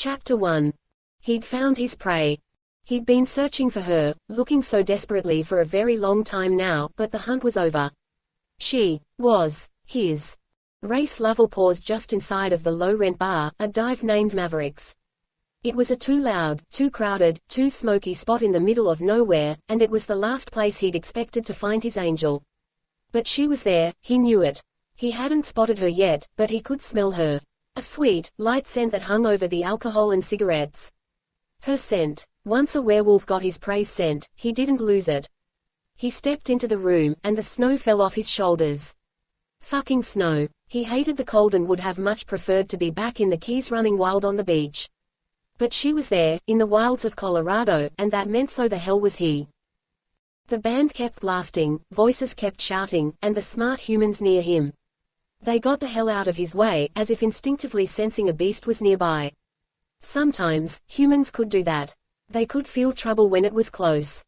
Chapter 1. He'd found his prey. He'd been searching for her, looking so desperately for a very long time now, but the hunt was over. She was his. Rayce Lovel paused just inside of the low-rent bar, a dive named Mavericks. It was a too loud, too crowded, too smoky spot in the middle of nowhere, and it was the last place he'd expected to find his angel. But she was there, he knew it. He hadn't spotted her yet, but he could smell her. A sweet, light scent that hung over the alcohol and cigarettes. Her scent. Once a werewolf got his prey's scent, he didn't lose it. He stepped into the room, and the snow fell off his shoulders. Fucking snow. He hated the cold and would have much preferred to be back in the Keys running wild on the beach. But she was there, in the wilds of Colorado, and that meant so the hell was he. The band kept blasting, voices kept shouting, and the smart humans near him. They got the hell out of his way, as if instinctively sensing a beast was nearby. Sometimes, humans could do that. They could feel trouble when it was close.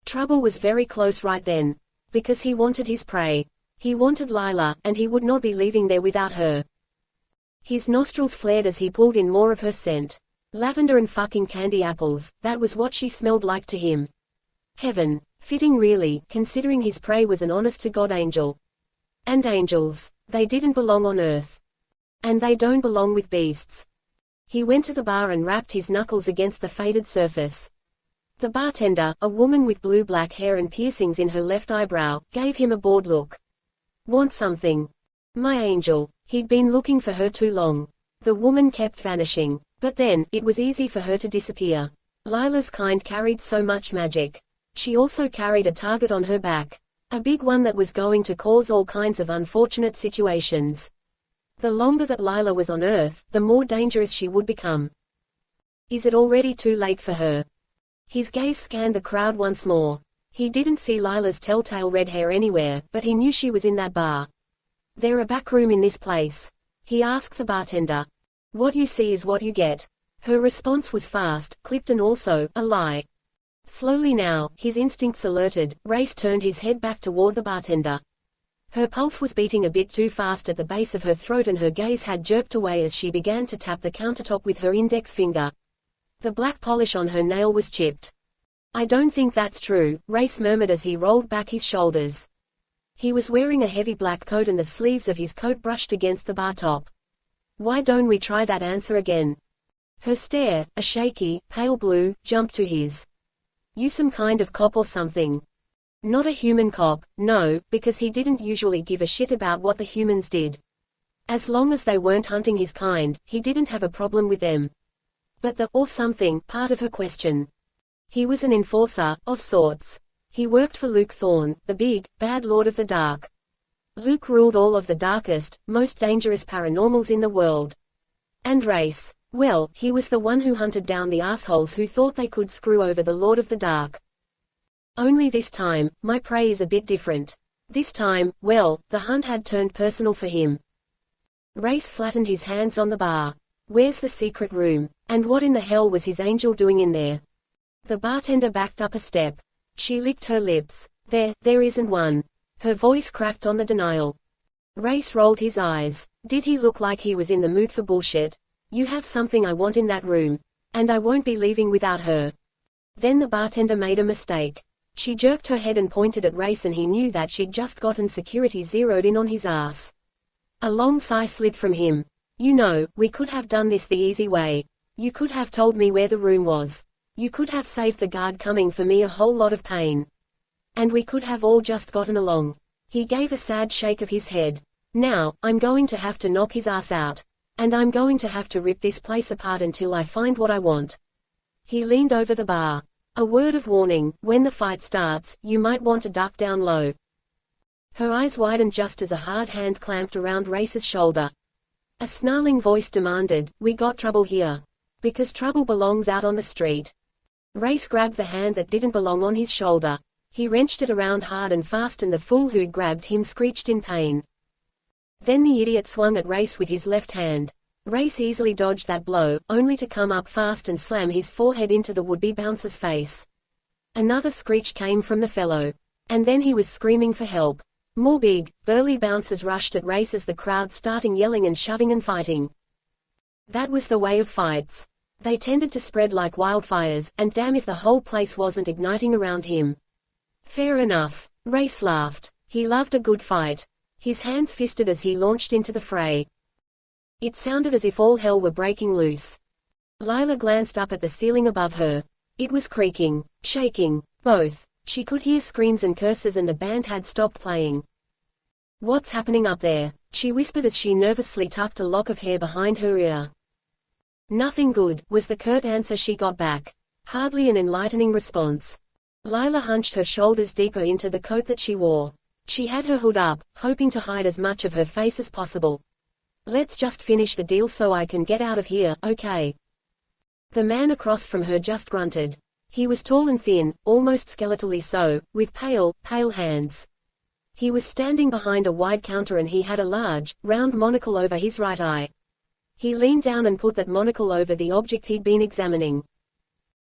Trouble was very close right then. Because he wanted his prey. He wanted Lila, and he would not be leaving there without her. His nostrils flared as he pulled in more of her scent. Lavender and fucking candy apples, that was what she smelled like to him. Heaven. Fitting really, considering his prey was an honest-to-God angel. And angels. They didn't belong on Earth. And they don't belong with beasts. He went to the bar and rapped his knuckles against the faded surface. The bartender, a woman with blue-black hair and piercings in her left eyebrow, gave him a bored look. Want something? My angel. He'd been looking for her too long. The woman kept vanishing. But then, it was easy for her to disappear. Lila's kind carried so much magic. She also carried a target on her back. A big one that was going to cause all kinds of unfortunate situations. The longer that Lila was on Earth, the more dangerous she would become. Is it already too late for her? His gaze scanned the crowd once more. He didn't see Lila's telltale red hair anywhere, but he knew she was in that bar. There a back room in this place? He asked the bartender. What you see is what you get. Her response was fast, clipped and also, a lie. Slowly now, his instincts alerted, Rayce turned his head back toward the bartender. Her pulse was beating a bit too fast at the base of her throat and her gaze had jerked away as she began to tap the countertop with her index finger. The black polish on her nail was chipped. I don't think that's true, Rayce murmured as he rolled back his shoulders. He was wearing a heavy black coat and the sleeves of his coat brushed against the bar top. Why don't we try that answer again? Her stare, a shaky, pale blue, jumped to his. You some kind of cop or something? Not a human cop, no, because he didn't usually give a shit about what the humans did. As long as they weren't hunting his kind, he didn't have a problem with them. But the, or something, part of her question. He was an enforcer, of sorts. He worked for Luke Thorne, the big, bad Lord of the Dark. Luke ruled all of the darkest, most dangerous paranormals in the world. And Rayce. Well, he was the one who hunted down the assholes who thought they could screw over the Lord of the Dark. Only this time, my prey is a bit different. This time, well, the hunt had turned personal for him. Rayce flattened his hands on the bar. Where's the secret room? And what in the hell was his angel doing in there? The bartender backed up a step. She licked her lips. There isn't one. Her voice cracked on the denial. Rayce rolled his eyes. Did he look like he was in the mood for bullshit? You have something I want in that room. And I won't be leaving without her. Then the bartender made a mistake. She jerked her head and pointed at Rayce and he knew that she'd just gotten security zeroed in on his ass. A long sigh slid from him. You know, we could have done this the easy way. You could have told me where the room was. You could have saved the guard coming for me a whole lot of pain. And we could have all just gotten along. He gave a sad shake of his head. Now, I'm going to have to knock his ass out. And I'm going to have to rip this place apart until I find what I want. He leaned over the bar. A word of warning, when the fight starts, you might want to duck down low. Her eyes widened just as a hard hand clamped around Rayce's shoulder. A snarling voice demanded, we got trouble here. Because trouble belongs out on the street. Rayce grabbed the hand that didn't belong on his shoulder. He wrenched it around hard and fast and the fool who'd grabbed him screeched in pain. Then the idiot swung at Rayce with his left hand. Rayce easily dodged that blow, only to come up fast and slam his forehead into the would-be bouncer's face. Another screech came from the fellow. And then he was screaming for help. More big, burly bouncers rushed at Rayce as the crowd starting yelling and shoving and fighting. That was the way of fights. They tended to spread like wildfires, and damn if the whole place wasn't igniting around him. Fair enough. Rayce laughed. He loved a good fight. His hands fisted as he launched into the fray. It sounded as if all hell were breaking loose. Lila glanced up at the ceiling above her. It was creaking, shaking, both. She could hear screams and curses, and the band had stopped playing. "What's happening up there?" she whispered as she nervously tucked a lock of hair behind her ear. "Nothing good," was the curt answer she got back. Hardly an enlightening response. Lila hunched her shoulders deeper into the coat that she wore. She had her hood up, hoping to hide as much of her face as possible. "Let's just finish the deal so I can get out of here, okay?" The man across from her just grunted. He was tall and thin, almost skeletally so, with pale hands. He was standing behind a wide counter, and he had a large, round monocle over his right eye. He leaned down and put that monocle over the object he'd been examining.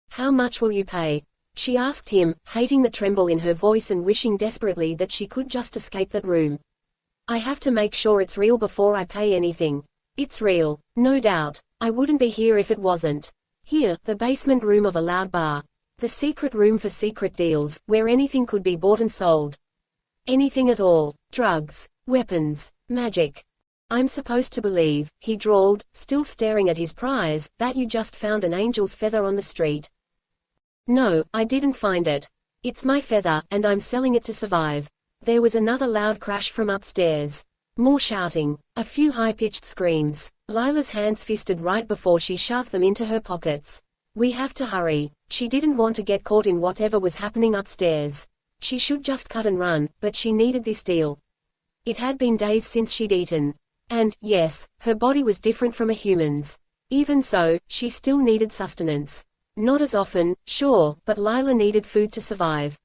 "How much will you pay?" she asked him, hating the tremble in her voice and wishing desperately that she could just escape that room. "I have to make sure it's real before I pay anything." "It's real, no doubt. I wouldn't be here if it wasn't. Here, the basement room of a loud bar. The secret room for secret deals, where anything could be bought and sold. Anything at all. Drugs, weapons, magic. I'm supposed to believe," he drawled, still staring at his prize, "that you just found an angel's feather on the street." "No, I didn't find it. It's my feather, and I'm selling it to survive." There was another loud crash from upstairs. More shouting. A few high-pitched screams. Lila's hands fisted right before she shoved them into her pockets. "We have to hurry." She didn't want to get caught in whatever was happening upstairs. She should just cut and run, but she needed this deal. It had been days since she'd eaten. And, yes, her body was different from a human's. Even so, she still needed sustenance. Not as often, sure, but Lila needed food to survive.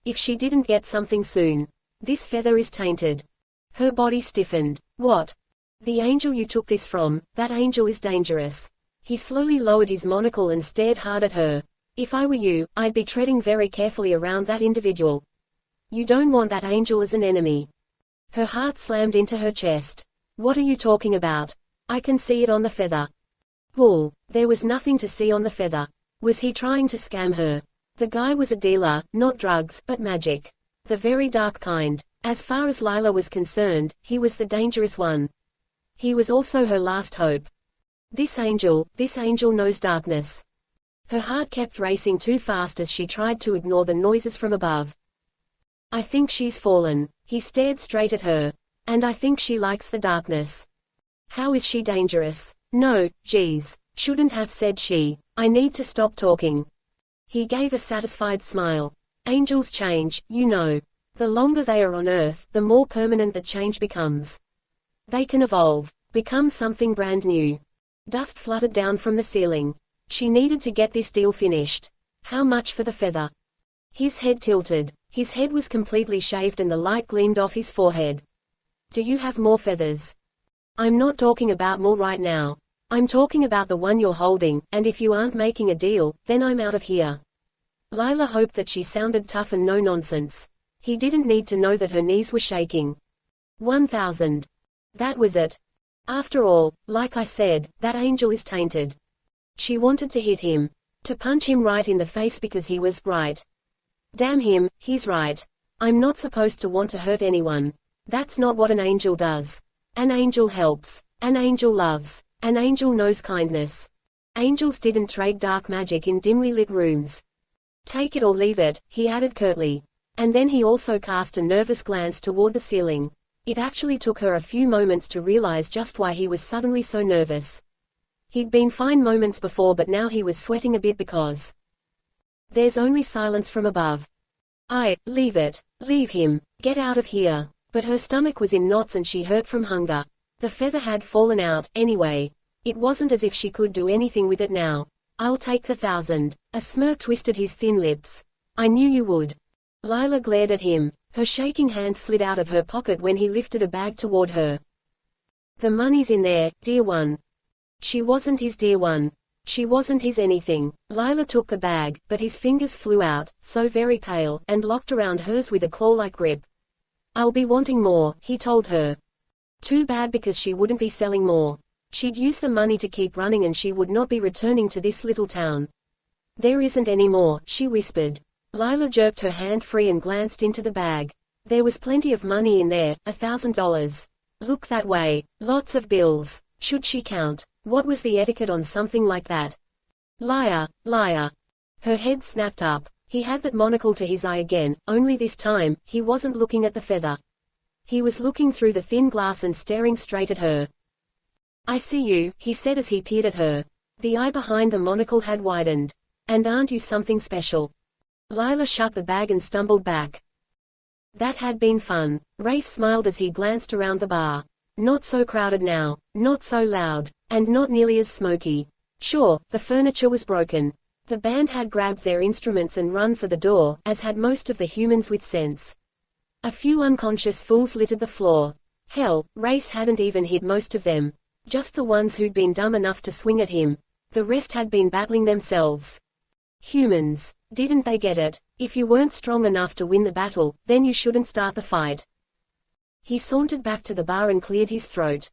If she didn't get something soon. "This feather is tainted." Her body stiffened. "What?" "The angel you took this from, that angel is dangerous." He slowly lowered his monocle and stared hard at her. "If I were you, I'd be treading very carefully around that individual. You don't want that angel as an enemy." Her heart slammed into her chest. "What are you talking about? I can see it on the feather." Bull. There was nothing to see on the feather. Was he trying to scam her? The guy was a dealer, not drugs, but magic. The very dark kind. As far as Lila was concerned, he was the dangerous one. He was also her last hope. This angel knows darkness. Her heart kept racing too fast as she tried to ignore the noises from above. "I think she's fallen." He stared straight at her. "And I think she likes the darkness." "How is she dangerous?" "No, geez. Shouldn't have said she. I need to stop talking." He gave a satisfied smile. "Angels change, you know. The longer they are on Earth, the more permanent the change becomes. They can evolve, become something brand new." Dust fluttered down from the ceiling. She needed to get this deal finished. "How much for the feather?" His head tilted. His head was completely shaved and the light gleamed off his forehead. "Do you have more feathers?" "I'm not talking about more right now. I'm talking about the one you're holding, and if you aren't making a deal, then I'm out of here." Lila hoped that she sounded tough and no nonsense. He didn't need to know that her knees were shaking. 1,000. That was it. After all, like I said, that angel is tainted. She wanted to hit him. To punch him right in the face because he was right. Damn him, he's right. I'm not supposed to want to hurt anyone. That's not what an angel does. An angel helps. An angel loves. An angel knows kindness. Angels didn't trade dark magic in dimly lit rooms. "Take it or leave it," he added curtly. And then he also cast a nervous glance toward the ceiling. It actually took her a few moments to realize just why he was suddenly so nervous. He'd been fine moments before, but now he was sweating a bit because there's only silence from above. Leave it. Leave him. Get out of here." But her stomach was in knots and she hurt from hunger. The feather had fallen out, anyway. It wasn't as if she could do anything with it now. "I'll take the 1,000. A smirk twisted his thin lips. "I knew you would." Lila glared at him. Her shaking hand slid out of her pocket when he lifted a bag toward her. "The money's in there, dear one." She wasn't his dear one. She wasn't his anything. Lila took the bag, but his fingers flew out, so very pale, and locked around hers with a claw-like grip. "I'll be wanting more," he told her. Too bad because she wouldn't be selling more. She'd use the money to keep running and she would not be returning to this little town. There isn't any more, she whispered. Lila jerked her hand free and glanced into the bag. There was plenty of money in there, $1,000. Look that way. Lots of bills. Should she count? What was the etiquette on something like that? Liar, liar. Her head snapped up. He had that monocle to his eye again, only this time, he wasn't looking at the feather. He was looking through the thin glass and staring straight at her. I see you, he said as he peered at her. The eye behind the monocle had widened. And aren't you something special? Lila shut the bag and stumbled back. That had been fun. Rayce smiled as he glanced around the bar. Not so crowded now, not so loud, and not nearly as smoky. Sure, the furniture was broken. The band had grabbed their instruments and run for the door, as had most of the humans with sense. A few unconscious fools littered the floor. Hell, Rayce hadn't even hit most of them. Just the ones who'd been dumb enough to swing at him. The rest had been battling themselves. Humans. Didn't they get it? If you weren't strong enough to win the battle, then you shouldn't start the fight. He sauntered back to the bar and cleared his throat.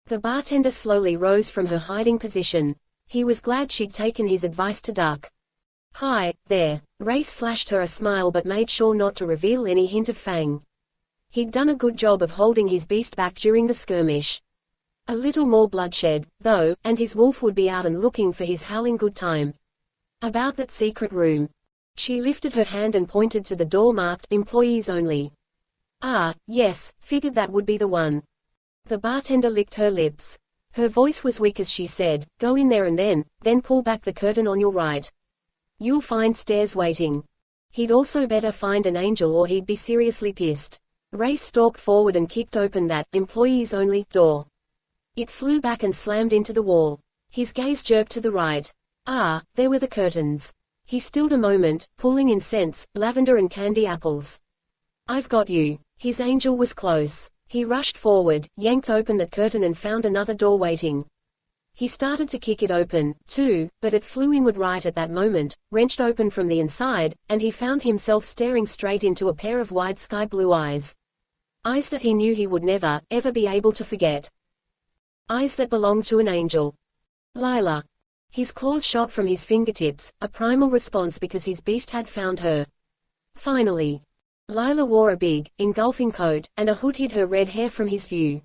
The bartender slowly rose from her hiding position. He was glad she'd taken his advice to duck. Hi, there. Rayce flashed her a smile but made sure not to reveal any hint of fang. He'd done a good job of holding his beast back during the skirmish. A little more bloodshed, though, and his wolf would be out and looking for his howling good time. About that secret room. She lifted her hand and pointed to the door marked Employees Only. Ah, yes, figured that would be the one. The bartender licked her lips. Her voice was weak as she said, go in there and then pull back the curtain on your right. You'll find stairs waiting. He'd also better find an angel or he'd be seriously pissed. Rayce stalked forward and kicked open that Employees Only door. It flew back and slammed into the wall. His gaze jerked to the right. Ah, there were the curtains. He stilled a moment, pulling incense, lavender and candy apples. I've got you. His angel was close. He rushed forward, yanked open that curtain and found another door waiting. He started to kick it open, too, but it flew inward right at that moment, wrenched open from the inside, and he found himself staring straight into a pair of wide sky-blue eyes. Eyes that he knew he would never, ever be able to forget. Eyes that belonged to an angel. Lila. His claws shot from his fingertips, a primal response because his beast had found her. Finally. Lila wore a big, engulfing coat, and a hood hid her red hair from his view.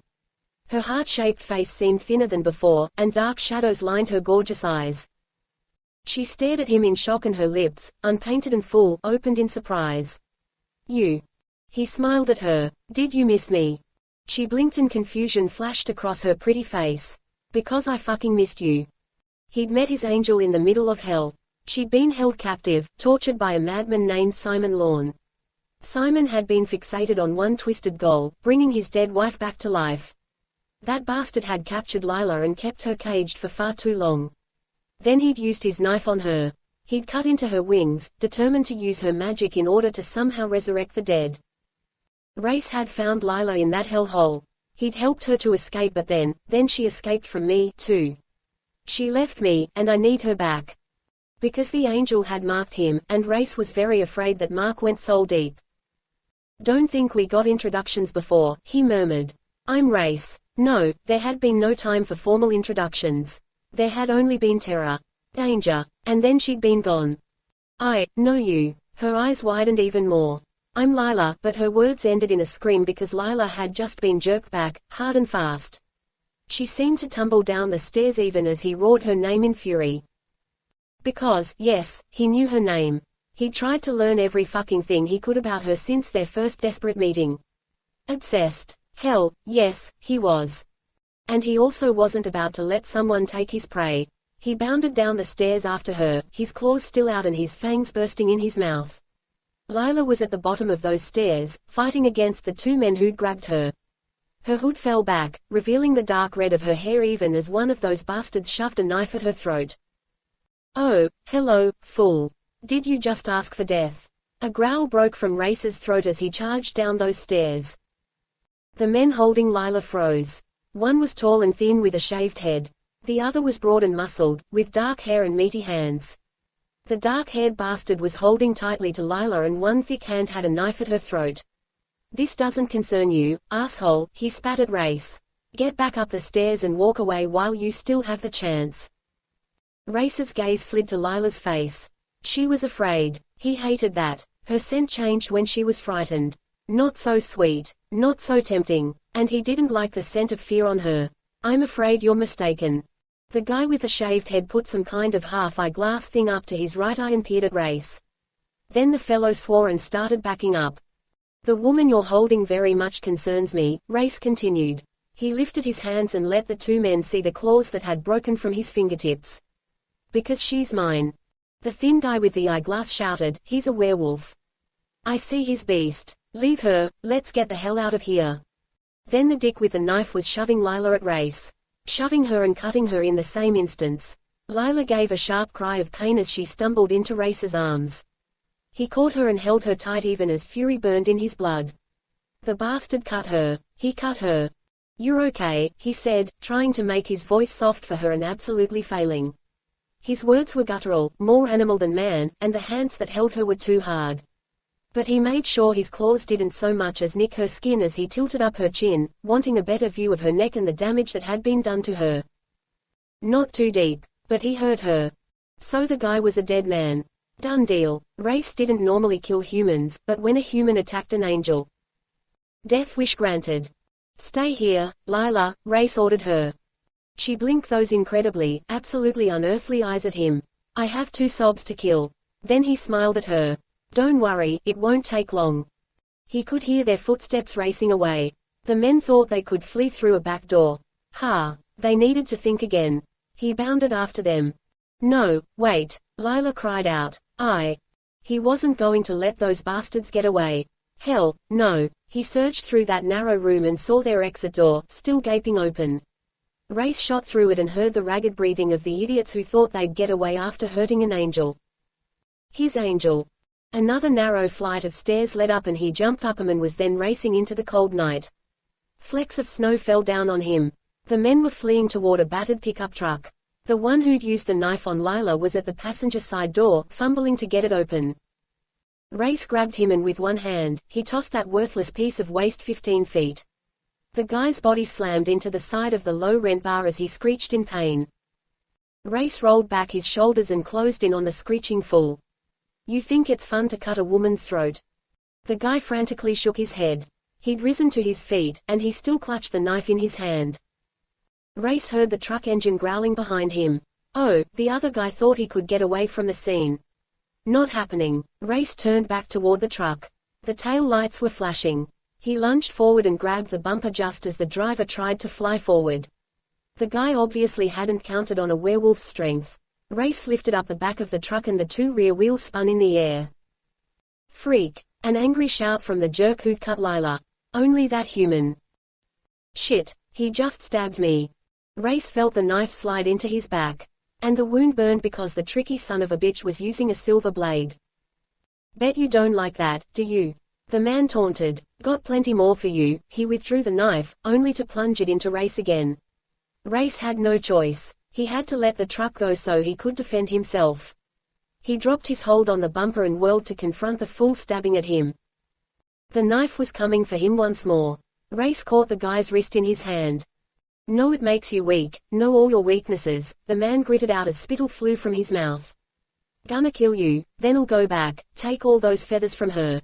Her heart-shaped face seemed thinner than before, and dark shadows lined her gorgeous eyes. She stared at him in shock and her lips, unpainted and full, opened in surprise. You. He smiled at her. Did you miss me? She blinked and confusion flashed across her pretty face. Because I fucking missed you. He'd met his angel in the middle of hell. She'd been held captive, tortured by a madman named Simon Lorne. Simon had been fixated on one twisted goal, bringing his dead wife back to life. That bastard had captured Lila and kept her caged for far too long. Then he'd used his knife on her. He'd cut into her wings, determined to use her magic in order to somehow resurrect the dead. Rayce had found Lila in that hellhole. He'd helped her to escape but then she escaped from me, too. She left me, and I need her back. Because the angel had marked him, and Rayce was very afraid that Mark went soul deep. Don't think we got introductions before, he murmured. I'm Rayce. No, there had been no time for formal introductions. There had only been terror. Danger. And then she'd been gone. I know you. Her eyes widened even more. I'm Lila, but her words ended in a scream because Lila had just been jerked back, hard and fast. She seemed to tumble down the stairs even as he roared her name in fury. Because, yes, he knew her name. He'd tried to learn every fucking thing he could about her since their first desperate meeting. Obsessed. Hell, yes, he was. And he also wasn't about to let someone take his prey. He bounded down the stairs after her, his claws still out and his fangs bursting in his mouth. Lila was at the bottom of those stairs, fighting against the two men who'd grabbed her. Her hood fell back, revealing the dark red of her hair even as one of those bastards shoved a knife at her throat. Oh, hello, fool. Did you just ask for death? A growl broke from Rayce's throat as he charged down those stairs. The men holding Lila froze. One was tall and thin with a shaved head. The other was broad and muscled, with dark hair and meaty hands. The dark-haired bastard was holding tightly to Lila and one thick hand had a knife at her throat. This doesn't concern you, asshole, he spat at Rayce. Get back up the stairs and walk away while you still have the chance. Rayce's gaze slid to Lila's face. She was afraid. He hated that. Her scent changed when she was frightened. Not so sweet, not so tempting, and he didn't like the scent of fear on her. I'm afraid you're mistaken. The guy with the shaved head put some kind of half-eyeglass thing up to his right eye and peered at Rayce. Then the fellow swore and started backing up. The woman you're holding very much concerns me, Rayce continued. He lifted his hands and let the two men see the claws that had broken from his fingertips. Because she's mine. The thin guy with the eyeglass shouted, he's a werewolf. I see his beast. Leave her, let's get the hell out of here. Then the dick with the knife was shoving Lila at Rayce. Shoving her and cutting her in the same instance. Lila gave a sharp cry of pain as she stumbled into Rayce's arms. He caught her and held her tight even as fury burned in his blood. The bastard cut her. He cut her. You're okay, he said, trying to make his voice soft for her and absolutely failing. His words were guttural, more animal than man, and the hands that held her were too hard. But he made sure his claws didn't so much as nick her skin as he tilted up her chin, wanting a better view of her neck and the damage that had been done to her. Not too deep, but he hurt her. So the guy was a dead man. Done deal. Rayce didn't normally kill humans, but when a human attacked an angel. Death wish granted. Stay here, Lila, Rayce ordered her. She blinked those incredibly, absolutely unearthly eyes at him. I have 2 sobs to kill. Then he smiled at her. Don't worry, it won't take long. He could hear their footsteps racing away. The men thought they could flee through a back door. Ha! They needed to think again. He bounded after them. No, wait, Lila cried out. He wasn't going to let those bastards get away. Hell, no. He surged through that narrow room and saw their exit door, still gaping open. Rayce shot through it and heard the ragged breathing of the idiots who thought they'd get away after hurting an angel. His angel. Another narrow flight of stairs led up and he jumped up them and was then racing into the cold night. Flecks of snow fell down on him. The men were fleeing toward a battered pickup truck. The one who'd used the knife on Lila was at the passenger side door, fumbling to get it open. Rayce grabbed him and with one hand, he tossed that worthless piece of waste 15 feet. The guy's body slammed into the side of the low-rent bar as he screeched in pain. Rayce rolled back his shoulders and closed in on the screeching fool. You think it's fun to cut a woman's throat? The guy frantically shook his head. He'd risen to his feet, and he still clutched the knife in his hand. Rayce heard the truck engine growling behind him. Oh, the other guy thought he could get away from the scene. Not happening. Rayce turned back toward the truck. The tail lights were flashing. He lunged forward and grabbed the bumper just as the driver tried to fly forward. The guy obviously hadn't counted on a werewolf's strength. Rayce lifted up the back of the truck and the 2 rear wheels spun in the air. Freak! An angry shout from the jerk who'd cut Lila. Only that human. Shit, he just stabbed me. Rayce felt the knife slide into his back. And the wound burned because the tricky son of a bitch was using a silver blade. Bet you don't like that, do you? The man taunted. Got plenty more for you. He withdrew the knife, only to plunge it into Rayce again. Rayce had no choice. He had to let the truck go so he could defend himself. He dropped his hold on the bumper and whirled to confront the fool stabbing at him. The knife was coming for him once more. Rayce caught the guy's wrist in his hand. Know it makes you weak, know all your weaknesses, the man gritted out as spittle flew from his mouth. Gonna kill you, then'll go back, take all those feathers from her.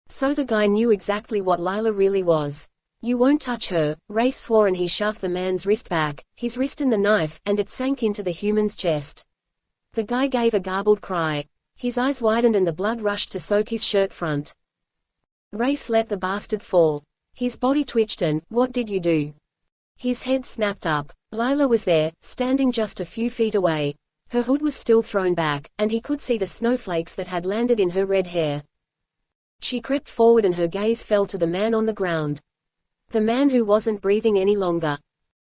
So the guy knew exactly what Lila really was. You won't touch her, Rayce swore and he shoved the man's wrist back, his wrist and the knife, and it sank into the human's chest. The guy gave a garbled cry. His eyes widened and the blood rushed to soak his shirt front. Rayce let the bastard fall. His body twitched and, what did you do? His head snapped up. Lila was there, standing just a few feet away. Her hood was still thrown back, and he could see the snowflakes that had landed in her red hair. She crept forward and her gaze fell to the man on the ground. The man who wasn't breathing any longer.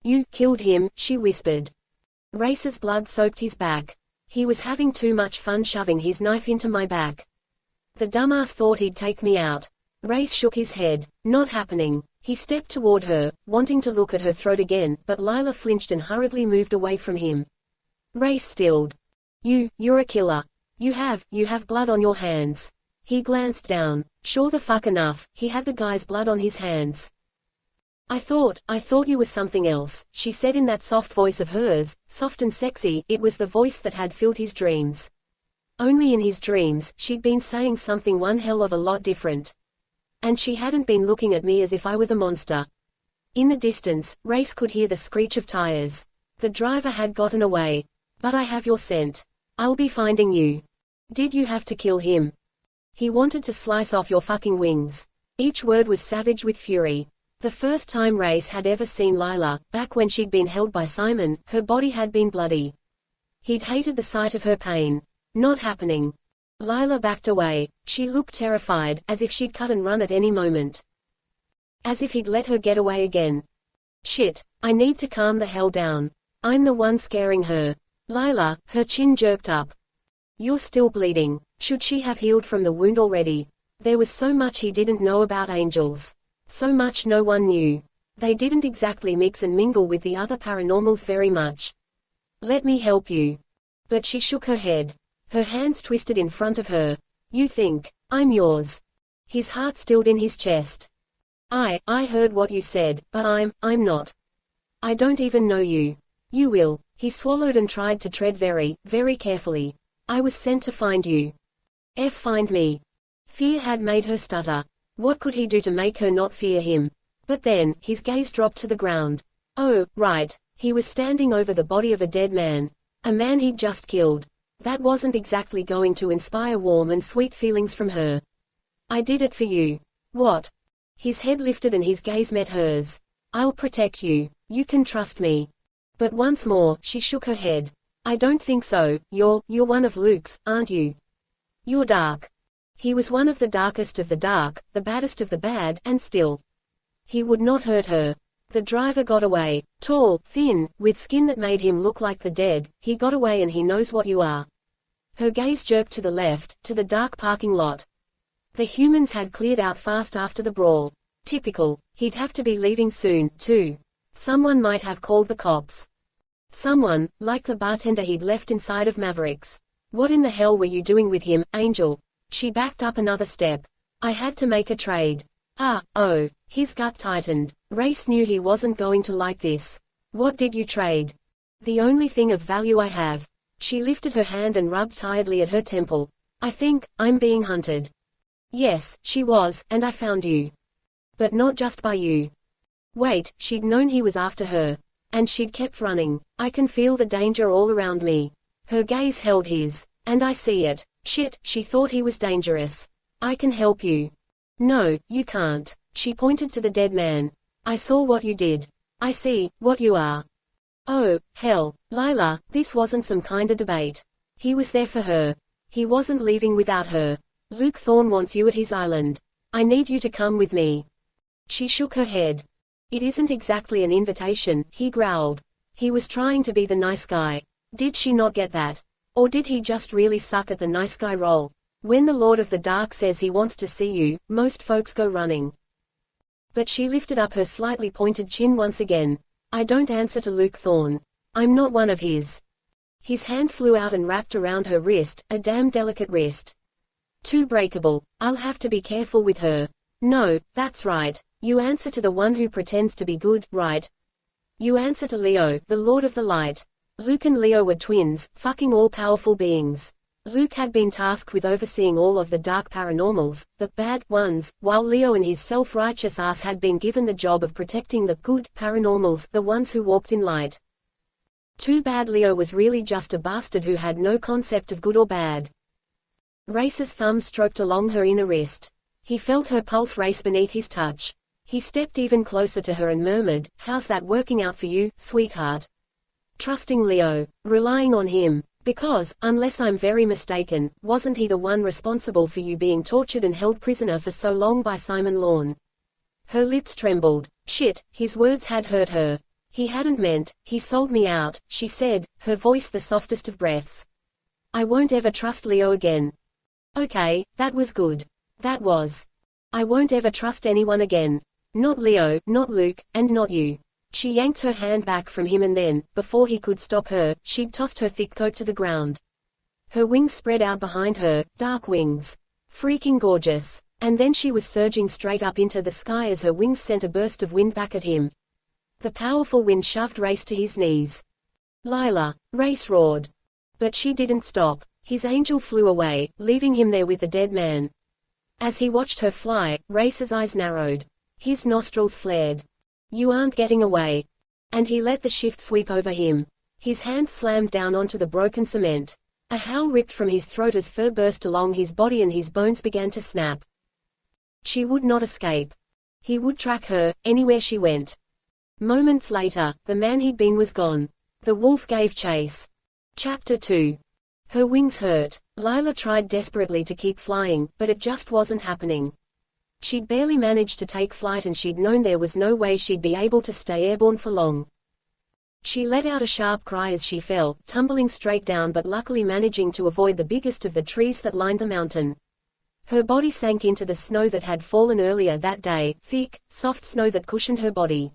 You killed him, she whispered. Rayce's blood soaked his back. He was having too much fun shoving his knife into my back. The dumbass thought he'd take me out. Rayce shook his head. Not happening. He stepped toward her, wanting to look at her throat again, but Lila flinched and hurriedly moved away from him. Rayce stilled. You're a killer. You have blood on your hands. He glanced down. Sure the fuck enough, he had the guy's blood on his hands. I thought you were something else, she said in that soft voice of hers, soft and sexy. It was the voice that had filled his dreams. Only in his dreams, she'd been saying something one hell of a lot different. And she hadn't been looking at me as if I were the monster. In the distance, Rayce could hear the screech of tires. The driver had gotten away. But I have your scent. I'll be finding you. Did you have to kill him? He wanted to slice off your fucking wings. Each word was savage with fury. The first time Rayce had ever seen Lila, back when she'd been held by Simon, her body had been bloody. He'd hated the sight of her pain. Not happening. Lila backed away. She looked terrified, as if she'd cut and run at any moment. As if he'd let her get away again. Shit, I need to calm the hell down. I'm the one scaring her. Lila, her chin jerked up. You're still bleeding. Should she have healed from the wound already? There was so much he didn't know about angels. So much no one knew. They didn't exactly mix and mingle with the other paranormals very much. Let me help you. But she shook her head. Her hands twisted in front of her. You think I'm yours? His heart stilled in his chest. I heard what you said, but I'm not. I don't even know you. You will. He swallowed and tried to tread very, very carefully. I was sent to find you. Find me. Fear had made her stutter. What could he do to make her not fear him? But then, his gaze dropped to the ground. Oh, right. He was standing over the body of a dead man. A man he'd just killed. That wasn't exactly going to inspire warm and sweet feelings from her. I did it for you. What? His head lifted and his gaze met hers. I'll protect you. You can trust me. But once more, she shook her head. I don't think so. You're one of Luke's, aren't you? You're dark. He was one of the darkest of the dark, the baddest of the bad, and still. He would not hurt her. The driver got away. Tall, thin, with skin that made him look like the dead. He got away and he knows what you are. Her gaze jerked to the left, to the dark parking lot. The humans had cleared out fast after the brawl. Typical. He'd have to be leaving soon, too. Someone might have called the cops. Someone, like the bartender he'd left inside of Maverick's. What in the hell were you doing with him, Angel? She backed up another step. I had to make a trade. Oh. His gut tightened. Rayce knew he wasn't going to like this. What did you trade? The only thing of value I have. She lifted her hand and rubbed tiredly at her temple. I think I'm being hunted. Yes, she was, and I found you. But not just by you. Wait, she'd known he was after her. And she'd kept running. I can feel the danger all around me. Her gaze held his. And I see it. Shit, she thought he was dangerous. I can help you. No, you can't. She pointed to the dead man. I saw what you did. I see what you are. Oh, hell, Lila, this wasn't some kind of debate. He was there for her. He wasn't leaving without her. Luke Thorne wants you at his island. I need you to come with me. She shook her head. It isn't exactly an invitation, he growled. He was trying to be the nice guy. Did she not get that? Or did he just really suck at the nice guy role? When the Lord of the Dark says he wants to see you, most folks go running. But she lifted up her slightly pointed chin once again. I don't answer to Luke Thorne. I'm not one of his. His hand flew out and wrapped around her wrist, a damn delicate wrist. Too breakable. I'll have to be careful with her. No, that's right. You answer to the one who pretends to be good, right? You answer to Leo, the Lord of the Light. Luke and Leo were twins, fucking all-powerful beings. Luke had been tasked with overseeing all of the dark paranormals, the bad ones, while Leo and his self-righteous ass had been given the job of protecting the good paranormals, the ones who walked in light. Too bad Leo was really just a bastard who had no concept of good or bad. Rayce's thumb stroked along her inner wrist. He felt her pulse race beneath his touch. He stepped even closer to her and murmured, "How's that working out for you, sweetheart?" Trusting Leo. Relying on him. Because, unless I'm very mistaken, wasn't he the one responsible for you being tortured and held prisoner for so long by Simon Lorne? Her lips trembled. Shit, his words had hurt her. He hadn't meant, he sold me out, she said, her voice the softest of breaths. I won't ever trust Leo again. Okay, that was good. That was. I won't ever trust anyone again. Not Leo, not Luke, and not you. She yanked her hand back from him and then, before he could stop her, she'd tossed her thick coat to the ground. Her wings spread out behind her, dark wings. Freaking gorgeous. And then she was surging straight up into the sky as her wings sent a burst of wind back at him. The powerful wind shoved Rayce to his knees. "Lila!" Rayce roared. But she didn't stop. His angel flew away, leaving him there with the dead man. As he watched her fly, Rayce's eyes narrowed. His nostrils flared. "You aren't getting away." And he let the shift sweep over him. His hands slammed down onto the broken cement. A howl ripped from his throat as fur burst along his body and his bones began to snap. She would not escape. He would track her, anywhere she went. Moments later, the man he'd been was gone. The wolf gave chase. Chapter 2. Her wings hurt. Lila tried desperately to keep flying, but it just wasn't happening. She'd barely managed to take flight and she'd known there was no way she'd be able to stay airborne for long. She let out a sharp cry as she fell, tumbling straight down but luckily managing to avoid the biggest of the trees that lined the mountain. Her body sank into the snow that had fallen earlier that day, thick, soft snow that cushioned her body.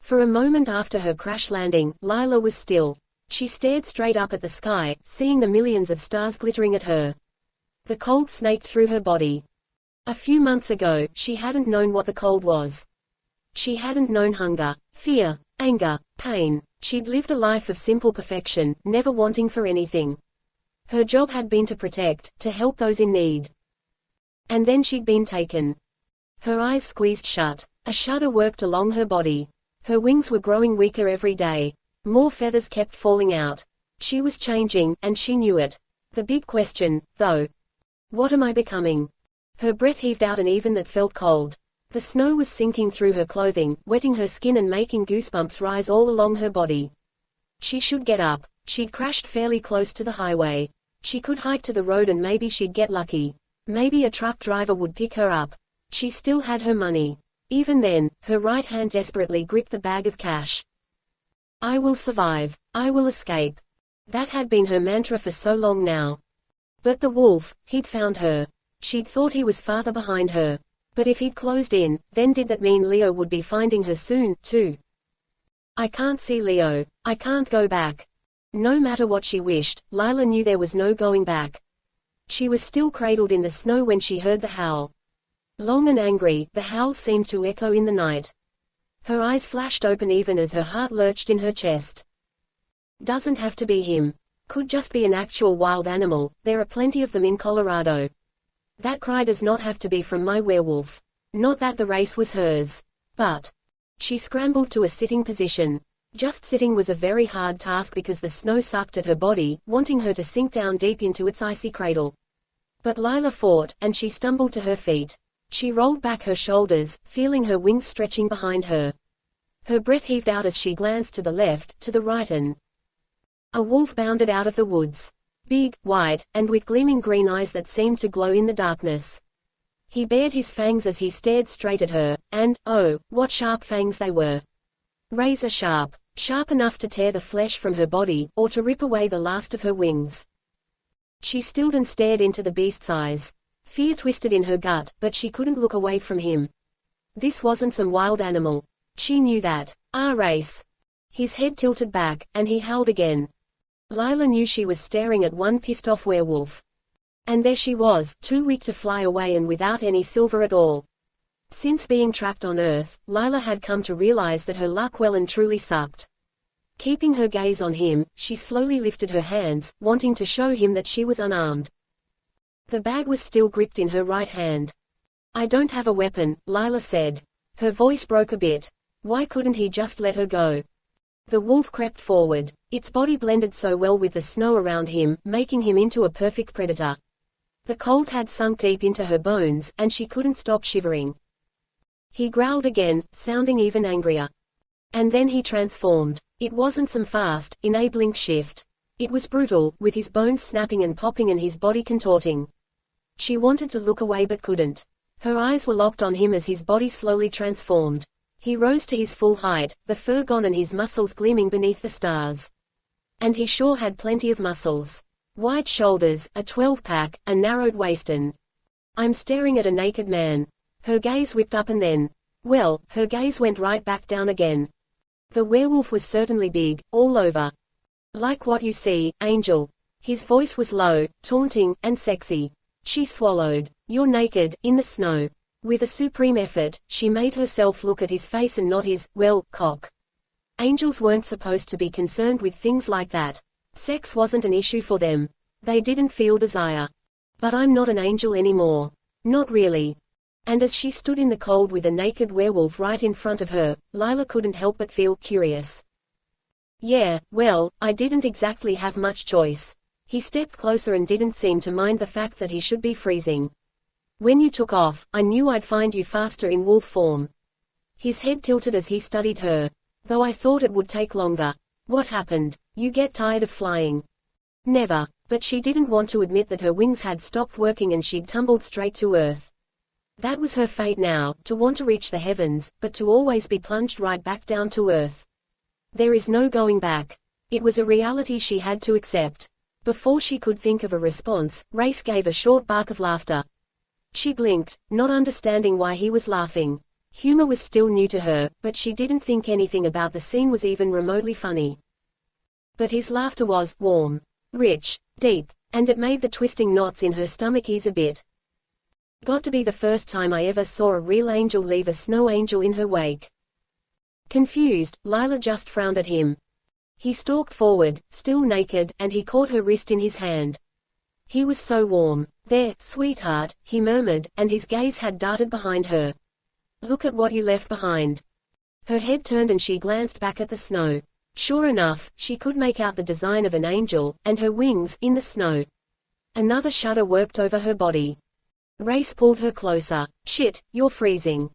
For a moment after her crash landing, Lila was still. She stared straight up at the sky, seeing the millions of stars glittering at her. The cold snaked through her body. A few months ago, she hadn't known what the cold was. She hadn't known hunger, fear, anger, pain. She'd lived a life of simple perfection, never wanting for anything. Her job had been to protect, to help those in need. And then she'd been taken. Her eyes squeezed shut. A shudder worked along her body. Her wings were growing weaker every day. More feathers kept falling out. She was changing, and she knew it. The big question, though. What am I becoming? Her breath heaved out an even that felt cold. The snow was sinking through her clothing, wetting her skin and making goosebumps rise all along her body. She should get up. She'd crashed fairly close to the highway. She could hike to the road and maybe she'd get lucky. Maybe a truck driver would pick her up. She still had her money. Even then, her right hand desperately gripped the bag of cash. I will survive. I will escape. That had been her mantra for so long now. But the wolf, he'd found her. She'd thought he was farther behind her. But if he'd closed in, then did that mean Leo would be finding her soon, too? I can't see Leo. I can't go back. No matter what she wished, Lila knew there was no going back. She was still cradled in the snow when she heard the howl. Long and angry, the howl seemed to echo in the night. Her eyes flashed open even as her heart lurched in her chest. Doesn't have to be him. Could just be an actual wild animal. There are plenty of them in Colorado. That cry does not have to be from my werewolf. Not that the race was hers. But. She scrambled to a sitting position. Just sitting was a very hard task because the snow sucked at her body, wanting her to sink down deep into its icy cradle. But Lila fought, and she stumbled to her feet. She rolled back her shoulders, feeling her wings stretching behind her. Her breath heaved out as she glanced to the left, to the right and... A wolf bounded out of the woods. Big, white, and with gleaming green eyes that seemed to glow in the darkness. He bared his fangs as he stared straight at her, and, oh, what sharp fangs they were. Razor sharp. Sharp enough to tear the flesh from her body, or to rip away the last of her wings. She stilled and stared into the beast's eyes. Fear twisted in her gut, but she couldn't look away from him. This wasn't some wild animal. She knew that. Rayce. His head tilted back, and he howled again. Lila knew she was staring at one pissed-off werewolf. And there she was, too weak to fly away and without any silver at all. Since being trapped on Earth, Lila had come to realize that her luck well and truly sucked. Keeping her gaze on him, she slowly lifted her hands, wanting to show him that she was unarmed. The bag was still gripped in her right hand. I don't have a weapon, Lila said. Her voice broke a bit. Why couldn't he just let her go? The wolf crept forward. Its body blended so well with the snow around him, making him into a perfect predator. The cold had sunk deep into her bones, and she couldn't stop shivering. He growled again, sounding even angrier. And then he transformed. It wasn't some fast, enabling shift. It was brutal, with his bones snapping and popping and his body contorting. She wanted to look away but couldn't. Her eyes were locked on him as his body slowly transformed. He rose to his full height, the fur gone and his muscles gleaming beneath the stars. And he sure had plenty of muscles. Wide shoulders, a 12-pack, a narrowed waist and... I'm staring at a naked man. Her gaze whipped up and then... Well, her gaze went right back down again. The werewolf was certainly big, all over. Like what you see, Angel. His voice was low, taunting, and sexy. She swallowed. You're naked, in the snow. With a supreme effort, she made herself look at his face and not his, well, cock. Angels weren't supposed to be concerned with things like that. Sex wasn't an issue for them. They didn't feel desire. But I'm not an angel anymore. Not really. And as she stood in the cold with a naked werewolf right in front of her, Lila couldn't help but feel curious. Yeah, well, I didn't exactly have much choice. He stepped closer and didn't seem to mind the fact that he should be freezing. When you took off, I knew I'd find you faster in wolf form. His head tilted as he studied her. Though I thought it would take longer. What happened? You get tired of flying? Never. But she didn't want to admit that her wings had stopped working and she'd tumbled straight to earth. That was her fate now, to want to reach the heavens, but to always be plunged right back down to earth. There is no going back. It was a reality she had to accept. Before she could think of a response, Rayce gave a short bark of laughter. She blinked, not understanding why he was laughing. Humor was still new to her, but she didn't think anything about the scene was even remotely funny. But his laughter was warm, rich, deep, and it made the twisting knots in her stomach ease a bit. Got to be the first time I ever saw a real angel leave a snow angel in her wake. Confused, Lila just frowned at him. He stalked forward, still naked, and he caught her wrist in his hand. He was so warm. There, sweetheart, he murmured, and his gaze had darted behind her. Look at what you left behind. Her head turned and she glanced back at the snow. Sure enough, she could make out the design of an angel, and her wings, in the snow. Another shudder worked over her body. Rayce pulled her closer. Shit, you're freezing.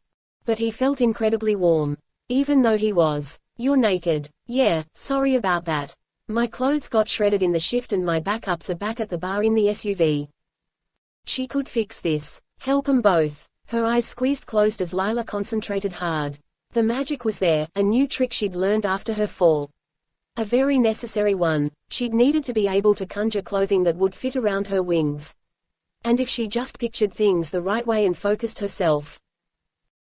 But he felt incredibly warm. Even though he was. You're naked. Yeah, sorry about that. My clothes got shredded in the shift and my backups are back at the bar in the SUV. She could fix this. Help 'em both. Her eyes squeezed closed as Lila concentrated hard. The magic was there, a new trick she'd learned after her fall. A very necessary one. She'd needed to be able to conjure clothing that would fit around her wings. And if she just pictured things the right way and focused herself.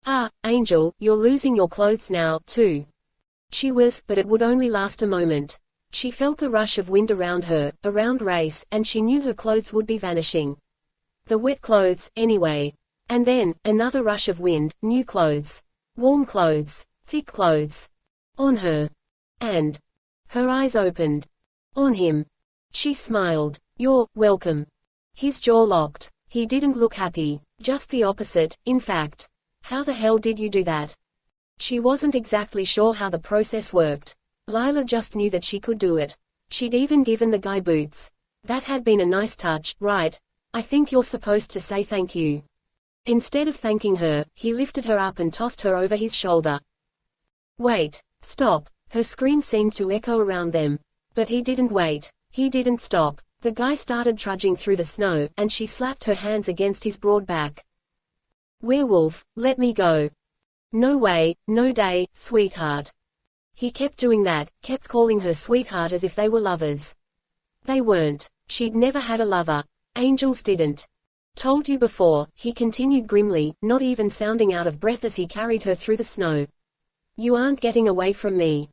Ah, Angel, you're losing your clothes now, too. She was, but it would only last a moment. She felt the rush of wind around her, around Rayce, and she knew her clothes would be vanishing. The wet clothes, anyway. And then, another rush of wind, new clothes. Warm clothes. Thick clothes. On her. And. Her eyes opened. On him. She smiled. You're welcome. His jaw locked. He didn't look happy. Just the opposite, in fact. How the hell did you do that? She wasn't exactly sure how the process worked. Lila just knew that she could do it. She'd even given the guy boots. That had been a nice touch, right? I think you're supposed to say thank you. Instead of thanking her, he lifted her up and tossed her over his shoulder. Wait. Stop. Her scream seemed to echo around them. But he didn't wait. He didn't stop. The guy started trudging through the snow, and she slapped her hands against his broad back. Werewolf, let me go. No way, no day, sweetheart. He kept doing that, kept calling her sweetheart as if they were lovers. They weren't. She'd never had a lover. Angels didn't. Told you before, he continued grimly, not even sounding out of breath as he carried her through the snow. You aren't getting away from me.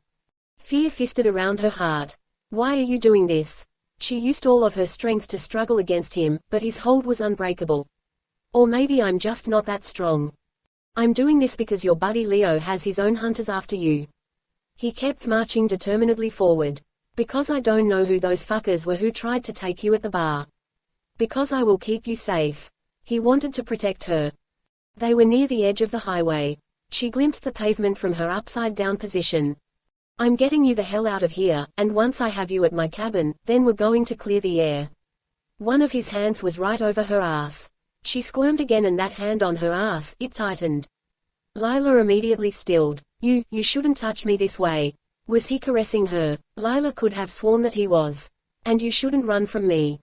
Fear fisted around her heart. Why are you doing this? She used all of her strength to struggle against him, but his hold was unbreakable. Or maybe I'm just not that strong. I'm doing this because your buddy Leo has his own hunters after you. He kept marching determinedly forward. Because I don't know who those fuckers were who tried to take you at the bar. Because I will keep you safe. He wanted to protect her. They were near the edge of the highway. She glimpsed the pavement from her upside-down position. I'm getting you the hell out of here, and once I have you at my cabin, then we're going to clear the air. One of his hands was right over her ass. She squirmed again and that hand on her ass, it tightened. Lila immediately stilled. You shouldn't touch me this way. Was he caressing her? Lila could have sworn that he was. And you shouldn't run from me.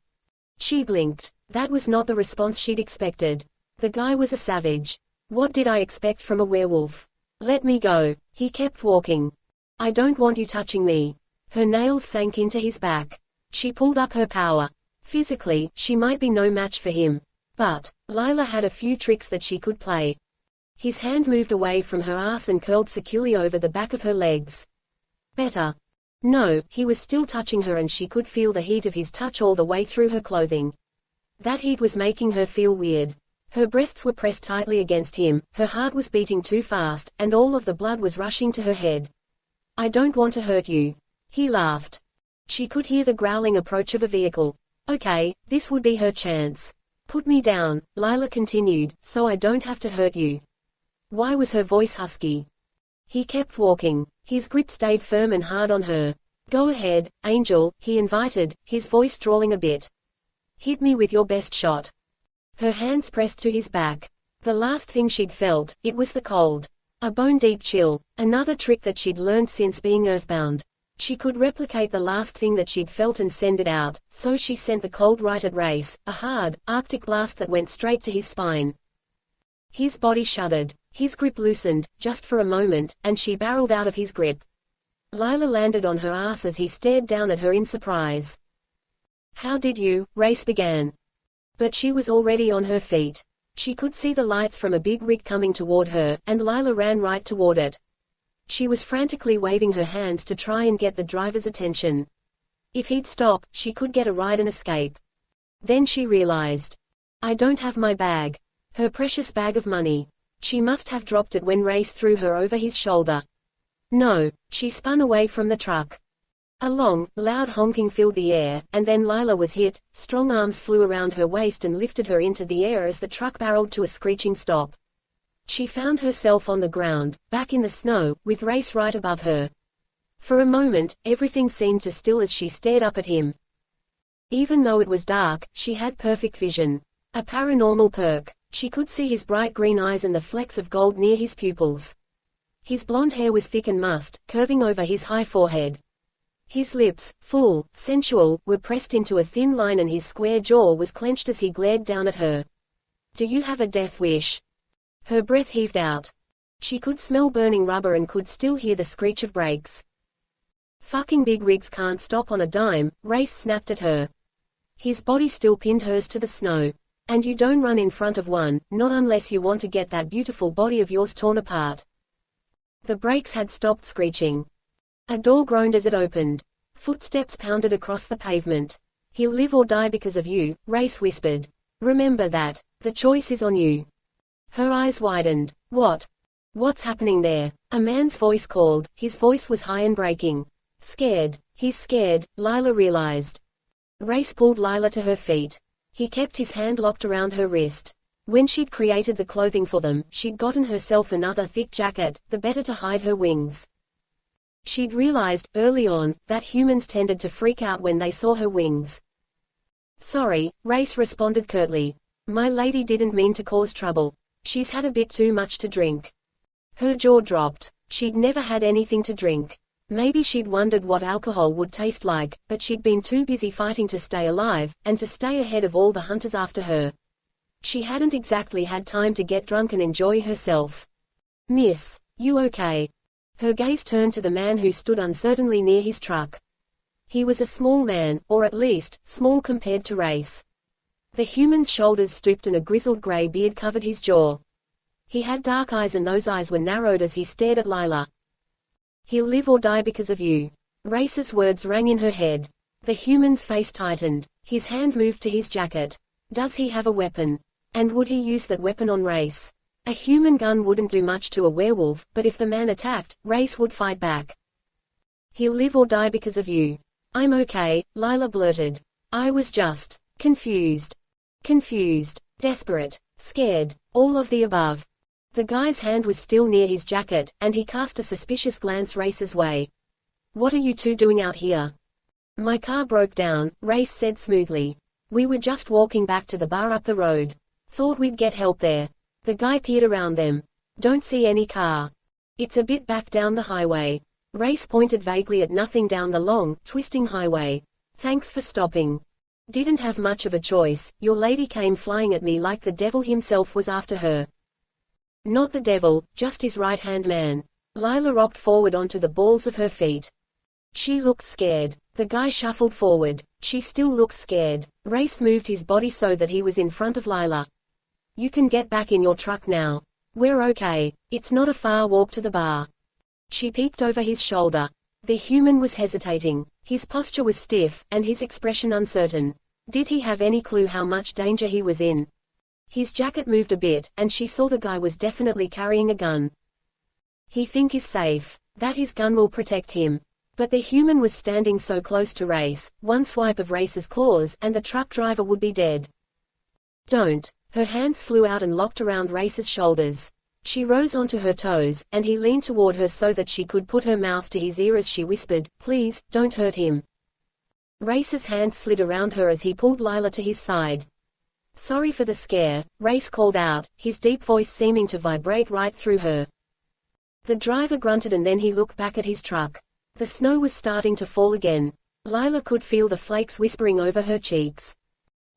She blinked. That was not the response she'd expected. The guy was a savage. What did I expect from a werewolf? Let me go. He kept walking. I don't want you touching me. Her nails sank into his back. She pulled up her power. Physically, she might be no match for him. But, Lila had a few tricks that she could play. His hand moved away from her ass and curled securely over the back of her legs. Better. No, he was still touching her and she could feel the heat of his touch all the way through her clothing. That heat was making her feel weird. Her breasts were pressed tightly against him, her heart was beating too fast, and all of the blood was rushing to her head. I don't want to hurt you. He laughed. She could hear the growling approach of a vehicle. Okay, this would be her chance. Put me down, Lila continued, so I don't have to hurt you. Why was her voice husky? He kept walking. His grip stayed firm and hard on her. Go ahead, Angel, he invited, his voice drawling a bit. Hit me with your best shot. Her hands pressed to his back. The last thing she'd felt, it was the cold. A bone-deep chill, another trick that she'd learned since being earthbound. She could replicate the last thing that she'd felt and send it out, so she sent the cold right at Rayce, a hard, arctic blast that went straight to his spine. His body shuddered. His grip loosened, just for a moment, and she barreled out of his grip. Lila landed on her ass as he stared down at her in surprise. How did you, Rayce began. But she was already on her feet. She could see the lights from a big rig coming toward her, and Lila ran right toward it. She was frantically waving her hands to try and get the driver's attention. If he'd stop, she could get a ride and escape. Then she realized. I don't have my bag. Her precious bag of money. She must have dropped it when Rayce threw her over his shoulder. No, she spun away from the truck. A long, loud honking filled the air, and then Lila was hit. Strong arms flew around her waist and lifted her into the air as the truck barreled to a screeching stop. She found herself on the ground, back in the snow, with Rayce right above her. For a moment, everything seemed to still as she stared up at him. Even though it was dark, she had perfect vision. A paranormal perk. She could see his bright green eyes and the flecks of gold near his pupils. His blonde hair was thick and mussed, curving over his high forehead. His lips, full, sensual, were pressed into a thin line and his square jaw was clenched as he glared down at her. Do you have a death wish? Her breath heaved out. She could smell burning rubber and could still hear the screech of brakes. Fucking big rigs can't stop on a dime, Rayce snapped at her. His body still pinned hers to the snow. And you don't run in front of one, not unless you want to get that beautiful body of yours torn apart. The brakes had stopped screeching. A door groaned as it opened. Footsteps pounded across the pavement. He'll live or die because of you, Rayce whispered. Remember that. The choice is on you. Her eyes widened. What? What's happening there? A man's voice called. His voice was high and breaking. Scared. He's scared, Lila realized. Rayce pulled Lila to her feet. He kept his hand locked around her wrist. When she'd created the clothing for them, she'd gotten herself another thick jacket, the better to hide her wings. She'd realized, early on, that humans tended to freak out when they saw her wings. Sorry, Rayce responded curtly. My lady didn't mean to cause trouble. She's had a bit too much to drink. Her jaw dropped. She'd never had anything to drink. Maybe she'd wondered what alcohol would taste like, but she'd been too busy fighting to stay alive, and to stay ahead of all the hunters after her. She hadn't exactly had time to get drunk and enjoy herself. Miss, you okay? Her gaze turned to the man who stood uncertainly near his truck. He was a small man, or at least, small compared to Rayce. The human's shoulders stooped and a grizzled gray beard covered his jaw. He had dark eyes and those eyes were narrowed as he stared at Lila. He'll live or die because of you. Rayce's words rang in her head. The human's face tightened. His hand moved to his jacket. Does he have a weapon? And would he use that weapon on Rayce? A human gun wouldn't do much to a werewolf, but if the man attacked, Rayce would fight back. He'll live or die because of you. I'm okay, Lila blurted. I was just confused. Confused, desperate, scared, all of the above. The guy's hand was still near his jacket, and he cast a suspicious glance Rayce's way. What are you two doing out here? My car broke down, Rayce said smoothly. We were just walking back to the bar up the road. Thought we'd get help there. The guy peered around them. Don't see any car. It's a bit back down the highway. Rayce pointed vaguely at nothing down the long, twisting highway. Thanks for stopping. Didn't have much of a choice, your lady came flying at me like the devil himself was after her. Not the devil, just his right-hand man. Lila rocked forward onto the balls of her feet. She looked scared. The guy shuffled forward. She still looked scared. Rayce moved his body so that he was in front of Lila. You can get back in your truck now. We're okay. It's not a far walk to the bar. She peeked over his shoulder. The human was hesitating. His posture was stiff, and his expression uncertain. Did he have any clue how much danger he was in? His jacket moved a bit, and she saw the guy was definitely carrying a gun. He think he's safe, that his gun will protect him. But the human was standing so close to Rayce, one swipe of Rayce's claws, and the truck driver would be dead. Don't. Her hands flew out and locked around Rayce's shoulders. She rose onto her toes, and he leaned toward her so that she could put her mouth to his ear as she whispered, "Please, don't hurt him." Rayce's hands slid around her as he pulled Lila to his side. "Sorry for the scare," Rayce called out, his deep voice seeming to vibrate right through her. The driver grunted and then he looked back at his truck. The snow was starting to fall again. Lila could feel the flakes whispering over her cheeks.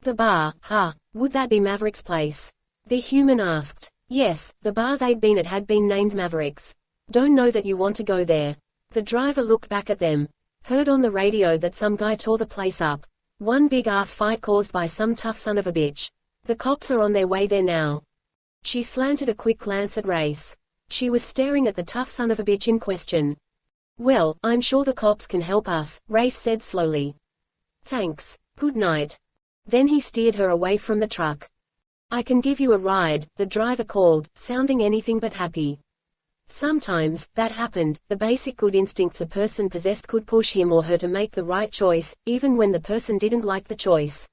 "The bar, huh? Would that be Maverick's place?" the human asked. Yes, the bar they'd been at had been named Maverick's. "Don't know that you want to go there." The driver looked back at them. "Heard on the radio that some guy tore the place up. One big ass fight caused by some tough son of a bitch. The cops are on their way there now." She slanted a quick glance at Rayce. She was staring at the tough son of a bitch in question. "Well, I'm sure the cops can help us," Rayce said slowly. "Thanks. Good night." Then he steered her away from the truck. "I can give you a ride," the driver called, sounding anything but happy. Sometimes, that happened, the basic good instincts a person possessed could push him or her to make the right choice, even when the person didn't like the choice.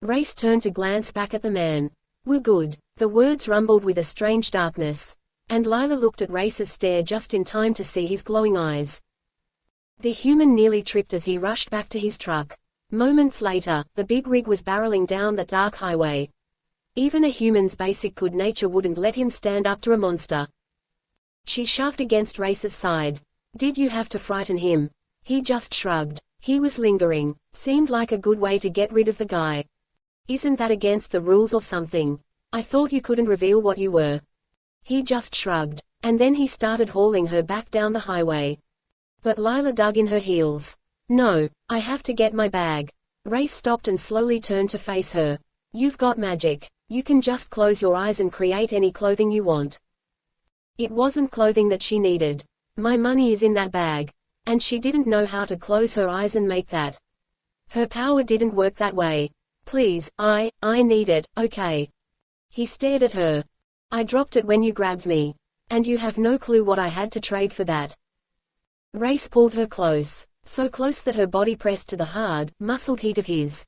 Rayce turned to glance back at the man. "We're good." The words rumbled with a strange darkness. And Lila looked at Rayce's stare just in time to see his glowing eyes. The human nearly tripped as he rushed back to his truck. Moments later, the big rig was barreling down that dark highway. Even a human's basic good nature wouldn't let him stand up to a monster. She shoved against Rayce's side. "Did you have to frighten him?" He just shrugged. He was lingering. Seemed like a good way to get rid of the guy. "Isn't that against the rules or something? I thought you couldn't reveal what you were." He just shrugged. And then he started hauling her back down the highway. But Lila dug in her heels. "No, I have to get my bag." Rayce stopped and slowly turned to face her. "You've got magic. You can just close your eyes and create any clothing you want." It wasn't clothing that she needed. "My money is in that bag." And she didn't know how to close her eyes and make that. Her power didn't work that way. "Please, I need it, okay?" He stared at her. "I dropped it when you grabbed me. And you have no clue what I had to trade for that." Rayce pulled her close. So close that her body pressed to the hard, muscled heat of his.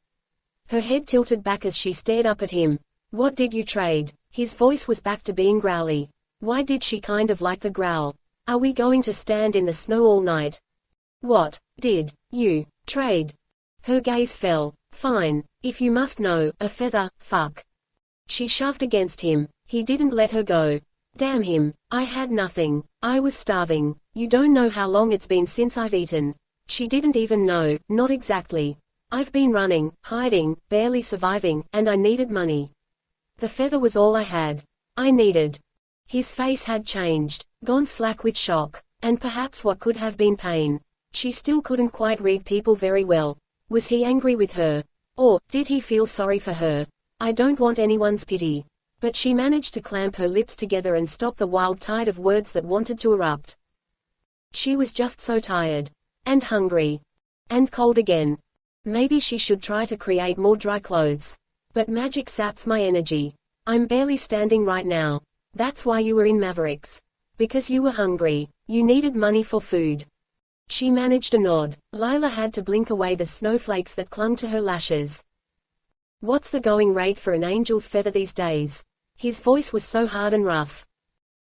Her head tilted back as she stared up at him. "What did you trade?" His voice was back to being growly. Why did she kind of like the growl? "Are we going to stand in the snow all night?" "What did you trade?" Her gaze fell. "Fine. If you must know, a feather, fuck." She shoved against him. He didn't let her go. "Damn him. I had nothing. I was starving. You don't know how long it's been since I've eaten." She didn't even know, not exactly. "I've been running, hiding, barely surviving, and I needed money. The feather was all I had. I needed." His face had changed, gone slack with shock, and perhaps what could have been pain. She still couldn't quite read people very well. Was he angry with her? Or, did he feel sorry for her? I don't want anyone's pity. But she managed to clamp her lips together and stop the wild tide of words that wanted to erupt. She was just so tired. And hungry. And cold again. Maybe she should try to create more dry clothes. But magic saps my energy. I'm barely standing right now. That's why you were in Mavericks. Because you were hungry. You needed money for food. She managed a nod. Lila had to blink away the snowflakes that clung to her lashes. What's the going rate for an angel's feather these days? His voice was so hard and rough.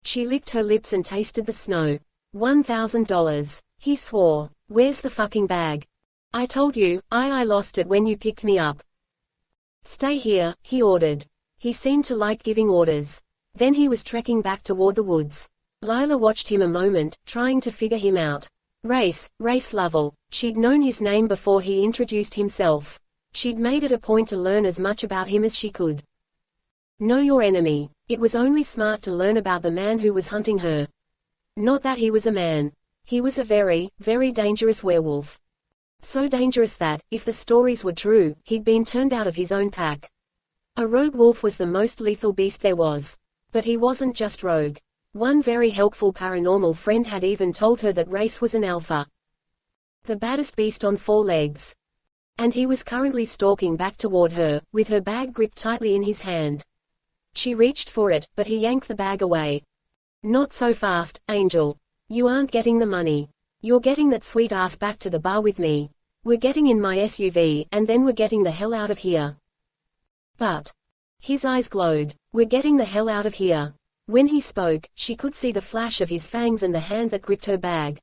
She licked her lips and tasted the snow. $1,000. He swore. Where's the fucking bag? I told you, I lost it when you picked me up. Stay here, he ordered. He seemed to like giving orders. Then he was trekking back toward the woods. Lila watched him a moment, trying to figure him out. Rayce Lovel. She'd known his name before he introduced himself. She'd made it a point to learn as much about him as she could. Know your enemy. It was only smart to learn about the man who was hunting her. Not that he was a man. He was a very, very dangerous werewolf. So dangerous that, if the stories were true, he'd been turned out of his own pack. A rogue wolf was the most lethal beast there was. But he wasn't just rogue. One very helpful paranormal friend had even told her that Rayce was an alpha. The baddest beast on 4 legs. And he was currently stalking back toward her, with her bag gripped tightly in his hand. She reached for it, but he yanked the bag away. Not so fast, Angel. You aren't getting the money. You're getting that sweet ass back to the bar with me. We're getting in my SUV, and then we're getting the hell out of here. But. His eyes glowed. We're getting the hell out of here. When he spoke, she could see the flash of his fangs and the hand that gripped her bag.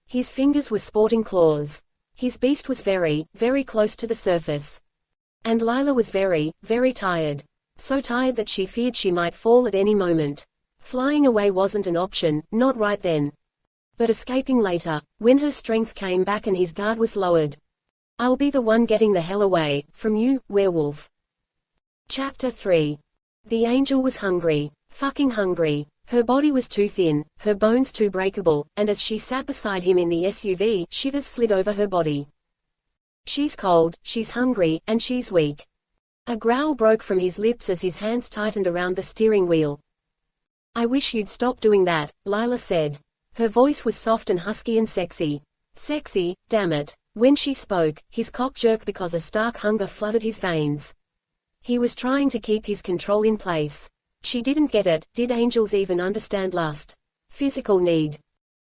His fingers were sporting claws. His beast was very, very close to the surface. And Lila was very, very tired. So tired that she feared she might fall at any moment. Flying away wasn't an option, not right then. But escaping later, when her strength came back and his guard was lowered. I'll be the one getting the hell away from you, werewolf. Chapter 3. The angel was hungry. Fucking hungry. Her body was too thin, her bones too breakable, and as she sat beside him in the SUV, shivers slid over her body. She's cold, she's hungry, and she's weak. A growl broke from his lips as his hands tightened around the steering wheel. I wish you'd stop doing that, Lila said. Her voice was soft and husky and sexy. Sexy, damn it. When she spoke, his cock jerked because a stark hunger flooded his veins. He was trying to keep his control in place. She didn't get it. Did angels even understand lust? Physical need.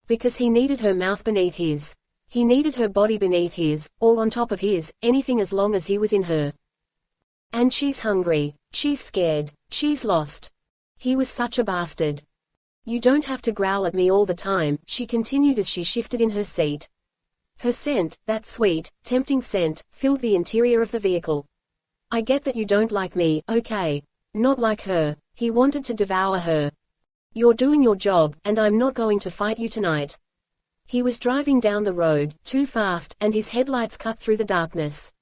Because he needed her mouth beneath his. He needed her body beneath his, or on top of his, anything as long as he was in her. And she's hungry. She's scared. She's lost. He was such a bastard. You don't have to growl at me all the time, she continued as she shifted in her seat. Her scent, that sweet, tempting scent, filled the interior of the vehicle. I get that you don't like me, okay. Not like her. He wanted to devour her. You're doing your job, and I'm not going to fight you tonight. He was driving down the road, too fast, and his headlights cut through the darkness.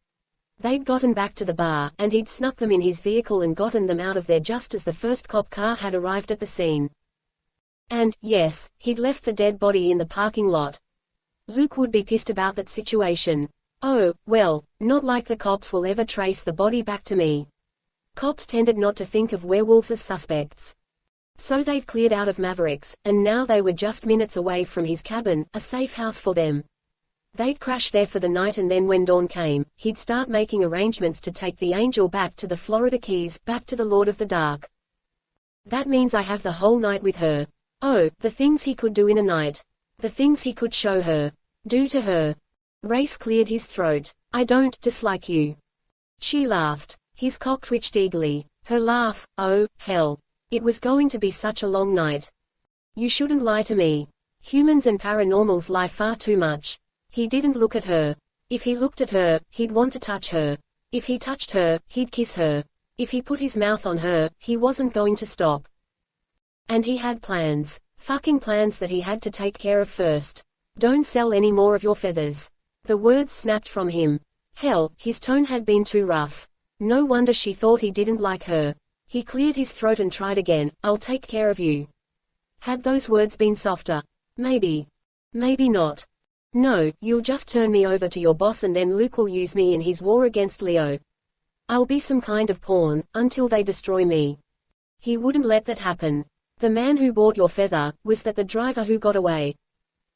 They'd gotten back to the bar, and he'd snuck them in his vehicle and gotten them out of there just as the first cop car had arrived at the scene. And, yes, he'd left the dead body in the parking lot. Luke would be pissed about that situation. Oh, well, not like the cops will ever trace the body back to me. Cops tended not to think of werewolves as suspects. So they'd cleared out of Mavericks, and now they were just minutes away from his cabin, a safe house for them. They'd crash there for the night, and then when dawn came, he'd start making arrangements to take the angel back to the Florida Keys, back to the Lord of the Dark. That means I have the whole night with her. Oh, the things he could do in a night. The things he could show her. Do to her. Rayce cleared his throat. I don't dislike you. She laughed. His cock twitched eagerly. Her laugh, oh, hell. It was going to be such a long night. You shouldn't lie to me. Humans and paranormals lie far too much. He didn't look at her. If he looked at her, he'd want to touch her. If he touched her, he'd kiss her. If he put his mouth on her, he wasn't going to stop. And he had plans. Fucking plans that he had to take care of first. Don't sell any more of your feathers. The words snapped from him. Hell, his tone had been too rough. No wonder she thought he didn't like her. He cleared his throat and tried again. I'll take care of you. Had those words been softer? Maybe. Maybe not. No, you'll just turn me over to your boss and then Luke will use me in his war against Leo. I'll be some kind of pawn, until they destroy me. He wouldn't let that happen. The man who bought your feather, was that the driver who got away?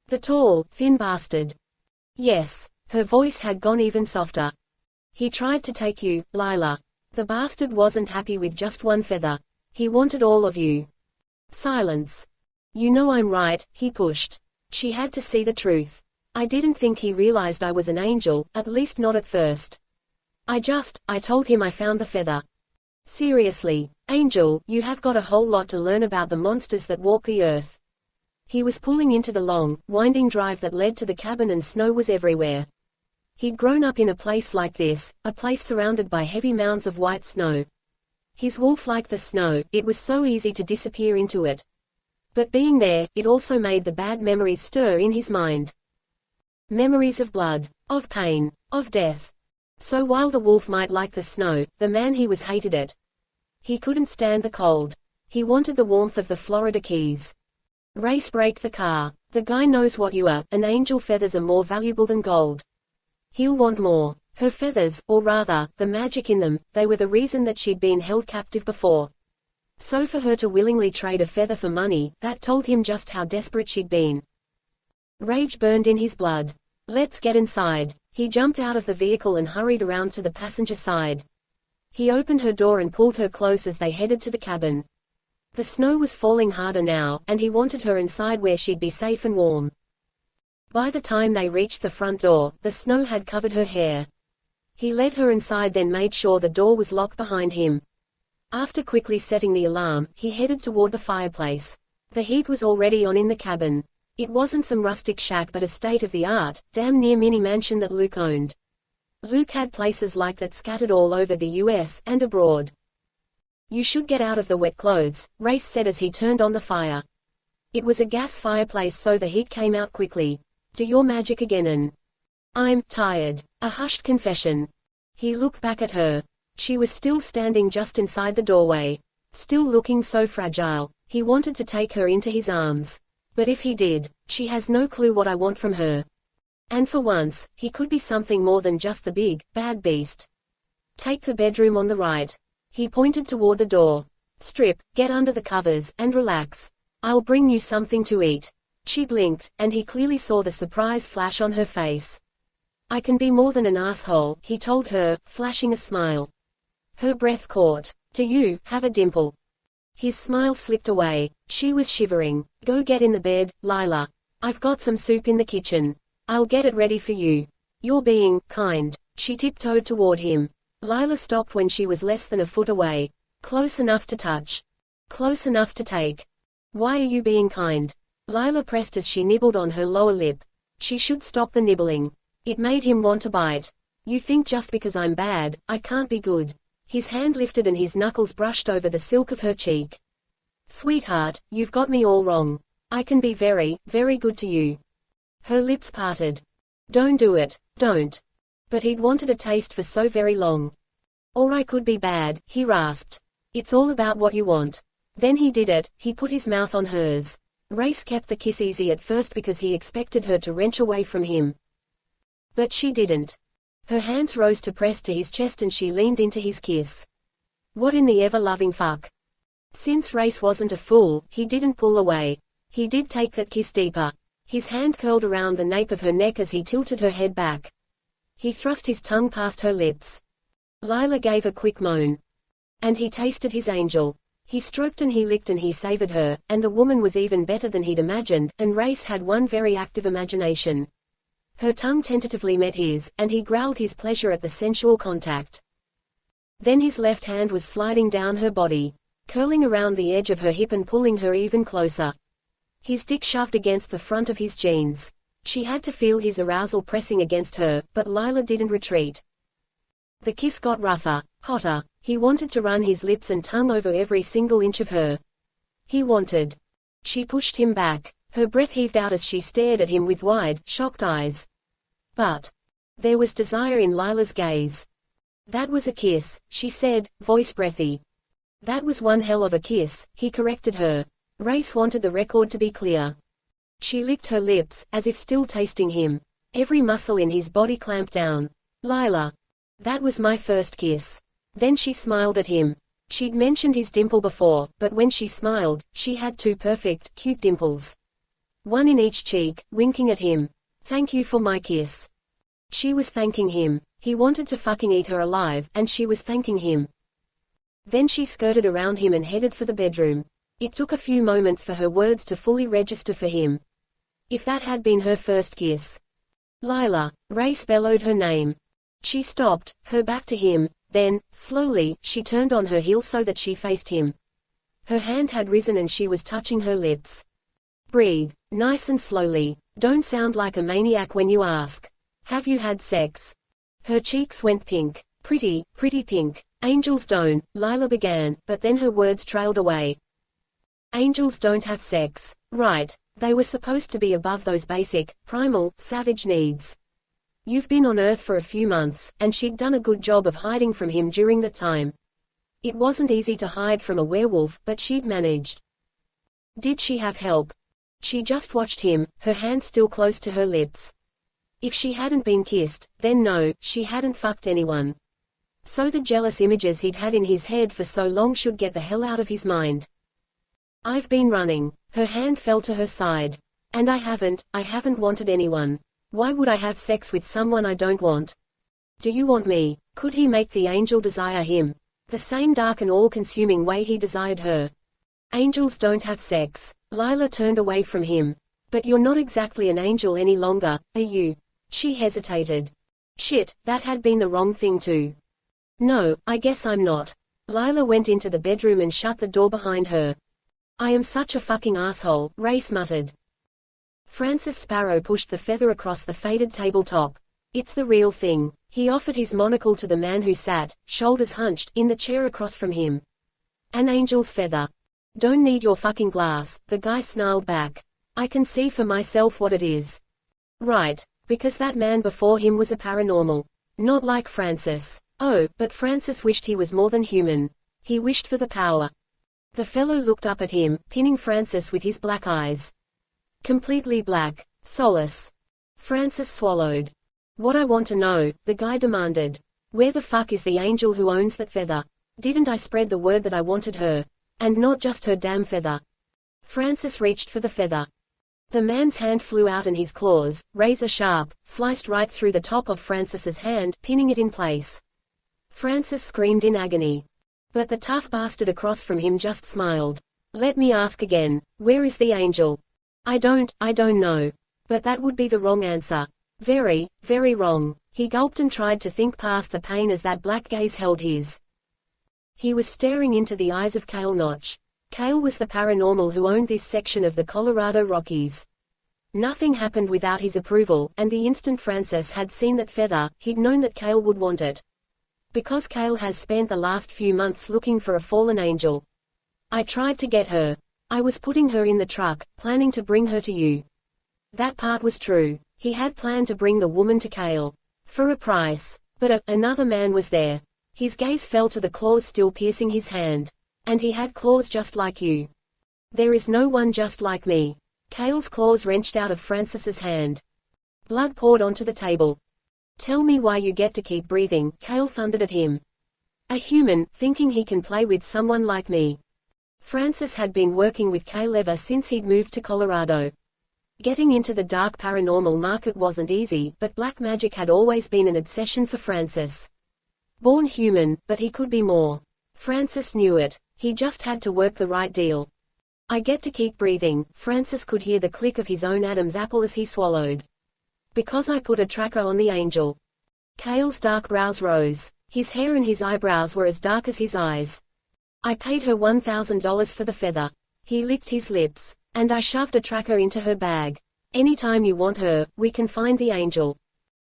The tall, thin bastard. Yes. Her voice had gone even softer. He tried to take you, Lila. The bastard wasn't happy with just one feather. He wanted all of you. Silence. You know I'm right, he pushed. She had to see the truth. I didn't think he realized I was an angel, at least not at first. I told him I found the feather. Seriously, Angel, you have got a whole lot to learn about the monsters that walk the earth. He was pulling into the long, winding drive that led to the cabin and snow was everywhere. He'd grown up in a place like this, a place surrounded by heavy mounds of white snow. His wolf liked the snow, it was so easy to disappear into it. But being there, it also made the bad memories stir in his mind. Memories of blood, of pain, of death. So while the wolf might like the snow, the man he was hated it. He couldn't stand the cold. He wanted the warmth of the Florida Keys. Rayce braked the car. The guy knows what you are, and angel feathers are more valuable than gold. He'll want more. Her feathers, or rather, the magic in them, they were the reason that she'd been held captive before. So for her to willingly trade a feather for money, that told him just how desperate she'd been. Rage burned in his blood. Let's get inside. He jumped out of the vehicle and hurried around to the passenger side. He opened her door and pulled her close as they headed to the cabin. The snow was falling harder now, and he wanted her inside where she'd be safe and warm. By the time they reached the front door, the snow had covered her hair. He led her inside, then made sure the door was locked behind him. After quickly setting the alarm, he headed toward the fireplace. The heat was already on in the cabin. It wasn't some rustic shack but a state-of-the-art, damn near mini mansion that Luke owned. Luke had places like that scattered all over the US and abroad. "You should get out of the wet clothes," Rayce said as he turned on the fire. It was a gas fireplace so the heat came out quickly. "Do your magic again and I'm tired." A hushed confession. He looked back at her. She was still standing just inside the doorway. Still looking so fragile. He wanted to take her into his arms. But if he did, she has no clue what I want from her. And for once, he could be something more than just the big, bad beast. "Take the bedroom on the right." He pointed toward the door. "Strip, get under the covers, and relax. I'll bring you something to eat." She blinked, and he clearly saw the surprise flash on her face. "I can be more than an asshole," he told her, flashing a smile. Her breath caught. "Do you have a dimple?" His smile slipped away. She was shivering. "Go get in the bed, Lila. I've got some soup in the kitchen. I'll get it ready for you. You're being kind." She tiptoed toward him. Lila stopped when she was less than a foot away. Close enough to touch. Close enough to take. "Why are you being kind?" Lila pressed as she nibbled on her lower lip. She should stop the nibbling. It made him want to bite. "You think just because I'm bad, I can't be good." His hand lifted and his knuckles brushed over the silk of her cheek. "Sweetheart, you've got me all wrong. I can be very, very good to you." Her lips parted. "Don't do it, don't." But he'd wanted a taste for so very long. "Or I could be bad," he rasped. "It's all about what you want." Then he did it. He put his mouth on hers. Rayce kept the kiss easy at first because he expected her to wrench away from him. But she didn't. Her hands rose to press to his chest and she leaned into his kiss. What in the ever-loving fuck? Since Rayce wasn't a fool, he didn't pull away. He did take that kiss deeper. His hand curled around the nape of her neck as he tilted her head back. He thrust his tongue past her lips. Lila gave a quick moan. And he tasted his angel. He stroked and he licked and he savored her, and the woman was even better than he'd imagined, and Rayce had one very active imagination. Her tongue tentatively met his, and he growled his pleasure at the sensual contact. Then his left hand was sliding down her body, curling around the edge of her hip and pulling her even closer. His dick shoved against the front of his jeans. She had to feel his arousal pressing against her, but Lila didn't retreat. The kiss got rougher, hotter. He wanted to run his lips and tongue over every single inch of her. He wanted. She pushed him back. Her breath heaved out as she stared at him with wide, shocked eyes. But there was desire in Lila's gaze. "That was a kiss," she said, voice breathy. "That was one hell of a kiss," he corrected her. Rayce wanted the record to be clear. She licked her lips, as if still tasting him. Every muscle in his body clamped down. "Lila. That was my first kiss." Then she smiled at him. She'd mentioned his dimple before, but when she smiled, she had two perfect, cute dimples. One in each cheek, winking at him. "Thank you for my kiss." She was thanking him. He wanted to fucking eat her alive, and she was thanking him. Then she skirted around him and headed for the bedroom. It took a few moments for her words to fully register for him. If that had been her first kiss. "Lila," Rayce bellowed her name. She stopped, her back to him, then, slowly, she turned on her heel so that she faced him. Her hand had risen and she was touching her lips. "Breathe, nice and slowly. Don't sound like a maniac when you ask. Have you had sex?" Her cheeks went pink. Pretty, pretty pink. "Angels don't," Lila began, but then her words trailed away. "Angels don't have sex. Right. They were supposed to be above those basic, primal, savage needs. You've been on Earth for a few months, and she'd done a good job of hiding from him during that time. It wasn't easy to hide from a werewolf, but she'd managed." Did she have help? She just watched him, her hand still close to her lips. If she hadn't been kissed, then no, she hadn't fucked anyone. So the jealous images he'd had in his head for so long should get the hell out of his mind. "I've been running." Her hand fell to her side. "And I haven't wanted anyone. Why would I have sex with someone I don't want?" "Do you want me?" Could he make the angel desire him? The same dark and all-consuming way he desired her. Angels don't have sex. Lila turned away from him. But you're not exactly an angel any longer, are you? She hesitated. Shit, that had been the wrong thing too. No, I guess I'm not. Lila went into the bedroom and shut the door behind her. I am such a fucking asshole, Rayce muttered. Francis Sparrow pushed the feather across the faded tabletop. It's the real thing. He offered his monocle to the man who sat, shoulders hunched, in the chair across from him. An angel's feather. Don't need your fucking glass, the guy snarled back. I can see for myself what it is. Right, because that man before him was a paranormal. Not like Francis. Oh, but Francis wished he was more than human. He wished for the power. The fellow looked up at him, pinning Francis with his black eyes. Completely black. Soulless. Francis swallowed. What I want to know, the guy demanded. Where the fuck is the angel who owns that feather? Didn't I spread the word that I wanted her? And not just her damn feather. Francis reached for the feather. The man's hand flew out and his claws, razor sharp, sliced right through the top of Francis's hand, pinning it in place. Francis screamed in agony. But the tough bastard across from him just smiled. Let me ask again, where is the angel? I don't know. But that would be the wrong answer. Very, very wrong. He gulped and tried to think past the pain as that black gaze held his. He was staring into the eyes of Cale Notch. Cale was the paranormal who owned this section of the Colorado Rockies. Nothing happened without his approval, and the instant Francis had seen that feather, he'd known that Cale would want it. Because Cale has spent the last few months looking for a fallen angel. I tried to get her. I was putting her in the truck, planning to bring her to you. That part was true. He had planned to bring the woman to Cale. For a price. But another man was there. His gaze fell to the claws still piercing his hand. And he had claws just like you. There is no one just like me. Cale's claws wrenched out of Francis's hand. Blood poured onto the table. Tell me why you get to keep breathing, Cale thundered at him. A human, thinking he can play with someone like me. Francis had been working with Cale ever since he'd moved to Colorado. Getting into the dark paranormal market wasn't easy, but black magic had always been an obsession for Francis. Born human, but he could be more. Francis knew it. He just had to work the right deal. I get to keep breathing. Francis could hear the click of his own Adam's apple as he swallowed. Because I put a tracker on the angel. Cale's dark brows rose. His hair and his eyebrows were as dark as his eyes. I paid her $1,000 for the feather. He licked his lips. And I shoved a tracker into her bag. Anytime you want her, we can find the angel.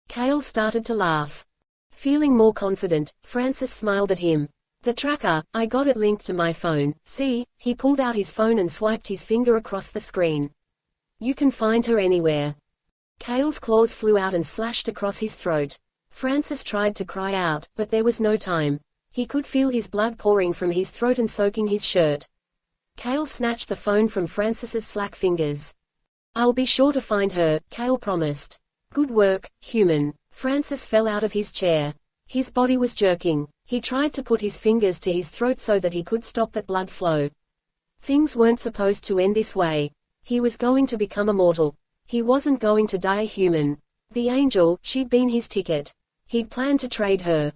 Cale started to laugh. Feeling more confident, Francis smiled at him. The tracker, I got it linked to my phone, see? He pulled out his phone and swiped his finger across the screen. You can find her anywhere. Cale's claws flew out and slashed across his throat. Francis tried to cry out, but there was no time. He could feel his blood pouring from his throat and soaking his shirt. Cale snatched the phone from Francis's slack fingers. I'll be sure to find her, Cale promised. Good work, human. Francis fell out of his chair. His body was jerking. He tried to put his fingers to his throat so that he could stop that blood flow. Things weren't supposed to end this way. He was going to become immortal. He wasn't going to die a human. The angel, she'd been his ticket. He'd planned to trade her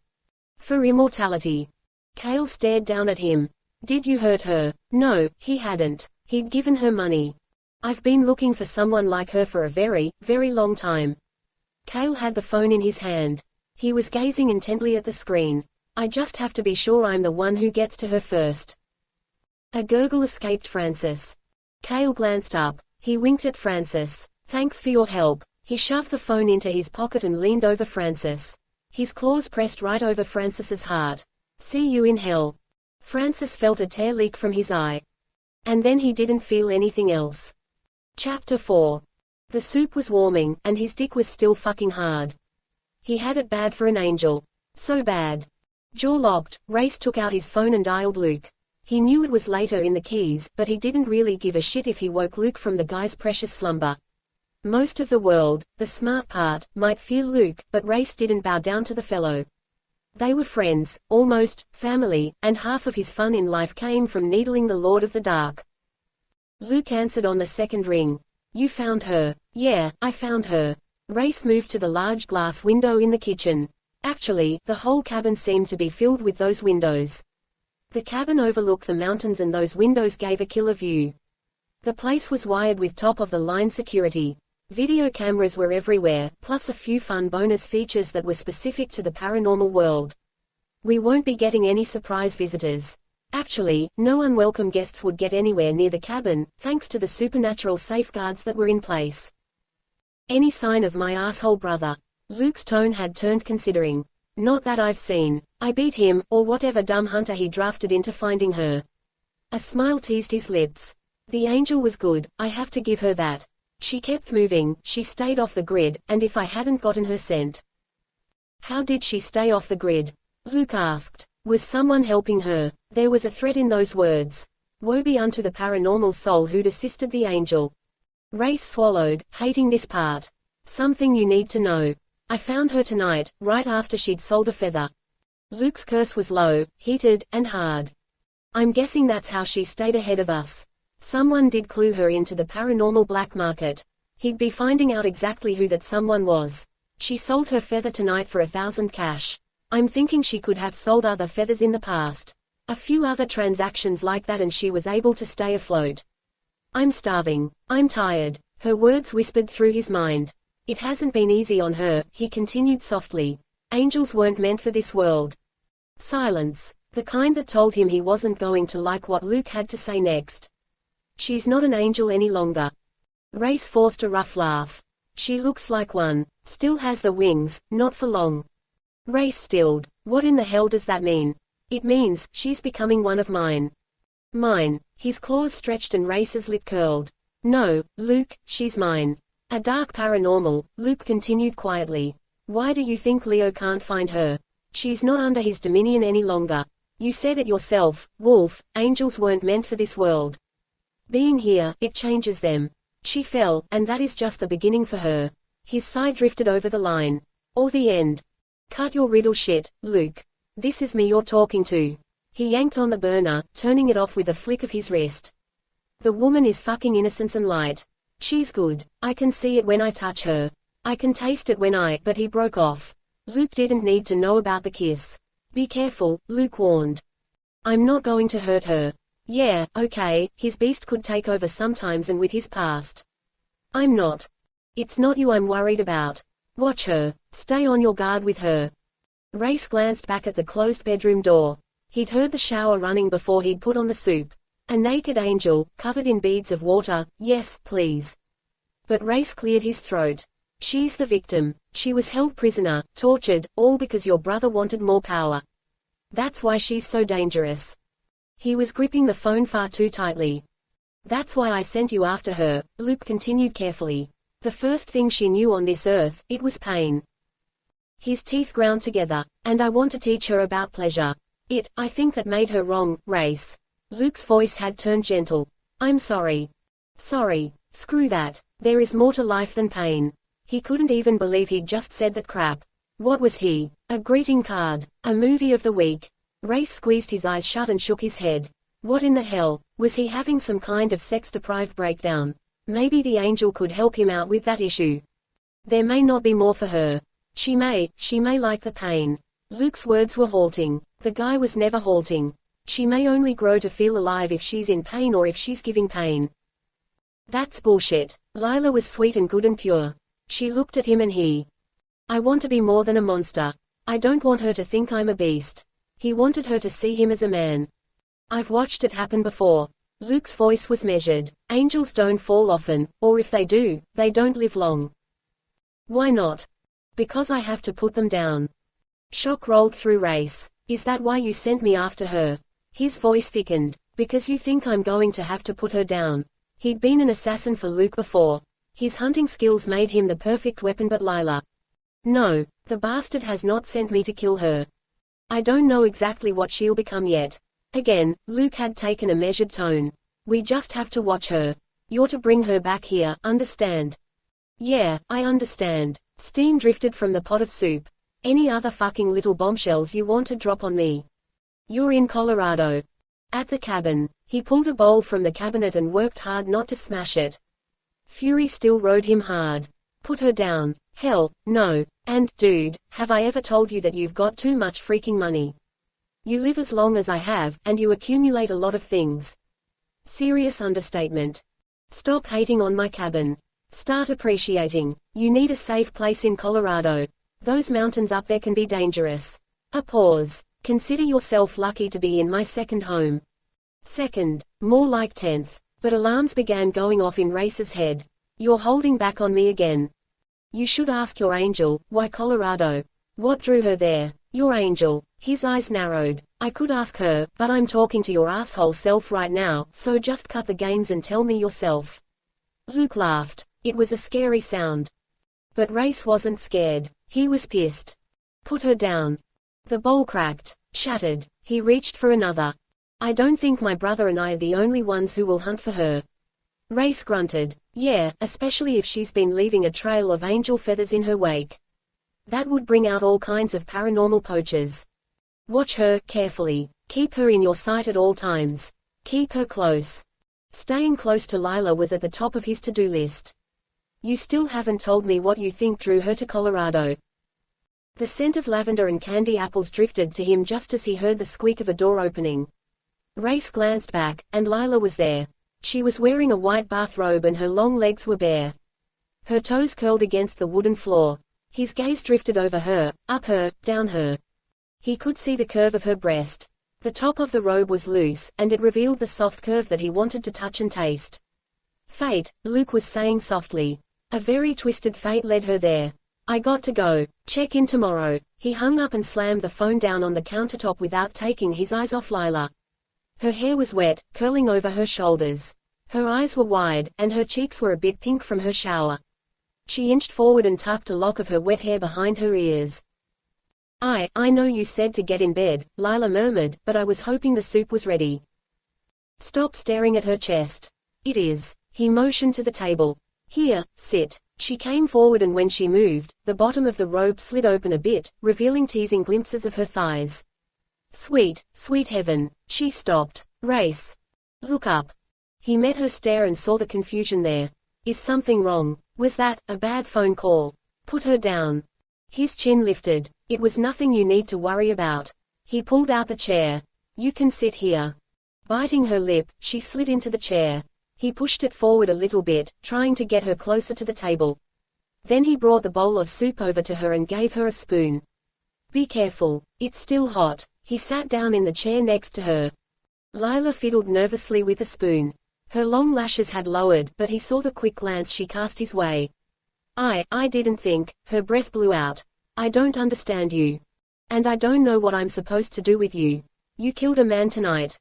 for immortality. Cale stared down at him. Did you hurt her? No, he hadn't. He'd given her money. I've been looking for someone like her for a very, very long time. Cale had the phone in his hand. He was gazing intently at the screen. I just have to be sure I'm the one who gets to her first. A gurgle escaped Francis. Cale glanced up. He winked at Francis. Thanks for your help. He shoved the phone into his pocket and leaned over Francis. His claws pressed right over Francis's heart. See you in hell. Francis felt a tear leak from his eye. And then he didn't feel anything else. Chapter 4. The soup was warming, and his dick was still fucking hard. He had it bad for an angel. So bad. Jaw locked, Rayce took out his phone and dialed Luke. He knew it was later in the Keys, but he didn't really give a shit if he woke Luke from the guy's precious slumber. Most of the world, the smart part, might fear Luke, but Rayce didn't bow down to the fellow. They were friends, almost, family, and half of his fun in life came from needling the Lord of the Dark. Luke answered on the second ring. You found her. Yeah, I found her. Rayce moved to the large glass window in the kitchen. Actually, the whole cabin seemed to be filled with those windows. The cabin overlooked the mountains and those windows gave a killer view. The place was wired with top-of-the-line security. Video cameras were everywhere, plus a few fun bonus features that were specific to the paranormal world. We won't be getting any surprise visitors. Actually, no unwelcome guests would get anywhere near the cabin, thanks to the supernatural safeguards that were in place. Any sign of my asshole brother? Luke's tone had turned considering. Not that I've seen. I beat him, or whatever dumb hunter he drafted into finding her. A smile teased his lips. The angel was good, I have to give her that. She kept moving, she stayed off the grid, and if I hadn't gotten her scent. How did she stay off the grid? Luke asked. Was someone helping her? There was a threat in those words. Woe be unto the paranormal soul who'd assisted the angel. Rayce swallowed, hating this part. Something you need to know. I found her tonight, right after she'd sold a feather. Luke's curse was low, heated, and hard. I'm guessing that's how she stayed ahead of us. Someone did clue her into the paranormal black market. He'd be finding out exactly who that someone was. She sold her feather tonight for 1,000 cash. I'm thinking she could have sold other feathers in the past. A few other transactions like that and she was able to stay afloat. I'm starving. I'm tired. Her words whispered through his mind. It hasn't been easy on her, he continued softly. Angels weren't meant for this world. Silence. The kind that told him he wasn't going to like what Luke had to say next. She's not an angel any longer. Rayce forced a rough laugh. She looks like one. Still has the wings, not for long. Rayce stilled. What in the hell does that mean? It means, she's becoming one of mine. Mine. His claws stretched and Rayce's lip curled. No, Luke, she's mine. A dark paranormal, Luke continued quietly. Why do you think Leo can't find her? She's not under his dominion any longer. You said it yourself, Wolf, angels weren't meant for this world. Being here, it changes them. She fell, and that is just the beginning for her. His sigh drifted over the line. Or the end. Cut your riddle shit, Luke. This is me you're talking to. He yanked on the burner, turning it off with a flick of his wrist. The woman is fucking innocence and light. She's good. I can see it when I touch her. I can taste it when but he broke off. Luke didn't need to know about the kiss. Be careful, Luke warned. I'm not going to hurt her. Yeah, okay, his beast could take over sometimes and with his past. I'm not. It's not you I'm worried about. Watch her. Stay on your guard with her. Rayce glanced back at the closed bedroom door. He'd heard the shower running before he'd put on the soup. A naked angel, covered in beads of water, yes, please. But Rayce cleared his throat. She's the victim. She was held prisoner, tortured, all because your brother wanted more power. That's why she's so dangerous. He was gripping the phone far too tightly. That's why I sent you after her, Luke continued carefully. The first thing she knew on this earth, it was pain. His teeth ground together. And I want to teach her about pleasure. I think that made her wrong, Rayce. Luke's voice had turned gentle. I'm sorry. Sorry. Screw that. There is more to life than pain. He couldn't even believe he'd just said that crap. What was he? A greeting card? A movie of the week? Rayce squeezed his eyes shut and shook his head. What in the hell? Was he having some kind of sex-deprived breakdown? Maybe the angel could help him out with that issue. There may not be more for her. She may like the pain. Luke's words were halting. The guy was never halting. She may only grow to feel alive if she's in pain or if she's giving pain. That's bullshit. Lila was sweet and good and pure. She looked at him and I want to be more than a monster. I don't want her to think I'm a beast. He wanted her to see him as a man. I've watched it happen before. Luke's voice was measured. Angels don't fall often, or if they do, they don't live long. Why not? Because I have to put them down. Shock rolled through Rayce. Is that why you sent me after her? His voice thickened. Because you think I'm going to have to put her down. He'd been an assassin for Luke before. His hunting skills made him the perfect weapon, but Lila. No, the bastard has not sent me to kill her. I don't know exactly what she'll become yet. Again, Luke had taken a measured tone. We just have to watch her. You're to bring her back here, understand? Yeah, I understand. Steam drifted from the pot of soup. Any other fucking little bombshells you want to drop on me? You're in Colorado. At the cabin. He pulled a bowl from the cabinet and worked hard not to smash it. Fury still rode him hard. Put her down. Hell, no. And, dude, have I ever told you that you've got too much freaking money? You live as long as I have, and you accumulate a lot of things. Serious understatement. Stop hating on my cabin. Start appreciating. You need a safe place in Colorado. Those mountains up there can be dangerous. A pause. Consider yourself lucky to be in my second home. Second. More like 10th. But alarms began going off in Rayce's head. You're holding back on me again. You should ask your angel, why Colorado? What drew her there? Your angel. His eyes narrowed. I could ask her, but I'm talking to your asshole self right now, so just cut the games and tell me yourself. Luke laughed. It was a scary sound. But Rayce wasn't scared. He was pissed. Put her down. The bowl cracked. Shattered. He reached for another. I don't think my brother and I are the only ones who will hunt for her. Rayce grunted. Yeah, especially if she's been leaving a trail of angel feathers in her wake. That would bring out all kinds of paranormal poachers. Watch her, carefully. Keep her in your sight at all times. Keep her close. Staying close to Lila was at the top of his to-do list. You still haven't told me what you think drew her to Colorado. The scent of lavender and candy apples drifted to him just as he heard the squeak of a door opening. Rayce glanced back, and Lila was there. She was wearing a white bathrobe and her long legs were bare. Her toes curled against the wooden floor. His gaze drifted over her, up her, down her. He could see the curve of her breast. The top of the robe was loose, and it revealed the soft curve that he wanted to touch and taste. Fate, Luke was saying softly. A very twisted fate led her there. I got to go. Check in tomorrow. He hung up and slammed the phone down on the countertop without taking his eyes off Lila. Her hair was wet, curling over her shoulders. Her eyes were wide, and her cheeks were a bit pink from her shower. She inched forward and tucked a lock of her wet hair behind her ears. I know you said to get in bed, Lila murmured, but I was hoping the soup was ready. Stop staring at her chest. It is. He motioned to the table. Here, sit. She came forward and when she moved, the bottom of the robe slid open a bit, revealing teasing glimpses of her thighs. Sweet, sweet heaven. She stopped. Rayce. Look up. He met her stare and saw the confusion there. Is something wrong? Was that a bad phone call? Put her down. His chin lifted. It was nothing you need to worry about. He pulled out the chair. You can sit here. Biting her lip, she slid into the chair. He pushed it forward a little bit, trying to get her closer to the table. Then he brought the bowl of soup over to her and gave her a spoon. Be careful. It's still hot. He sat down in the chair next to her. Lila fiddled nervously with the spoon. Her long lashes had lowered, but he saw the quick glance she cast his way. I didn't think, her breath blew out. I don't understand you. And I don't know what I'm supposed to do with you. You killed a man tonight.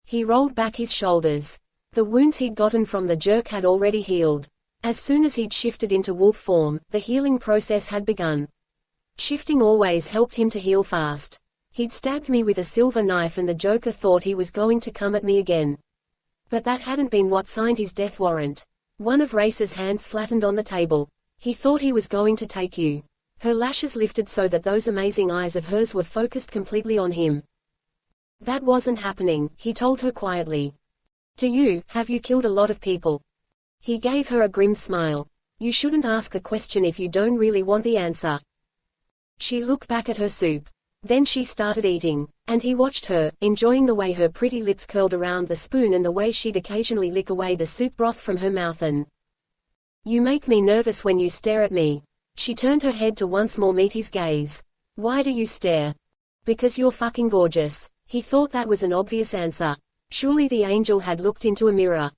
He rolled back his shoulders. The wounds he'd gotten from the jerk had already healed. As soon as he'd shifted into wolf form, the healing process had begun. Shifting always helped him to heal fast. He'd stabbed me with a silver knife and the Joker thought he was going to come at me again. But that hadn't been what signed his death warrant. One of Rayce's hands flattened on the table. He thought he was going to take you. Her lashes lifted so that those amazing eyes of hers were focused completely on him. That wasn't happening, he told her quietly. Have you killed a lot of people? He gave her a grim smile. You shouldn't ask the question if you don't really want the answer. She looked back at her soup. Then she started eating, and he watched her, enjoying the way her pretty lips curled around the spoon and the way she'd occasionally lick away the soup broth from her mouth and... You make me nervous when you stare at me. She turned her head to once more meet his gaze. Why do you stare? Because you're fucking gorgeous. He thought that was an obvious answer. Surely the angel had looked into a mirror.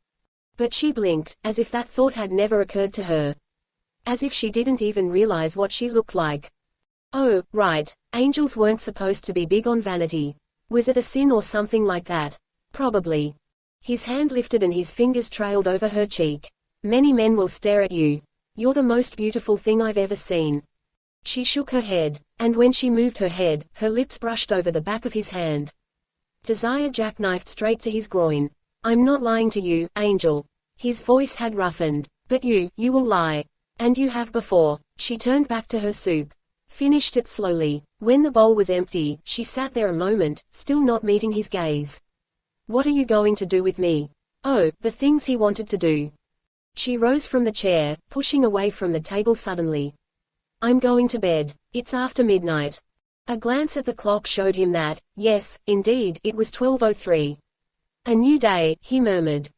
But she blinked, as if that thought had never occurred to her. As if she didn't even realize what she looked like. Oh, right. Angels weren't supposed to be big on vanity. Was it a sin or something like that? Probably. His hand lifted and his fingers trailed over her cheek. Many men will stare at you. You're the most beautiful thing I've ever seen. She shook her head, and when she moved her head, her lips brushed over the back of his hand. Desire jackknifed straight to his groin. I'm not lying to you, Angel. His voice had roughened. But you will lie. And you have before. She turned back to her soup. Finished it slowly. When the bowl was empty, she sat there a moment, still not meeting his gaze. What are you going to do with me? Oh, the things he wanted to do. She rose from the chair, pushing away from the table suddenly. I'm going to bed. It's after midnight. A glance at the clock showed him that, yes, indeed, it was 12:03. A new day, he murmured.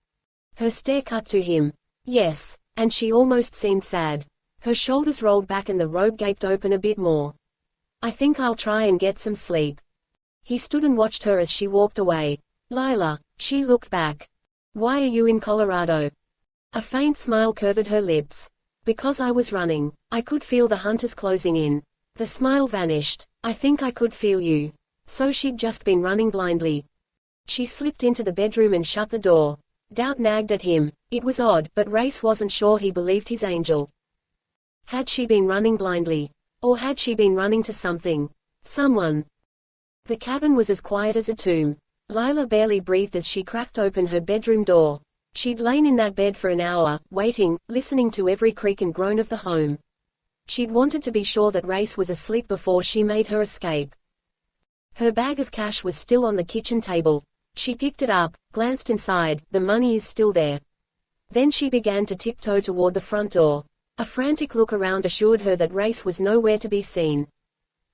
Her stare cut to him. Yes, and she almost seemed sad. Her shoulders rolled back and the robe gaped open a bit more. I think I'll try and get some sleep. He stood and watched her as she walked away. Lila, she looked back. Why are you in Colorado? A faint smile curved her lips. Because I was running. I could feel the hunters closing in. The smile vanished. I think I could feel you. So she'd just been running blindly. She slipped into the bedroom and shut the door. Doubt nagged at him. It was odd, but Rayce wasn't sure he believed his angel. Had she been running blindly? Or had she been running to something? Someone. The cabin was as quiet as a tomb. Lila barely breathed as she cracked open her bedroom door. She'd lain in that bed for an hour, waiting, listening to every creak and groan of the home. She'd wanted to be sure that Rayce was asleep before she made her escape. Her bag of cash was still on the kitchen table. She picked it up, glanced inside. The money is still there. Then she began to tiptoe toward the front door. A frantic look around assured her that Rayce was nowhere to be seen.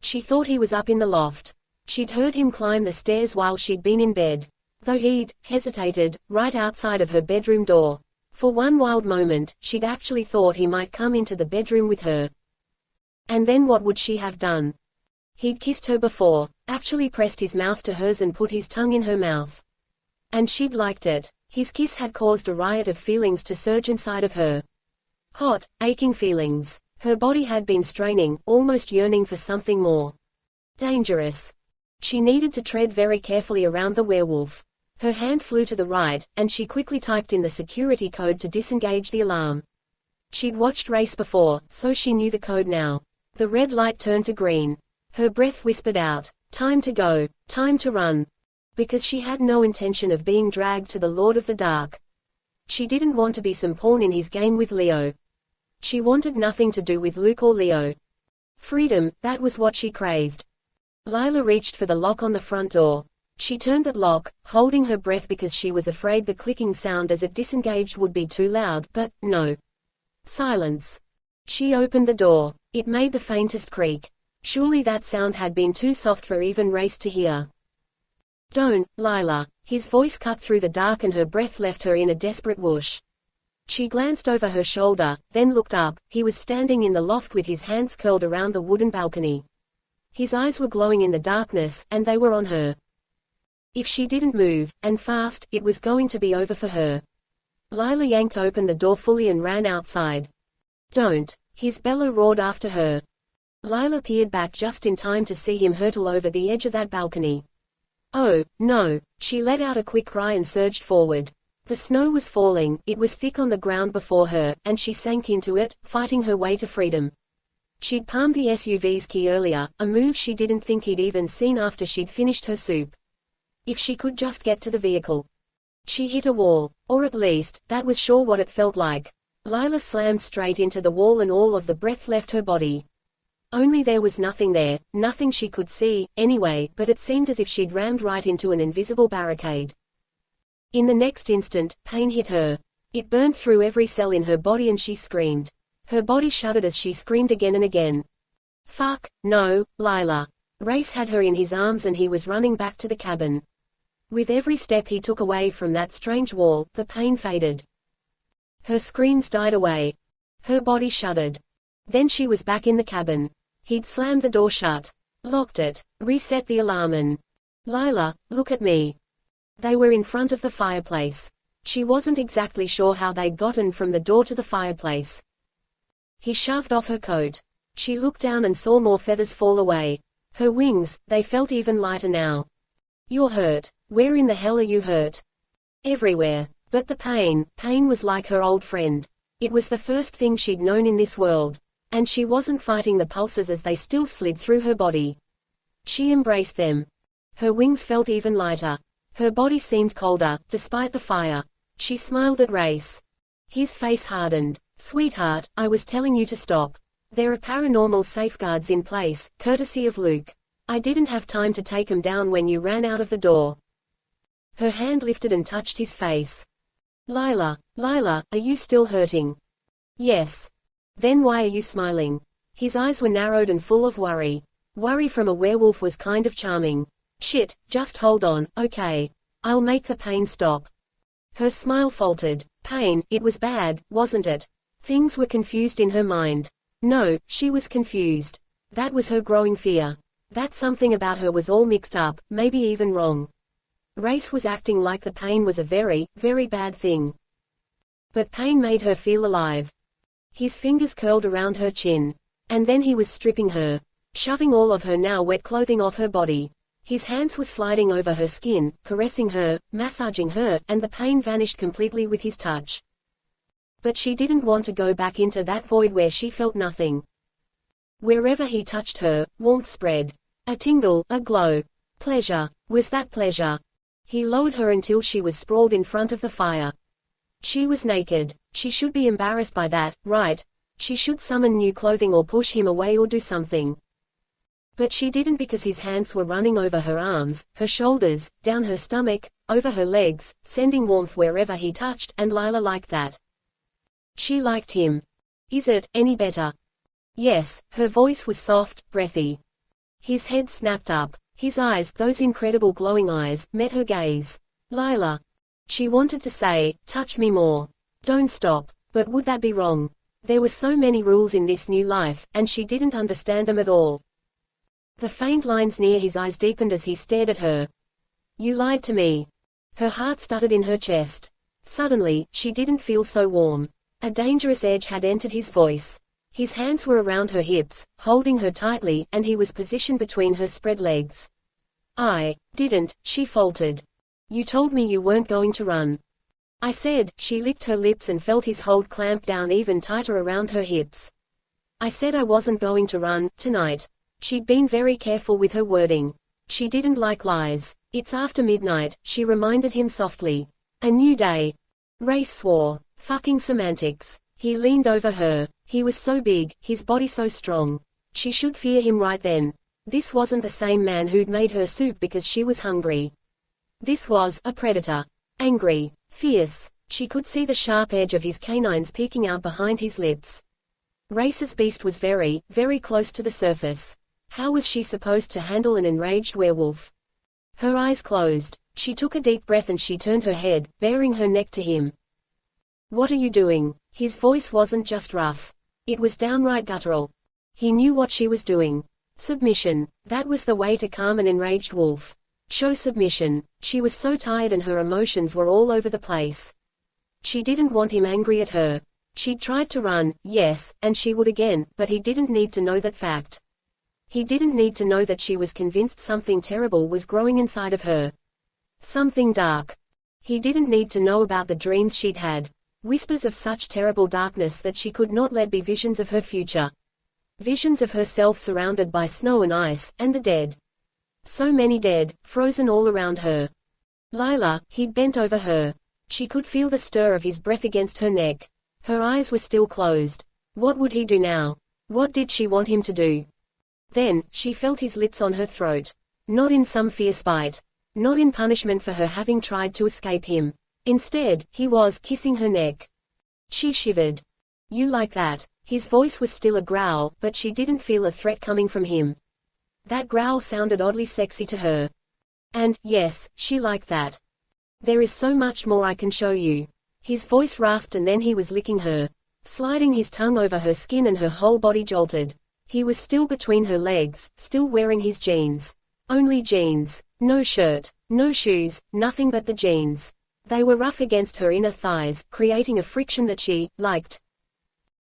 She thought he was up in the loft. She'd heard him climb the stairs while she'd been in bed. Though he'd hesitated, right outside of her bedroom door. For one wild moment, she'd actually thought he might come into the bedroom with her. And then what would she have done? He'd kissed her before, actually pressed his mouth to hers and put his tongue in her mouth. And she'd liked it. His kiss had caused a riot of feelings to surge inside of her. Hot, aching feelings. Her body had been straining, almost yearning for something more. Dangerous. She needed to tread very carefully around the werewolf. Her hand flew to the right, and she quickly typed in the security code to disengage the alarm. She'd watched Rayce before, so she knew the code now. The red light turned to green. Her breath whispered out, "Time to go, time to run." Because she had no intention of being dragged to the Lord of the Dark. She didn't want to be some pawn in his game with Leo. She wanted nothing to do with Luke or Leo. Freedom, that was what she craved. Lila reached for the lock on the front door. She turned that lock, holding her breath because she was afraid the clicking sound as it disengaged would be too loud, but, no. Silence. She opened the door. It made the faintest creak. Surely that sound had been too soft for even Rayce to hear. Don't, Lila. His voice cut through the dark and her breath left her in a desperate whoosh. She glanced over her shoulder, then looked up. He was standing in the loft with his hands curled around the wooden balcony. His eyes were glowing in the darkness, and they were on her. If she didn't move, and fast, it was going to be over for her. Lila yanked open the door fully and ran outside. Don't. His bellow roared after her. Lila peered back just in time to see him hurtle over the edge of that balcony. Oh, no. She let out a quick cry and surged forward. The snow was falling, it was thick on the ground before her, and she sank into it, fighting her way to freedom. She'd palmed the SUV's key earlier, a move she didn't think he'd even seen after she'd finished her soup. If she could just get to the vehicle. She hit a wall, or at least, that was sure what it felt like. Lila slammed straight into the wall and all of the breath left her body. Only there was nothing there, nothing she could see, anyway, but it seemed as if she'd rammed right into an invisible barricade. In the next instant, pain hit her. It burned through every cell in her body and she screamed. Her body shuddered as she screamed again and again. Fuck, no, Lila. Rayce had her in his arms and he was running back to the cabin. With every step he took away from that strange wall, the pain faded. Her screams died away. Her body shuddered. Then she was back in the cabin. He'd slammed the door shut. Locked it. Reset the alarm and... Lila, look at me. They were in front of the fireplace. She wasn't exactly sure how they'd gotten from the door to the fireplace. He shoved off her coat. She looked down and saw more feathers fall away. Her wings, they felt even lighter now. You're hurt. Where in the hell are you hurt? Everywhere. But the pain was like her old friend. It was the first thing she'd known in this world. And she wasn't fighting the pulses as they still slid through her body. She embraced them. Her wings felt even lighter. Her body seemed colder, despite the fire. She smiled at Rayce. His face hardened. Sweetheart, I was telling you to stop. There are paranormal safeguards in place, courtesy of Luke. I didn't have time to take him down when you ran out of the door. Her hand lifted and touched his face. Lila, are you still hurting? Yes. Then why are you smiling? His eyes were narrowed and full of worry. Worry from a werewolf was kind of charming. Shit, just hold on, okay. I'll make the pain stop. Her smile faltered. Pain, it was bad, wasn't it? Things were confused in her mind. No, she was confused. That was her growing fear. That something about her was all mixed up, maybe even wrong. Rayce was acting like the pain was a very, very bad thing. But pain made her feel alive. His fingers curled around her chin. And then he was stripping her, shoving all of her now wet clothing off her body. His hands were sliding over her skin, caressing her, massaging her, and the pain vanished completely with his touch. But she didn't want to go back into that void where she felt nothing. Wherever he touched her, warmth spread. A tingle, a glow. Pleasure. Was that pleasure? He lowered her until she was sprawled in front of the fire. She was naked. She should be embarrassed by that, right? She should summon new clothing or push him away or do something. But she didn't because his hands were running over her arms, her shoulders, down her stomach, over her legs, sending warmth wherever he touched, and Lila liked that. She liked him. Is it any better? Yes, her voice was soft, breathy. His head snapped up. His eyes, those incredible glowing eyes, met her gaze. Lila. She wanted to say, touch me more. Don't stop. But would that be wrong? There were so many rules in this new life, and she didn't understand them at all. The faint lines near his eyes deepened as he stared at her. You lied to me. Her heart stuttered in her chest. Suddenly, she didn't feel so warm. A dangerous edge had entered his voice. His hands were around her hips, holding her tightly, and he was positioned between her spread legs. I didn't, she faltered. You told me you weren't going to run. I said, she licked her lips and felt his hold clamp down even tighter around her hips. I said I wasn't going to run, tonight. She'd been very careful with her wording. She didn't like lies. It's after midnight, she reminded him softly. A new day. Rayce swore. Fucking semantics. He leaned over her. He was so big, his body so strong. She should fear him right then. This wasn't the same man who'd made her soup because she was hungry. This was a predator. Angry. Fierce. She could see the sharp edge of his canines peeking out behind his lips. Rayce's beast was very, very close to the surface. How was she supposed to handle an enraged werewolf? Her eyes closed. She took a deep breath and she turned her head, baring her neck to him. What are you doing? His voice wasn't just rough. It was downright guttural. He knew what she was doing. Submission. That was the way to calm an enraged wolf. Show submission. She was so tired and her emotions were all over the place. She didn't want him angry at her. She'd tried to run, yes, and she would again, but he didn't need to know that fact. He didn't need to know that she was convinced something terrible was growing inside of her. Something dark. He didn't need to know about the dreams she'd had. Whispers of such terrible darkness that she could not let be visions of her future. Visions of herself surrounded by snow and ice, and the dead. So many dead, frozen all around her. Lila, he'd bent over her. She could feel the stir of his breath against her neck. Her eyes were still closed. What would he do now? What did she want him to do? Then, she felt his lips on her throat. Not in some fierce bite. Not in punishment for her having tried to escape him. Instead, he was kissing her neck. She shivered. You like that? His voice was still a growl, but she didn't feel a threat coming from him. That growl sounded oddly sexy to her. And, yes, she liked that. There is so much more I can show you. His voice rasped and then he was licking her. Sliding his tongue over her skin and her whole body jolted. He was still between her legs, still wearing his jeans. Only jeans. No shirt. No shoes, nothing but the jeans. They were rough against her inner thighs, creating a friction that she liked.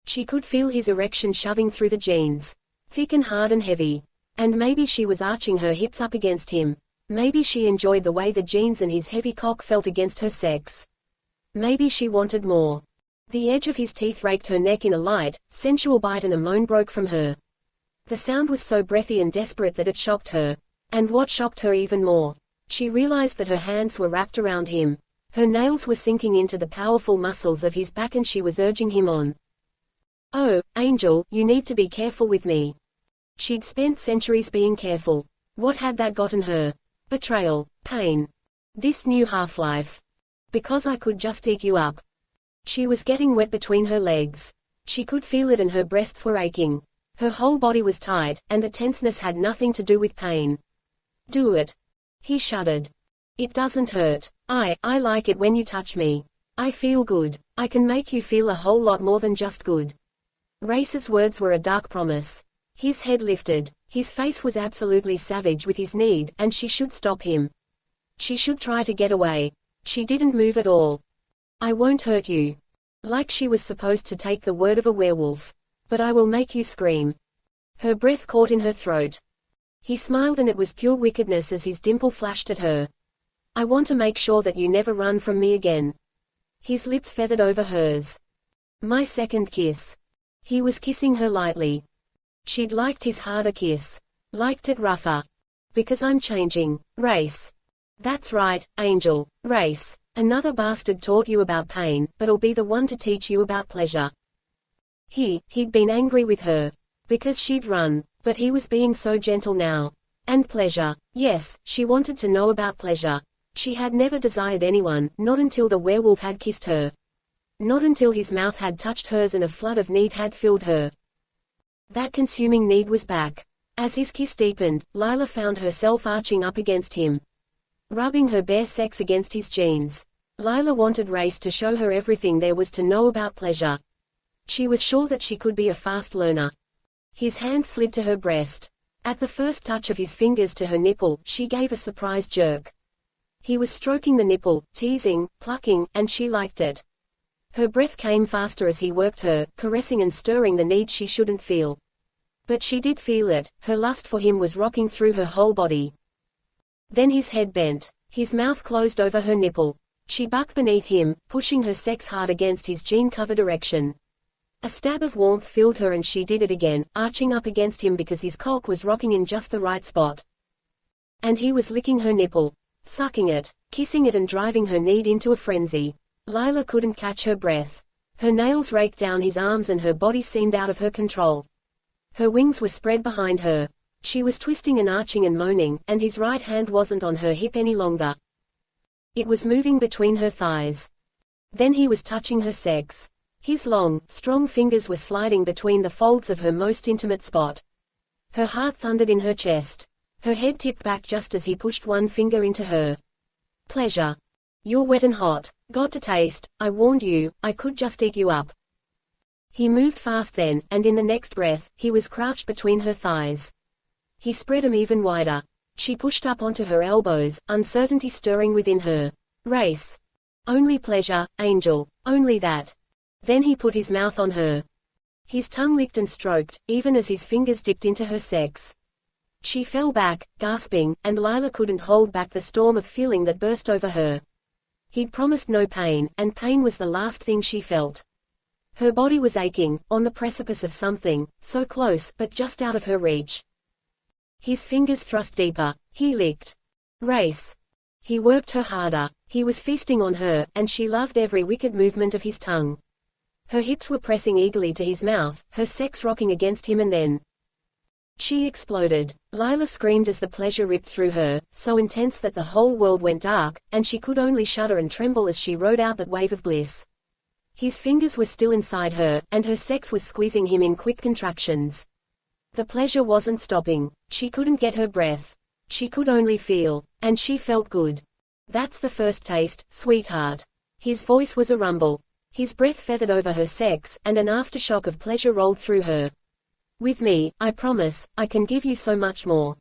She could feel his erection shoving through the jeans. Thick and hard and heavy. And maybe she was arching her hips up against him. Maybe she enjoyed the way the jeans and his heavy cock felt against her sex. Maybe she wanted more. The edge of his teeth raked her neck in a light, sensual bite and a moan broke from her. The sound was so breathy and desperate that it shocked her. And what shocked her even more? She realized that her hands were wrapped around him. Her nails were sinking into the powerful muscles of his back and she was urging him on. Oh, Angel, you need to be careful with me. She'd spent centuries being careful. What had that gotten her? Betrayal. Pain. This new half-life. Because I could just eat you up. She was getting wet between her legs. She could feel it and her breasts were aching. Her whole body was tight, and the tenseness had nothing to do with pain. Do it. He shuddered. It doesn't hurt. I like it when you touch me. I feel good. I can make you feel a whole lot more than just good. Rayce's words were a dark promise. His head lifted. His face was absolutely savage with his need, and she should stop him. She should try to get away. She didn't move at all. I won't hurt you. Like she was supposed to take the word of a werewolf. But I will make you scream. Her breath caught in her throat. He smiled, and it was pure wickedness as his dimple flashed at her. I want to make sure that you never run from me again. His lips feathered over hers. My second kiss. He was kissing her lightly. She'd liked his harder kiss. Liked it rougher. Because I'm changing, Rayce. That's right, Angel, Rayce. Another bastard taught you about pain, but I'll be the one to teach you about pleasure. He'd been angry with her. Because she'd run, but he was being so gentle now. And pleasure. Yes, she wanted to know about pleasure. She had never desired anyone, not until the werewolf had kissed her. Not until his mouth had touched hers and a flood of need had filled her. That consuming need was back. As his kiss deepened, Lila found herself arching up against him. Rubbing her bare sex against his jeans. Lila wanted Rayce to show her everything there was to know about pleasure. She was sure that she could be a fast learner. His hand slid to her breast. At the first touch of his fingers to her nipple, she gave a surprised jerk. He was stroking the nipple, teasing, plucking, and she liked it. Her breath came faster as he worked her, caressing and stirring the need she shouldn't feel. But she did feel it. Her lust for him was rocking through her whole body. Then his head bent. His mouth closed over her nipple. She bucked beneath him, pushing her sex hard against his jean-covered erection. A stab of warmth filled her, and she did it again, arching up against him because his cock was rocking in just the right spot. And he was licking her nipple. Sucking it, kissing it, and driving her need into a frenzy. Lila couldn't catch her breath. Her nails raked down his arms and her body seemed out of her control. Her wings were spread behind her. She was twisting and arching and moaning, and his right hand wasn't on her hip any longer. It was moving between her thighs. Then he was touching her sex. His long, strong fingers were sliding between the folds of her most intimate spot. Her heart thundered in her chest. Her head tipped back just as he pushed one finger into her. Pleasure. You're wet and hot. Got to taste. I warned you, I could just eat you up. He moved fast then, and in the next breath, he was crouched between her thighs. He spread 'em even wider. She pushed up onto her elbows, uncertainty stirring within her. Rayce. Only pleasure, Angel, only that. Then he put his mouth on her. His tongue licked and stroked, even as his fingers dipped into her sex. She fell back, gasping, and Lila couldn't hold back the storm of feeling that burst over her. He'd promised no pain, and pain was the last thing she felt. Her body was aching, on the precipice of something, so close, but just out of her reach. His fingers thrust deeper. He licked. Rayce. He worked her harder. He was feasting on her, and she loved every wicked movement of his tongue. Her hips were pressing eagerly to his mouth, her sex rocking against him, and then she exploded. Lila screamed as the pleasure ripped through her, so intense that the whole world went dark, and she could only shudder and tremble as she rode out that wave of bliss. His fingers were still inside her, and her sex was squeezing him in quick contractions. The pleasure wasn't stopping. She couldn't get her breath. She could only feel, and she felt good. That's the first taste, sweetheart. His voice was a rumble. His breath feathered over her sex, and an aftershock of pleasure rolled through her. With me, I promise, I can give you so much more.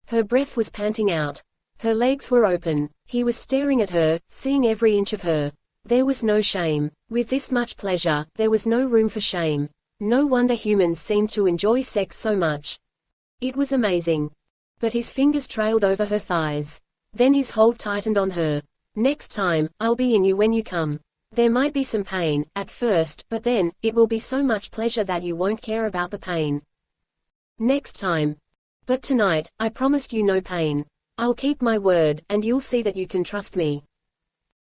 Her breath was panting out. Her legs were open. He was staring at her, seeing every inch of her. There was no shame. With this much pleasure, there was no room for shame. No wonder humans seemed to enjoy sex so much. It was amazing. But his fingers trailed over her thighs. Then his hold tightened on her. Next time, I'll be in you when you come. There might be some pain, at first, but then, it will be so much pleasure that you won't care about the pain. Next time. But tonight, I promised you no pain. I'll keep my word, and you'll see that you can trust me.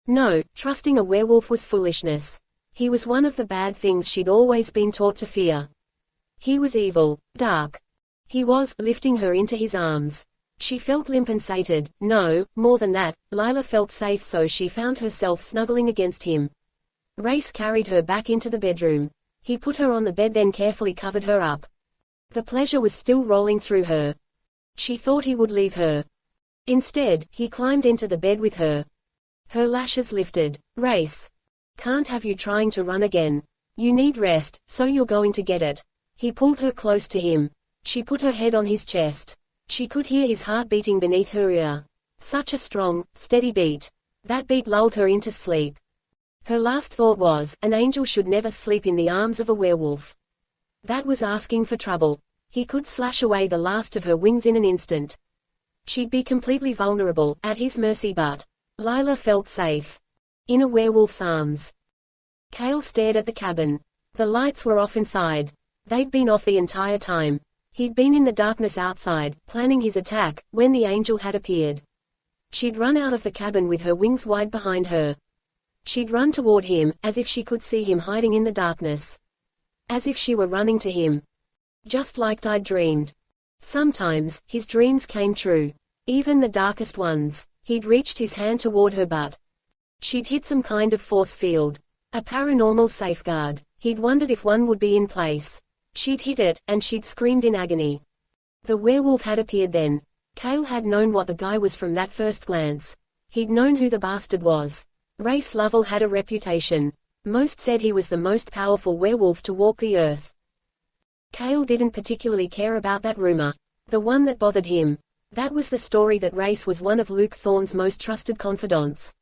No, trusting a werewolf was foolishness. He was one of the bad things she'd always been taught to fear. He was evil, dark. He was, lifting her into his arms. She felt limp and sated. No, more than that, Lila felt safe, so she found herself snuggling against him. Rayce carried her back into the bedroom. He put her on the bed, then carefully covered her up. The pleasure was still rolling through her. She thought he would leave her. Instead, he climbed into the bed with her. Her lashes lifted. Rayce. Can't have you trying to run again. You need rest, so you're going to get it. He pulled her close to him. She put her head on his chest. She could hear his heart beating beneath her ear. Such a strong, steady beat. That beat lulled her into sleep. Her last thought was, an angel should never sleep in the arms of a werewolf. That was asking for trouble. He could slash away the last of her wings in an instant. She'd be completely vulnerable, at his mercy, but Lila felt safe. In a werewolf's arms. Cale stared at the cabin. The lights were off inside. They'd been off the entire time. He'd been in the darkness outside, planning his attack, when the angel had appeared. She'd run out of the cabin with her wings wide behind her. She'd run toward him, as if she could see him hiding in the darkness. As if she were running to him. Just like I'd dreamed. Sometimes, his dreams came true. Even the darkest ones. He'd reached his hand toward her, but she'd hit some kind of force field. A paranormal safeguard. He'd wondered if one would be in place. She'd hit it, and she'd screamed in agony. The werewolf had appeared then. Cale had known what the guy was from that first glance. He'd known who the bastard was. Rayce Lovel had a reputation. Most said he was the most powerful werewolf to walk the earth. Cale didn't particularly care about that rumor. The one that bothered him. That was the story that Rayce was one of Luke Thorne's most trusted confidants.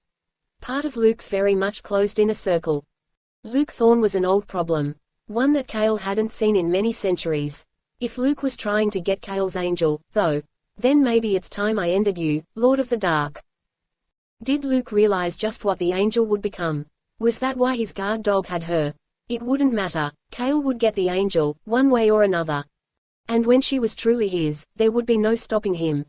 Part of Luke's very much closed inner circle. Luke Thorne was an old problem. One that Cale hadn't seen in many centuries. If Luke was trying to get Cale's angel, though, then maybe it's time I ended you, Lord of the Dark. Did Luke realize just what the angel would become? Was that why his guard dog had her? It wouldn't matter. Cale would get the angel, one way or another. And when she was truly his, there would be no stopping him.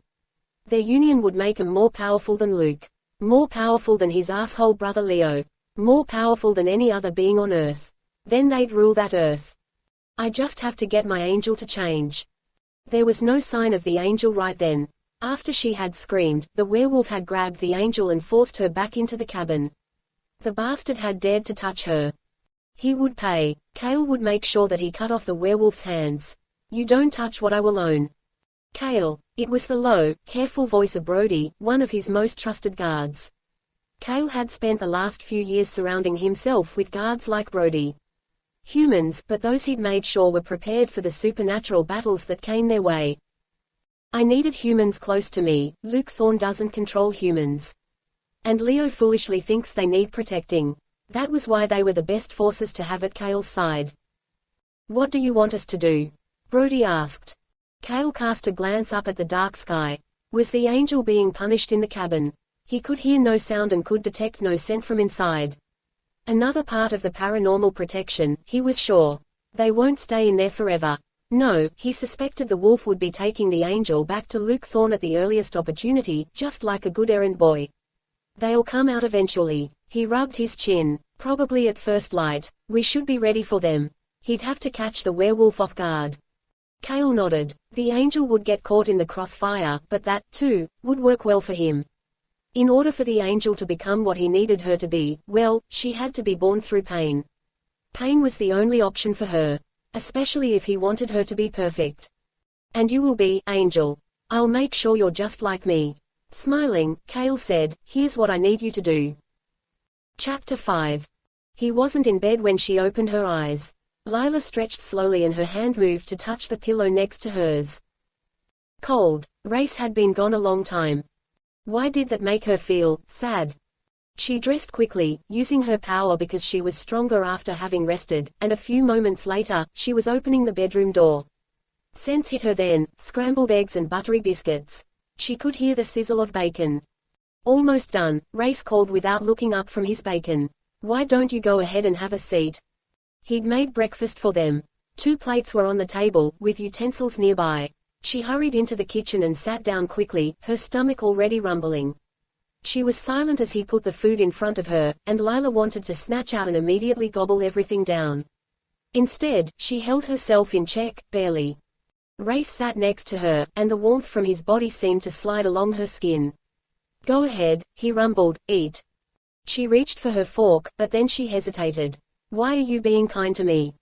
Their union would make him more powerful than Luke. More powerful than his asshole brother Leo. More powerful than any other being on Earth. Then they'd rule that Earth. I just have to get my angel to change. There was no sign of the angel right then. After she had screamed, the werewolf had grabbed the angel and forced her back into the cabin. The bastard had dared to touch her. He would pay. Cale would make sure that he cut off the werewolf's hands. You don't touch what I will own. Cale. It was the low, careful voice of Brody, one of his most trusted guards. Cale had spent the last few years surrounding himself with guards like Brody. Humans, but those he'd made sure were prepared for the supernatural battles that came their way. I needed humans close to me. Luke Thorne doesn't control humans. And Leo foolishly thinks they need protecting. That was why they were the best forces to have at Cale's side. What do you want us to do? Brody asked. Cale cast a glance up at the dark sky. Was the angel being punished in the cabin? He could hear no sound and could detect no scent from inside. Another part of the paranormal protection, he was sure. They won't stay in there forever. No, he suspected the wolf would be taking the angel back to Luke Thorne at the earliest opportunity, just like a good errand boy. They'll come out eventually. He rubbed his chin. Probably at first light. We should be ready for them. He'd have to catch the werewolf off guard. Cale nodded. The angel would get caught in the crossfire, but that, too, would work well for him. In order for the angel to become what he needed her to be, well, she had to be born through pain. Pain was the only option for her. Especially if he wanted her to be perfect. And you will be, angel. I'll make sure you're just like me. Smiling, Cale said, here's what I need you to do. Chapter 5. He wasn't in bed when she opened her eyes. Lila stretched slowly and her hand moved to touch the pillow next to hers. Cold. Rayce had been gone a long time. Why did that make her feel sad? She dressed quickly, using her power because she was stronger after having rested, and a few moments later, she was opening the bedroom door. Scents hit her then, scrambled eggs and buttery biscuits. She could hear the sizzle of bacon. Almost done, Rayce called without looking up from his bacon. Why don't you go ahead and have a seat? He'd made breakfast for them. 2 plates were on the table, with utensils nearby. She hurried into the kitchen and sat down quickly, her stomach already rumbling. She was silent as he put the food in front of her, and Lila wanted to snatch out and immediately gobble everything down. Instead, she held herself in check, barely. Rayce sat next to her, and the warmth from his body seemed to slide along her skin. Go ahead, he rumbled, eat. She reached for her fork, but then she hesitated. Why are you being kind to me?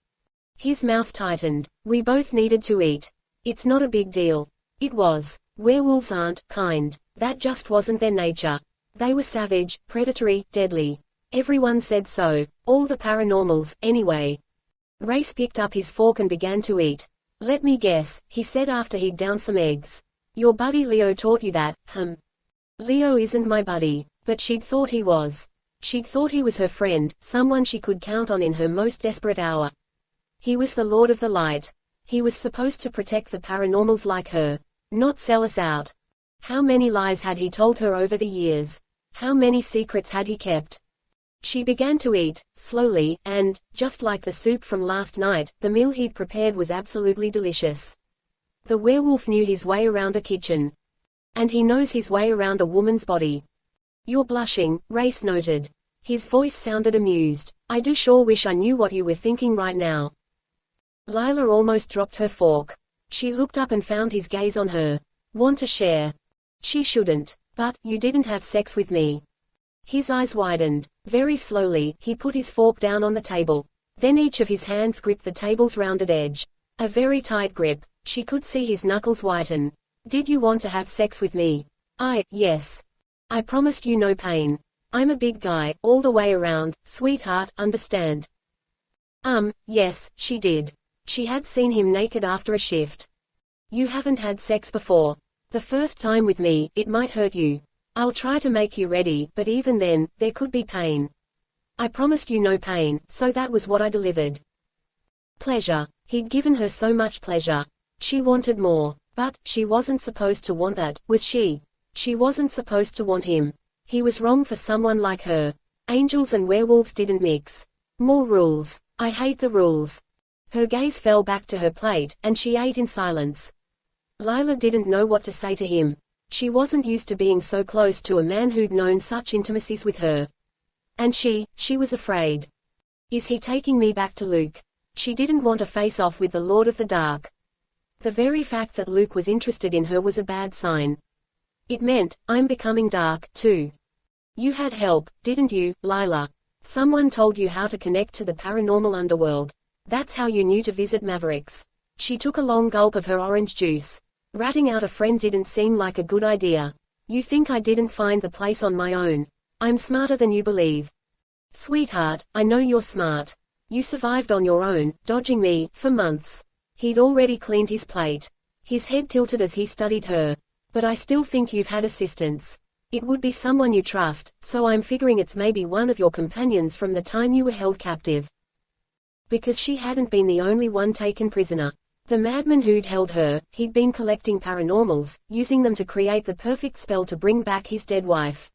His mouth tightened. We both needed to eat. It's not a big deal. It was. Werewolves aren't kind. That just wasn't their nature. They were savage, predatory, deadly. Everyone said so. All the paranormals, anyway. Rayce picked up his fork and began to eat. Let me guess, he said after he'd downed some eggs. Your buddy Leo taught you that, Leo isn't my buddy, but she'd thought he was. She'd thought he was her friend, someone she could count on in her most desperate hour. He was the Lord of the Light. He was supposed to protect the paranormals like her, not sell us out. How many lies had he told her over the years? How many secrets had he kept? She began to eat, slowly, and, just like the soup from last night, the meal he'd prepared was absolutely delicious. The werewolf knew his way around a kitchen. And he knows his way around a woman's body. You're blushing, Rayce noted. His voice sounded amused. I do sure wish I knew what you were thinking right now. Lila almost dropped her fork. She looked up and found his gaze on her. Want to share? She shouldn't. But, you didn't have sex with me. His eyes widened. Very slowly, he put his fork down on the table. Then each of his hands gripped the table's rounded edge. A very tight grip. She could see his knuckles whiten. Did you want to have sex with me? Yes. I promised you no pain. I'm a big guy, all the way around, sweetheart, understand? Yes, she did. She had seen him naked after a shift. You haven't had sex before. The first time with me, it might hurt you. I'll try to make you ready, but even then, there could be pain. I promised you no pain, so that was what I delivered. Pleasure. He'd given her so much pleasure. She wanted more. But, she wasn't supposed to want that, was she? She wasn't supposed to want him. He was wrong for someone like her. Angels and werewolves didn't mix. More rules. I hate the rules. Her gaze fell back to her plate, and she ate in silence. Lila didn't know what to say to him. She wasn't used to being so close to a man who'd known such intimacies with her. And she was afraid. Is he taking me back to Luke? She didn't want to face off with the Lord of the Dark. The very fact that Luke was interested in her was a bad sign. It meant, I'm becoming dark, too. You had help, didn't you, Lila? Someone told you how to connect to the paranormal underworld. That's how you knew to visit Mavericks. She took a long gulp of her orange juice. Ratting out a friend didn't seem like a good idea. You think I didn't find the place on my own? I'm smarter than you believe. Sweetheart, I know you're smart. You survived on your own, dodging me, for months. He'd already cleaned his plate. His head tilted as he studied her. But I still think you've had assistance. It would be someone you trust, so I'm figuring it's maybe one of your companions from the time you were held captive. Because she hadn't been the only one taken prisoner. The madman who'd held her, he'd been collecting paranormals, using them to create the perfect spell to bring back his dead wife.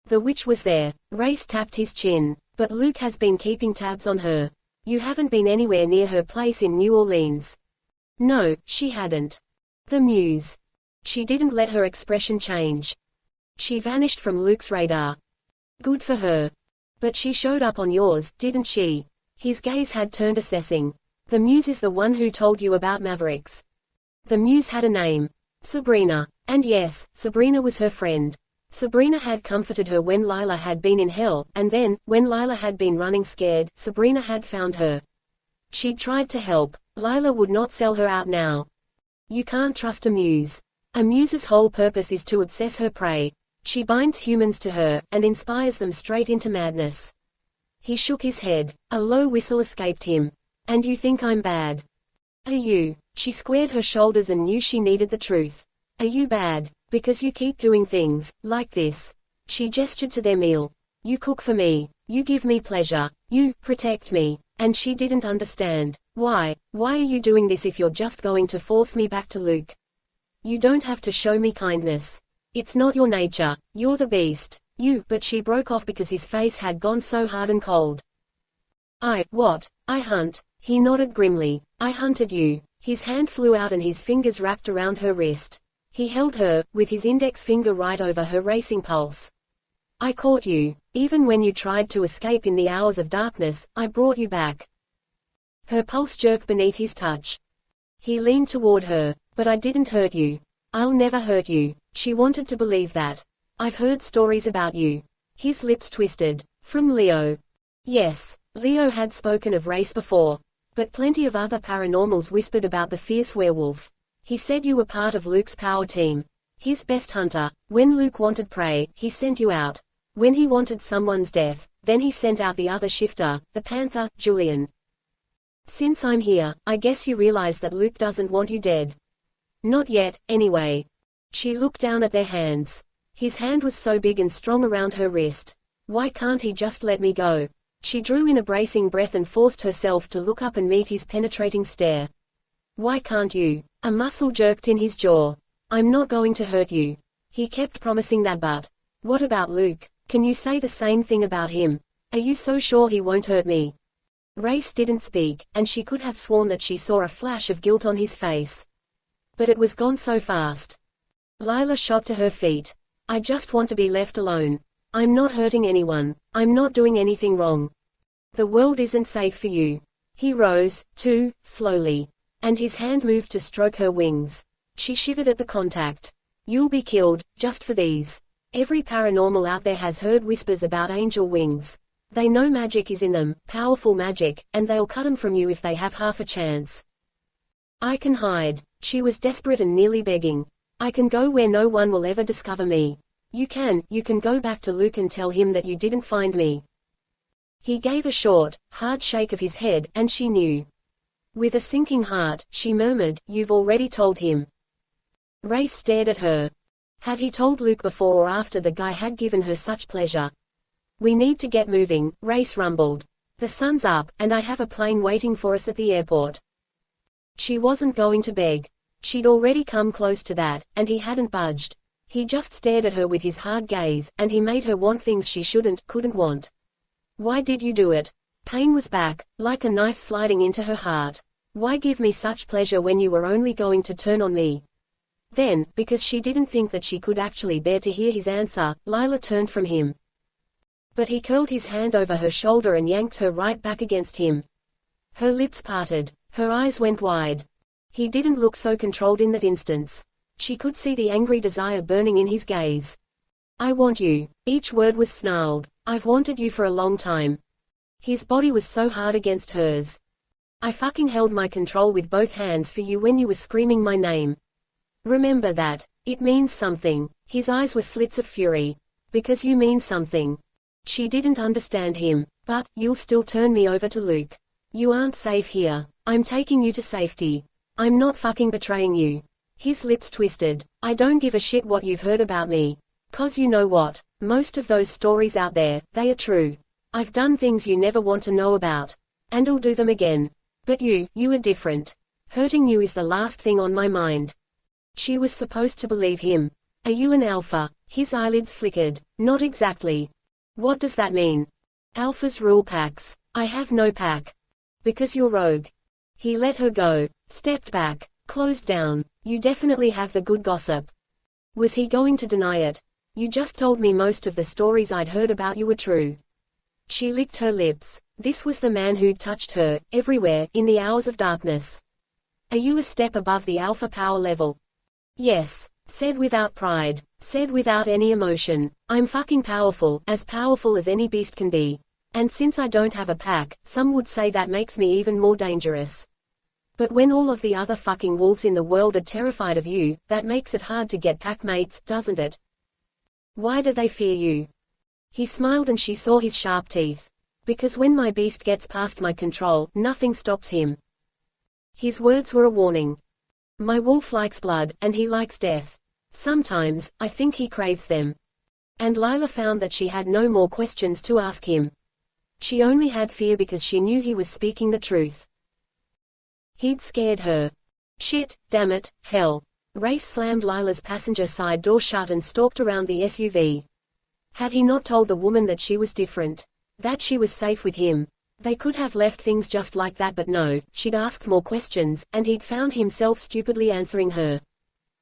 The witch was there. Rayce tapped his chin. But Luke has been keeping tabs on her. You haven't been anywhere near her place in New Orleans. No, she hadn't. The muse. She didn't let her expression change. She vanished from Luke's radar. Good for her. But she showed up on yours, didn't she? His gaze had turned assessing. The muse is the one who told you about Mavericks. The muse had a name. Sabrina. And yes, Sabrina was her friend. Sabrina had comforted her when Lila had been in hell, and then, when Lila had been running scared, Sabrina had found her. She'd tried to help. Lila would not sell her out now. You can't trust a muse. A muse's whole purpose is to obsess her prey. She binds humans to her, and inspires them straight into madness. He shook his head. A low whistle escaped him. And you think I'm bad? Are you? She squared her shoulders and knew she needed the truth. Are you bad? Because you keep doing things, like this. She gestured to their meal. You cook for me. You give me pleasure. You protect me. And she didn't understand. Why are you doing this if you're just going to force me back to Luke? You don't have to show me kindness. It's not your nature. You're the beast. But she broke off because his face had gone so hard and cold. What? I hunt. He nodded grimly. I hunted you. His hand flew out and his fingers wrapped around her wrist. He held her, with his index finger right over her racing pulse. I caught you. Even when you tried to escape in the hours of darkness, I brought you back. Her pulse jerked beneath his touch. He leaned toward her. But I didn't hurt you. I'll never hurt you. She wanted to believe that. I've heard stories about you. His lips twisted. From Leo. Yes, Leo had spoken of Rayce before. But plenty of other paranormals whispered about the fierce werewolf. He said you were part of Luke's power team. His best hunter. When Luke wanted prey, he sent you out. When he wanted someone's death, then he sent out the other shifter, the Panther, Julian. Since I'm here, I guess you realize that Luke doesn't want you dead. Not yet, anyway. She looked down at their hands. His hand was so big and strong around her wrist. Why can't he just let me go? She drew in a bracing breath and forced herself to look up and meet his penetrating stare. Why can't you? A muscle jerked in his jaw. I'm not going to hurt you. He kept promising that, but what about Luke? Can you say the same thing about him? Are you so sure he won't hurt me? Rayce didn't speak, and she could have sworn that she saw a flash of guilt on his face. But it was gone so fast. Lila shot to her feet. I just want to be left alone. I'm not hurting anyone. I'm not doing anything wrong. The world isn't safe for you. He rose, too, slowly. And his hand moved to stroke her wings. She shivered at the contact. You'll be killed, just for these. Every paranormal out there has heard whispers about angel wings. They know magic is in them, powerful magic, and they'll cut 'em from you if they have half a chance. I can hide. She was desperate and nearly begging. I can go where no one will ever discover me. You can go back to Luke and tell him that you didn't find me. He gave a short, hard shake of his head, and she knew. With a sinking heart, she murmured, You've already told him. Rayce stared at her. Had he told Luke before or after the guy had given her such pleasure? We need to get moving, Rayce rumbled. The sun's up, and I have a plane waiting for us at the airport. She wasn't going to beg. She'd already come close to that, and he hadn't budged. He just stared at her with his hard gaze, and he made her want things she couldn't want. Why did you do it? Pain was back, like a knife sliding into her heart. Why give me such pleasure when you were only going to turn on me? Then, because she didn't think that she could actually bear to hear his answer, Lila turned from him. But he curled his hand over her shoulder and yanked her right back against him. Her lips parted. Her eyes went wide. He didn't look so controlled in that instance. She could see the angry desire burning in his gaze. I want you. Each word was snarled. I've wanted you for a long time. His body was so hard against hers. I fucking held my control with both hands for you when you were screaming my name. Remember that. It means something. His eyes were slits of fury. Because you mean something. She didn't understand him. But, you'll still turn me over to Luke. You aren't safe here. I'm taking you to safety. I'm not fucking betraying you. His lips twisted. I don't give a shit what you've heard about me. 'Cause you know what? Most of those stories out there, they are true. I've done things you never want to know about. And I'll do them again. But you are different. Hurting you is the last thing on my mind. She was supposed to believe him. Are you an alpha? His eyelids flickered. Not exactly. What does that mean? Alphas rule packs. I have no pack. Because you're rogue. He let her go, stepped back, closed down. You definitely have the good gossip. Was he going to deny it? You just told me most of the stories I'd heard about you were true. She licked her lips. This was the man who'd touched her, everywhere, in the hours of darkness. Are you a step above the alpha power level? Yes. Said without pride. Said without any emotion. I'm fucking powerful as any beast can be. And since I don't have a pack, some would say that makes me even more dangerous. But when all of the other fucking wolves in the world are terrified of you, that makes it hard to get pack mates, doesn't it? Why do they fear you? He smiled and she saw his sharp teeth. Because when my beast gets past my control, nothing stops him. His words were a warning. My wolf likes blood, and he likes death. Sometimes, I think he craves them. And Lila found that she had no more questions to ask him. She only had fear because she knew he was speaking the truth. He'd scared her. Shit, damn it, hell. Rayce slammed Lila's passenger side door shut and stalked around the SUV. Had he not told the woman that she was different? That she was safe with him? They could have left things just like that, but no, she'd asked more questions, and he'd found himself stupidly answering her.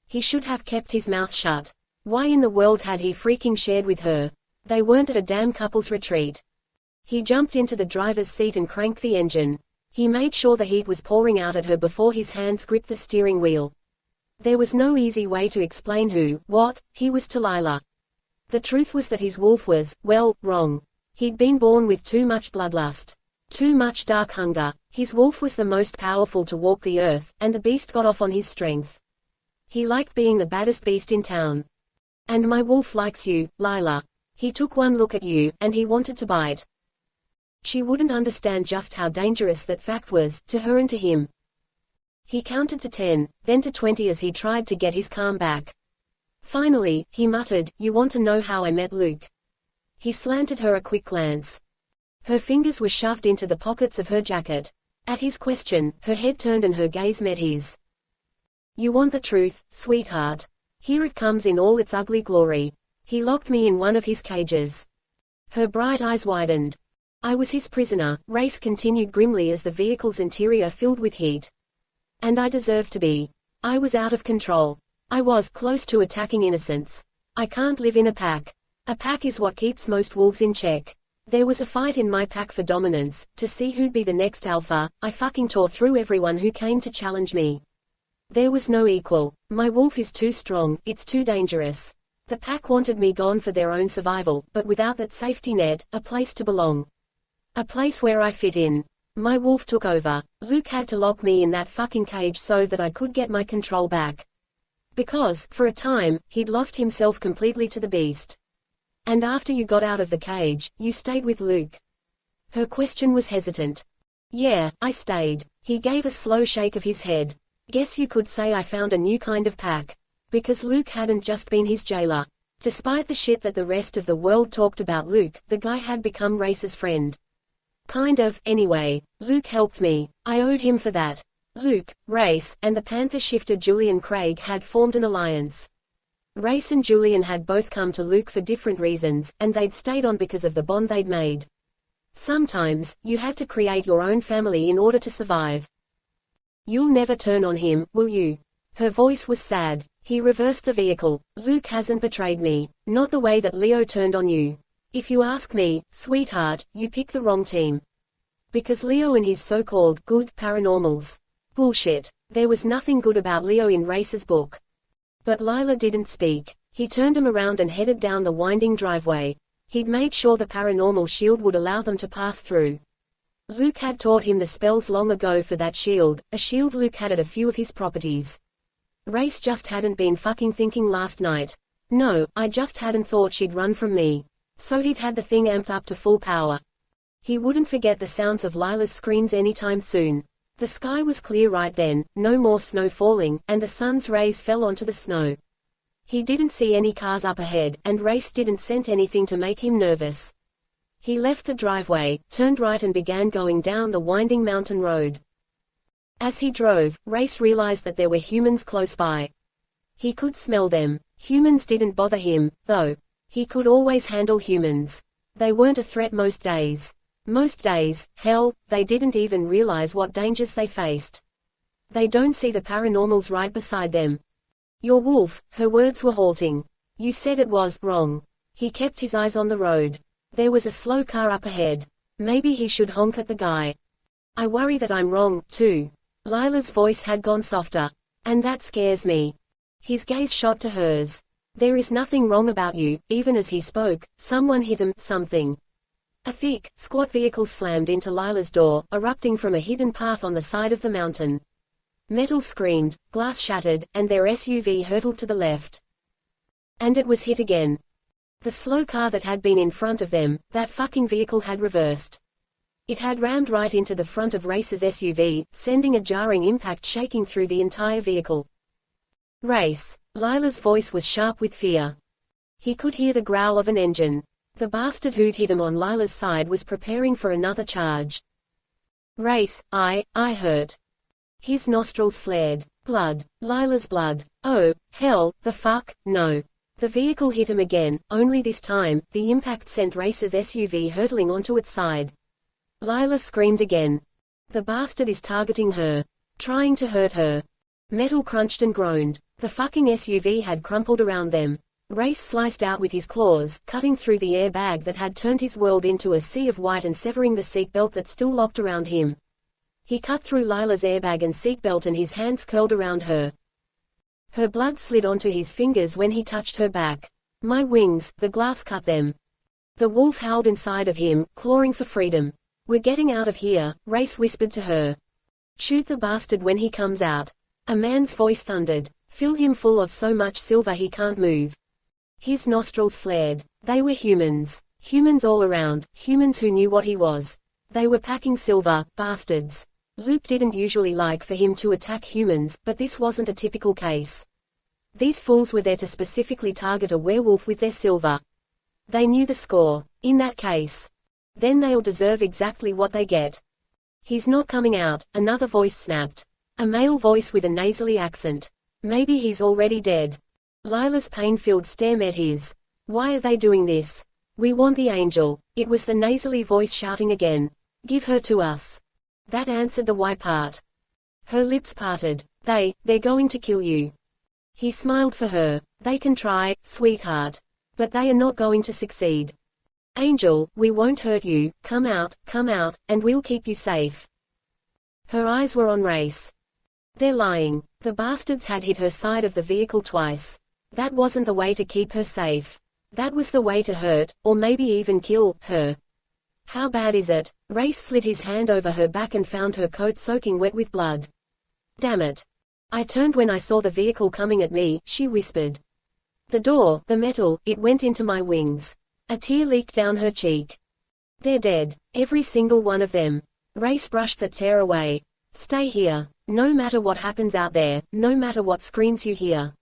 He should have kept his mouth shut. Why in the world had he freaking shared with her? They weren't at a damn couple's retreat. He jumped into the driver's seat and cranked the engine. He made sure the heat was pouring out at her before his hands gripped the steering wheel. There was no easy way to explain what he was to Lila. The truth was that his wolf was, well, wrong. He'd been born with too much bloodlust. Too much dark hunger. His wolf was the most powerful to walk the earth, and the beast got off on his strength. He liked being the baddest beast in town. And my wolf likes you, Lila. He took one look at you, and he wanted to bite. She wouldn't understand just how dangerous that fact was, to her and to him. He counted to 10, then to 20 as he tried to get his calm back. Finally, he muttered, "You want to know how I met Luke?" He slanted her a quick glance. Her fingers were shoved into the pockets of her jacket. At his question, her head turned and her gaze met his. "You want the truth, sweetheart. Here it comes in all its ugly glory. He locked me in one of his cages." Her bright eyes widened. "I was his prisoner," Rayce continued grimly as the vehicle's interior filled with heat. "And I deserved to be. I was out of control. I was close to attacking innocents. I can't live in a pack. A pack is what keeps most wolves in check. There was a fight in my pack for dominance, to see who'd be the next alpha. I fucking tore through everyone who came to challenge me. There was no equal. My wolf is too strong, it's too dangerous. The pack wanted me gone for their own survival, but without that safety net, a place to belong. A place where I fit in. My wolf took over. Luke had to lock me in that fucking cage so that I could get my control back. Because, for a time, he'd lost himself completely to the beast. And after you got out of the cage, you stayed with Luke." Her question was hesitant. "Yeah, I stayed." He gave a slow shake of his head. "Guess you could say I found a new kind of pack. Because Luke hadn't just been his jailer. Despite the shit that the rest of the world talked about Luke, the guy had become Rayce's friend. Kind of, anyway. Luke helped me. I owed him for that." Luke, Rayce, and the Panther shifter Julian Craig had formed an alliance. Rayce and Julian had both come to Luke for different reasons, and they'd stayed on because of the bond they'd made. Sometimes, you had to create your own family in order to survive. "You'll never turn on him, will you?" Her voice was sad. He reversed the vehicle. "Luke hasn't betrayed me. Not the way that Leo turned on you. If you ask me, sweetheart, you picked the wrong team. Because Leo and his so-called good paranormals. Bullshit. There was nothing good about Leo in Rayce's book." But Lila didn't speak. He turned him around and headed down the winding driveway. He'd made sure the paranormal shield would allow them to pass through. Luke had taught him the spells long ago for that shield, a shield Luke had at a few of his properties. Rayce just hadn't been fucking thinking last night. "No, I just hadn't thought she'd run from me." So he'd had the thing amped up to full power. He wouldn't forget the sounds of Lila's screams anytime soon. The sky was clear right then, no more snow falling, and the sun's rays fell onto the snow. He didn't see any cars up ahead, and Rayce didn't scent anything to make him nervous. He left the driveway, turned right and began going down the winding mountain road. As he drove, Rayce realized that there were humans close by. He could smell them. Humans didn't bother him, though. He could always handle humans. They weren't a threat most days. Most days, hell, they didn't even realize what dangers they faced. They don't see the paranormals right beside them. "Your wolf," her words were halting. "You said it was wrong." He kept his eyes on the road. There was a slow car up ahead. Maybe he should honk at the guy. "I worry that I'm wrong, too." Lila's voice had gone softer. "And that scares me." His gaze shot to hers. "There is nothing wrong about you." Even as he spoke, someone hit him, something. A thick, squat vehicle slammed into Lila's door, erupting from a hidden path on the side of the mountain. Metal screamed, glass shattered, and their SUV hurtled to the left. And it was hit again. The slow car that had been in front of them, that fucking vehicle had reversed. It had rammed right into the front of Rayce's SUV, sending a jarring impact shaking through the entire vehicle. "Rayce." Lila's voice was sharp with fear. He could hear the growl of an engine. The bastard who'd hit him on Lila's side was preparing for another charge. "Rayce, I hurt." His nostrils flared. "Blood. Lila's blood. Oh, hell, the fuck, no." The vehicle hit him again, only this time, the impact sent Rayce's SUV hurtling onto its side. Lila screamed again. "The bastard is targeting her. Trying to hurt her." Metal crunched and groaned. The fucking SUV had crumpled around them. Rayce sliced out with his claws, cutting through the airbag that had turned his world into a sea of white and severing the seatbelt that still locked around him. He cut through Lila's airbag and seatbelt and his hands curled around her. Her blood slid onto his fingers when he touched her back. "My wings," the glass cut them. The wolf howled inside of him, clawing for freedom. We're getting out of here, Rayce whispered to her. Shoot the bastard when he comes out. A man's voice thundered. Fill him full of so much silver he can't move. His nostrils flared. They were humans. Humans all around, humans who knew what he was. They were packing silver, bastards. Luke didn't usually like for him to attack humans, but this wasn't a typical case. These fools were there to specifically target a werewolf with their silver. They knew the score. In that case, then they'll deserve exactly what they get. He's not coming out, another voice snapped. A male voice with a nasally accent. Maybe he's already dead. Lila's pain-filled stare met his. Why are they doing this? We want the angel. It was the nasally voice shouting again. Give her to us. That answered the why part. Her lips parted. They're going to kill you. He smiled for her. They can try, sweetheart. But they are not going to succeed. Angel, we won't hurt you, come out, and we'll keep you safe. Her eyes were on Rayce. They're lying. The bastards had hit her side of the vehicle twice. That wasn't the way to keep her safe. That was the way to hurt, or maybe even kill, her. How bad is it? Rayce slid his hand over her back and found her coat soaking wet with blood. Damn it. I turned when I saw the vehicle coming at me, she whispered. The door, the metal, it went into my wings. A tear leaked down her cheek. They're dead. Every single one of them. Rayce brushed that tear away. Stay here. No matter what happens out there, no matter what screams you hear.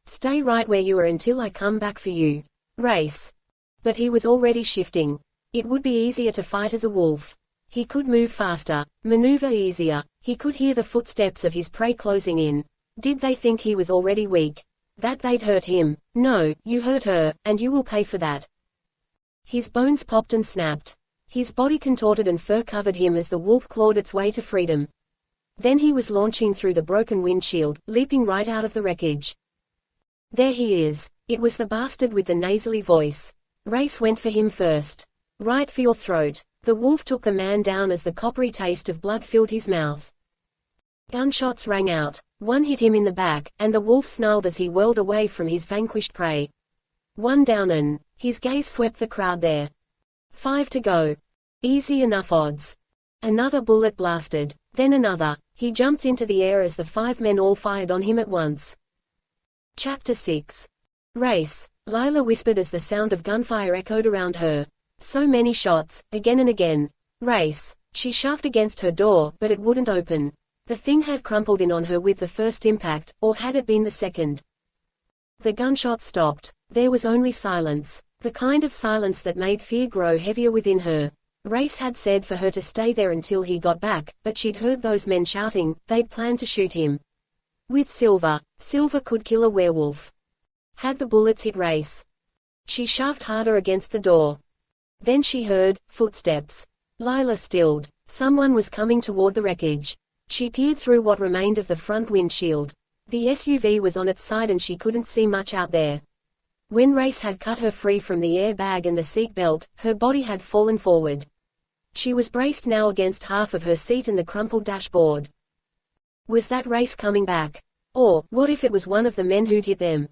Stay right where you are until I come back for you. Rayce. But he was already shifting. It would be easier to fight as a wolf. He could move faster, maneuver easier. He could hear the footsteps of his prey closing in. Did they think he was already weak? That they'd hurt him? No, you hurt her, and you will pay for that. His bones popped and snapped. His body contorted and fur covered him as the wolf clawed its way to freedom. Then he was launching through the broken windshield, leaping right out of the wreckage. There he is. It was the bastard with the nasally voice. Rayce went for him first. Right for your throat. The wolf took the man down as the coppery taste of blood filled his mouth. Gunshots rang out. One hit him in the back, and the wolf snarled as he whirled away from his vanquished prey. One down and his gaze swept the crowd there. 5 to go. Easy enough odds. Another bullet blasted. Then another. He jumped into the air as the 5 men all fired on him at once. Chapter 6. Rayce, Lila whispered as the sound of gunfire echoed around her. So many shots, again and again. Rayce. She shoved against her door, but it wouldn't open. The thing had crumpled in on her with the first impact, or had it been the second? The gunshots stopped. There was only silence. The kind of silence that made fear grow heavier within her. Rayce had said for her to stay there until he got back, but she'd heard those men shouting, they'd planned to shoot him. With silver. Silver could kill a werewolf. Had the bullets hit Rayce? She shoved harder against the door. Then she heard footsteps. Lila stilled. Someone was coming toward the wreckage. She peered through what remained of the front windshield. The SUV was on its side and she couldn't see much out there. When Rayce had cut her free from the airbag and the seat belt, her body had fallen forward. She was braced now against half of her seat and the crumpled dashboard. Was that Rayce coming back? Or, what if it was one of the men who'd hit them?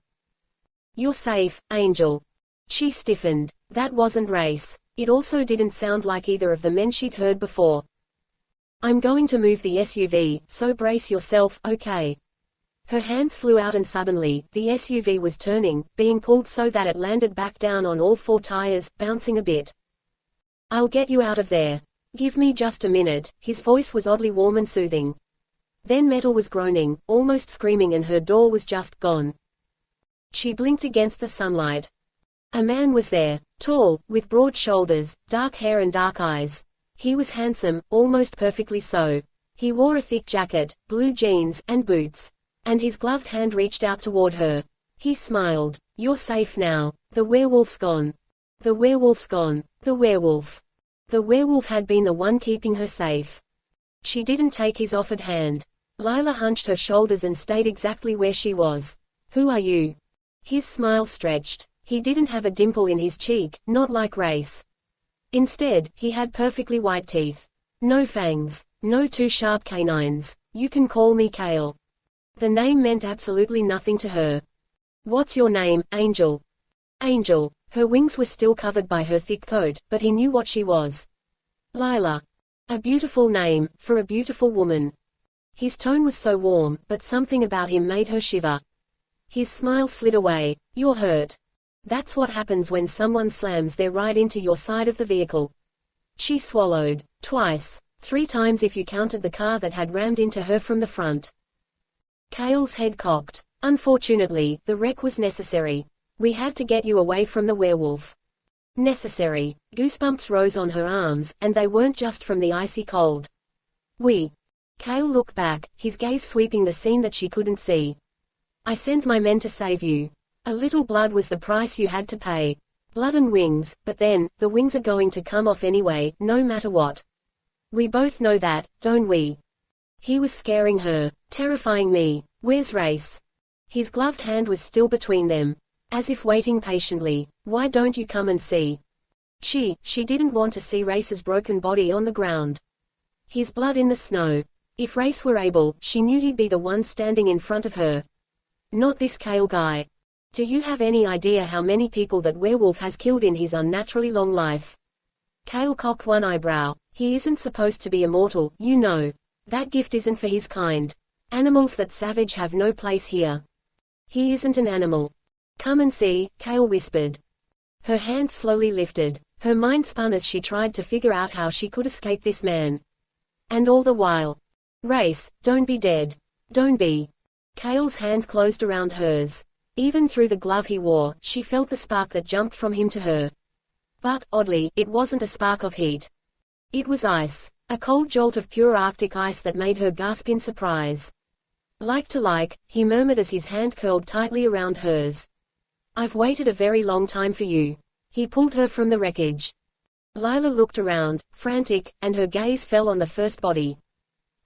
You're safe, Angel. She stiffened. That wasn't Rayce. It also didn't sound like either of the men she'd heard before. I'm going to move the SUV, so brace yourself, okay? Her hands flew out and suddenly, the SUV was turning, being pulled so that it landed back down on all 4 tires, bouncing a bit. I'll get you out of there. Give me just a minute. His voice was oddly warm and soothing. Then Metal was groaning, almost screaming, and her door was just gone. She blinked against the sunlight. A man was there, tall, with broad shoulders, dark hair and dark eyes. He was handsome, almost perfectly so. He wore a thick jacket, blue jeans, and boots. And his gloved hand reached out toward her. He smiled. You're safe now. The werewolf's gone. The werewolf's gone. The werewolf. The werewolf had been the one keeping her safe. She didn't take his offered hand. Lila hunched her shoulders and stayed exactly where she was. Who are you? His smile stretched. He didn't have a dimple in his cheek, not like Rayce. Instead, he had perfectly white teeth. No fangs. No 2 sharp canines. You can call me Kale. The name meant absolutely nothing to her. What's your name, Angel? Angel. Her wings were still covered by her thick coat, but he knew what she was. Lila. A beautiful name, for a beautiful woman. His tone was so warm, but something about him made her shiver. His smile slid away. You're hurt. That's what happens when someone slams their right into your side of the vehicle. She swallowed. Twice. 3 times if you counted the car that had rammed into her from the front. Cale's head cocked. Unfortunately, the wreck was necessary. We had to get you away from the werewolf. Necessary. Goosebumps rose on her arms, and they weren't just from the icy cold. Cale looked back, his gaze sweeping the scene that she couldn't see. I sent my men to save you. A little blood was the price you had to pay. Blood and wings, but then, the wings are going to come off anyway, no matter what. We both know that, don't we? He was scaring her, terrifying me. Where's Rayce? His gloved hand was still between them. As if waiting patiently. Why don't you come and see? She didn't want to see Rayce's broken body on the ground. His blood in the snow. If Rayce were able, she knew he'd be the one standing in front of her. Not this Cale guy. Do you have any idea how many people that werewolf has killed in his unnaturally long life? Cale cocked one eyebrow. He isn't supposed to be immortal, you know. That gift isn't for his kind. Animals that savage have no place here. He isn't an animal. Come and see, Cale whispered. Her hand slowly lifted. Her mind spun as she tried to figure out how she could escape this man. And all the while. Rayce, don't be dead. Don't be. Cale's hand closed around hers. Even through the glove he wore, she felt the spark that jumped from him to her. But, oddly, it wasn't a spark of heat. It was ice. A cold jolt of pure Arctic ice that made her gasp in surprise. Like to like, he murmured as his hand curled tightly around hers. I've waited a very long time for you. He pulled her from the wreckage. Lila looked around, frantic, and her gaze fell on the first body.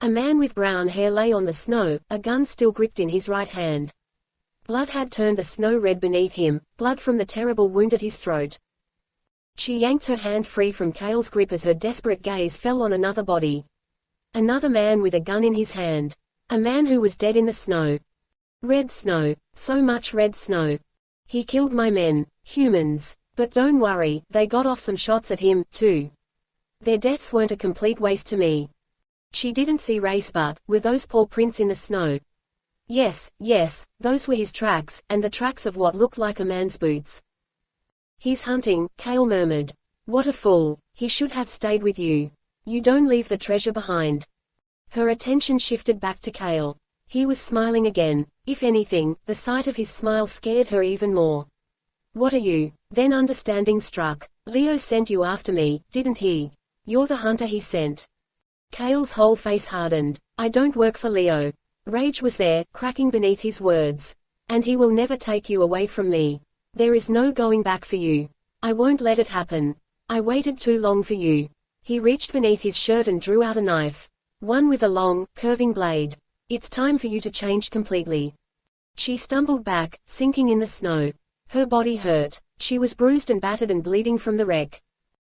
A man with brown hair lay on the snow, a gun still gripped in his right hand. Blood had turned the snow red beneath him, blood from the terrible wound at his throat. She yanked her hand free from Cale's grip as her desperate gaze fell on another body. Another man with a gun in his hand. A man who was dead in the snow. Red snow. So much red snow. He killed my men, humans. But don't worry, they got off some shots at him, too. Their deaths weren't a complete waste to me. She didn't see Rayce, but were those paw prints in the snow? Yes, those were his tracks, and the tracks of what looked like a man's boots. He's hunting, Cale murmured. What a fool. He should have stayed with you. You don't leave the treasure behind. Her attention shifted back to Cale. He was smiling again. If anything, the sight of his smile scared her even more. What are you? Then understanding struck. Leo sent you after me, didn't he? You're the hunter he sent. Cale's whole face hardened. I don't work for Leo. Rage was there, cracking beneath his words. And he will never take you away from me. There is no going back for you. I won't let it happen. I waited too long for you. He reached beneath his shirt and drew out a knife. One with a long, curving blade. It's time for you to change completely. She stumbled back, sinking in the snow. Her body hurt. She was bruised and battered and bleeding from the wreck.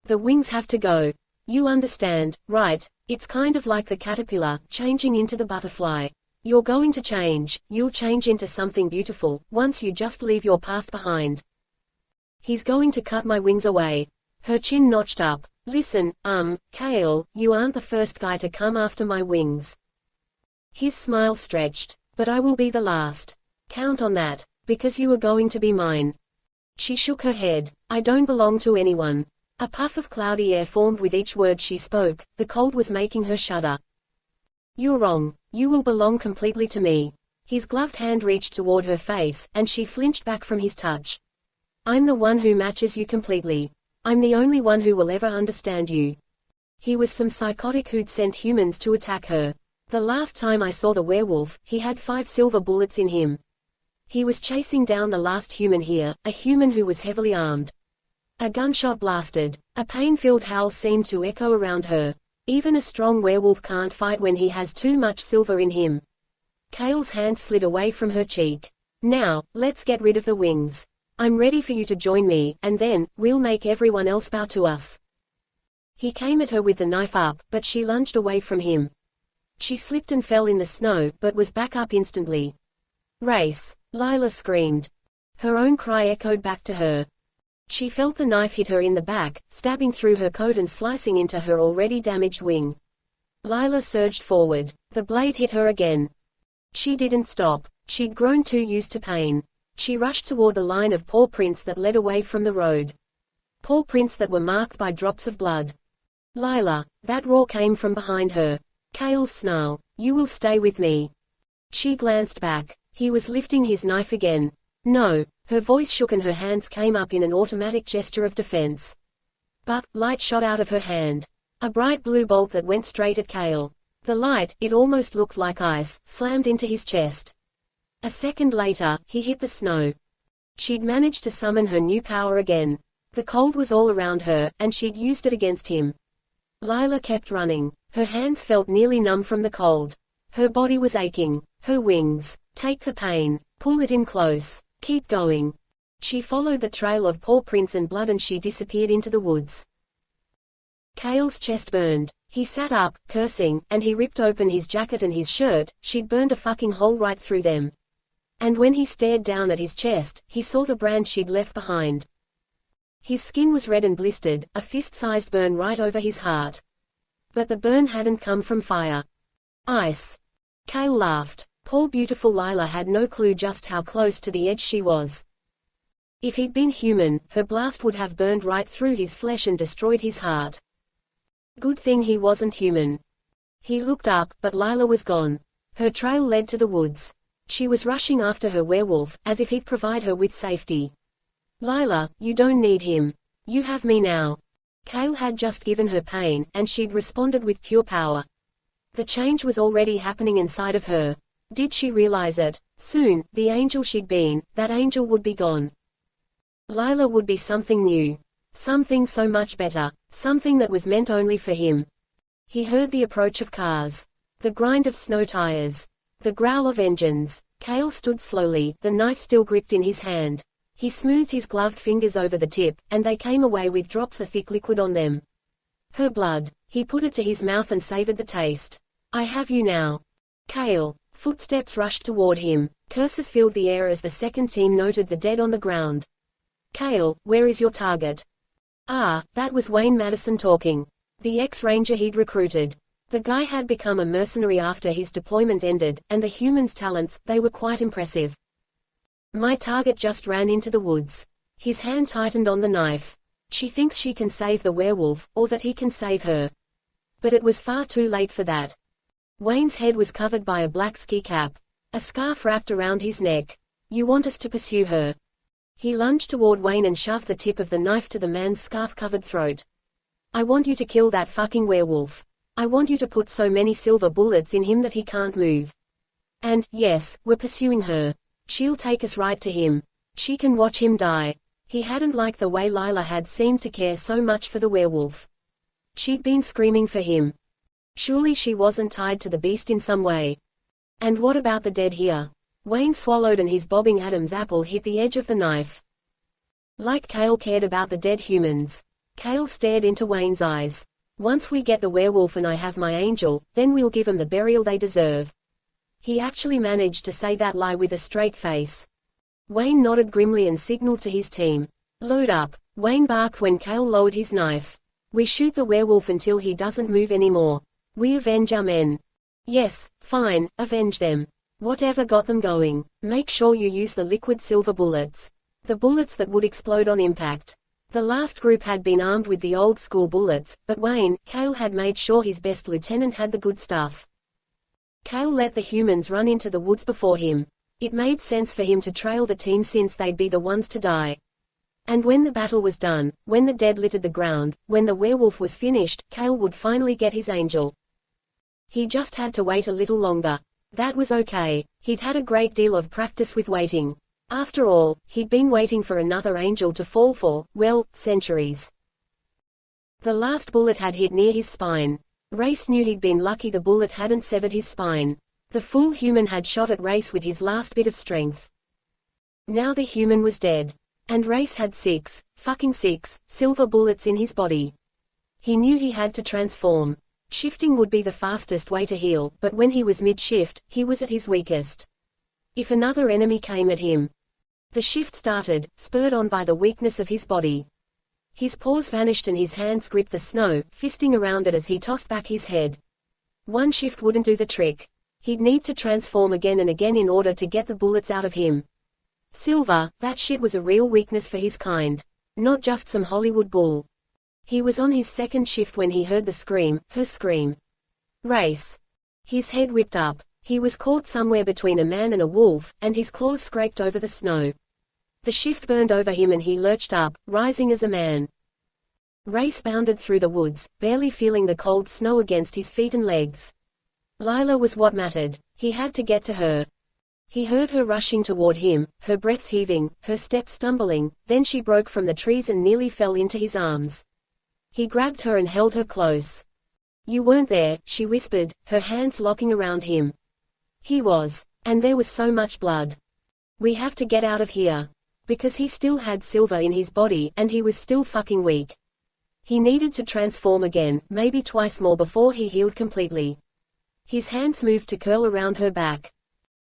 The wings have to go. You understand, right? It's kind of like the caterpillar, changing into the butterfly. You're going to change, you'll change into something beautiful, once you just leave your past behind. He's going to cut my wings away. Her chin notched up. Listen, Cale, you aren't the first guy to come after my wings. His smile stretched. But I will be the last. Count on that, because you are going to be mine. She shook her head. I don't belong to anyone. A puff of cloudy air formed with each word she spoke, the cold was making her shudder. You're wrong. You will belong completely to me. His gloved hand reached toward her face, and she flinched back from his touch. I'm the one who matches you completely. I'm the only one who will ever understand you. He was some psychotic who'd sent humans to attack her. The last time I saw the werewolf, he had 5 silver bullets in him. He was chasing down the last human here, a human who was heavily armed. A gunshot blasted. A pain-filled howl seemed to echo around her. Even a strong werewolf can't fight when he has too much silver in him. Cale's hand slid away from her cheek. Now, let's get rid of the wings. I'm ready for you to join me, and then, we'll make everyone else bow to us. He came at her with the knife up, but she lunged away from him. She slipped and fell in the snow, but was back up instantly. Rayce! Lila screamed. Her own cry echoed back to her. She felt the knife hit her in the back, stabbing through her coat and slicing into her already damaged wing. Lila surged forward. The blade hit her again. She didn't stop. She'd grown too used to pain. She rushed toward the line of paw prints that led away from the road. Paw prints that were marked by drops of blood. Lila, that roar came from behind her. Cale's snarl, you will stay with me. She glanced back. He was lifting his knife again. No. Her voice shook and her hands came up in an automatic gesture of defense. But, light shot out of her hand. A bright blue bolt that went straight at Cale. The light, it almost looked like ice, slammed into his chest. A second later, he hit the snow. She'd managed to summon her new power again. The cold was all around her, and she'd used it against him. Lila kept running. Her hands felt nearly numb from the cold. Her body was aching. Her wings. Take the pain. Pull it in close. Keep going. She followed the trail of paw prints and blood and she disappeared into the woods. Cale's chest burned. He sat up, cursing, and he ripped open his jacket and his shirt. She'd burned a fucking hole right through them. And when he stared down at his chest, he saw the brand she'd left behind. His skin was red and blistered, a fist-sized burn right over his heart. But the burn hadn't come from fire. Ice. Cale laughed. Poor beautiful Lila had no clue just how close to the edge she was. If he'd been human, her blast would have burned right through his flesh and destroyed his heart. Good thing he wasn't human. He looked up, but Lila was gone. Her trail led to the woods. She was rushing after her werewolf, as if he'd provide her with safety. Lila, you don't need him. You have me now. Cale had just given her pain, and she'd responded with pure power. The change was already happening inside of her. Did she realize it? Soon, the angel she'd been, that angel would be gone. Lila would be something new. Something so much better. Something that was meant only for him. He heard the approach of cars. The grind of snow tires. The growl of engines. Cale stood slowly, the knife still gripped in his hand. He smoothed his gloved fingers over the tip, and they came away with drops of thick liquid on them. Her blood. He put it to his mouth and savored the taste. I have you now. Cale. Footsteps rushed toward him. Curses filled the air as the second team noted the dead on the ground. Cale, where is your target? Ah, that was Wayne Madison talking. The ex-ranger he'd recruited. The guy had become a mercenary after his deployment ended, and the humans' talents, they were quite impressive. My target just ran into the woods. His hand tightened on the knife. She thinks she can save the werewolf, or that he can save her. But it was far too late for that. Wayne's head was covered by a black ski cap. A scarf wrapped around his neck. You want us to pursue her? He lunged toward Wayne and shoved the tip of the knife to the man's scarf-covered throat. I want you to kill that fucking werewolf. I want you to put so many silver bullets in him that he can't move. And, yes, we're pursuing her. She'll take us right to him. She can watch him die. He hadn't liked the way Lila had seemed to care so much for the werewolf. She'd been screaming for him. Surely she wasn't tied to the beast in some way. And what about the dead here? Wayne swallowed and his bobbing Adam's apple hit the edge of the knife. Like Cale cared about the dead humans. Cale stared into Wayne's eyes. Once we get the werewolf and I have my angel, then we'll give 'em the burial they deserve. He actually managed to say that lie with a straight face. Wayne nodded grimly and signaled to his team. Load up. Wayne barked when Cale lowered his knife. We shoot the werewolf until he doesn't move anymore. We avenge our men. Yes, fine, avenge them. Whatever got them going. Make sure you use the liquid silver bullets. The bullets that would explode on impact. The last group had been armed with the old school bullets, but Cale had made sure his best lieutenant had the good stuff. Cale let the humans run into the woods before him. It made sense for him to trail the team since they'd be the ones to die. And when the battle was done, when the dead littered the ground, when the werewolf was finished, Cale would finally get his angel. He just had to wait a little longer. That was okay. He'd had a great deal of practice with waiting. After all, he'd been waiting for another angel to fall for, well, centuries. The last bullet had hit near his spine. Rayce knew he'd been lucky the bullet hadn't severed his spine. The full human had shot at Rayce with his last bit of strength. Now the human was dead. And Rayce had six silver bullets in his body. He knew he had to transform. Shifting would be the fastest way to heal, but when he was mid-shift, he was at his weakest. If another enemy came at him, The shift started, spurred on by the weakness of his body. His paws vanished and his hands gripped the snow, fisting around it as he tossed back his head. One shift wouldn't do the trick. He'd need to transform again and again in order to get the bullets out of him. Silver, that shit was a real weakness for his kind. Not just some Hollywood bull. He was on his second shift when he heard the scream, her scream. Rayce. His head whipped up. He was caught somewhere between a man and a wolf, and his claws scraped over the snow. The shift burned over him and he lurched up, rising as a man. Rayce bounded through the woods, barely feeling the cold snow against his feet and legs. Lila was what mattered. He had to get to her. He heard her rushing toward him, her breaths heaving, her steps stumbling, then she broke from the trees and nearly fell into his arms. He grabbed her and held her close. "You weren't there," she whispered, her hands locking around him. He was. And there was so much blood. "We have to get out of here." Because he still had silver in his body, and he was still fucking weak. He needed to transform again, maybe twice more before he healed completely. His hands moved to curl around her back.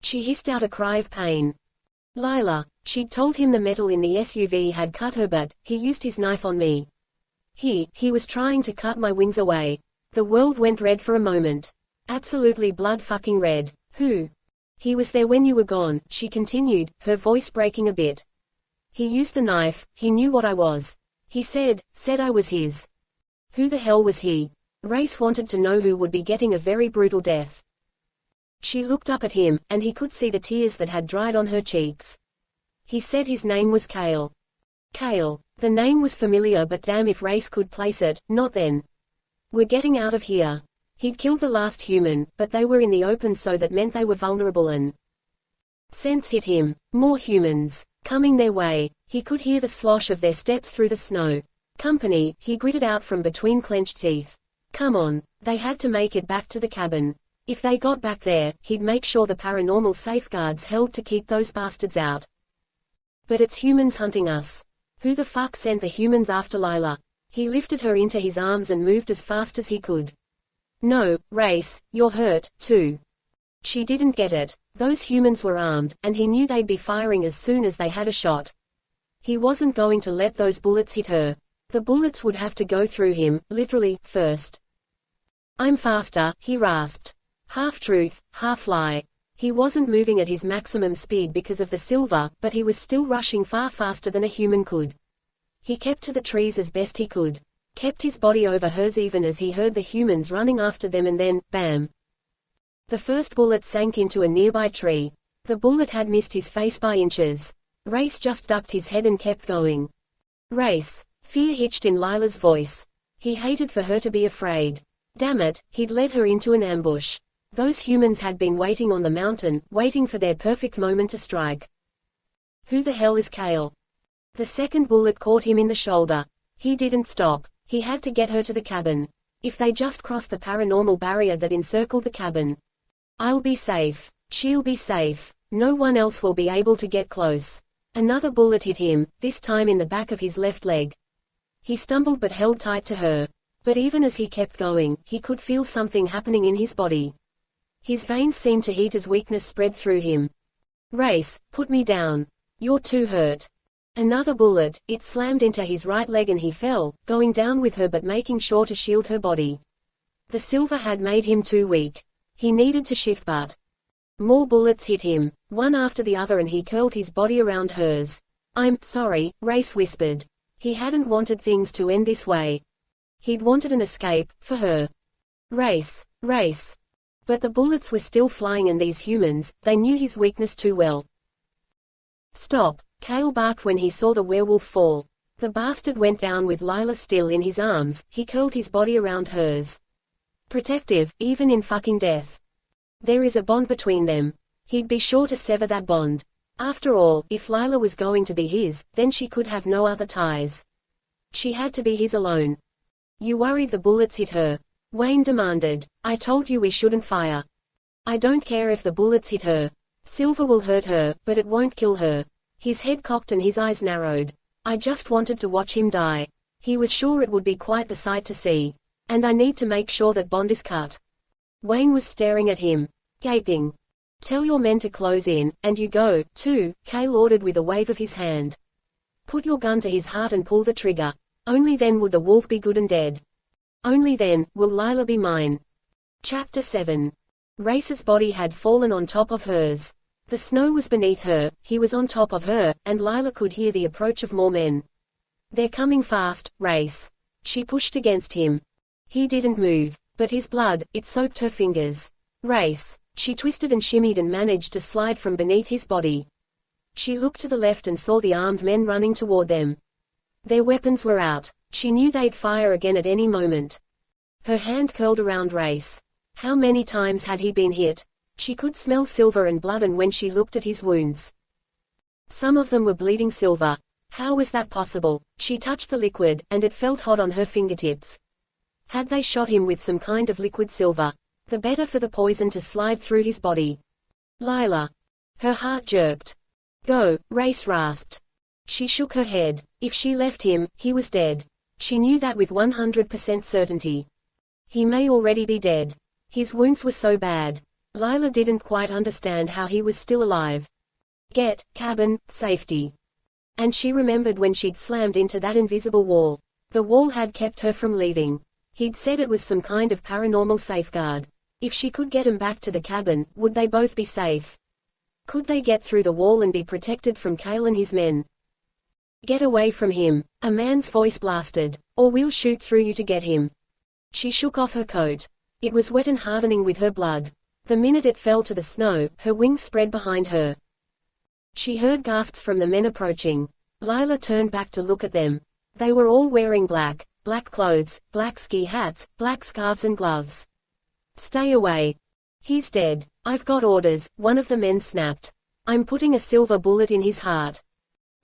She hissed out a cry of pain. Lila. She'd told him the metal in the SUV had cut her, but he used his knife on me. He was trying to cut my wings away. The world went red for a moment. Absolutely blood-fucking red. Who? He was there when you were gone, she continued, her voice breaking a bit. He used the knife, he knew what I was. He said I was his. Who the hell was he? Rayce wanted to know who would be getting a very brutal death. She looked up at him, and he could see the tears that had dried on her cheeks. He said his name was Kale. Kale. The name was familiar, but damn if Rayce could place it, not then. "We're getting out of here." He'd killed the last human, but they were in the open, so that meant they were vulnerable, and sense hit him. More humans. Coming their way. He could hear the slosh of their steps through the snow. "Company," he gritted out from between clenched teeth. Come on. They had to make it back to the cabin. If they got back there, he'd make sure the paranormal safeguards held to keep those bastards out. But it's humans hunting us. Who the fuck sent the humans after Lila? He lifted her into his arms and moved as fast as he could. "No, Rayce, you're hurt, too." She didn't get it. Those humans were armed, and he knew they'd be firing as soon as they had a shot. He wasn't going to let those bullets hit her. The bullets would have to go through him, literally, first. "I'm faster," he rasped. Half truth, half lie. He wasn't moving at his maximum speed because of the silver, but he was still rushing far faster than a human could. He kept to the trees as best he could. Kept his body over hers even as he heard the humans running after them, and then, bam. The first bullet sank into a nearby tree. The bullet had missed his face by inches. Rayce just ducked his head and kept going. Rayce. Fear hitched in Lila's voice. He hated for her to be afraid. Damn it, he'd led her into an ambush. Those humans had been waiting on the mountain, waiting for their perfect moment to strike. Who the hell is Kale? The second bullet caught him in the shoulder. He didn't stop. He had to get her to the cabin. If they just crossed the paranormal barrier that encircled the cabin. "I'll be safe. She'll be safe. No one else will be able to get close." Another bullet hit him, this time in the back of his left leg. He stumbled but held tight to her. But even as he kept going, he could feel something happening in his body. His veins seemed to heat as weakness spread through him. "Rayce, put me down. You're too hurt." Another bullet, it slammed into his right leg and he fell, going down with her but making sure to shield her body. The silver had made him too weak. He needed to shift, but more bullets hit him, one after the other, and he curled his body around hers. "I'm sorry," Rayce whispered. He hadn't wanted things to end this way. He'd wanted an escape, for her. Rayce. But the bullets were still flying, and these humans, they knew his weakness too well. "Stop," Kale barked when he saw the werewolf fall. The bastard went down with Lila still in his arms. He curled his body around hers. Protective, even in fucking death. There is a bond between them. He'd be sure to sever that bond. After all, if Lila was going to be his, then she could have no other ties. She had to be his alone. "You worried the bullets hit her?" Wayne demanded. "I told you we shouldn't fire." "I don't care if the bullets hit her. Silver will hurt her, but it won't kill her." His head cocked and his eyes narrowed. "I just wanted to watch him die." He was sure it would be quite the sight to see. "And I need to make sure that bond is cut." Wayne was staring at him, gaping. Tell your men to close in, and you go, too, Cale ordered with a wave of his hand. Put your gun to his heart and pull the trigger. Only then would the wolf be good and dead. Only then will Lila be mine. Chapter 7. Rayce's body had fallen on top of hers. The snow was beneath her, he was on top of her, and Lila could hear the approach of more men. They're coming fast, Rayce. She pushed against him. He didn't move, but his blood, it soaked her fingers. Rayce. She twisted and shimmied and managed to slide from beneath his body. She looked to the left and saw the armed men running toward them. Their weapons were out. She knew they'd fire again at any moment. Her hand curled around Rayce. How many times had he been hit? She could smell silver and blood, and when she looked at his wounds, some of them were bleeding silver. How was that possible? She touched the liquid, and it felt hot on her fingertips. Had they shot him with some kind of liquid silver? The better for the poison to slide through his body. Lila. Her heart jerked. Go, Rayce rasped. She shook her head. If she left him, he was dead. She knew that with 100% certainty. He may already be dead. His wounds were so bad. Lila didn't quite understand how he was still alive. Get, cabin, safety. And she remembered when she'd slammed into that invisible wall. The wall had kept her from leaving. He'd said it was some kind of paranormal safeguard. If she could get him back to the cabin, would they both be safe? Could they get through the wall and be protected from Cale and his men? Get away from him, a man's voice blasted, or we'll shoot through you to get him. She shook off her coat. It was wet and hardening with her blood. The minute it fell to the snow, her wings spread behind her. She heard gasps from the men approaching. Lila turned back to look at them. They were all wearing black clothes, black ski hats, black scarves and gloves. Stay away. He's dead. I've got orders, one of the men snapped. I'm putting a silver bullet in his heart.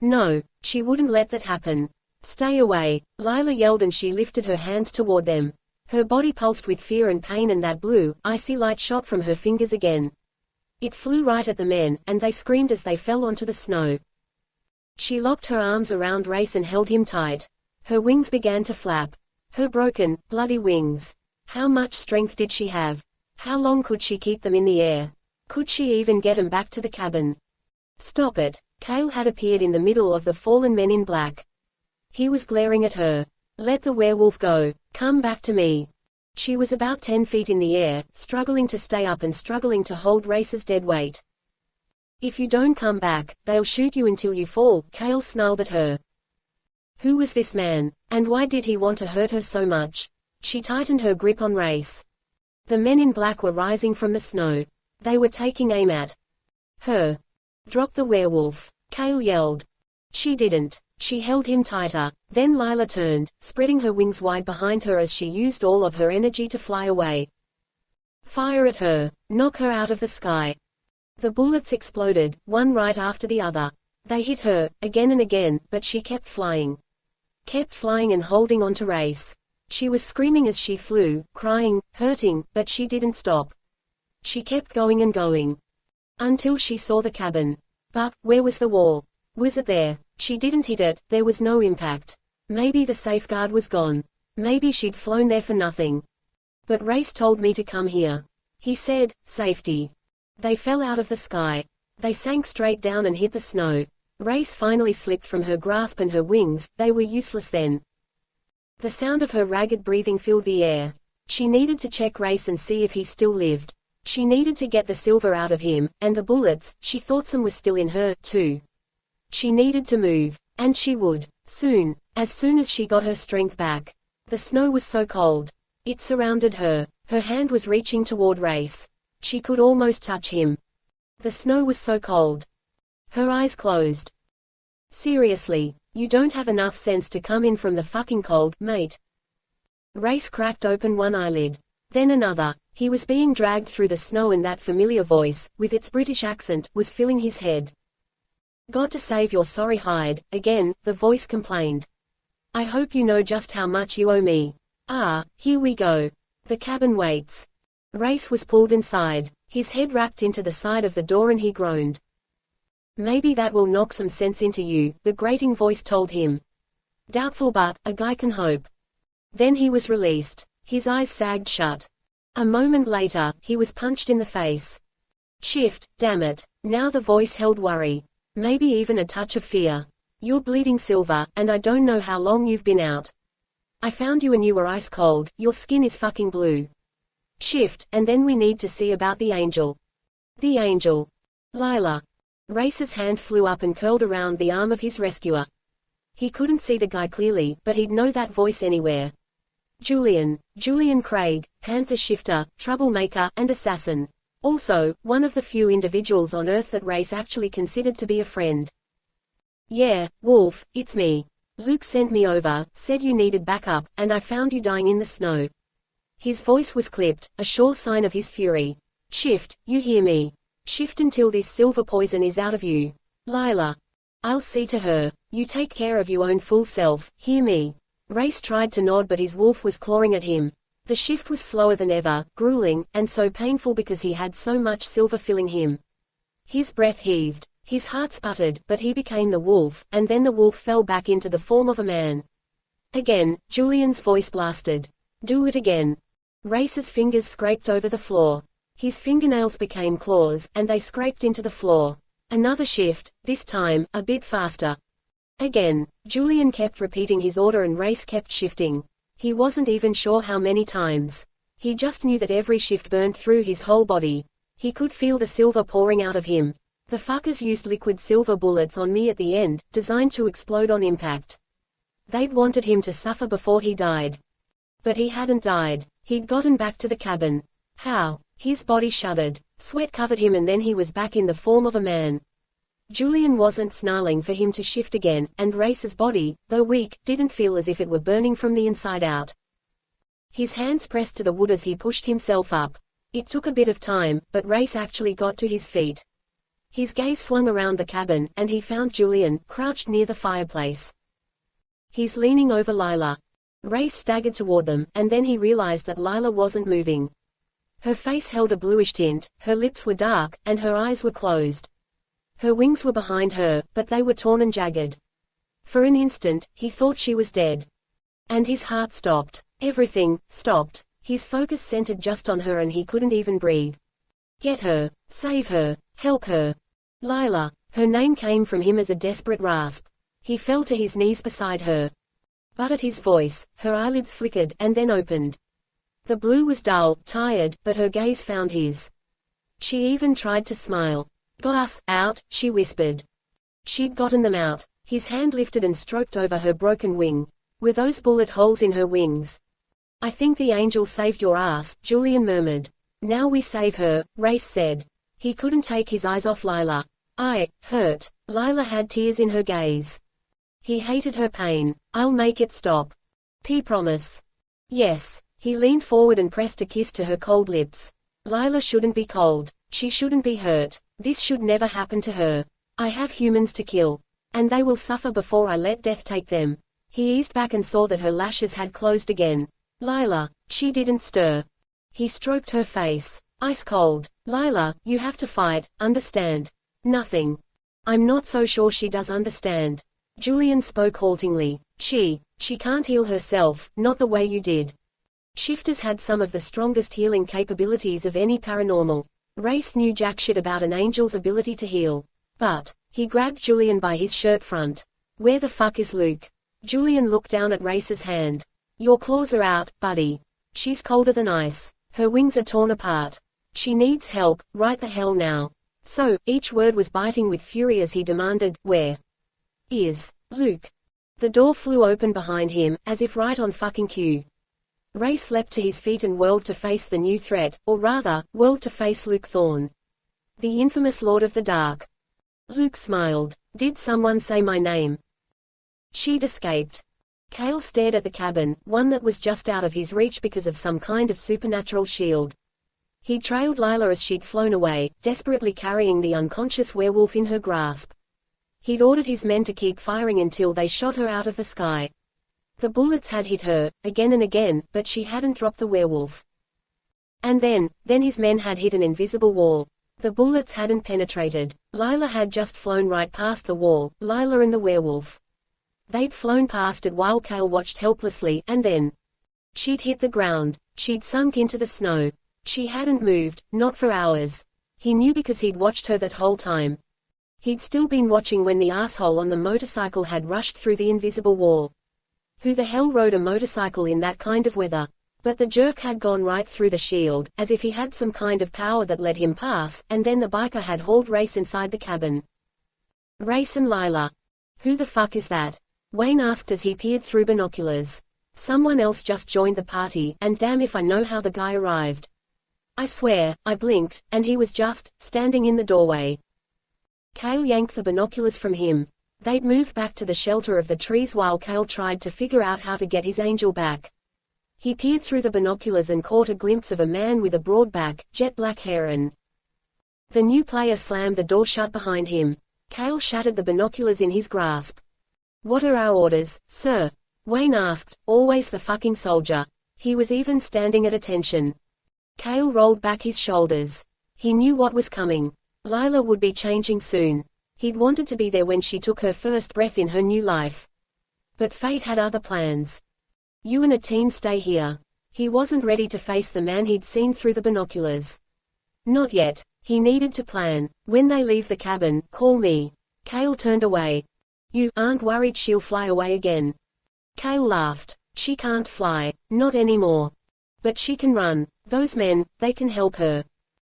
No, she wouldn't let that happen. Stay away, Lila yelled, and she lifted her hands toward them. Her body pulsed with fear and pain, and that blue, icy light shot from her fingers again. It flew right at the men, and they screamed as they fell onto the snow. She locked her arms around Rayce and held him tight. Her wings began to flap. Her broken, bloody wings. How much strength did she have? How long could she keep them in the air? Could she even get him back to the cabin? Stop it. Cale had appeared in the middle of the fallen men in black. He was glaring at her. Let the werewolf go. Come back to me. She was about 10 feet in the air, struggling to stay up and struggling to hold Rayce's dead weight. If you don't come back, they'll shoot you until you fall, Cale snarled at her. Who was this man, and why did he want to hurt her so much? She tightened her grip on Rayce. The men in black were rising from the snow. They were taking aim at her. Drop the werewolf, Cale yelled. She didn't. She held him tighter. Then Lila turned, spreading her wings wide behind her as she used all of her energy to fly away. Fire at her. Knock her out of the sky. The bullets exploded, one right after the other. They hit her, again and again, but she kept flying. Kept flying and holding on to Rayce. She was screaming as she flew, crying, hurting, but she didn't stop. She kept going and going. Until she saw the cabin. But, where was the wall? Was it there? She didn't hit it, there was no impact. Maybe the safeguard was gone. Maybe she'd flown there for nothing. But Rayce told me to come here. He said, safety. They fell out of the sky. They sank straight down and hit the snow. Rayce finally slipped from her grasp and her wings, they were useless then. The sound of her ragged breathing filled the air. She needed to check Rayce and see if he still lived. She needed to get the silver out of him, and the bullets, she thought some were still in her, too. She needed to move. And she would. Soon. As soon as she got her strength back. The snow was so cold. It surrounded her. Her hand was reaching toward Rayce. She could almost touch him. The snow was so cold. Her eyes closed. Seriously, you don't have enough sense to come in from the fucking cold, mate. Rayce cracked open one eyelid. Then another. He was being dragged through the snow, and that familiar voice, with its British accent, was filling his head. Got to save your sorry hide, again, the voice complained. I hope you know just how much you owe me. Ah, here we go. The cabin waits. Rayce was pulled inside. His head wrapped into the side of the door and he groaned. Maybe that will knock some sense into you, the grating voice told him. Doubtful, but a guy can hope. Then he was released. His eyes sagged shut. A moment later, he was punched in the face. Shift, damn it. Now the voice held worry. Maybe even a touch of fear. You're bleeding silver, and I don't know how long you've been out. I found you and you were ice cold, your skin is fucking blue. Shift, and then we need to see about the angel. The angel. Lila. Rayce's hand flew up and curled around the arm of his rescuer. He couldn't see the guy clearly, but he'd know that voice anywhere. Julian Craig, Panther shifter, troublemaker, and assassin. Also, one of the few individuals on Earth that Rayce actually considered to be a friend. Yeah, Wolf, it's me. Luke sent me over, said you needed backup, and I found you dying in the snow. His voice was clipped, a sure sign of his fury. Shift, you hear me. Shift until this silver poison is out of you. Lila. I'll see to her. You take care of your own full self, hear me. Rayce tried to nod but his wolf was clawing at him. The shift was slower than ever, grueling, and so painful because he had so much silver filling him. His breath heaved. His heart sputtered, but he became the wolf, and then the wolf fell back into the form of a man. Again, Julian's voice blasted. Do it again. Rayce's fingers scraped over the floor. His fingernails became claws, and they scraped into the floor. Another shift, this time, a bit faster. Again, Julian kept repeating his order and Rayce kept shifting. He wasn't even sure how many times. He just knew that every shift burned through his whole body. He could feel the silver pouring out of him. The fuckers used liquid silver bullets on me at the end, designed to explode on impact. They'd wanted him to suffer before he died. But he hadn't died. He'd gotten back to the cabin. How? His body shuddered. Sweat covered him and then he was back in the form of a man. Julian wasn't snarling for him to shift again, and Rayce's body, though weak, didn't feel as if it were burning from the inside out. His hands pressed to the wood as he pushed himself up. It took a bit of time, but Rayce actually got to his feet. His gaze swung around the cabin, and he found Julian, crouched near the fireplace. He's leaning over Lila. Rayce staggered toward them, and then he realized that Lila wasn't moving. Her face held a bluish tint, her lips were dark, and her eyes were closed. Her wings were behind her, but they were torn and jagged. For an instant, he thought she was dead. And his heart stopped. Everything stopped. His focus centered just on her and he couldn't even breathe. Get her. Save her. Help her. Lila. Her name came from him as a desperate rasp. He fell to his knees beside her. But at his voice, her eyelids flickered and then opened. The blue was dull, tired, but her gaze found his. She even tried to smile. Got us out, she whispered. She'd gotten them out. His hand lifted and stroked over her broken wing. Were those bullet holes in her wings? I think the angel saved your ass, Julian murmured. Now we save her, Rayce said. He couldn't take his eyes off Lila. Hurt. Lila had tears in her gaze. He hated her pain. I'll make it stop. Promise. Yes. He leaned forward and pressed a kiss to her cold lips. Lila shouldn't be cold. She shouldn't be hurt. This should never happen to her. I have humans to kill. And they will suffer before I let death take them. He eased back and saw that her lashes had closed again. Lila. She didn't stir. He stroked her face. Ice cold. Lila, you have to fight, understand? Nothing. I'm not so sure she does understand. Julian spoke haltingly. She can't heal herself, not the way you did. Shifters had some of the strongest healing capabilities of any paranormal. Rayce knew jack shit about an angel's ability to heal. But, he grabbed Julian by his shirt front. Where the fuck is Luke? Julian looked down at Rayce's hand. Your claws are out, buddy. She's colder than ice. Her wings are torn apart. She needs help, right the hell now. So, each word was biting with fury as he demanded, where is Luke? The door flew open behind him, as if right on fucking cue. Rayce leapt to his feet and whirled to face the new threat, or rather, whirled to face Luke Thorne. The infamous Lord of the Dark. Luke smiled. Did someone say my name? She'd escaped. Cale stared at the cabin, one that was just out of his reach because of some kind of supernatural shield. He'd trailed Lila as she'd flown away, desperately carrying the unconscious werewolf in her grasp. He'd ordered his men to keep firing until they shot her out of the sky. The bullets had hit her, again and again, but she hadn't dropped the werewolf. And then his men had hit an invisible wall. The bullets hadn't penetrated. Lila had just flown right past the wall, Lila and the werewolf. They'd flown past it while Cale watched helplessly, and then she'd hit the ground. She'd sunk into the snow. She hadn't moved, not for hours. He knew because he'd watched her that whole time. He'd still been watching when the asshole on the motorcycle had rushed through the invisible wall. Who the hell rode a motorcycle in that kind of weather? But the jerk had gone right through the shield, as if he had some kind of power that let him pass, and then the biker had hauled Rayce inside the cabin. Rayce and Lila. Who the fuck is that? Wayne asked as he peered through binoculars. Someone else just joined the party, and damn if I know how the guy arrived. I swear, I blinked, and he was just standing in the doorway. Cale yanked the binoculars from him. They'd moved back to the shelter of the trees while Cale tried to figure out how to get his angel back. He peered through the binoculars and caught a glimpse of a man with a broad back, jet black hair and... The new player slammed the door shut behind him. Cale shattered the binoculars in his grasp. What are our orders, sir? Wayne asked, always the fucking soldier. He was even standing at attention. Cale rolled back his shoulders. He knew what was coming. Lila would be changing soon. He'd wanted to be there when she took her first breath in her new life. But fate had other plans. You and a team stay here. He wasn't ready to face the man he'd seen through the binoculars. Not yet. He needed to plan. When they leave the cabin, call me. Cale turned away. You aren't worried she'll fly away again? Cale laughed. She can't fly. Not anymore. But she can run. Those men, they can help her.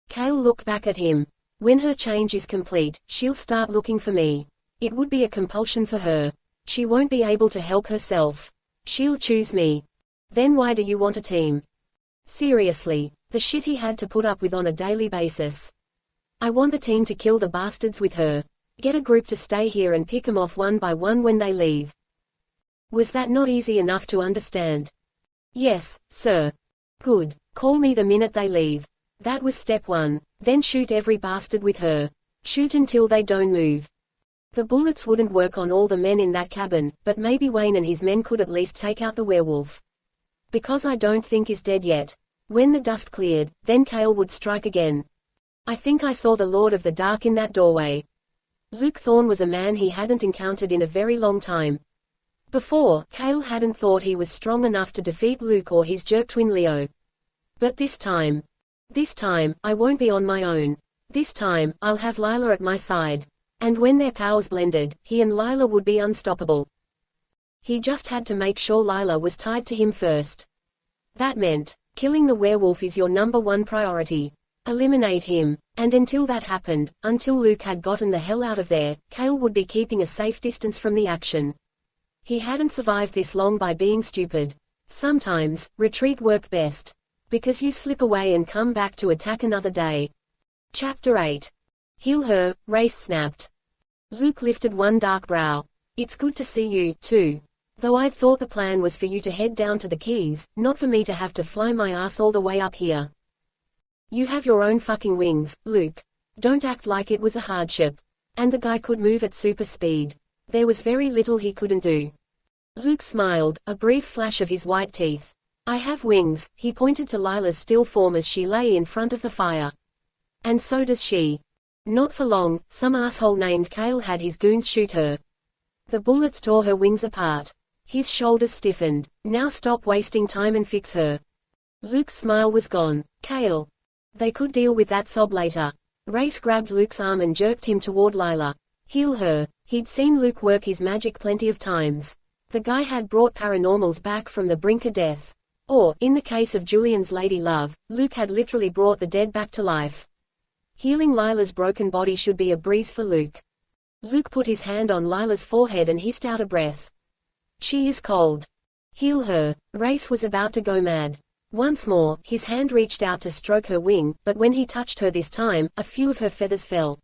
Cale looked back at him. When her change is complete, she'll start looking for me. It would be a compulsion for her. She won't be able to help herself. She'll choose me. Then why do you want a team? Seriously, the shit he had to put up with on a daily basis. I want the team to kill the bastards with her. Get a group to stay here and pick 'em off one by one when they leave. Was that not easy enough to understand? Yes, sir. Good. Call me the minute they leave. That was step one. Then shoot every bastard with her. Shoot until they don't move. The bullets wouldn't work on all the men in that cabin, but maybe Wayne and his men could at least take out the werewolf. Because I don't think he's dead yet. When the dust cleared, then Cale would strike again. I think I saw the Lord of the Dark in that doorway. Luke Thorne was a man he hadn't encountered in a very long time. Before, Cale hadn't thought he was strong enough to defeat Luke or his jerk twin Leo. But this time, I won't be on my own. This time, I'll have Lila at my side. And when their powers blended, he and Lila would be unstoppable. He just had to make sure Lila was tied to him first. That meant, killing the werewolf is your #1 priority. Eliminate him. And until that happened, until Luke had gotten the hell out of there, Cale would be keeping a safe distance from the action. He hadn't survived this long by being stupid. Sometimes, retreat worked best. Because you slip away and come back to attack another day. Chapter 8. Heal her, Rayce snapped. Luke lifted one dark brow. It's good to see you, too. Though I'd thought the plan was for you to head down to the Keys, not for me to have to fly my ass all the way up here. You have your own fucking wings, Luke. Don't act like it was a hardship. And the guy could move at super speed. There was very little he couldn't do. Luke smiled, a brief flash of his white teeth. I have wings, he pointed to Lila's still form as she lay in front of the fire. And so does she. Not for long, some asshole named Cale had his goons shoot her. The bullets tore her wings apart. His shoulders stiffened. Now stop wasting time and fix her. Luke's smile was gone. Cale. They could deal with that sob later. Rayce grabbed Luke's arm and jerked him toward Lila. Heal her. He'd seen Luke work his magic plenty of times. The guy had brought paranormals back from the brink of death. Or, in the case of Julian's lady love, Luke had literally brought the dead back to life. Healing Lila's broken body should be a breeze for Luke. Luke put his hand on Lila's forehead and hissed out a breath. She is cold. Heal her. Rayce was about to go mad. Once more, his hand reached out to stroke her wing, but when he touched her this time, a few of her feathers fell.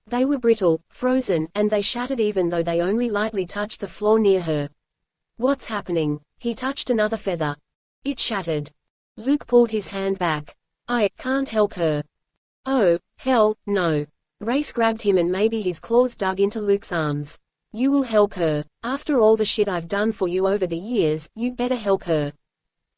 They were brittle, frozen, and they shattered even though they only lightly touched the floor near her. What's happening? He touched another feather. It shattered. Luke pulled his hand back. I can't help her. Oh, hell, no. Rayce grabbed him and maybe his claws dug into Luke's arms. You will help her. After all the shit I've done for you over the years, you'd better help her.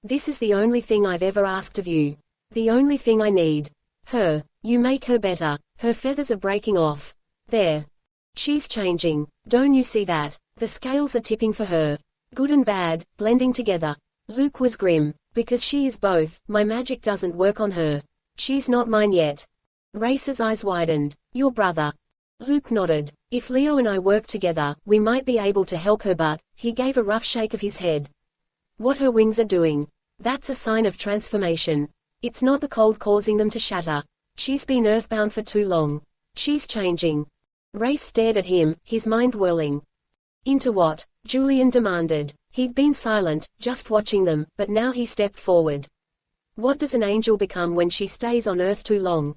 This is the only thing I've ever asked of you. The only thing I need. Her. You make her better. Her feathers are breaking off. There. She's changing. Don't you see that? The scales are tipping for her. Good and bad, blending together. Luke was grim. Because she is both, my magic doesn't work on her. She's not mine yet. Rayce's eyes widened. Your brother. Luke nodded. If Leo and I work together, we might be able to help her, but he gave a rough shake of his head. What her wings are doing. That's a sign of transformation. It's not the cold causing them to shatter. She's been earthbound for too long. She's changing. Rayce stared at him, his mind whirling. Into what? Julian demanded. He'd been silent, just watching them, but now he stepped forward. What does an angel become when she stays on Earth too long?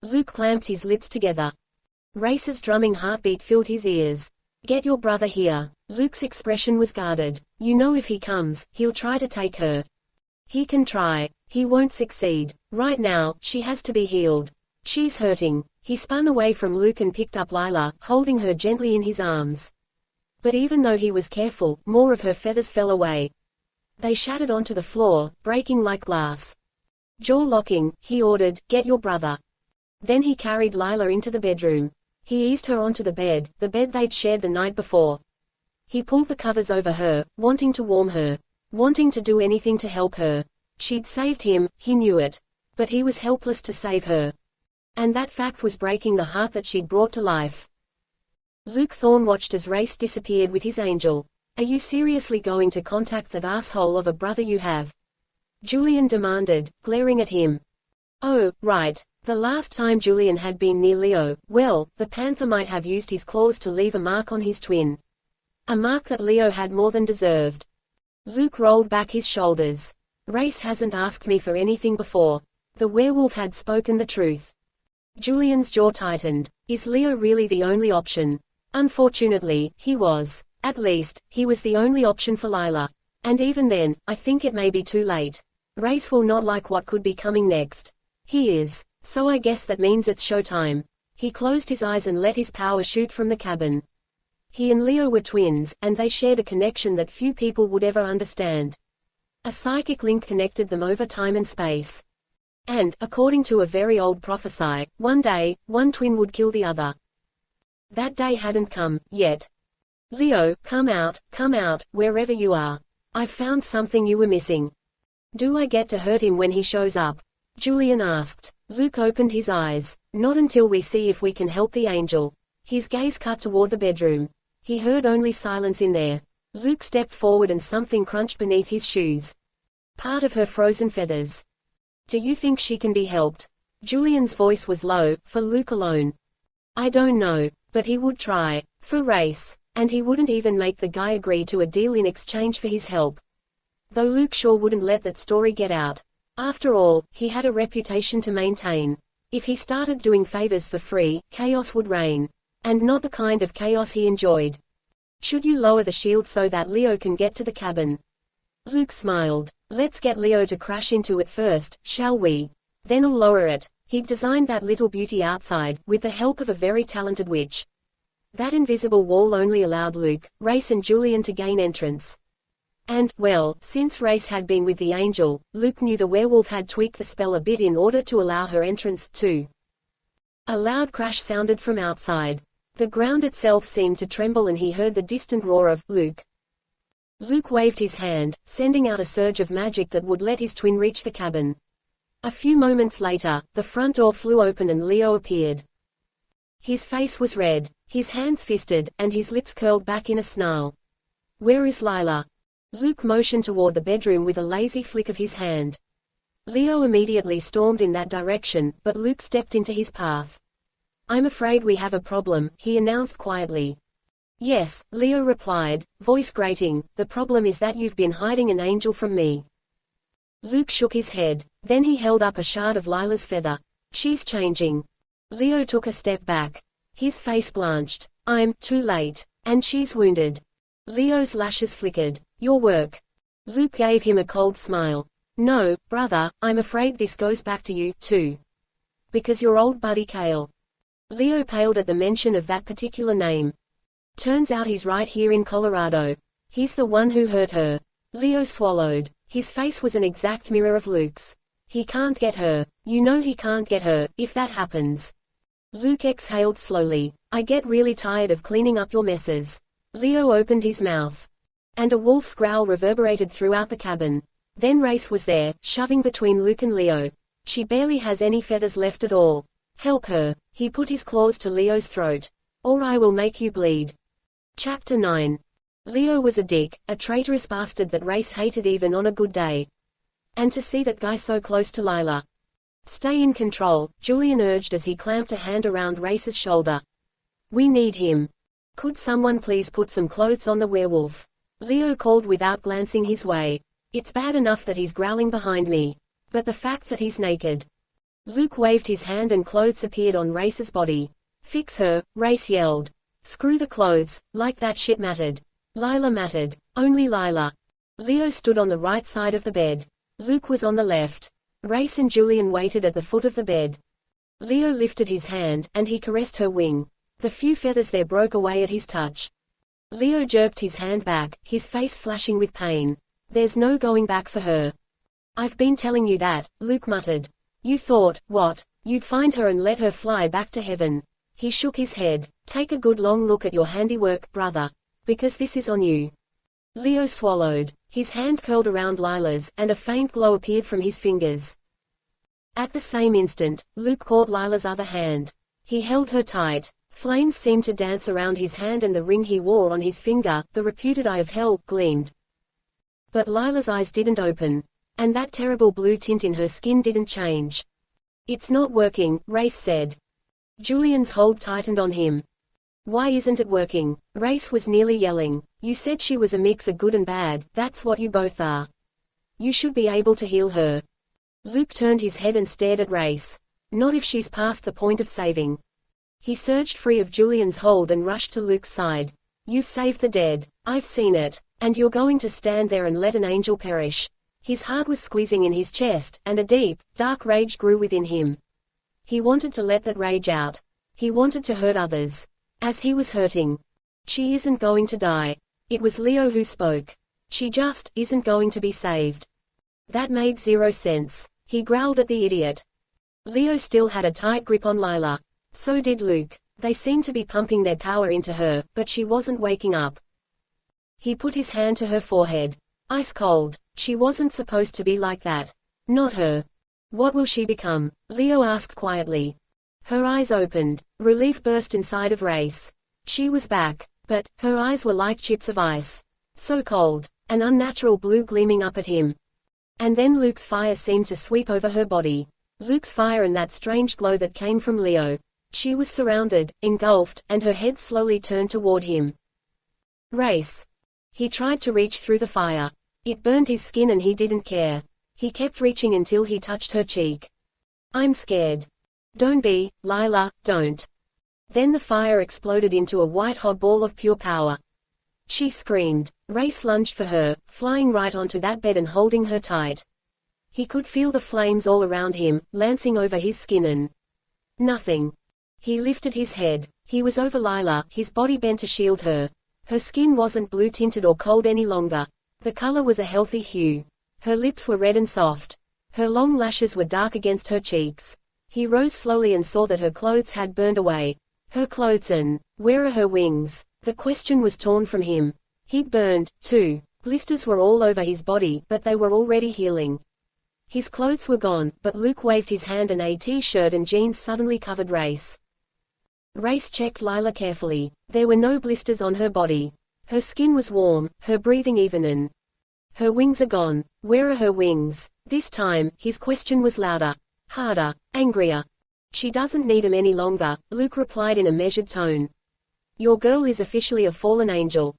Luke clamped his lips together. Rayce's drumming heartbeat filled his ears. Get your brother here. Luke's expression was guarded. You know if he comes, he'll try to take her. He can try. He won't succeed. Right now, she has to be healed. She's hurting. He spun away from Luke and picked up Lila, holding her gently in his arms. But even though he was careful, more of her feathers fell away. They shattered onto the floor, breaking like glass. Jaw-locking, he ordered, get your brother. Then he carried Lila into the bedroom. He eased her onto the bed they'd shared the night before. He pulled the covers over her, wanting to warm her. Wanting to do anything to help her. She'd saved him, he knew it. But he was helpless to save her. And that fact was breaking the heart that she'd brought to life. Luke Thorne watched as Rayce disappeared with his angel. Are you seriously going to contact that asshole of a brother you have? Julian demanded, glaring at him. Oh, right. The last time Julian had been near Leo, well, the panther might have used his claws to leave a mark on his twin. A mark that Leo had more than deserved. Luke rolled back his shoulders. Rayce hasn't asked me for anything before. The werewolf had spoken the truth. Julian's jaw tightened. Is Leo really the only option? Unfortunately, he was. At least, he was the only option for Lila. And even then, I think it may be too late. Rayce will not like what could be coming next. He is. So I guess that means it's showtime. He closed his eyes and let his power shoot from the cabin. He and Leo were twins, and they shared a connection that few people would ever understand. A psychic link connected them over time and space. And, according to a very old prophecy, one day, one twin would kill the other. That day hadn't come, yet. Leo, come out, wherever you are. I've found something you were missing. Do I get to hurt him when he shows up? Julian asked. Luke opened his eyes. Not until we see if we can help the angel. His gaze cut toward the bedroom. He heard only silence in there. Luke stepped forward and something crunched beneath his shoes. Part of her frozen feathers. Do you think she can be helped? Julian's voice was low, for Luke alone. I don't know, but he would try. For Rayce. And he wouldn't even make the guy agree to a deal in exchange for his help. Though Luke sure wouldn't let that story get out. After all, he had a reputation to maintain. If he started doing favors for free, chaos would reign. And not the kind of chaos he enjoyed. Should you lower the shield so that Leo can get to the cabin? Luke smiled. Let's get Leo to crash into it first, shall we? Then I'll lower it. He'd designed that little beauty outside, with the help of a very talented witch. That invisible wall only allowed Luke, Rayce and Julian to gain entrance. And, well, since Rayce had been with the angel, Luke knew the werewolf had tweaked the spell a bit in order to allow her entrance, too. A loud crash sounded from outside. The ground itself seemed to tremble and he heard the distant roar of, Luke. Luke waved his hand, sending out a surge of magic that would let his twin reach the cabin. A few moments later, the front door flew open and Leo appeared. His face was red, his hands fisted, and his lips curled back in a snarl. Where is Lila? Luke motioned toward the bedroom with a lazy flick of his hand. Leo immediately stormed in that direction, but Luke stepped into his path. I'm afraid we have a problem, he announced quietly. Yes, Leo replied, voice grating, the problem is that you've been hiding an angel from me. Luke shook his head. Then he held up a shard of Lila's feather. She's changing. Leo took a step back. His face blanched. I'm too late. And she's wounded. Leo's lashes flickered. Your work. Luke gave him a cold smile. No, brother, I'm afraid this goes back to you, too. Because your old buddy Kale. Leo paled at the mention of that particular name. Turns out he's right here in Colorado. He's the one who hurt her. Leo swallowed. His face was an exact mirror of Luke's. He can't get her. You know he can't get her, if that happens. Luke exhaled slowly. I get really tired of cleaning up your messes. Leo opened his mouth. And a wolf's growl reverberated throughout the cabin. Then Rayce was there, shoving between Luke and Leo. She barely has any feathers left at all. Help her. He put his claws to Leo's throat. Or I will make you bleed. Chapter 9. Leo was a dick, a traitorous bastard that Rayce hated even on a good day. And to see that guy so close to Lila. Stay in control, Julian urged as he clamped a hand around Rayce's shoulder. We need him. Could someone please put some clothes on the werewolf? Leo called without glancing his way. It's bad enough that he's growling behind me. But the fact that he's naked. Luke waved his hand and clothes appeared on Rayce's body. Fix her, Rayce yelled. Screw the clothes, like that shit mattered. Lila mattered. Only Lila. Leo stood on the right side of the bed. Luke was on the left. Rayce and Julian waited at the foot of the bed. Leo lifted his hand, and he caressed her wing. The few feathers there broke away at his touch. Leo jerked his hand back, his face flashing with pain. There's no going back for her. I've been telling you that, Luke muttered. You thought, what? You'd find her and let her fly back to heaven. He shook his head. Take a good long look at your handiwork, brother. Because this is on you. Leo swallowed. His hand curled around Lila's, and a faint glow appeared from his fingers. At the same instant, Luke caught Lila's other hand. He held her tight. Flames seemed to dance around his hand and the ring he wore on his finger, the reputed eye of hell, gleamed. But Lila's eyes didn't open. And that terrible blue tint in her skin didn't change. It's not working, Rayce said. Julian's hold tightened on him. Why isn't it working? Rayce was nearly yelling. You said she was a mix of good and bad, that's what you both are. You should be able to heal her. Luke turned his head and stared at Rayce. Not if she's past the point of saving. He surged free of Julian's hold and rushed to Luke's side. You've saved the dead. I've seen it. And you're going to stand there and let an angel perish. His heart was squeezing in his chest, and a deep, dark rage grew within him. He wanted to let that rage out. He wanted to hurt others. As he was hurting. She isn't going to die. It was Leo who spoke. She just isn't going to be saved. That made zero sense. He growled at the idiot. Leo still had a tight grip on Lila. So did Luke. They seemed to be pumping their power into her, but she wasn't waking up. He put his hand to her forehead. Ice cold. She wasn't supposed to be like that. Not her. What will she become? Leo asked quietly. Her eyes opened. Relief burst inside of Rayce. She was back. But her eyes were like chips of ice. So cold. An unnatural blue gleaming up at him. And then Luke's fire seemed to sweep over her body. Luke's fire and that strange glow that came from Leo. She was surrounded, engulfed, and her head slowly turned toward him. Rayce. He tried to reach through the fire. It burned his skin and he didn't care. He kept reaching until he touched her cheek. I'm scared. Don't be, Lila, don't. Then the fire exploded into a white-hot ball of pure power. She screamed. Rayce lunged for her, flying right onto that bed and holding her tight. He could feel the flames all around him, lancing over his skin and nothing. He lifted his head. He was over Lila, his body bent to shield her. Her skin wasn't blue-tinted or cold any longer. The color was a healthy hue. Her lips were red and soft. Her long lashes were dark against her cheeks. He rose slowly and saw that her clothes had burned away. Her clothes and where are her wings? The question was torn from him. He'd burned, too. Blisters were all over his body, but they were already healing. His clothes were gone, but Luke waved his hand and a t-shirt and jeans suddenly covered Rayce. Rayce checked Lila carefully. There were no blisters on her body. Her skin was warm, her breathing even and her wings are gone. Where are her wings? This time, his question was louder, harder, angrier. She doesn't need 'em any longer, Luke replied in a measured tone. Your girl is officially a fallen angel.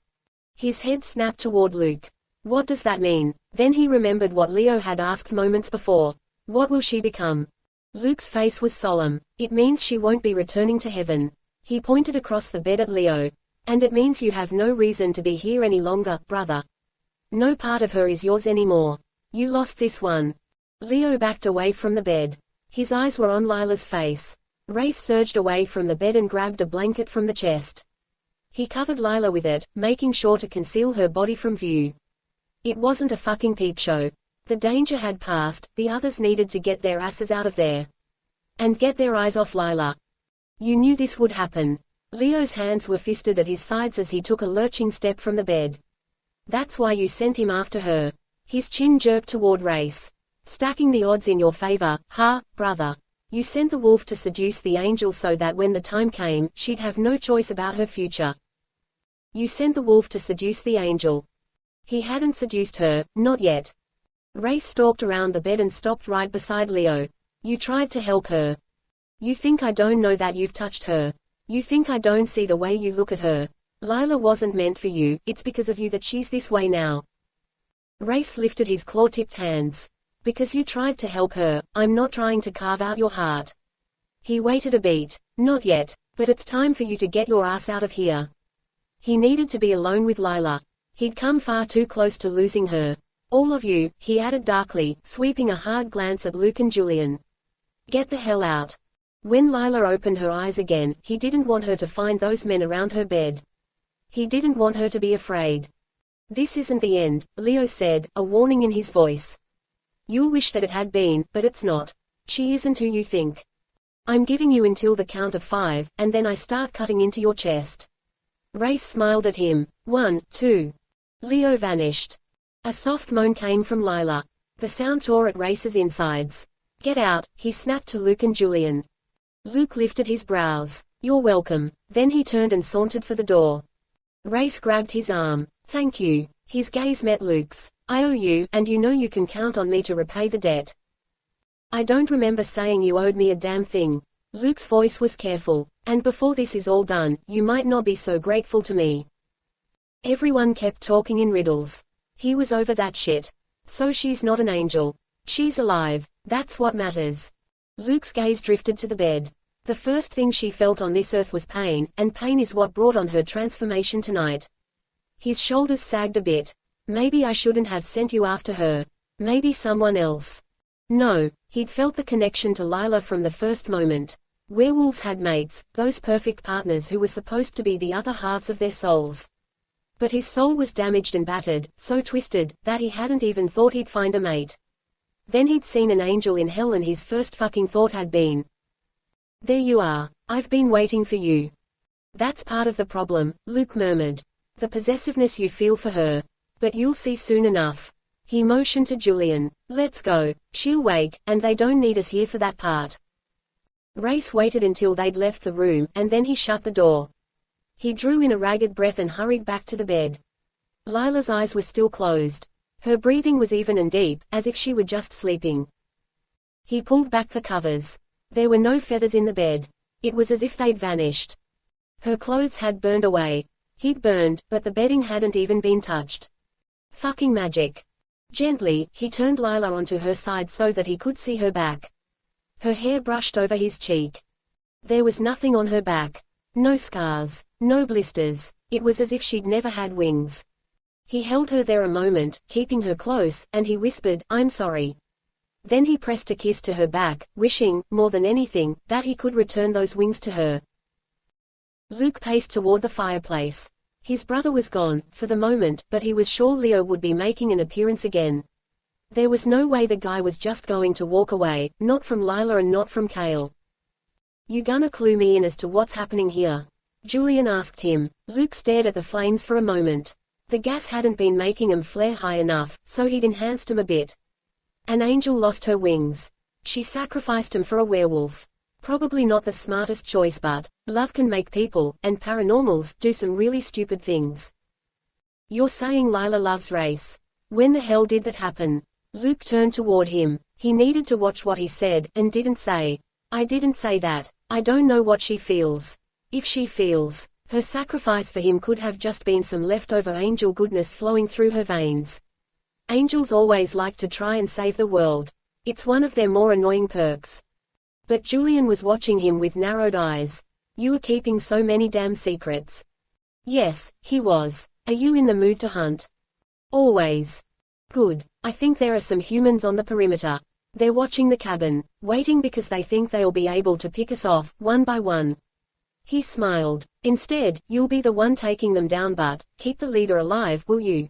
His head snapped toward Luke. What does that mean? Then he remembered what Leo had asked moments before. What will she become? Luke's face was solemn. It means she won't be returning to heaven. He pointed across the bed at Leo. And it means you have no reason to be here any longer, brother. No part of her is yours anymore. You lost this one. Leo backed away from the bed. His eyes were on Lila's face. Rayce surged away from the bed and grabbed a blanket from the chest. He covered Lila with it, making sure to conceal her body from view. It wasn't a fucking peep show. The danger had passed, the others needed to get their asses out of there. And get their eyes off Lila. You knew this would happen. Leo's hands were fisted at his sides as he took a lurching step from the bed. That's why you sent him after her. His chin jerked toward Rayce. Stacking the odds in your favor, brother. You sent the wolf to seduce the angel so that when the time came, she'd have no choice about her future. You sent the wolf to seduce the angel. He hadn't seduced her, not yet. Rayce stalked around the bed and stopped right beside Leo. You tried to help her. You think I don't know that you've touched her. You think I don't see the way you look at her. Lila wasn't meant for you, it's because of you that she's this way now. Rayce lifted his claw-tipped hands. Because you tried to help her, I'm not trying to carve out your heart. He waited a beat. Not yet, but it's time for you to get your ass out of here. He needed to be alone with Lila. He'd come far too close to losing her. All of you, he added darkly, sweeping a hard glance at Luke and Julian. Get the hell out. When Lila opened her eyes again, he didn't want her to find those men around her bed. He didn't want her to be afraid. This isn't the end, Leo said, a warning in his voice. You'll wish that it had been, but it's not. She isn't who you think. I'm giving you until the count of 5, and then I start cutting into your chest. Rayce smiled at him. 1, 2. Leo vanished. A soft moan came from Lila. The sound tore at Rayce's insides. Get out, he snapped to Luke and Julian. Luke lifted his brows. You're welcome. Then he turned and sauntered for the door. Rayce grabbed his arm. Thank you. His gaze met Luke's. I owe you, and you know you can count on me to repay the debt. I don't remember saying you owed me a damn thing. Luke's voice was careful. And before this is all done, you might not be so grateful to me. Everyone kept talking in riddles. He was over that shit. So she's not an angel. She's alive. That's what matters. Luke's gaze drifted to the bed. The first thing she felt on this earth was pain, and pain is what brought on her transformation tonight. His shoulders sagged a bit. Maybe I shouldn't have sent you after her. Maybe someone else. No, he'd felt the connection to Lila from the first moment. Werewolves had mates, those perfect partners who were supposed to be the other halves of their souls. But his soul was damaged and battered, so twisted, that he hadn't even thought he'd find a mate. Then he'd seen an angel in hell and his first fucking thought had been, there you are. I've been waiting for you. That's part of the problem, Luke murmured. The possessiveness you feel for her. But you'll see soon enough. He motioned to Julian. Let's go. She'll wake, and they don't need us here for that part. Rayce waited until they'd left the room, and then he shut the door. He drew in a ragged breath and hurried back to the bed. Lila's eyes were still closed. Her breathing was even and deep, as if she were just sleeping. He pulled back the covers. There were no feathers in the bed. It was as if they'd vanished. Her clothes had burned away. He'd burned, but the bedding hadn't even been touched. Fucking magic. Gently, he turned Lila onto her side so that he could see her back. Her hair brushed over his cheek. There was nothing on her back. No scars, no blisters. It was as if she'd never had wings. He held her there a moment, keeping her close, and he whispered, I'm sorry. Then he pressed a kiss to her back, wishing, more than anything, that he could return those wings to her. Luke paced toward the fireplace. His brother was gone, for the moment, but he was sure Leo would be making an appearance again. There was no way the guy was just going to walk away, not from Lila and not from Kale. You gonna clue me in as to what's happening here? Julian asked him. Luke stared at the flames for a moment. The gas hadn't been making them flare high enough, so he'd enhanced them a bit. An angel lost her wings. She sacrificed them for a werewolf. Probably not the smartest choice, but love can make people, and paranormals, do some really stupid things. You're saying Lila loves Rayce. When the hell did that happen? Luke turned toward him. He needed to watch what he said, and didn't say. I didn't say that. I don't know what she feels. If she feels, her sacrifice for him could have just been some leftover angel goodness flowing through her veins. Angels always like to try and save the world. It's one of their more annoying perks. But Julian was watching him with narrowed eyes. You were keeping so many damn secrets. Yes, he was. Are you in the mood to hunt? Always. Good. I think there are some humans on the perimeter. They're watching the cabin, waiting because they think they'll be able to pick us off, one by one. He smiled. Instead, you'll be the one taking them down, but keep the leader alive, will you?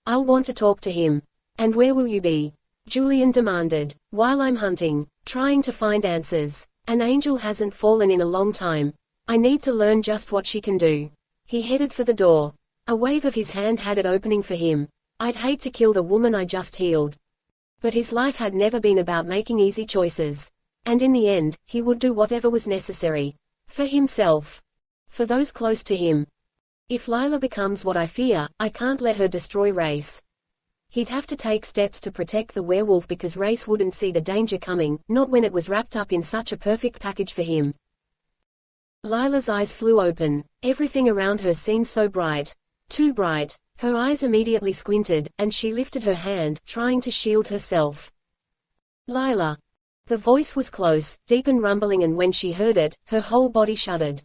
I'll want to talk to him. And where will you be? Julian demanded. While I'm hunting, trying to find answers. An angel hasn't fallen in a long time. I need to learn just what she can do. He headed for the door. A wave of his hand had it opening for him. I'd hate to kill the woman I just healed. But his life had never been about making easy choices. And in the end, he would do whatever was necessary. For himself. For those close to him. If Lila becomes what I fear, I can't let her destroy Rayce. He'd have to take steps to protect the werewolf because Rayce wouldn't see the danger coming, not when it was wrapped up in such a perfect package for him. Lila's eyes flew open. Everything around her seemed so bright. Too bright. Her eyes immediately squinted, and she lifted her hand, trying to shield herself. Lila. The voice was close, deep and rumbling, and when she heard it, her whole body shuddered.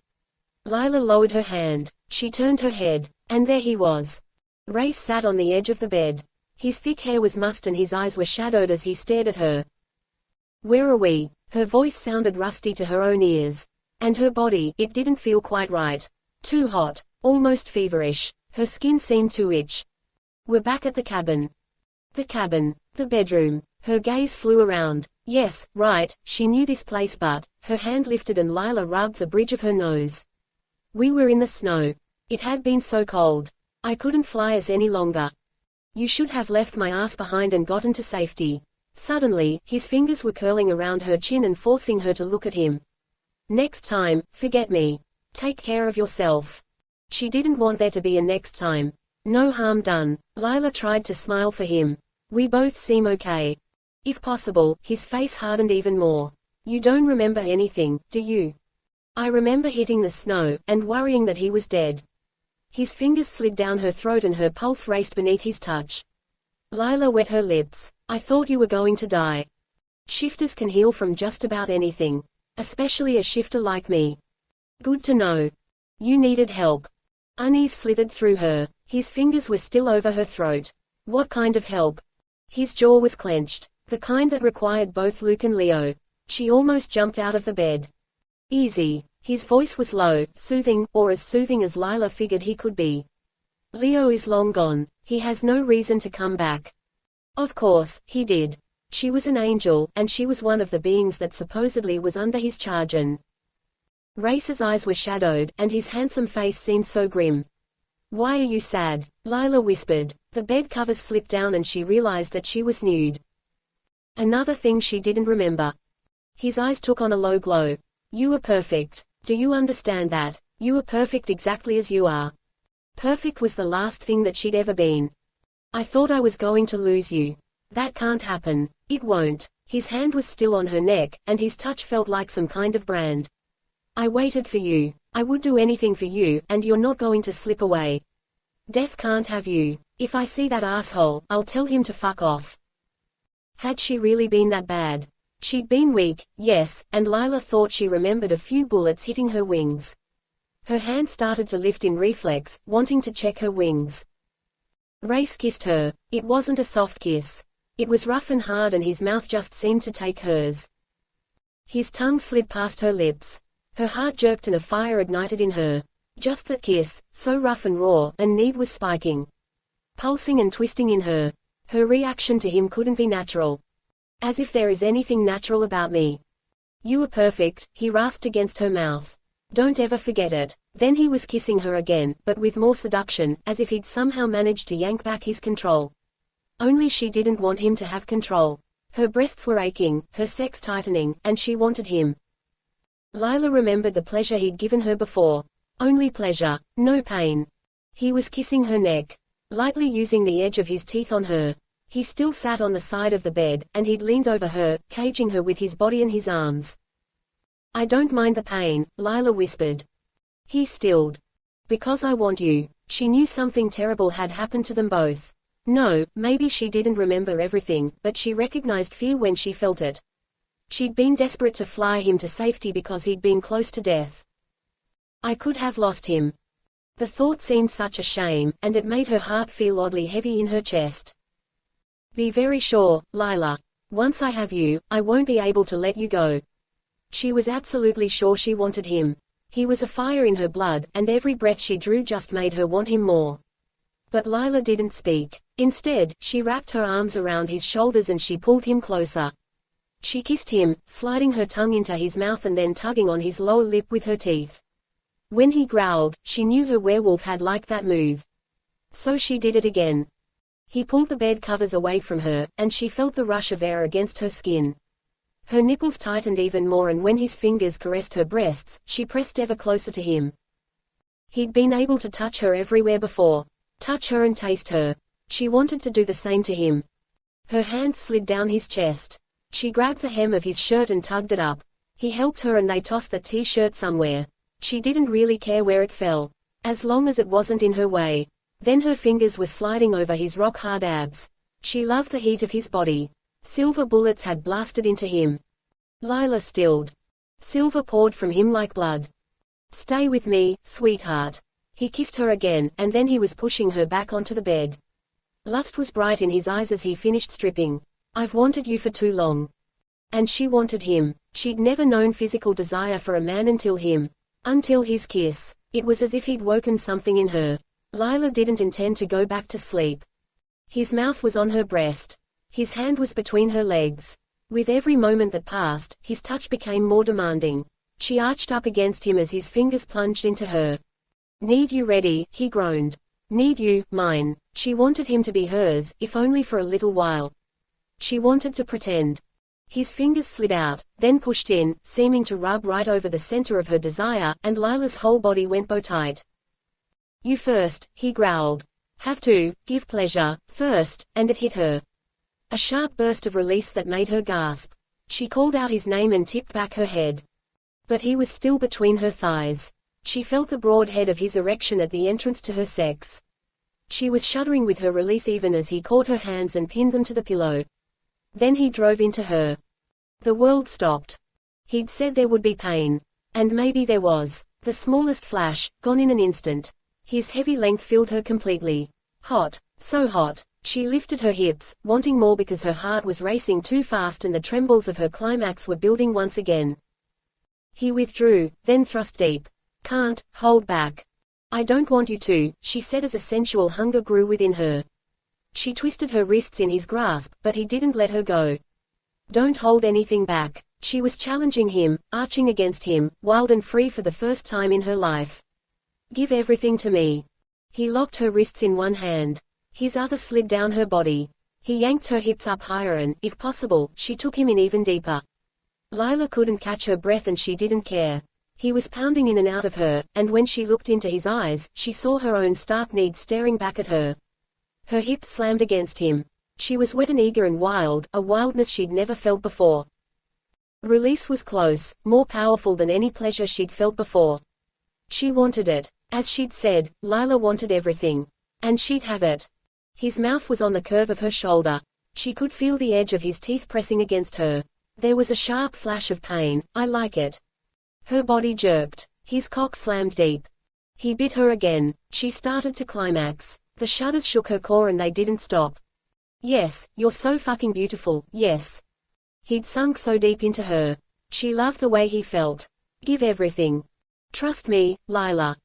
Lila lowered her hand. She turned her head. And there he was. Rayce sat on the edge of the bed. His thick hair was mussed and his eyes were shadowed as he stared at her. Where are we? Her voice sounded rusty to her own ears. And her body, it didn't feel quite right. Too hot. Almost feverish. Her skin seemed to itch. We're back at the cabin. The cabin. The bedroom. Her gaze flew around. Yes, right, she knew this place, but her hand lifted and Lila rubbed the bridge of her nose. We were in the snow. It had been so cold. I couldn't fly us any longer. You should have left my ass behind and gotten to safety. Suddenly, his fingers were curling around her chin and forcing her to look at him. Next time, forget me. Take care of yourself. She didn't want there to be a next time. No harm done. Lila tried to smile for him. We both seem okay. If possible, his face hardened even more. You don't remember anything, do you? I remember hitting the snow, and worrying that he was dead. His fingers slid down her throat and her pulse raced beneath his touch. Lila wet her lips. I thought you were going to die. Shifters can heal from just about anything. Especially a shifter like me. Good to know. You needed help. Unease slithered through her. His fingers were still over her throat. What kind of help? His jaw was clenched. The kind that required both Luke and Leo. She almost jumped out of the bed. Easy. His voice was low, soothing, or as soothing as Lila figured he could be. Leo is long gone. He has no reason to come back. Of course, he did. She was an angel, and she was one of the beings that supposedly was under his charge and... Rayce's eyes were shadowed, and his handsome face seemed so grim. Why are you sad? Lila whispered. The bed covers slipped down and she realized that she was nude. Another thing she didn't remember. His eyes took on a low glow. You were perfect. Do you understand that? You were perfect exactly as you are. Perfect was the last thing that she'd ever been. I thought I was going to lose you. That can't happen. It won't. His hand was still on her neck, and his touch felt like some kind of brand. I waited for you. I would do anything for you, and you're not going to slip away. Death can't have you. If I see that asshole, I'll tell him to fuck off. Had she really been that bad? She'd been weak, yes, and Lila thought she remembered a few bullets hitting her wings. Her hand started to lift in reflex, wanting to check her wings. Rayce kissed her. It wasn't a soft kiss. It was rough and hard and his mouth just seemed to take hers. His tongue slid past her lips. Her heart jerked and a fire ignited in her. Just that kiss, so rough and raw, and need was spiking. Pulsing and twisting in her. Her reaction to him couldn't be natural. As if there is anything natural about me. You were perfect, he rasped against her mouth. Don't ever forget it. Then he was kissing her again, but with more seduction, as if he'd somehow managed to yank back his control. Only she didn't want him to have control. Her breasts were aching, her sex tightening, and she wanted him. Lila remembered the pleasure he'd given her before. Only pleasure, no pain. He was kissing her neck. Lightly using the edge of his teeth on her. He still sat on the side of the bed, and he'd leaned over her, caging her with his body and his arms. I don't mind the pain, Lila whispered. He stilled. Because I want you. She knew something terrible had happened to them both. No, maybe she didn't remember everything, but she recognized fear when she felt it. She'd been desperate to fly him to safety because he'd been close to death. I could have lost him. The thought seemed such a shame, and it made her heart feel oddly heavy in her chest. Be very sure, Lila. Once I have you, I won't be able to let you go. She was absolutely sure she wanted him. He was a fire in her blood, and every breath she drew just made her want him more. But Lila didn't speak. Instead, she wrapped her arms around his shoulders and she pulled him closer. She kissed him, sliding her tongue into his mouth and then tugging on his lower lip with her teeth. When he growled, she knew her werewolf had liked that move. So she did it again. He pulled the bed covers away from her, and she felt the rush of air against her skin. Her nipples tightened even more, and when his fingers caressed her breasts, she pressed ever closer to him. He'd been able to touch her everywhere before. Touch her and taste her. She wanted to do the same to him. Her hands slid down his chest. She grabbed the hem of his shirt and tugged it up. He helped her and they tossed the t-shirt somewhere. She didn't really care where it fell, as long as it wasn't in her way. Then her fingers were sliding over his rock-hard abs. She loved the heat of his body. Silver bullets had blasted into him. Lila stilled. Silver poured from him like blood. "Stay with me, sweetheart." He kissed her again, and then he was pushing her back onto the bed. Lust was bright in his eyes as he finished stripping. "I've wanted you for too long." And she wanted him. She'd never known physical desire for a man until him. Until his kiss. It was as if he'd woken something in her. Lila didn't intend to go back to sleep. His mouth was on her breast. His hand was between her legs. With every moment that passed, his touch became more demanding. She arched up against him as his fingers plunged into her. "Need you ready," he groaned. "Need you, mine." She wanted him to be hers, if only for a little while. She wanted to pretend. His fingers slid out, then pushed in, seeming to rub right over the center of her desire, and Lila's whole body went bow-tight. "You first," he growled. "Have to, give pleasure, first," and it hit her. A sharp burst of release that made her gasp. She called out his name and tipped back her head. But he was still between her thighs. She felt the broad head of his erection at the entrance to her sex. She was shuddering with her release even as he caught her hands and pinned them to the pillow. Then he drove into her. The world stopped. He'd said there would be pain. And maybe there was. The smallest flash, gone in an instant. His heavy length filled her completely. Hot. So hot. She lifted her hips, wanting more because her heart was racing too fast and the trembles of her climax were building once again. He withdrew, then thrust deep. "Can't, hold back." "I don't want you to," she said as a sensual hunger grew within her. She twisted her wrists in his grasp, but he didn't let her go. "Don't hold anything back." She was challenging him, arching against him, wild and free for the first time in her life. "Give everything to me." He locked her wrists in one hand. His other slid down her body. He yanked her hips up higher and, if possible, she took him in even deeper. Lila couldn't catch her breath and she didn't care. He was pounding in and out of her, and when she looked into his eyes, she saw her own stark need staring back at her. Her hips slammed against him. She was wet and eager and wild, a wildness she'd never felt before. Release was close, more powerful than any pleasure she'd felt before. She wanted it. As she'd said, Lila wanted everything. And she'd have it. His mouth was on the curve of her shoulder. She could feel the edge of his teeth pressing against her. There was a sharp flash of pain. "I like it." Her body jerked. His cock slammed deep. He bit her again. She started to climax. The shudders shook her core and they didn't stop. "Yes, you're so fucking beautiful, yes." He'd sunk so deep into her. She loved the way he felt. "Give everything. Trust me, Lila."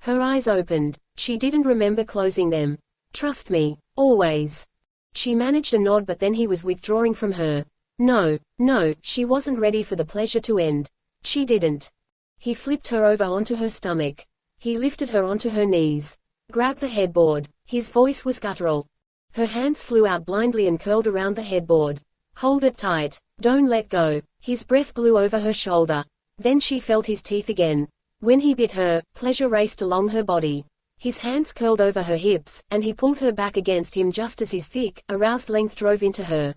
Her eyes opened. She didn't remember closing them. "Trust me, always." She managed a nod, but then he was withdrawing from her. No, she wasn't ready for the pleasure to end. She didn't. He flipped her over onto her stomach. He lifted her onto her knees. "Grab the headboard." His voice was guttural. Her hands flew out blindly and curled around the headboard. "Hold it tight. Don't let go." His breath blew over her shoulder. Then she felt his teeth again. When he bit her, pleasure raced along her body. His hands curled over her hips, and he pulled her back against him just as his thick, aroused length drove into her.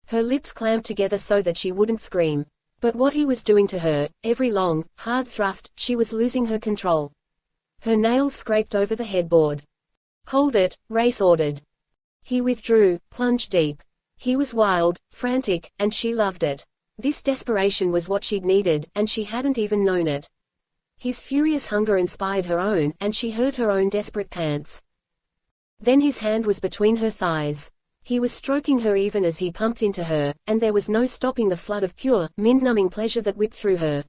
Her lips clamped together so that she wouldn't scream. But what he was doing to her, every long, hard thrust, she was losing her control. Her nails scraped over the headboard. "Hold it," Rayce ordered. He withdrew, plunged deep. He was wild, frantic, and she loved it. This desperation was what she'd needed, and she hadn't even known it. His furious hunger inspired her own, and she heard her own desperate pants. Then his hand was between her thighs. He was stroking her even as he pumped into her, and there was no stopping the flood of pure, mind-numbing pleasure that whipped through her.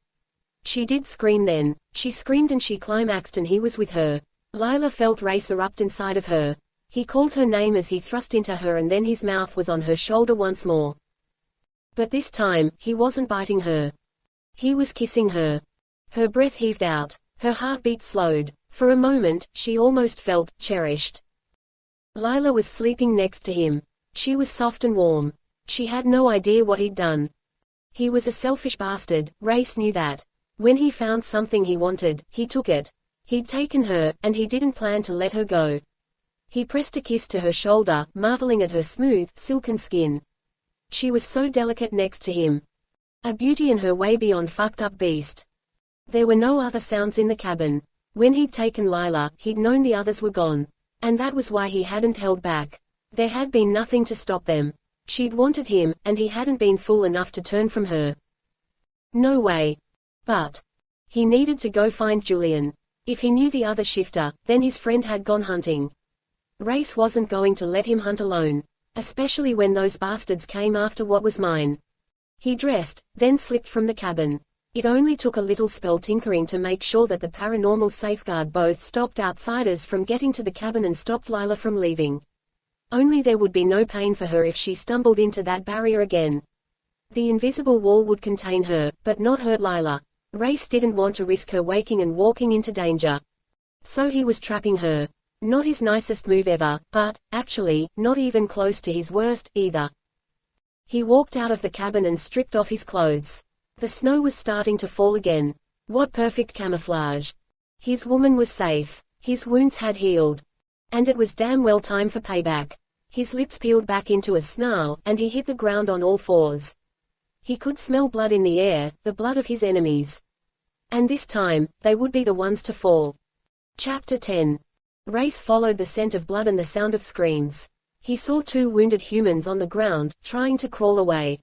She did scream then. She screamed and she climaxed and he was with her. Lila felt Rayce erupt inside of her. He called her name as he thrust into her and then his mouth was on her shoulder once more. But this time, he wasn't biting her. He was kissing her. Her breath heaved out. Her heartbeat slowed. For a moment, she almost felt cherished. Lila was sleeping next to him. She was soft and warm. She had no idea what he'd done. He was a selfish bastard, Rayce knew that. When he found something he wanted, he took it. He'd taken her, and he didn't plan to let her go. He pressed a kiss to her shoulder, marveling at her smooth, silken skin. She was so delicate next to him. A beauty in her way beyond fucked-up beast. There were no other sounds in the cabin. When he'd taken Lila, he'd known the others were gone. And that was why he hadn't held back. There had been nothing to stop them. She'd wanted him, and he hadn't been fool enough to turn from her. No way. But he needed to go find Julian. If he knew the other shifter, then his friend had gone hunting. Rayce wasn't going to let him hunt alone. Especially when those bastards came after what was mine. He dressed, then slipped from the cabin. It only took a little spell tinkering to make sure that the paranormal safeguard both stopped outsiders from getting to the cabin and stopped Lila from leaving. Only there would be no pain for her if she stumbled into that barrier again. The invisible wall would contain her, but not hurt Lila. Rayce didn't want to risk her waking and walking into danger. So he was trapping her. Not his nicest move ever, but, actually, not even close to his worst, either. He walked out of the cabin and stripped off his clothes. The snow was starting to fall again. What perfect camouflage. His woman was safe. His wounds had healed. And it was damn well time for payback. His lips peeled back into a snarl, and he hit the ground on all fours. He could smell blood in the air, the blood of his enemies. And this time, they would be the ones to fall. Chapter 10. Rayce followed the scent of blood and the sound of screams. He saw two wounded humans on the ground, trying to crawl away.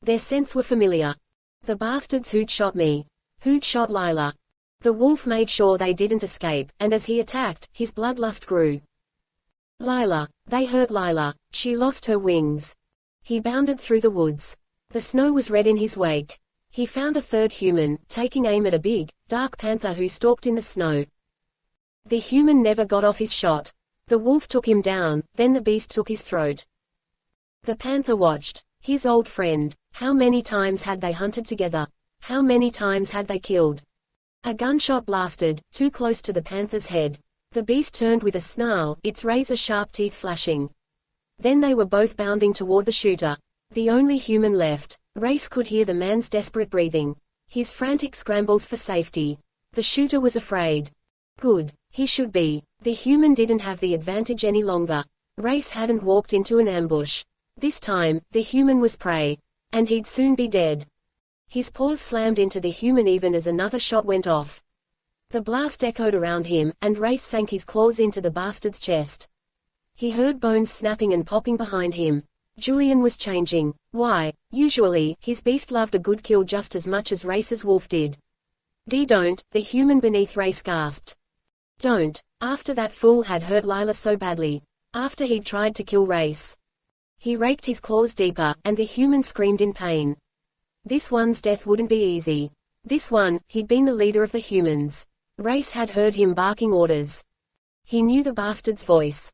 Their scents were familiar. The bastards who'd shot me. Who'd shot Lila. The wolf made sure they didn't escape, and as he attacked, his bloodlust grew. Lila. They hurt Lila. She lost her wings. He bounded through the woods. The snow was red in his wake. He found a third human, taking aim at a big, dark panther who stalked in the snow. The human never got off his shot. The wolf took him down, then the beast took his throat. The panther watched. His old friend. How many times had they hunted together? How many times had they killed? A gunshot blasted, too close to the panther's head. The beast turned with a snarl, its razor-sharp teeth flashing. Then they were both bounding toward the shooter. The only human left. Rayce could hear the man's desperate breathing. His frantic scrambles for safety. The shooter was afraid. Good. He should be. The human didn't have the advantage any longer. Rayce hadn't walked into an ambush. This time, the human was prey. And he'd soon be dead. His paws slammed into the human even as another shot went off. The blast echoed around him, and Rayce sank his claws into the bastard's chest. He heard bones snapping and popping behind him. Julian was changing. Why? Usually, his beast loved a good kill just as much as Rayce's wolf did. Don't, the human beneath Rayce gasped. Don't. After that fool had hurt Lila so badly. After he'd tried to kill Rayce. He raked his claws deeper, and the human screamed in pain. This one's death wouldn't be easy. This one, he'd been the leader of the humans. Rayce had heard him barking orders. He knew the bastard's voice.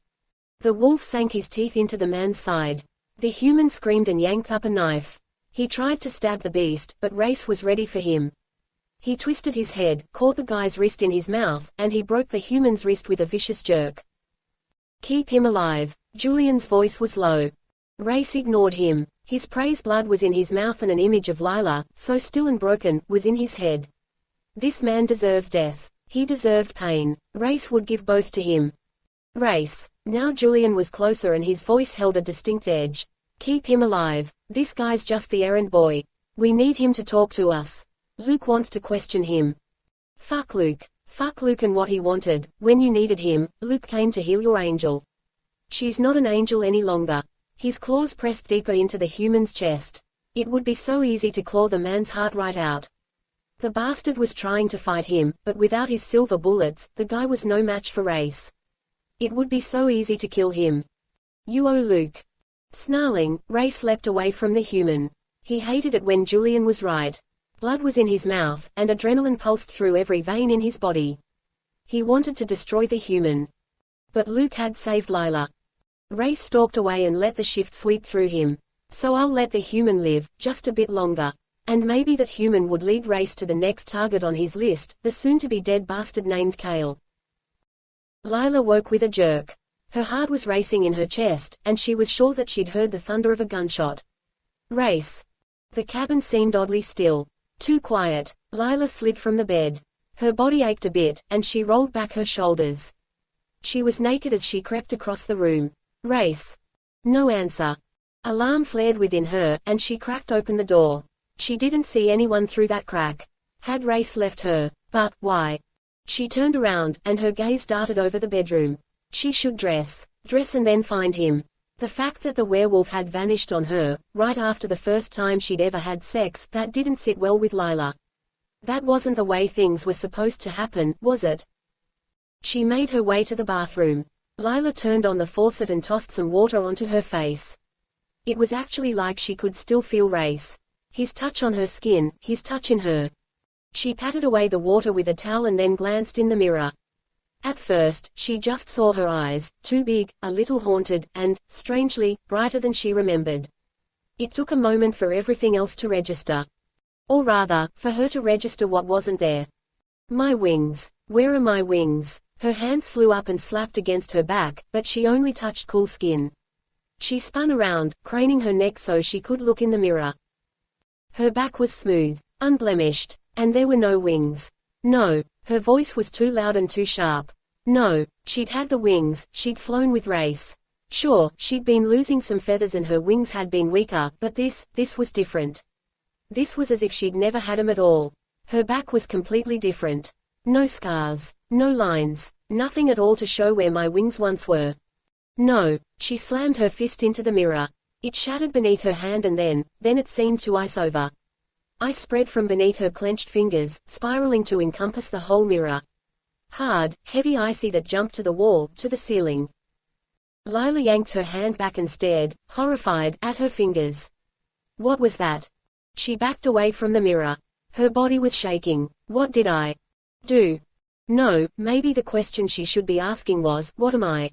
The wolf sank his teeth into the man's side. The human screamed and yanked up a knife. He tried to stab the beast, but Rayce was ready for him. He twisted his head, caught the guy's wrist in his mouth, and he broke the human's wrist with a vicious jerk. Keep him alive. Julian's voice was low. Rayce ignored him. His prey's blood was in his mouth and an image of Lila, so still and broken, was in his head. This man deserved death. He deserved pain. Rayce would give both to him. Rayce. Now Julian was closer and his voice held a distinct edge. Keep him alive. This guy's just the errand boy. We need him to talk to us. Luke wants to question him. Fuck Luke. Fuck Luke and what he wanted. When you needed him, Luke came to heal your angel. She's not an angel any longer. His claws pressed deeper into the human's chest. It would be so easy to claw the man's heart right out. The bastard was trying to fight him, but without his silver bullets, the guy was no match for Rayce. It would be so easy to kill him. You owe Luke. Snarling, Rayce leapt away from the human. He hated it when Julian was right. Blood was in his mouth, and adrenaline pulsed through every vein in his body. He wanted to destroy the human. But Luke had saved Lila. Rayce stalked away and let the shift sweep through him. So I'll let the human live, just a bit longer. And maybe that human would lead Rayce to the next target on his list, the soon-to-be-dead bastard named Kale. Lila woke with a jerk. Her heart was racing in her chest, and she was sure that she'd heard the thunder of a gunshot. Rayce. The cabin seemed oddly still. Too quiet. Lila slid from the bed. Her body ached a bit, and she rolled back her shoulders. She was naked as she crept across the room. Rayce. No answer. Alarm flared within her, and she cracked open the door. She didn't see anyone through that crack. Had Rayce left her? But, why? She turned around, and her gaze darted over the bedroom. She should dress. Dress and then find him. The fact that the werewolf had vanished on her, right after the first time she'd ever had sex, that didn't sit well with Lila. That wasn't the way things were supposed to happen, was it? She made her way to the bathroom. Lila turned on the faucet and tossed some water onto her face. It was actually like she could still feel Rayce. His touch on her skin, his touch in her. She patted away the water with a towel and then glanced in the mirror. At first, she just saw her eyes, too big, a little haunted, and, strangely, brighter than she remembered. It took a moment for everything else to register. Or rather, for her to register what wasn't there. My wings. Where are my wings? Her hands flew up and slapped against her back, but she only touched cool skin. She spun around, craning her neck so she could look in the mirror. Her back was smooth, unblemished, and there were no wings. No, her voice was too loud and too sharp. No, she'd had the wings, she'd flown with Rayce. Sure, she'd been losing some feathers and her wings had been weaker, but this was different. This was as if she'd never had 'em at all. Her back was completely different. No scars, no lines, nothing at all to show where my wings once were. No, she slammed her fist into the mirror. It shattered beneath her hand and then it seemed to ice over. Ice spread from beneath her clenched fingers, spiraling to encompass the whole mirror. Hard, heavy icy that jumped to the wall, to the ceiling. Lila yanked her hand back and stared, horrified, at her fingers. What was that? She backed away from the mirror. Her body was shaking. What did I do? No, maybe the question she should be asking was, what am I?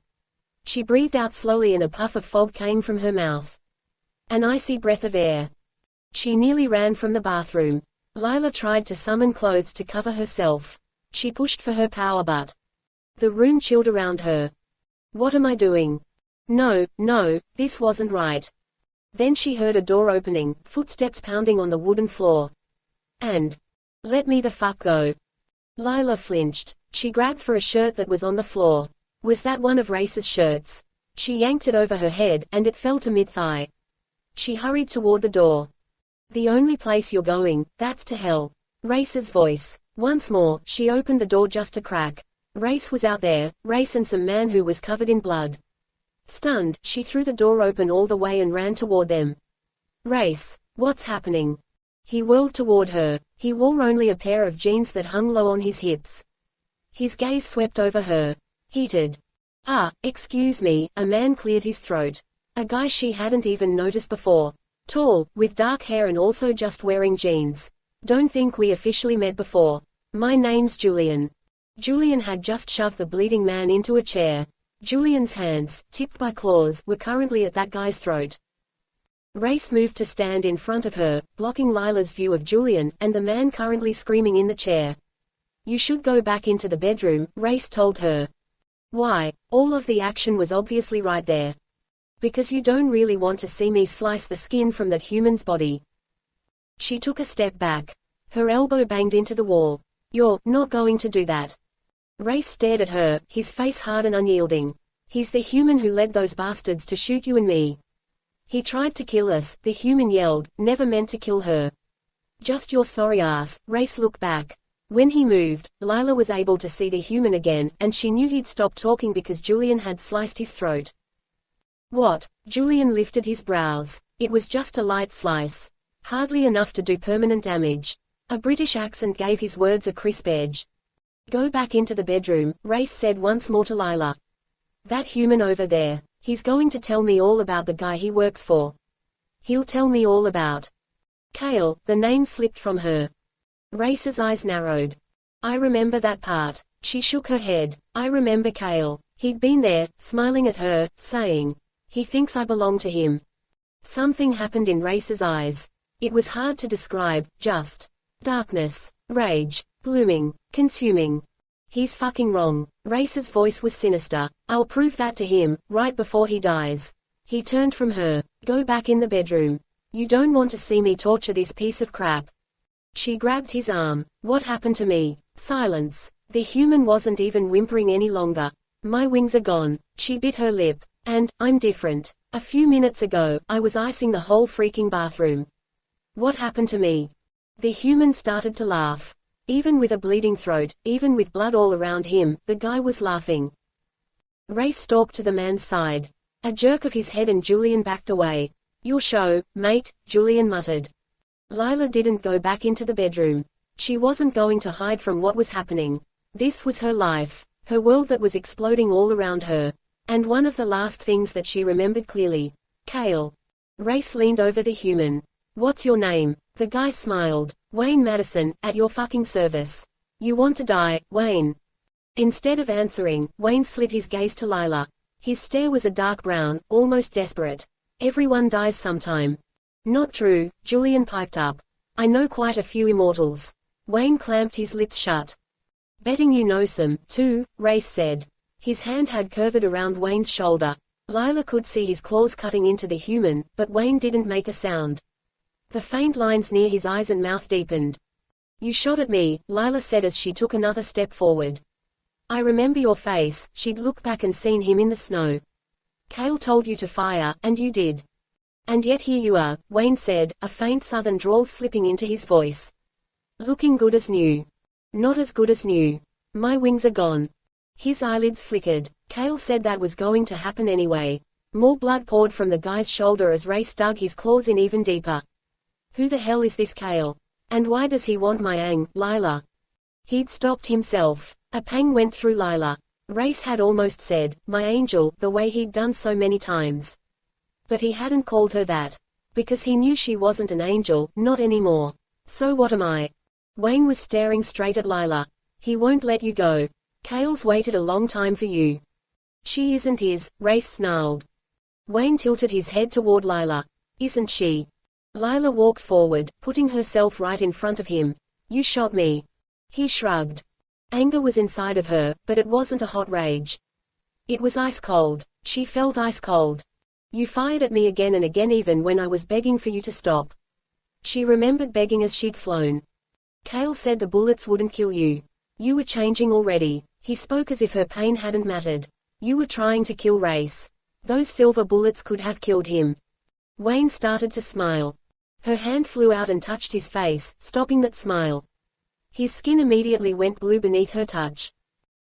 She breathed out slowly and a puff of fog came from her mouth. An icy breath of air. She nearly ran from the bathroom. Lila tried to summon clothes to cover herself. She pushed for her power but the room chilled around her. What am I doing? No, this wasn't right. Then she heard a door opening, footsteps pounding on the wooden floor. And let me the fuck go. Lila flinched. She grabbed for a shirt that was on the floor. Was that one of Rayce's shirts? She yanked it over her head, and it fell to mid-thigh. She hurried toward the door. The only place you're going, that's to hell. Rayce's voice. Once more, she opened the door just a crack. Rayce was out there, Rayce and some man who was covered in blood. Stunned, she threw the door open all the way and ran toward them. Rayce, what's happening? He whirled toward her. He wore only a pair of jeans that hung low on his hips. His gaze swept over her. Heated. Excuse me, a man cleared his throat. A guy she hadn't even noticed before. Tall, with dark hair and also just wearing jeans. Don't think we officially met before. My name's Julian. Julian had just shoved the bleeding man into a chair. Julian's hands, tipped by claws, were currently at that guy's throat. Rayce moved to stand in front of her, blocking Lila's view of Julian, and the man currently screaming in the chair. You should go back into the bedroom, Rayce told her. Why? All of the action was obviously right there. Because you don't really want to see me slice the skin from that human's body. She took a step back. Her elbow banged into the wall. You're not going to do that. Rayce stared at her, his face hard and unyielding. He's the human who led those bastards to shoot you and me. He tried to kill us, the human yelled, never meant to kill her. Just your sorry ass. Rayce looked back. When he moved, Lila was able to see the human again, and she knew he'd stopped talking because Julian had sliced his throat. What? Julian lifted his brows. It was just a light slice. Hardly enough to do permanent damage. A British accent gave his words a crisp edge. Go back into the bedroom, Rayce said once more to Lila. That human over there. He's going to tell me all about the guy he works for. He'll tell me all about Cale. The name slipped from her. Rayce's eyes narrowed. I remember that part. She shook her head. I remember Cale. He'd been there, smiling at her, saying, he thinks I belong to him. Something happened in Rayce's eyes. It was hard to describe, just darkness, rage, blooming, consuming. He's fucking wrong. Rayce's voice was sinister. I'll prove that to him, right before he dies. He turned from her. Go back in the bedroom. You don't want to see me torture this piece of crap. She grabbed his arm. What happened to me? Silence. The human wasn't even whimpering any longer. My wings are gone. She bit her lip. And, I'm different. A few minutes ago, I was icing the whole freaking bathroom. What happened to me? The human started to laugh. Even with a bleeding throat, even with blood all around him, the guy was laughing. Rayce stalked to the man's side. A jerk of his head and Julian backed away. Your show, mate, Julian muttered. Lila didn't go back into the bedroom. She wasn't going to hide from what was happening. This was her life, her world that was exploding all around her. And one of the last things that she remembered clearly. Kale. Rayce leaned over the human. What's your name? The guy smiled. Wayne Madison, at your fucking service. You want to die, Wayne? Instead of answering, Wayne slid his gaze to Lila. His stare was a dark brown, almost desperate. Everyone dies sometime. Not true, Julian piped up. I know quite a few immortals. Wayne clamped his lips shut. Betting you know some, too, Rayce said. His hand had curved around Wayne's shoulder. Lila could see his claws cutting into the human, but Wayne didn't make a sound. The faint lines near his eyes and mouth deepened. You shot at me, Lila said as she took another step forward. I remember your face. She'd looked back and seen him in the snow. Kale told you to fire, and you did. And yet here you are, Wayne said, a faint southern drawl slipping into his voice. Looking good as new. Not as good as new. My wings are gone. His eyelids flickered. Kale said that was going to happen anyway. More blood poured from the guy's shoulder as Rayce dug his claws in even deeper. Who the hell is this Kale? And why does he want my Lila? He'd stopped himself. A pang went through Lila. Rayce had almost said, my angel, the way he'd done so many times. But he hadn't called her that. Because he knew she wasn't an angel, not anymore. So what am I? Wayne was staring straight at Lila. He won't let you go. Kale's waited a long time for you. She isn't his, Rayce snarled. Wayne tilted his head toward Lila. Isn't she? Lila walked forward, putting herself right in front of him. You shot me. He shrugged. Anger was inside of her, but it wasn't a hot rage. It was ice cold. She felt ice cold. You fired at me again and again even when I was begging for you to stop. She remembered begging as she'd flown. Kale said the bullets wouldn't kill you. You were changing already. He spoke as if her pain hadn't mattered. You were trying to kill Rayce. Those silver bullets could have killed him. Wayne started to smile. Her hand flew out and touched his face, stopping that smile. His skin immediately went blue beneath her touch.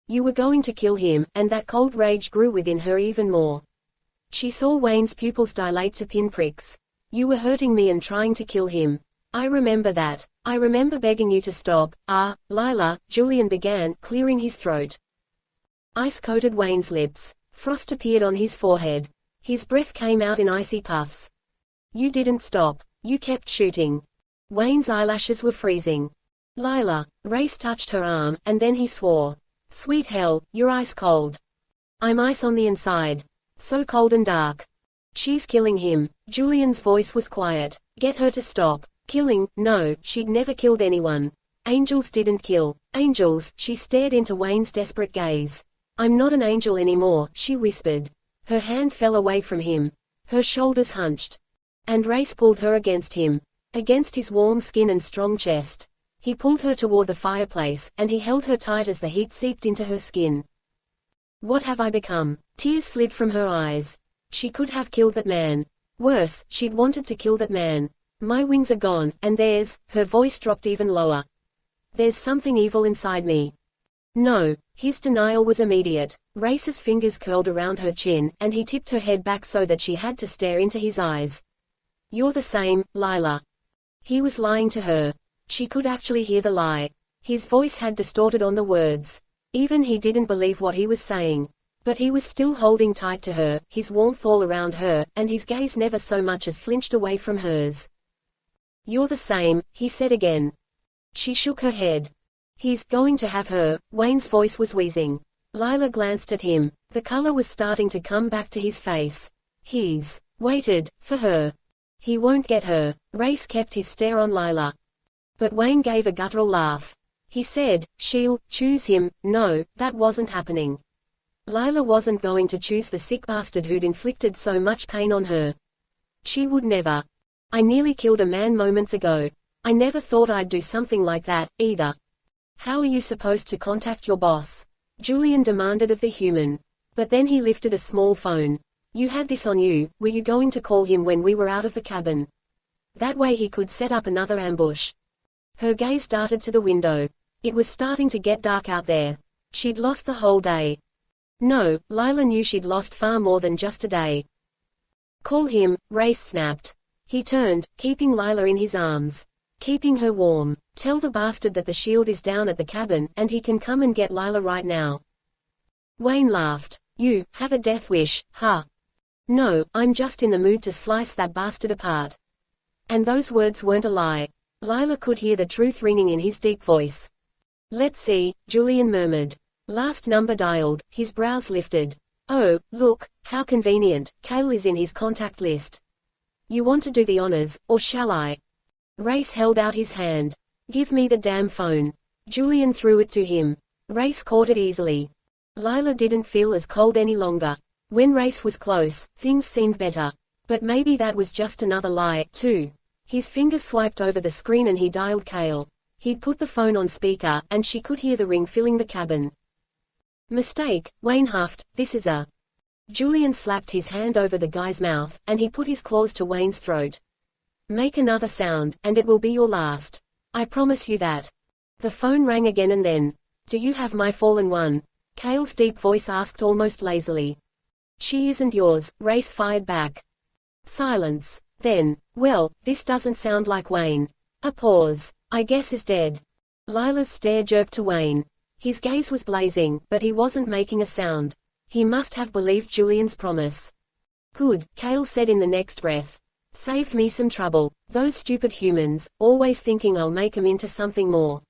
You were going to kill him, and that cold rage grew within her even more. She saw Wayne's pupils dilate to pinpricks. You were hurting me and trying to kill him. I remember that. I remember begging you to stop. Lila, Julian began, clearing his throat. Ice coated Wayne's lips. Frost appeared on his forehead. His breath came out in icy puffs. You didn't stop. You kept shooting. Wayne's eyelashes were freezing. Lila. Rayce touched her arm, and then he swore. Sweet hell, you're ice cold. I'm ice on the inside. So cold and dark. She's killing him. Julian's voice was quiet. Get her to stop. Killing? No, she'd never killed anyone. Angels didn't kill. Angels? She stared into Wayne's desperate gaze. I'm not an angel anymore, she whispered. Her hand fell away from him. Her shoulders hunched. And Rayce pulled her against him. Against his warm skin and strong chest. He pulled her toward the fireplace, and he held her tight as the heat seeped into her skin. What have I become? Tears slid from her eyes. She could have killed that man. Worse, she'd wanted to kill that man. My wings are gone, and her voice dropped even lower. There's something evil inside me. No. His denial was immediate. Rayce's fingers curled around her chin, and he tipped her head back so that she had to stare into his eyes. You're the same, Lila. He was lying to her. She could actually hear the lie. His voice had distorted on the words. Even he didn't believe what he was saying. But he was still holding tight to her, his warmth all around her, and his gaze never so much as flinched away from hers. You're the same, he said again. She shook her head. He's going to have her. Wayne's voice was wheezing. Lila glanced at him. The color was starting to come back to his face. He's waited for her. He won't get her. Rayce kept his stare on Lila. But Wayne gave a guttural laugh. He said, she'll choose him. No, that wasn't happening. Lila wasn't going to choose the sick bastard who'd inflicted so much pain on her. She would never. I nearly killed a man moments ago. I never thought I'd do something like that, either. How are you supposed to contact your boss? Julian demanded of the human. But then he lifted a small phone. You had this on you, were you going to call him when we were out of the cabin? That way he could set up another ambush. Her gaze darted to the window. It was starting to get dark out there. She'd lost the whole day. No, Lila knew she'd lost far more than just a day. Call him, Rayce snapped. He turned, keeping Lila in his arms. Keeping her warm. Tell the bastard that the shield is down at the cabin, and he can come and get Lila right now. Wayne laughed. You, have a death wish, huh? No, I'm just in the mood to slice that bastard apart. And those words weren't a lie. Lila could hear the truth ringing in his deep voice. Let's see, Julian murmured. Last number dialed, his brows lifted. Oh, look, how convenient, Cale is in his contact list. You want to do the honors, or shall I? Rayce held out his hand. Give me the damn phone. Julian threw it to him. Rayce caught it easily. Lila didn't feel as cold any longer. When Rayce was close, things seemed better. But maybe that was just another lie, too. His finger swiped over the screen and he dialed Cale. He'd put the phone on speaker, and she could hear the ring filling the cabin. Mistake, Wayne huffed, this is a... Julian slapped his hand over the guy's mouth, and he put his claws to Wayne's throat. Make another sound, and it will be your last. I promise you that. The phone rang again and then. Do you have my fallen one? Cale's deep voice asked almost lazily. She isn't yours, Rayce fired back. Silence. Then, well, this doesn't sound like Wayne. A pause. I guess is dead. Lila's stare jerked to Wayne. His gaze was blazing, but he wasn't making a sound. He must have believed Julian's promise. Good, Cale said in the next breath. Saved me some trouble. Those stupid humans, always thinking I'll make 'em into something more.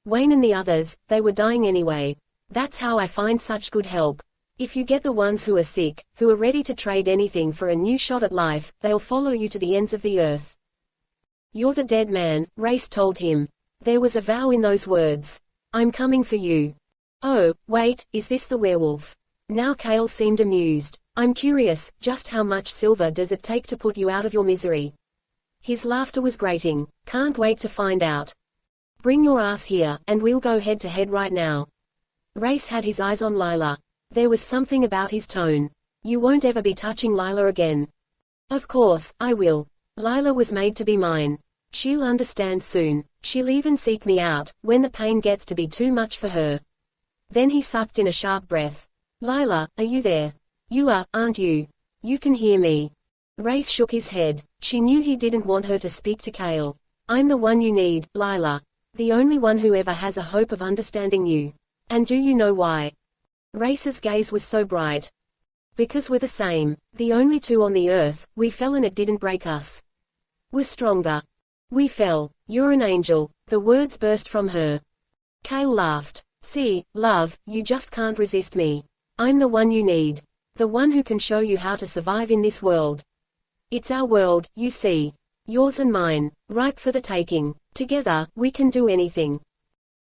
Wayne and the others, they were dying anyway. That's how I find such good help. If you get the ones who are sick, who are ready to trade anything for a new shot at life, they'll follow you to the ends of the earth. You're the dead man, Rayce told him. There was a vow in those words. I'm coming for you. Oh, wait, is this the werewolf? Now Cale seemed amused. I'm curious, just how much silver does it take to put you out of your misery? His laughter was grating. Can't wait to find out. Bring your ass here, and we'll go head to head right now. Rayce had his eyes on Lila. There was something about his tone. You won't ever be touching Lila again. Of course, I will. Lila was made to be mine. She'll understand soon. She'll even seek me out, when the pain gets to be too much for her. Then he sucked in a sharp breath. Lila, are you there? You are, aren't you? You can hear me. Rayce shook his head. She knew he didn't want her to speak to Cale. I'm the one you need, Lila. The only one who ever has a hope of understanding you. And do you know why? Rayce's gaze was so bright. Because we're the same. The only two on the earth. We fell and it didn't break us. We're stronger. We fell. You're an angel. The words burst from her. Cale laughed. See, love, you just can't resist me. I'm the one you need. The one who can show you how to survive in this world. It's our world, you see. Yours and mine. Ripe for the taking. Together, we can do anything.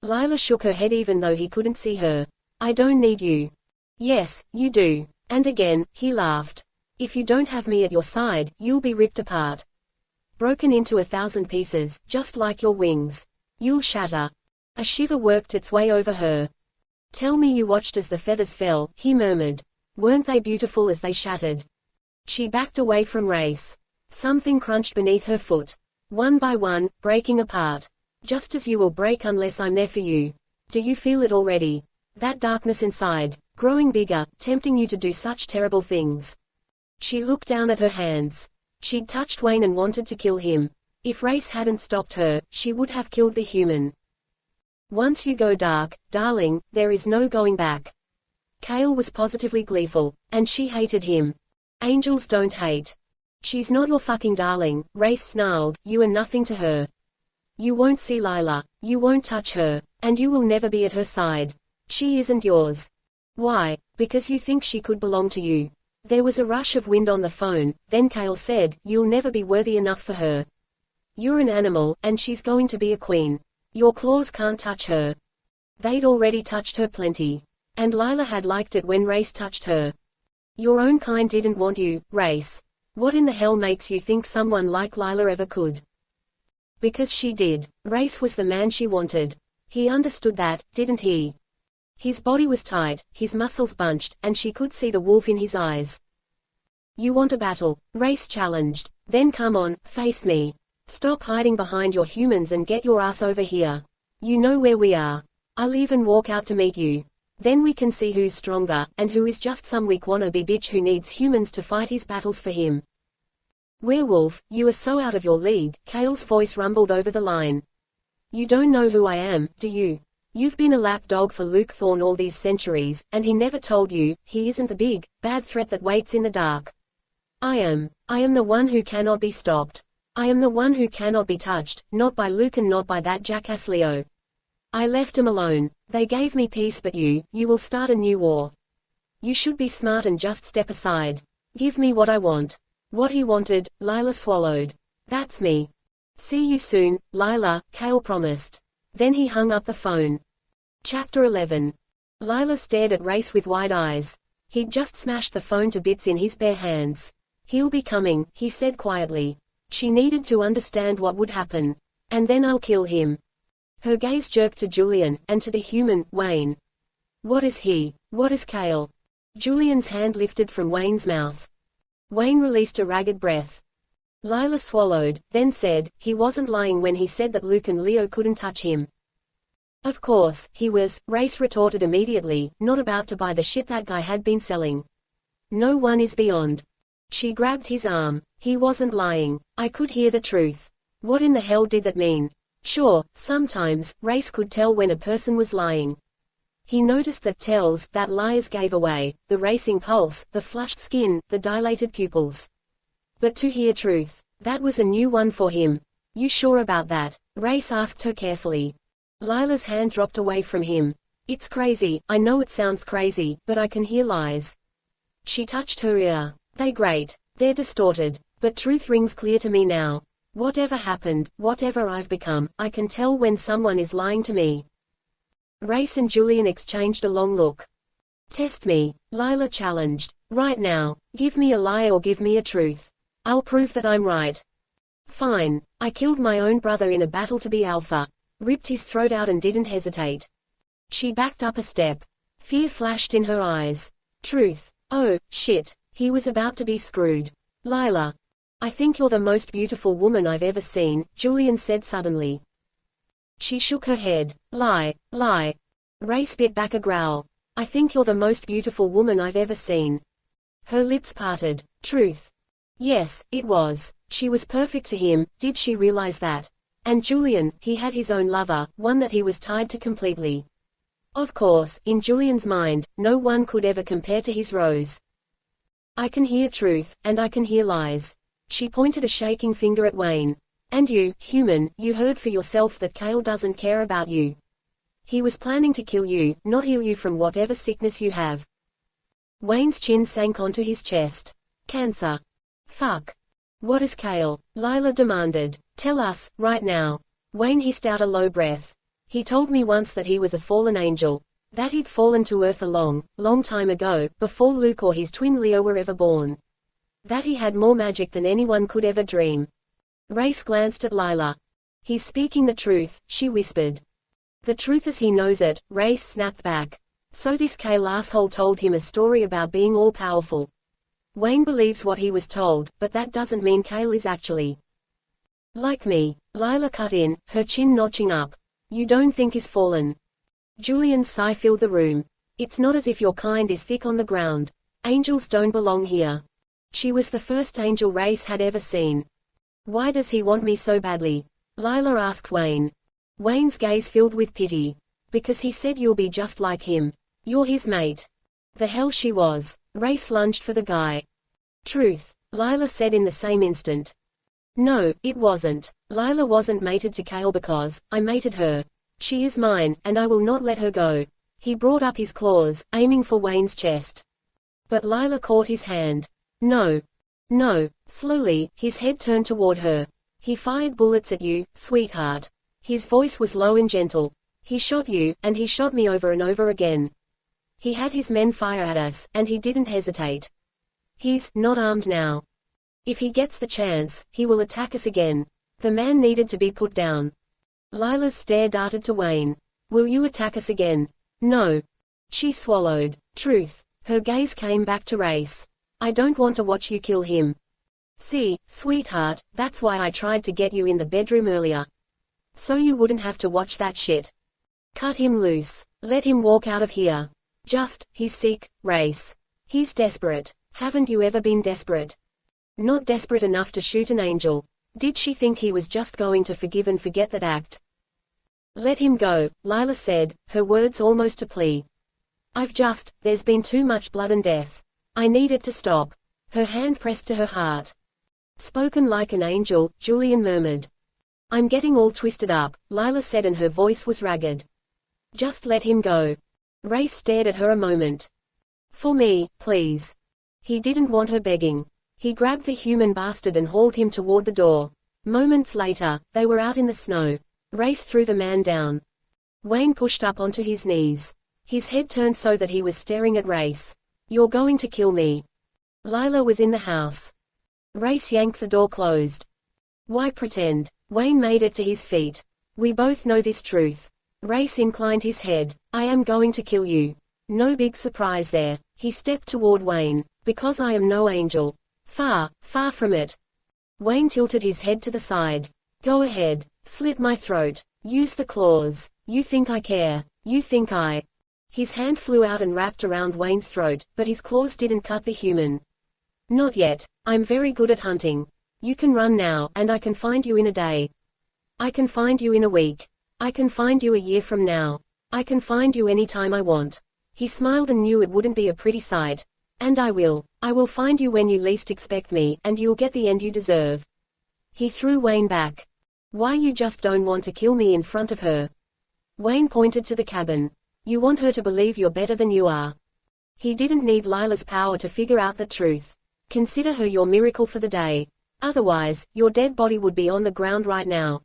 Lila shook her head even though he couldn't see her. I don't need you. Yes, you do. And again, he laughed. If you don't have me at your side, you'll be ripped apart. Broken into 1,000 pieces, just like your wings. You'll shatter. A shiver worked its way over her. Tell me you watched as the feathers fell, he murmured. Weren't they beautiful as they shattered? She backed away from Rayce. Something crunched beneath her foot. One by one, breaking apart. Just as you will break unless I'm there for you. Do you feel it already? That darkness inside, growing bigger, tempting you to do such terrible things. She looked down at her hands. She'd touched Wayne and wanted to kill him. If Rayce hadn't stopped her, she would have killed the human. Once you go dark, darling, there is no going back. Cale was positively gleeful, and she hated him. Angels don't hate. She's not your fucking darling, Rayce snarled, you are nothing to her. You won't see Lila, you won't touch her, and you will never be at her side. She isn't yours. Why? Because you think she could belong to you. There was a rush of wind on the phone, then Cale said, you'll never be worthy enough for her. You're an animal, and she's going to be a queen. Your claws can't touch her. They'd already touched her plenty. And Lila had liked it when Rayce touched her. Your own kind didn't want you, Rayce. What in the hell makes you think someone like Lila ever could? Because she did. Rayce was the man she wanted. He understood that, didn't he? His body was tight, his muscles bunched, and she could see the wolf in his eyes. You want a battle? Rayce challenged. Then come on, face me. Stop hiding behind your humans and get your ass over here. You know where we are. I'll even walk out to meet you. Then we can see who's stronger, and who is just some weak wannabe bitch who needs humans to fight his battles for him. Werewolf, you are so out of your league, Kale's voice rumbled over the line. You don't know who I am, do you? You've been a lapdog for Luke Thorne all these centuries, and he never told you, he isn't the big, bad threat that waits in the dark. I am the one who cannot be stopped. I am the one who cannot be touched, not by Luke and not by that jackass Leo. I left them alone. They gave me peace, but you will start a new war. You should be smart and just step aside. Give me what I want. What he wanted, Lila swallowed. That's me. See you soon, Lila, Kale promised. Then he hung up the phone. Chapter 11. Lila stared at Rayce with wide eyes. He'd just smashed the phone to bits in his bare hands. He'll be coming, he said quietly. She needed to understand what would happen. And then I'll kill him. Her gaze jerked to Julian, and to the human, Wayne. What is he? What is Kale? Julian's hand lifted from Wayne's mouth. Wayne released a ragged breath. Lila swallowed, then said, he wasn't lying when he said that Luke and Leo couldn't touch him. Of course, he was, Rayce retorted immediately, not about to buy the shit that guy had been selling. No one is beyond. She grabbed his arm. He wasn't lying. I could hear the truth. What in the hell did that mean? Sure, sometimes, Rayce could tell when a person was lying. He noticed that tells, that liars gave away, the racing pulse, the flushed skin, the dilated pupils. But to hear truth, that was a new one for him. You sure about that? Rayce asked her carefully. Lila's hand dropped away from him. It's crazy, I know it sounds crazy, but I can hear lies. She touched her ear. They're great. They're distorted. But truth rings clear to me now. Whatever happened, whatever I've become, I can tell when someone is lying to me. Rayce and Julian exchanged a long look. Test me, Lila challenged. Right now. Give me a lie or give me a truth. I'll prove that I'm right. Fine. I killed my own brother in a battle to be alpha. Ripped his throat out and didn't hesitate. She backed up a step. Fear flashed in her eyes. Truth. Oh, shit. He was about to be screwed. Lila. I think you're the most beautiful woman I've ever seen, Julian said suddenly. She shook her head. Lie. Rayce bit back a growl. I think you're the most beautiful woman I've ever seen. Her lips parted. Truth. Yes, it was. She was perfect to him, did she realize that? And Julian, he had his own lover, one that he was tied to completely. Of course, in Julian's mind, no one could ever compare to his Rose. I can hear truth, and I can hear lies. She pointed a shaking finger at Wayne. And you, human, you heard for yourself that Kale doesn't care about you. He was planning to kill you, not heal you from whatever sickness you have. Wayne's chin sank onto his chest. Cancer. Fuck. What is Kale? Lila demanded. Tell us, right now. Wayne hissed out a low breath. He told me once that he was a fallen angel. That he'd fallen to Earth a long, long time ago, before Luke or his twin Leo were ever born. That he had more magic than anyone could ever dream. Rayce glanced at Lila. He's speaking the truth, she whispered. The truth as he knows it, Rayce snapped back. So this Kale asshole told him a story about being all-powerful. Wayne believes what he was told, but that doesn't mean Kale is actually like me. Lila cut in, her chin notching up. You don't think he's fallen. Julian's sigh filled the room. It's not as if your kind is thick on the ground. Angels don't belong here. She was the first angel Rayce had ever seen. Why does he want me so badly? Lila asked Wayne. Wayne's gaze filled with pity. Because he said you'll be just like him. You're his mate. The hell she was. Rayce lunged for the guy. Truth. Lila said in the same instant. No, it wasn't. Lila wasn't mated to Kale because I mated her. She is mine, and I will not let her go. He brought up his claws, aiming for Wayne's chest. But Lila caught his hand. No. No. Slowly, his head turned toward her. He fired bullets at you, sweetheart. His voice was low and gentle. He shot you, and he shot me over and over again. He had his men fire at us, and he didn't hesitate. He's not armed now. If he gets the chance, he will attack us again. The man needed to be put down. Lila's stare darted to Wayne. Will you attack us again? No. She swallowed. Truth. Her gaze came back to Rayce. I don't want to watch you kill him. See, sweetheart, that's why I tried to get you in the bedroom earlier. So you wouldn't have to watch that shit. Cut him loose. Let him walk out of here. He's sick, Rayce. He's desperate. Haven't you ever been desperate? Not desperate enough to shoot an angel. Did she think he was just going to forgive and forget that act? Let him go, Lila said, her words almost a plea. There's been too much blood and death. I need it to stop. Her hand pressed to her heart. Spoken like an angel, Julian murmured. I'm getting all twisted up, Lila said, and her voice was ragged. Just let him go. Rayce stared at her a moment. For me, please. He didn't want her begging. He grabbed the human bastard and hauled him toward the door. Moments later, they were out in the snow. Rayce threw the man down. Wayne pushed up onto his knees. His head turned so that he was staring at Rayce. You're going to kill me. Lila was in the house. Rayce yanked the door closed. Why pretend? Wayne made it to his feet. We both know this truth. Rayce inclined his head. I am going to kill you. No big surprise there. He stepped toward Wayne. Because I am no angel. Far, far from it. Wayne tilted his head to the side. Go ahead. Slit my throat. Use the claws. You think I care. You think I... His hand flew out and wrapped around Wayne's throat, but his claws didn't cut the human. Not yet. I'm very good at hunting. You can run now, and I can find you in a day. I can find you in a week. I can find you a year from now. I can find you any time I want. He smiled and knew it wouldn't be a pretty sight. And I will. I will find you when you least expect me, and you'll get the end you deserve. He threw Wayne back. Why you just don't want to kill me in front of her? Wayne pointed to the cabin. You want her to believe you're better than you are. He didn't need Lila's power to figure out the truth. Consider her your miracle for the day. Otherwise, your dead body would be on the ground right now.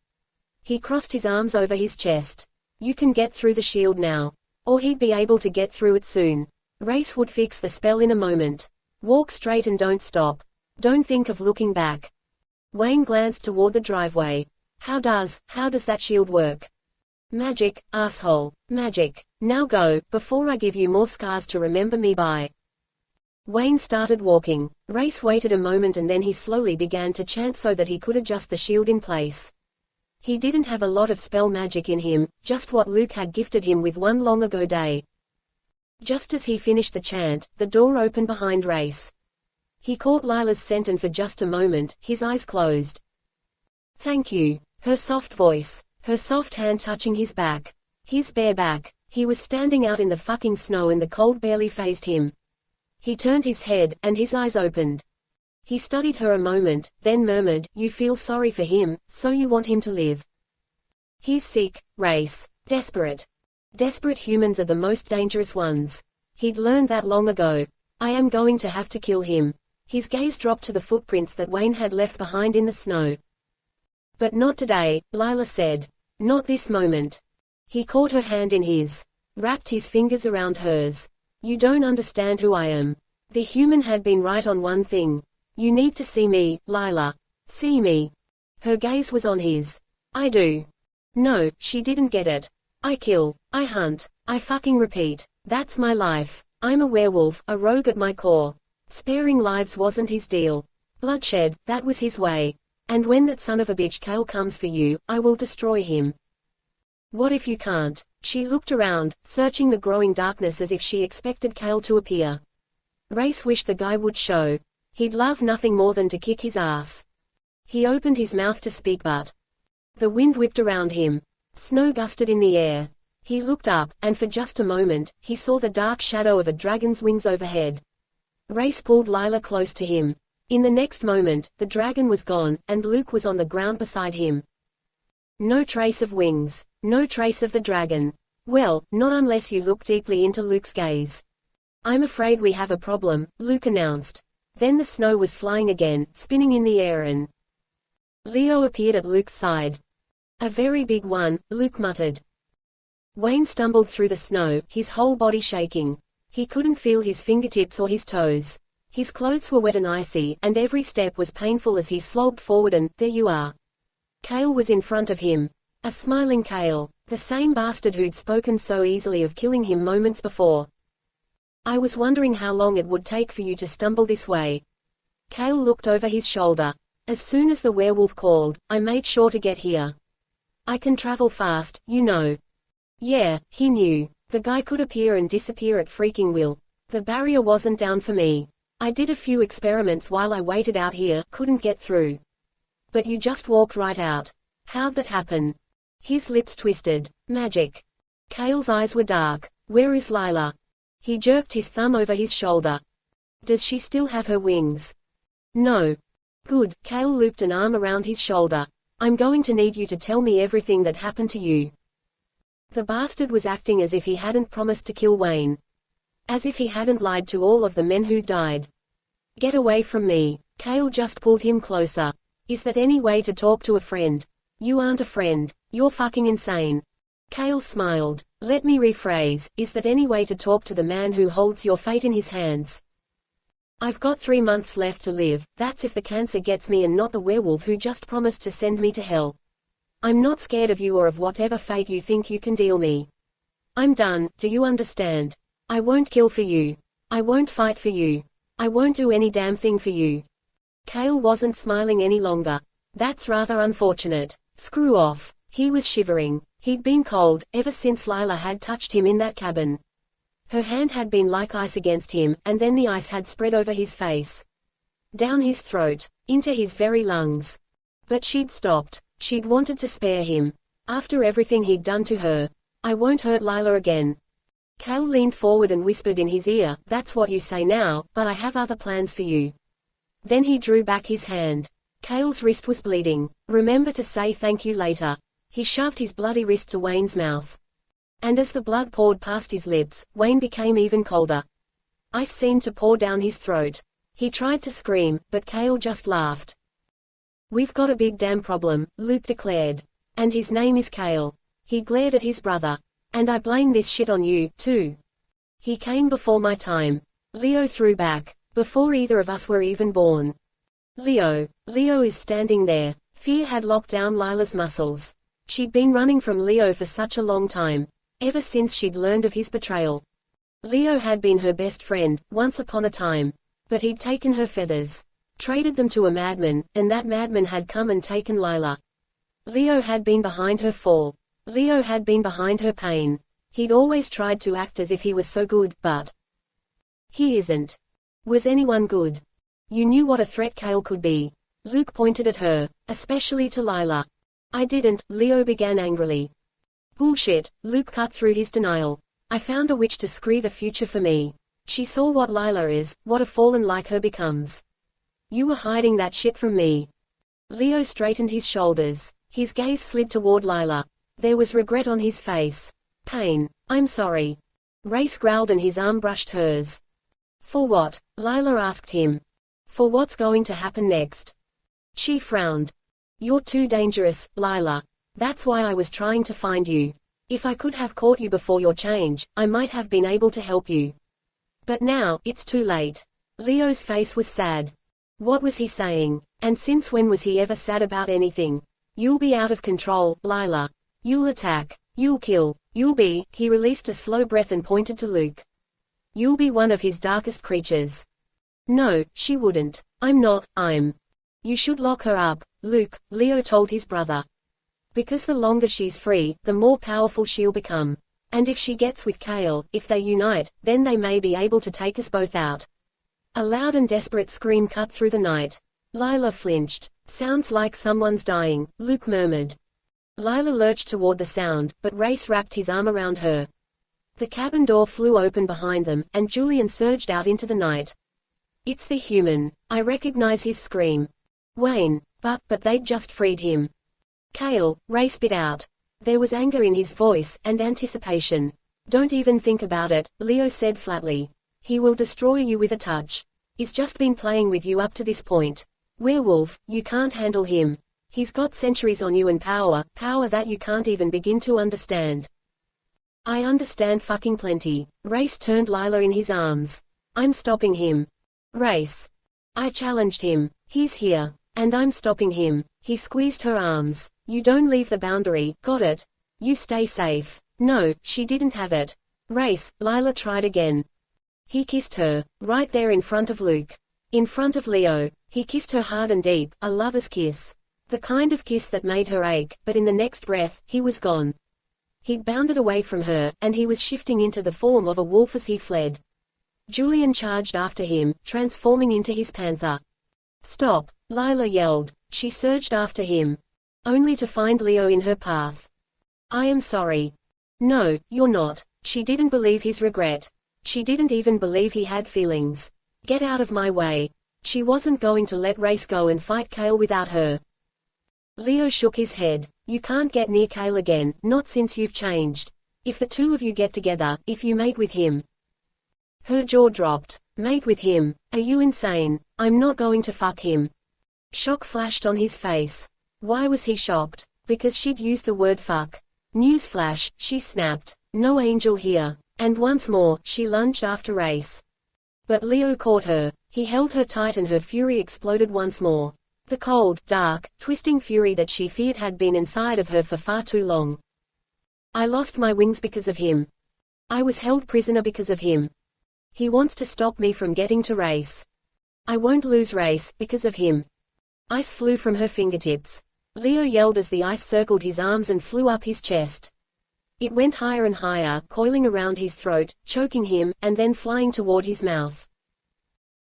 He crossed his arms over his chest. You can get through the shield now. Or he'd be able to get through it soon. Rayce would fix the spell in a moment. Walk straight and don't stop. Don't think of looking back. Wayne glanced toward the driveway. How does that shield work? Magic, asshole. Magic. Now go, before I give you more scars to remember me by. Wayne started walking. Rayce waited a moment and then he slowly began to chant so that he could adjust the shield in place. He didn't have a lot of spell magic in him, just what Luke had gifted him with one long ago day. Just as he finished the chant, the door opened behind Rayce. He caught Lila's scent and for just a moment, his eyes closed. Thank you. Her soft voice. Her soft hand touching his back. His bare back. He was standing out in the fucking snow and the cold barely fazed him. He turned his head, and his eyes opened. He studied her a moment, then murmured, You feel sorry for him, so you want him to live. He's sick, Rayce. Desperate. Desperate humans are the most dangerous ones. He'd learned that long ago. I am going to have to kill him. His gaze dropped to the footprints that Wayne had left behind in the snow. But not today, Lila said. Not this moment. He caught her hand in his. Wrapped his fingers around hers. You don't understand who I am. The human had been right on one thing. You need to see me, Lila. See me. Her gaze was on his. I do. No, she didn't get it. I kill. I hunt. I fucking repeat. That's my life. I'm a werewolf, a rogue at my core. Sparing lives wasn't his deal. Bloodshed, that was his way. And when that son of a bitch Kale comes for you, I will destroy him. What if you can't? She looked around, searching the growing darkness as if she expected Kale to appear. Rayce wished the guy would show. He'd love nothing more than to kick his ass. He opened his mouth to speak but the wind whipped around him. Snow gusted in the air. He looked up, and for just a moment, he saw the dark shadow of a dragon's wings overhead. Rayce pulled Lila close to him. In the next moment, the dragon was gone, and Luke was on the ground beside him. No trace of wings. No trace of the dragon. Well, not unless you look deeply into Luke's gaze. I'm afraid we have a problem, Luke announced. Then the snow was flying again, spinning in the air and Leo appeared at Luke's side. A very big one, Luke muttered. Wayne stumbled through the snow, his whole body shaking. He couldn't feel his fingertips or his toes. His clothes were wet and icy, and every step was painful as he slogged forward and, there you are. Cale was in front of him. A smiling Cale, the same bastard who'd spoken so easily of killing him moments before. I was wondering how long it would take for you to stumble this way. Cale looked over his shoulder. As soon as the werewolf called, I made sure to get here. I can travel fast, you know. Yeah, he knew. The guy could appear and disappear at freaking will. The barrier wasn't down for me. I did a few experiments while I waited out here, couldn't get through. But you just walked right out. How'd that happen? His lips twisted. Magic. Cale's eyes were dark. Where is Lila? He jerked his thumb over his shoulder. Does she still have her wings? No. Good. Cale looped an arm around his shoulder. I'm going to need you to tell me everything that happened to you. The bastard was acting as if he hadn't promised to kill Wayne. As if he hadn't lied to all of the men who died. Get away from me. Cale just pulled him closer. Is that any way to talk to a friend? You aren't a friend. You're fucking insane. Cale smiled. Let me rephrase, is that any way to talk to the man who holds your fate in his hands? I've got 3 months left to live, that's if the cancer gets me and not the werewolf who just promised to send me to hell. I'm not scared of you or of whatever fate you think you can deal me. I'm done, do you understand? I won't kill for you. I won't fight for you. I won't do any damn thing for you. Cale wasn't smiling any longer. That's rather unfortunate. Screw off. He was shivering. He'd been cold, ever since Lila had touched him in that cabin. Her hand had been like ice against him, and then the ice had spread over his face. Down his throat. Into his very lungs. But she'd stopped. She'd wanted to spare him. After everything he'd done to her. I won't hurt Lila again. Cale leaned forward and whispered in his ear, that's what you say now, but I have other plans for you. Then he drew back his hand. Cale's wrist was bleeding. Remember to say thank you later. He shoved his bloody wrist to Wayne's mouth. And as the blood poured past his lips, Wayne became even colder. Ice seemed to pour down his throat. He tried to scream, but Cale just laughed. We've got a big damn problem, Luke declared. And his name is Cale. He glared at his brother. And I blame this shit on you, too. He came before my time. Leo threw back. Before either of us were even born. Leo is standing there. Fear had locked down Lila's muscles. She'd been running from Leo for such a long time. Ever since she'd learned of his betrayal. Leo had been her best friend, once upon a time. But he'd taken her feathers. Traded them to a madman, and that madman had come and taken Lila. Leo had been behind her fall. Leo had been behind her pain. He'd always tried to act as if he was so good, but he isn't. Was anyone good? You knew what a threat Cale could be. Luke pointed at her, especially to Lila. I didn't, Leo began angrily. Bullshit, Luke cut through his denial. I found a witch to scree the future for me. She saw what Lila is, what a fallen like her becomes. You were hiding that shit from me. Leo straightened his shoulders. His gaze slid toward Lila. There was regret on his face. Pain. I'm sorry. Rayce growled and his arm brushed hers. For what? Lila asked him. For what's going to happen next? She frowned. You're too dangerous, Lila. That's why I was trying to find you. If I could have caught you before your change, I might have been able to help you. But now, it's too late. Leo's face was sad. What was he saying? And since when was he ever sad about anything? You'll be out of control, Lila. You'll attack. You'll kill. You'll be, he released a slow breath and pointed to Luke. You'll be one of his darkest creatures. No, she wouldn't. I'm not, I'm. You should lock her up, Luke, Leo told his brother. Because the longer she's free, the more powerful she'll become. And if she gets with Cale, if they unite, then they may be able to take us both out. A loud and desperate scream cut through the night. Lila flinched. Sounds like someone's dying, Luke murmured. Lila lurched toward the sound, but Rayce wrapped his arm around her. The cabin door flew open behind them, and Julian surged out into the night. It's the human. I recognize his scream. Wayne. But they'd just freed him. Cale, Rayce bit out. There was anger in his voice, and anticipation. Don't even think about it, Leo said flatly. He will destroy you with a touch. He's just been playing with you up to this point. Werewolf, you can't handle him. He's got centuries on you and power that you can't even begin to understand. I understand fucking plenty. Rayce turned Lila in his arms. I'm stopping him. Rayce. I challenged him. He's here. And I'm stopping him. He squeezed her arms. You don't leave the boundary, got it? You stay safe. No, she didn't have it. Rayce, Lila tried again. He kissed her, right there in front of Luke. In front of Leo. He kissed her hard and deep, a lover's kiss. The kind of kiss that made her ache, but in the next breath, he was gone. He'd bounded away from her, and he was shifting into the form of a wolf as he fled. Julian charged after him, transforming into his panther. Stop! Lila yelled. She surged after him. Only to find Leo in her path. I am sorry. No, you're not. She didn't believe his regret. She didn't even believe he had feelings. Get out of my way. She wasn't going to let Rayce go and fight Cale without her. Leo shook his head. You can't get near Cale again, not since you've changed. If the two of you get together, if you mate with him. Her jaw dropped. Mate with him? Are you insane? I'm not going to fuck him. Shock flashed on his face. Why was he shocked? Because she'd used the word fuck. Newsflash, she snapped. No angel here. And once more, she lunged after Rayce. But Leo caught her. He held her tight and her fury exploded once more. The cold, dark, twisting fury that she feared had been inside of her for far too long. I lost my wings because of him. I was held prisoner because of him. He wants to stop me from getting to Rayce. I won't lose Rayce, because of him. Ice flew from her fingertips. Leo yelled as the ice circled his arms and flew up his chest. It went higher and higher, coiling around his throat, choking him, and then flying toward his mouth.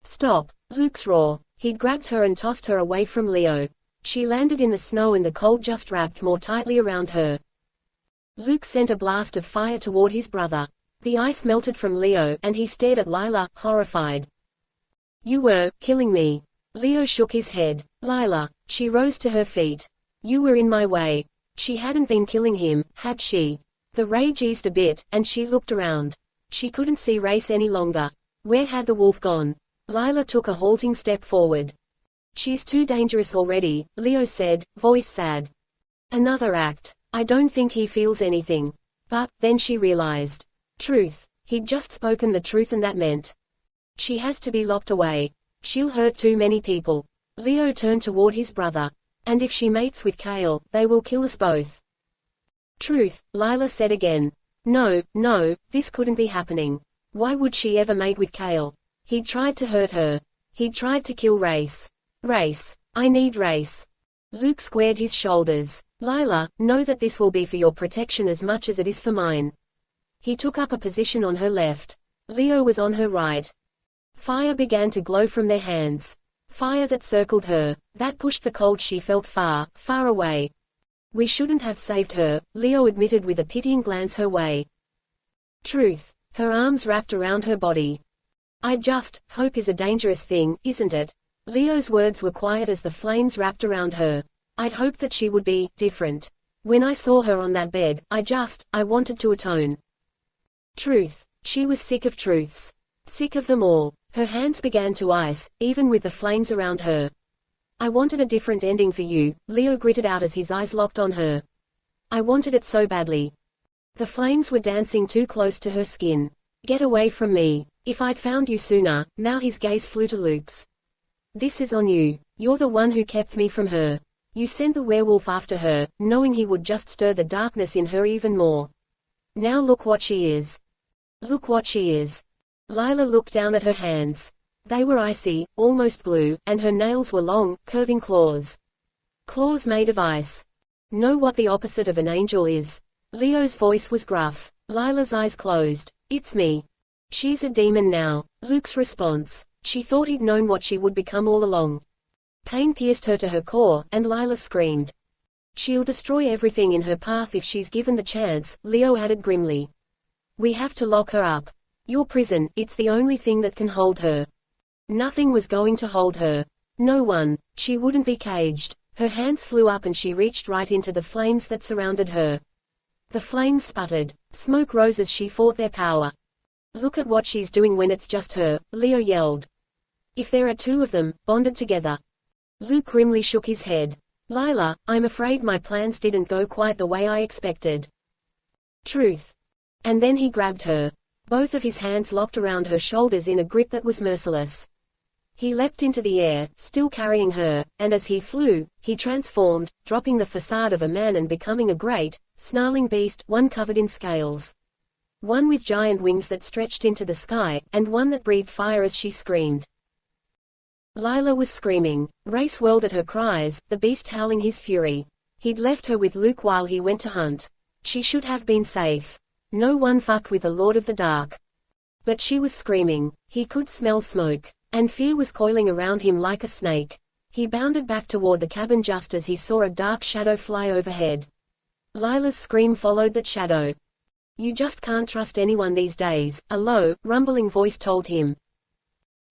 Stop! Luke's roar. He'd grabbed her and tossed her away from Leo. She landed in the snow and the cold just wrapped more tightly around her. Luke sent a blast of fire toward his brother. The ice melted from Leo, and he stared at Lila, horrified. You were killing me. Leo shook his head. Lila. She rose to her feet. You were in my way. She hadn't been killing him, had she? The rage eased a bit, and she looked around. She couldn't see Rayce any longer. Where had the wolf gone? Lila took a halting step forward. She's too dangerous already, Leo said, voice sad. Another act. I don't think he feels anything. But, then she realized. Truth. He'd just spoken the truth and that meant. She has to be locked away. She'll hurt too many people. Leo turned toward his brother. And if she mates with Cale, they will kill us both. Truth, Lila said again. No, no, this couldn't be happening. Why would she ever mate with Cale? He'd tried to hurt her. He'd tried to kill Rayce. Rayce. I need Rayce. Luke squared his shoulders. Lila, know that this will be for your protection as much as it is for mine. He took up a position on her left. Leo was on her right. Fire began to glow from their hands. Fire that circled her, that pushed the cold she felt far, far away. We shouldn't have saved her, Leo admitted with a pitying glance her way. Truth. Her arms wrapped around her body. Hope is a dangerous thing, isn't it? Leo's words were quiet as the flames wrapped around her. I'd hoped that she would be different. When I saw her on that bed, I wanted to atone. Truth. She was sick of truths. Sick of them all. Her hands began to ice, even with the flames around her. I wanted a different ending for you, Leo gritted out as his eyes locked on her. I wanted it so badly. The flames were dancing too close to her skin. Get away from me. If I'd found you sooner. Now his gaze flew to Luke's. This is on you. You're the one who kept me from her. You sent the werewolf after her, knowing he would just stir the darkness in her even more. Now look what she is. Look what she is. Lila looked down at her hands. They were icy, almost blue, and her nails were long, curving claws. Claws made of ice. Know what the opposite of an angel is. Leo's voice was gruff. Lila's eyes closed. It's me. She's a demon now. Luke's response. She thought he'd known what she would become all along. Pain pierced her to her core, and Lila screamed. She'll destroy everything in her path if she's given the chance, Leo added grimly. We have to lock her up. Your prison, it's the only thing that can hold her. Nothing was going to hold her. No one. She wouldn't be caged. Her hands flew up and she reached right into the flames that surrounded her. The flames sputtered. Smoke rose as she fought their power. Look at what she's doing when it's just her, Leo yelled. If there are two of them, bonded together. Luke grimly shook his head. Lila, I'm afraid my plans didn't go quite the way I expected. Truth. And then he grabbed her. Both of his hands locked around her shoulders in a grip that was merciless. He leapt into the air, still carrying her, and as he flew, he transformed, dropping the facade of a man and becoming a great, snarling beast, one covered in scales. One with giant wings that stretched into the sky, and one that breathed fire as she screamed. Lila was screaming. Rayce whirled at her cries, the beast howling his fury. He'd left her with Luke while he went to hunt. She should have been safe. No one fucked with the Lord of the Dark. But she was screaming. He could smell smoke. And fear was coiling around him like a snake. He bounded back toward the cabin just as he saw a dark shadow fly overhead. Lila's scream followed that shadow. You just can't trust anyone these days, a low, rumbling voice told him.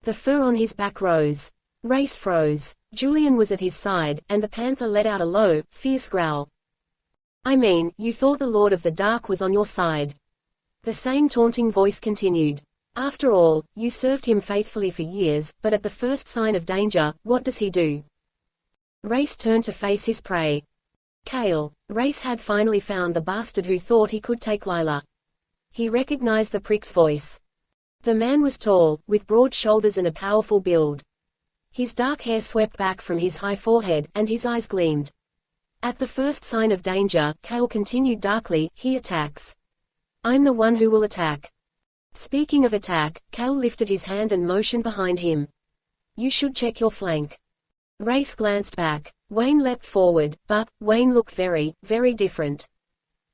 The fur on his back rose. Rayce froze. Julian was at his side, and the panther let out a low, fierce growl. I mean, you thought the Lord of the Dark was on your side. The same taunting voice continued. After all, you served him faithfully for years, but at the first sign of danger, what does he do? Rayce turned to face his prey. Kale. Rayce had finally found the bastard who thought he could take Lila. He recognized the prick's voice. The man was tall, with broad shoulders and a powerful build. His dark hair swept back from his high forehead, and his eyes gleamed. At the first sign of danger, Kale continued darkly, he attacks. I'm the one who will attack. Speaking of attack, Kale lifted his hand and motioned behind him. You should check your flank. Rayce glanced back. Wayne leapt forward, but Wayne looked very, very different.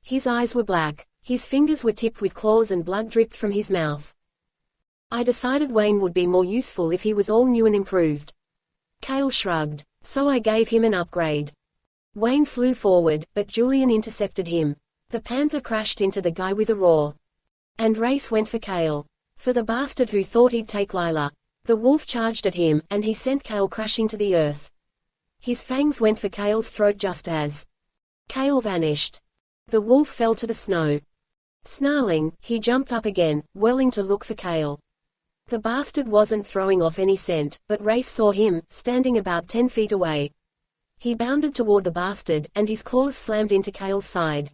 His eyes were black. His fingers were tipped with claws and blood dripped from his mouth. I decided Wayne would be more useful if he was all new and improved. Kale shrugged. So I gave him an upgrade. Wayne flew forward, but Julian intercepted him. The panther crashed into the guy with a roar. And Rayce went for Kale. For the bastard who thought he'd take Lila. The wolf charged at him, and he sent Kale crashing to the earth. His fangs went for Kale's throat just as Kale vanished. The wolf fell to the snow. Snarling, he jumped up again, whirling to look for Kale. The bastard wasn't throwing off any scent, but Rayce saw him, standing about 10 feet away. He bounded toward the bastard, and his claws slammed into Kale's side.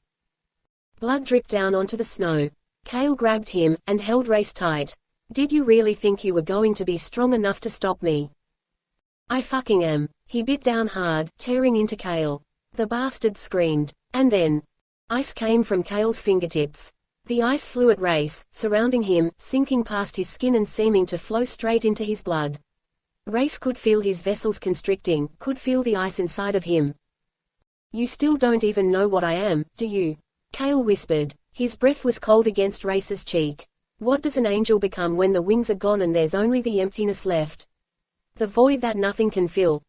Blood dripped down onto the snow. Kale grabbed him, and held Rayce tight. Did you really think you were going to be strong enough to stop me? I fucking am. He bit down hard, tearing into Kale. The bastard screamed. And then, ice came from Kale's fingertips. The ice flew at Rayce, surrounding him, sinking past his skin and seeming to flow straight into his blood. Rayce could feel his vessels constricting, could feel the ice inside of him. You still don't even know what I am, do you? Kale whispered. His breath was cold against Rayce's cheek. What does an angel become when the wings are gone and there's only the emptiness left? The void that nothing can fill.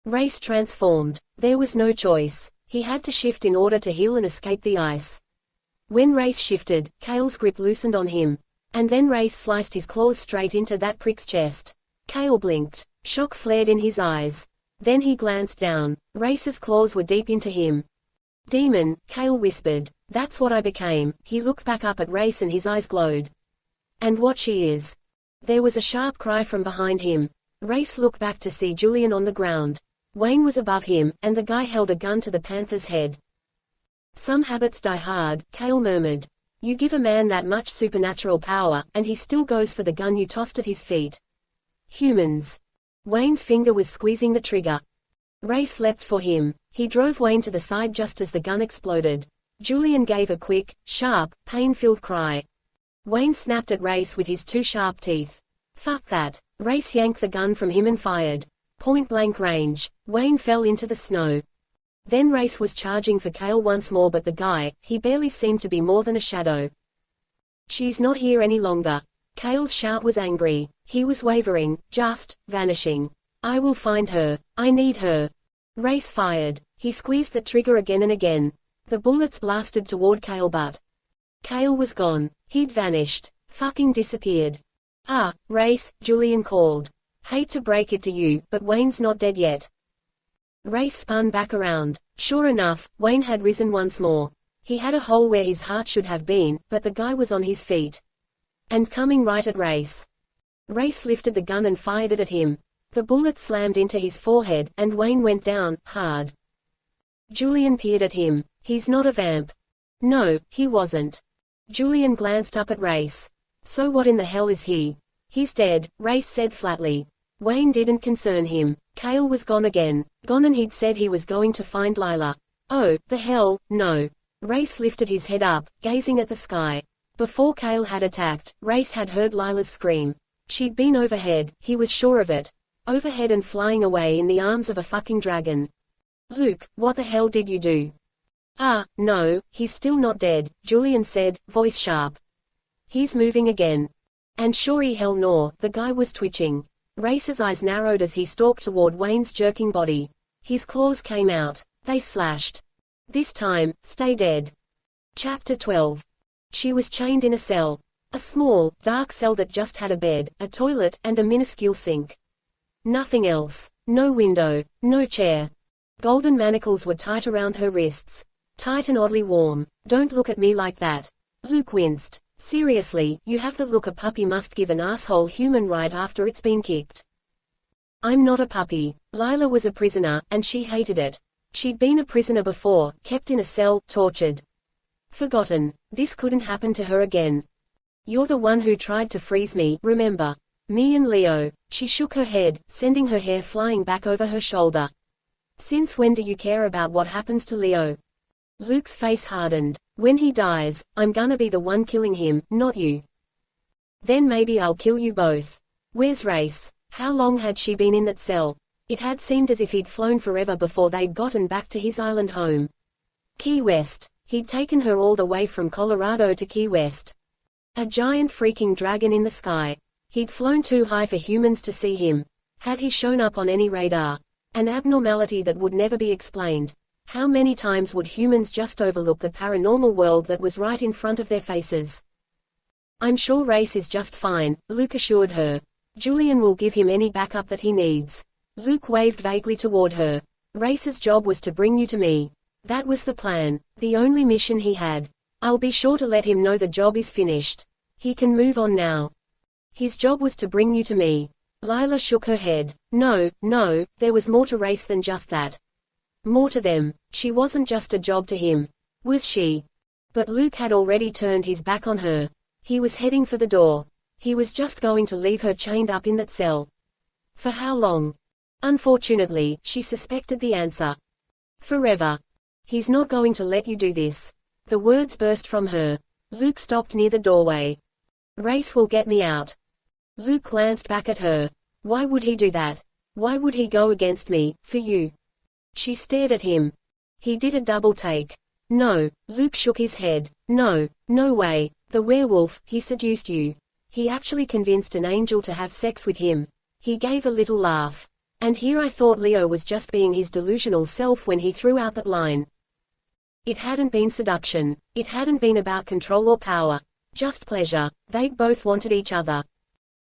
Rayce transformed. There was no choice. He had to shift in order to heal and escape the ice. When Rayce shifted, Kale's grip loosened on him. And then Rayce sliced his claws straight into that prick's chest. Kale blinked. Shock flared in his eyes. Then he glanced down. Rayce's claws were deep into him. Demon, Kale whispered. That's what I became. He looked back up at Rayce and his eyes glowed. And what she is. There was a sharp cry from behind him. Rayce looked back to see Julian on the ground. Wayne was above him, and the guy held a gun to the panther's head. Some habits die hard, Kale murmured. You give a man that much supernatural power, and he still goes for the gun you tossed at his feet. Humans. Wayne's finger was squeezing the trigger. Rayce leapt for him. He drove Wayne to the side just as the gun exploded. Julian gave a quick, sharp, pain-filled cry. Wayne snapped at Rayce with his two sharp teeth. Fuck that. Rayce yanked the gun from him and fired. Point-blank range. Wayne fell into the snow. Then Rayce was charging for Kale once more, but the guy, he barely seemed to be more than a shadow. She's not here any longer. Kale's shout was angry. He was wavering, just vanishing. I will find her. I need her. Rayce fired. He squeezed the trigger again and again. The bullets blasted toward Kale, but Kale was gone. He'd vanished. Fucking disappeared. Ah, Rayce, Julian called. Hate to break it to you, but Wayne's not dead yet. Rayce spun back around. Sure enough, Wayne had risen once more. He had a hole where his heart should have been, but the guy was on his feet. And coming right at Rayce. Rayce lifted the gun and fired it at him. The bullet slammed into his forehead, and Wayne went down, hard. Julian peered at him. He's not a vamp. No, he wasn't. Julian glanced up at Rayce. So what in the hell is he? He's dead, Rayce said flatly. Wayne didn't concern him. Cale was gone again. Gone, and he'd said he was going to find Lila. Oh, the hell, no. Rayce lifted his head up, gazing at the sky. Before Cale had attacked, Rayce had heard Lila's scream. She'd been overhead, he was sure of it. Overhead and flying away in the arms of a fucking dragon. Luke, what the hell did you do? Ah, no, he's still not dead, Julian said, voice sharp. He's moving again. And sure hell no, the guy was twitching. Rayce's eyes narrowed as he stalked toward Wayne's jerking body. His claws came out. They slashed. This time, stay dead. Chapter 12. She was chained in a cell. A small, dark cell that just had a bed, a toilet, and a minuscule sink. Nothing else. No window, no chair. Golden manacles were tight around her wrists. Tight and oddly warm. Don't look at me like that. Luke winced. Seriously, you have the look a puppy must give an asshole human right after it's been kicked. I'm not a puppy. Lila was a prisoner, and she hated it. She'd been a prisoner before, kept in a cell, tortured. Forgotten. This couldn't happen to her again. You're the one who tried to freeze me, remember? Me and Leo. She shook her head, sending her hair flying back over her shoulder. Since when do you care about what happens to Leo? Luke's face hardened. When he dies, I'm gonna be the one killing him, not you. Then maybe I'll kill you both. Where's Rayce? How long had she been in that cell? It had seemed as if he'd flown forever before they'd gotten back to his island home. Key West. He'd taken her all the way from Colorado to Key West. A giant freaking dragon in the sky. He'd flown too high for humans to see him. Had he shown up on any radar? An abnormality that would never be explained. How many times would humans just overlook the paranormal world that was right in front of their faces? I'm sure Rayce is just fine, Luke assured her. Julian will give him any backup that he needs. Luke waved vaguely toward her. Rayce's job was to bring you to me. That was the plan, the only mission he had. I'll be sure to let him know the job is finished. He can move on now. His job was to bring you to me. Lila shook her head. No, there was more to Rayce than just that. More to them. She wasn't just a job to him. Was she? But Luke had already turned his back on her. He was heading for the door. He was just going to leave her chained up in that cell. For how long? Unfortunately, she suspected the answer. Forever. He's not going to let you do this. The words burst from her. Luke stopped near the doorway. Rayce will get me out. Luke glanced back at her. Why would he do that? Why would he go against me, for you? She stared at him. He did a double take. No, Luke shook his head. No way. The werewolf, he seduced you. He actually convinced an angel to have sex with him. He gave a little laugh. And here I thought Leo was just being his delusional self when he threw out that line. It hadn't been seduction. It hadn't been about control or power. Just pleasure. They'd both wanted each other.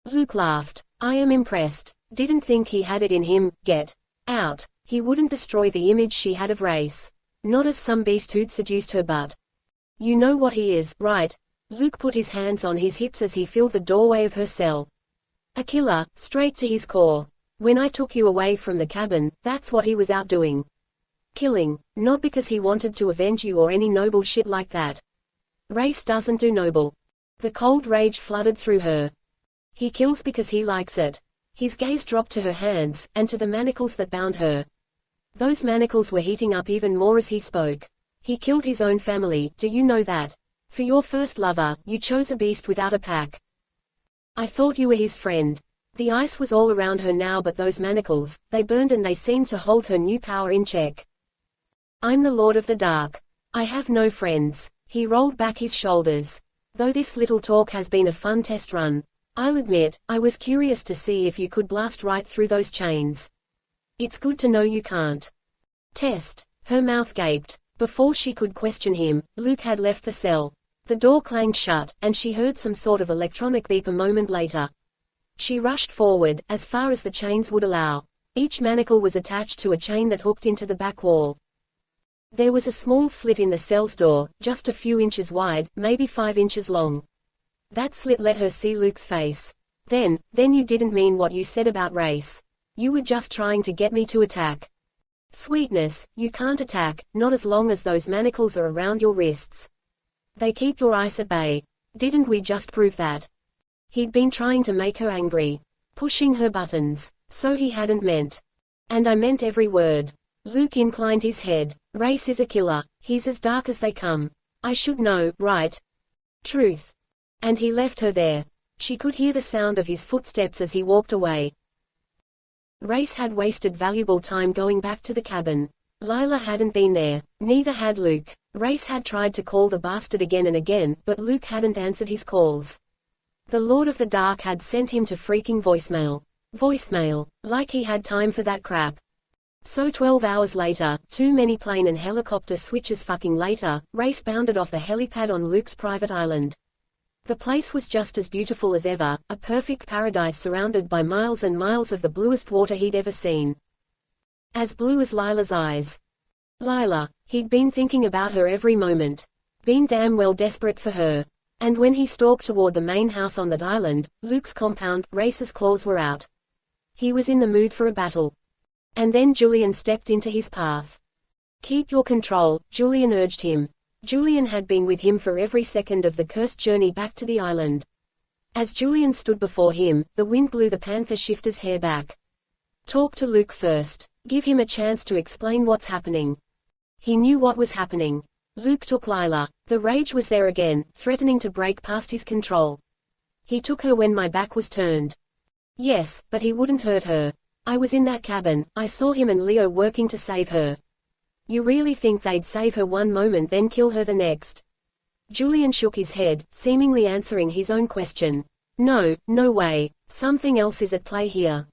Luke laughed. I am impressed. Didn't think he had it in him. Get out. He wouldn't destroy the image she had of Rayce. Not as some beast who'd seduced her, but you know what he is, right? Luke put his hands on his hips as he filled the doorway of her cell. A killer, straight to his core. When I took you away from the cabin, that's what he was out doing. Killing, not because he wanted to avenge you or any noble shit like that. Rayce doesn't do noble. The cold rage flooded through her. He kills because he likes it. His gaze dropped to her hands, and to the manacles that bound her. Those manacles were heating up even more as he spoke. He killed his own family, do you know that? For your first lover, you chose a beast without a pack. I thought you were his friend. The ice was all around her now, but those manacles, they burned and they seemed to hold her new power in check. I'm the Lord of the Dark. I have no friends. He rolled back his shoulders. Though this little talk has been a fun test run, I'll admit, I was curious to see if you could blast right through those chains. It's good to know you can't. Test. Her mouth gaped. Before she could question him, Luke had left the cell. The door clanged shut, and she heard some sort of electronic beep a moment later. She rushed forward, as far as the chains would allow. Each manacle was attached to a chain that hooked into the back wall. There was a small slit in the cell's door, just a few inches wide, maybe 5 inches long. That slit let her see Luke's face. Then you didn't mean what you said about Rayce. You were just trying to get me to attack. Sweetness, you can't attack, not as long as those manacles are around your wrists. They keep your ice at bay. Didn't we just prove that? He'd been trying to make her angry. pushing her buttons. So he hadn't meant. And I meant every word. Luke inclined his head. Rayce is a killer. He's as dark as they come. I should know, right? Truth. And he left her there. She could hear the sound of his footsteps as he walked away. Rayce had wasted valuable time going back to the cabin. Lila hadn't been there. Neither had Luke. Rayce had tried to call the bastard again and again, but Luke hadn't answered his calls. The Lord of the Dark had sent him to freaking voicemail. Voicemail. Like he had time for that crap. So 12 hours later, too many plane and helicopter switches fucking later, Rayce bounded off the helipad on Luke's private island. The place was just as beautiful as ever, a perfect paradise surrounded by miles and miles of the bluest water he'd ever seen. As blue as Lila's eyes. Lila. He'd been thinking about her every moment. Been damn well desperate for her. And when he stalked toward the main house on that island, Luke's compound, Rayce's claws were out. He was in the mood for a battle. And then Julian stepped into his path. Keep your control, Julian urged him. Julian had been with him for every second of the cursed journey back to the island. As Julian stood before him, the wind blew the panther shifter's hair back. Talk to Luke first. Give him a chance to explain what's happening. He knew what was happening. Luke took Lila. The rage was there again, threatening to break past his control. He took her when my back was turned. Yes, but he wouldn't hurt her. I was in that cabin, I saw him and Leo working to save her. You really think they'd save her one moment then kill her the next? Julian shook his head, seemingly answering his own question. No, no way. Something else is at play here.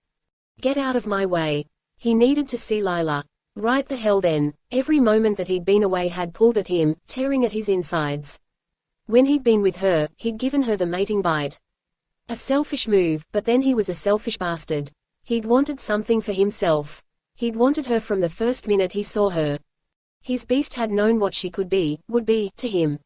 Get out of my way. He needed to see Lila. Right the hell then. Every moment that he'd been away had pulled at him, tearing at his insides. When he'd been with her, he'd given her the mating bite. A selfish move, but then he was a selfish bastard. He'd wanted something for himself. He'd wanted her from the first minute he saw her. His beast had known what she could be, would be, to him.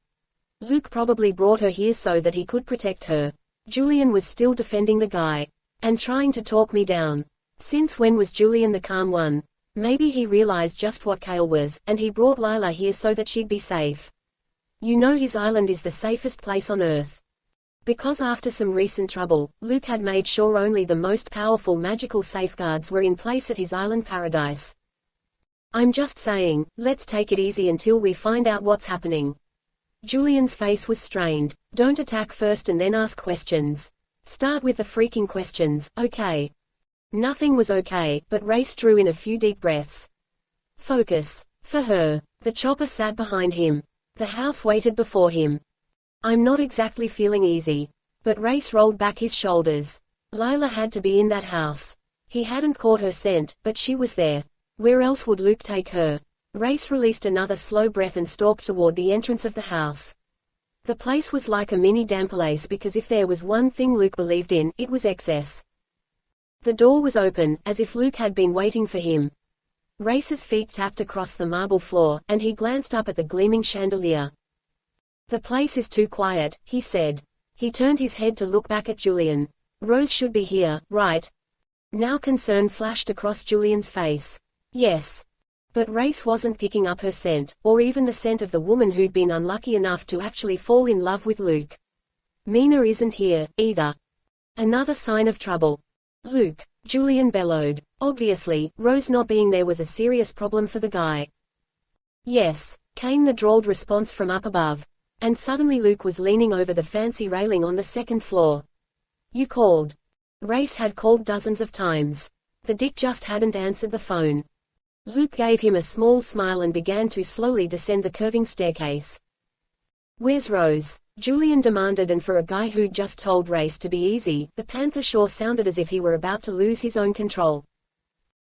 Luke probably brought her here so that he could protect her. Julian was still defending the guy. And trying to talk me down. Since when was Julian the calm one? Maybe he realized just what Kale was, and he brought Lila here so that she'd be safe. You know his island is the safest place on Earth. Because after some recent trouble, Luke had made sure only the most powerful magical safeguards were in place at his island paradise. I'm just saying, let's take it easy until we find out what's happening. Julian's face was strained. Don't attack first and then ask questions. Start with the freaking questions, okay? Nothing was okay, but Rayce drew in a few deep breaths. Focus. For her. The chopper sat behind him. The house waited before him. I'm not exactly feeling easy. But Rayce rolled back his shoulders. Lila had to be in that house. He hadn't caught her scent, but she was there. Where else would Luke take her? Rayce released another slow breath and stalked toward the entrance of the house. The place was like a mini damn palace because if there was one thing Luke believed in, it was excess. The door was open, as if Luke had been waiting for him. Rayce's feet tapped across the marble floor, and he glanced up at the gleaming chandelier. The place is too quiet, he said. He turned his head to look back at Julian. Rose should be here, right? Now concern flashed across Julian's face. Yes. But Rayce wasn't picking up her scent, or even the scent of the woman who'd been unlucky enough to actually fall in love with Luke. Mina isn't here, either. Another sign of trouble. Luke, Julian bellowed. Obviously, Rose not being there was a serious problem for the guy. Yes, came the drawled response from up above. And suddenly Luke was leaning over the fancy railing on the second floor. You called. Rayce had called dozens of times. The dick just hadn't answered the phone. Luke gave him a small smile and began to slowly descend the curving staircase. Where's Rose? Julian demanded, and for a guy who'd just told Rayce to be easy, the panther sure sounded as if he were about to lose his own control.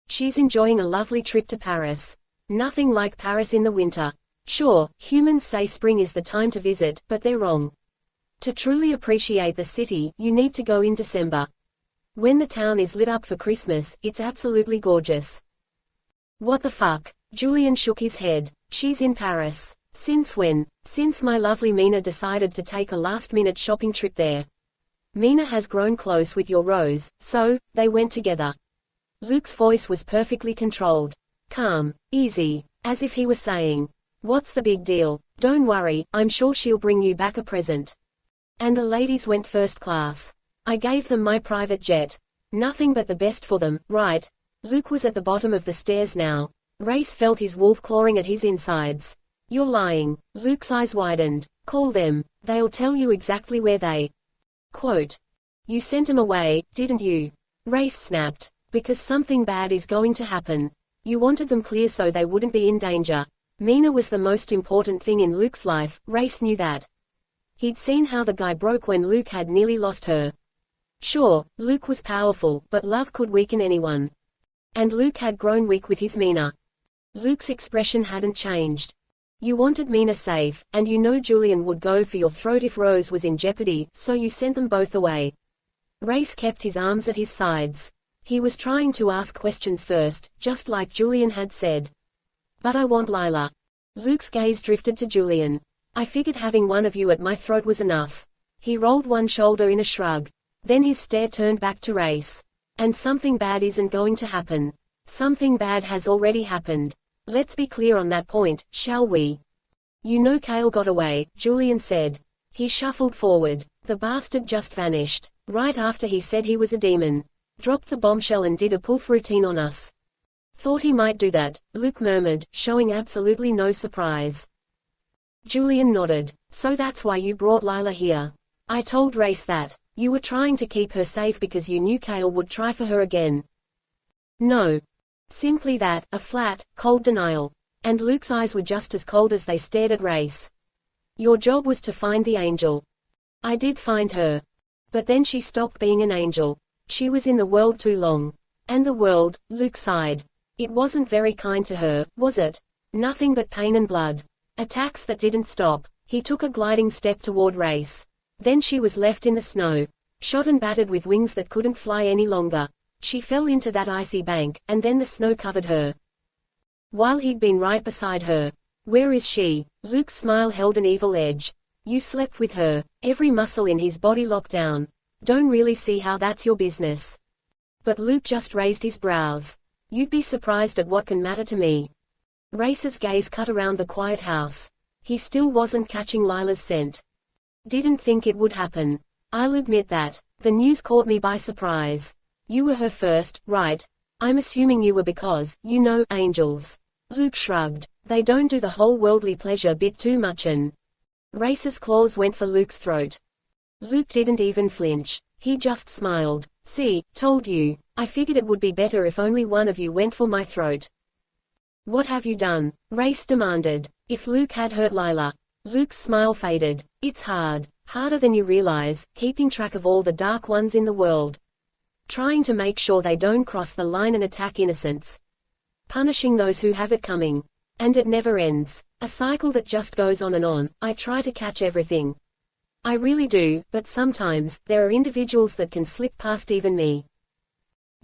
She's enjoying a lovely trip to Paris. Nothing like Paris in the winter. Sure, humans say spring is the time to visit, but they're wrong. To truly appreciate the city, you need to go in December. When the town is lit up for Christmas, it's absolutely gorgeous. What the fuck? Julian shook his head. She's in Paris. Since when? Since my lovely Mina decided to take a last-minute shopping trip there. Mina has grown close with your Rose, so, they went together. Luke's voice was perfectly controlled. Calm, easy, as if he were saying, what's the big deal? Don't worry, I'm sure she'll bring you back a present. And the ladies went first class. I gave them my private jet. Nothing but the best for them, right? Luke was at the bottom of the stairs now. Rayce felt his wolf clawing at his insides. You're lying. Luke's eyes widened. Call them. They'll tell you exactly where they. Quote. You sent him away, didn't you? Rayce snapped. Because something bad is going to happen. You wanted them clear so they wouldn't be in danger. Mina was the most important thing in Luke's life, Rayce knew that. He'd seen how the guy broke when Luke had nearly lost her. Sure, Luke was powerful, but love could weaken anyone. And Luke had grown weak with his Mina. Luke's expression hadn't changed. You wanted Mina safe, and you know Julian would go for your throat if Rose was in jeopardy, so you sent them both away. Rayce kept his arms at his sides. He was trying to ask questions first, just like Julian had said. But I want Lila. Luke's gaze drifted to Julian. I figured having one of you at my throat was enough. He rolled one shoulder in a shrug. Then his stare turned back to Rayce. And something bad isn't going to happen. Something bad has already happened. Let's be clear on that point, shall we? You know Cale got away, Julian said. He shuffled forward. The bastard just vanished. Right after he said he was a demon. Dropped the bombshell and did a poof routine on us. Thought he might do that, Luke murmured, showing absolutely no surprise. Julian nodded. So that's why you brought Lila here. I told Rayce that. You were trying to keep her safe because you knew Cale would try for her again. No. Simply that, a flat, cold denial. And Luke's eyes were just as cold as they stared at Rayce. Your job was to find the angel. I did find her. But then she stopped being an angel. She was in the world too long. And the world, Luke sighed. It wasn't very kind to her, was it? Nothing but pain and blood. Attacks that didn't stop. He took a gliding step toward Rayce. Then she was left in the snow. Shot and battered with wings that couldn't fly any longer. She fell into that icy bank, and then the snow covered her. While he'd been right beside her. Where is she? Luke's smile held an evil edge. You slept with her. Every muscle in his body locked down. Don't really see how that's your business. But Luke just raised his brows. You'd be surprised at what can matter to me. Rayce's gaze cut around the quiet house. He still wasn't catching Lila's scent. Didn't think it would happen. I'll admit that. The news caught me by surprise. You were her first, right? I'm assuming you were because, you know, angels. Luke shrugged. They don't do the whole worldly pleasure bit too much and... Rayce's claws went for Luke's throat. Luke didn't even flinch. He just smiled. See, told you. I figured it would be better if only one of you went for my throat. What have you done? Rayce demanded. If Luke had hurt Lila. Luke's smile faded. It's hard. Harder than you realize, keeping track of all the dark ones in the world. Trying to make sure they don't cross the line and attack innocents. Punishing those who have it coming. And it never ends. A cycle that just goes on and on. I try to catch everything. I really do, but sometimes, there are individuals that can slip past even me.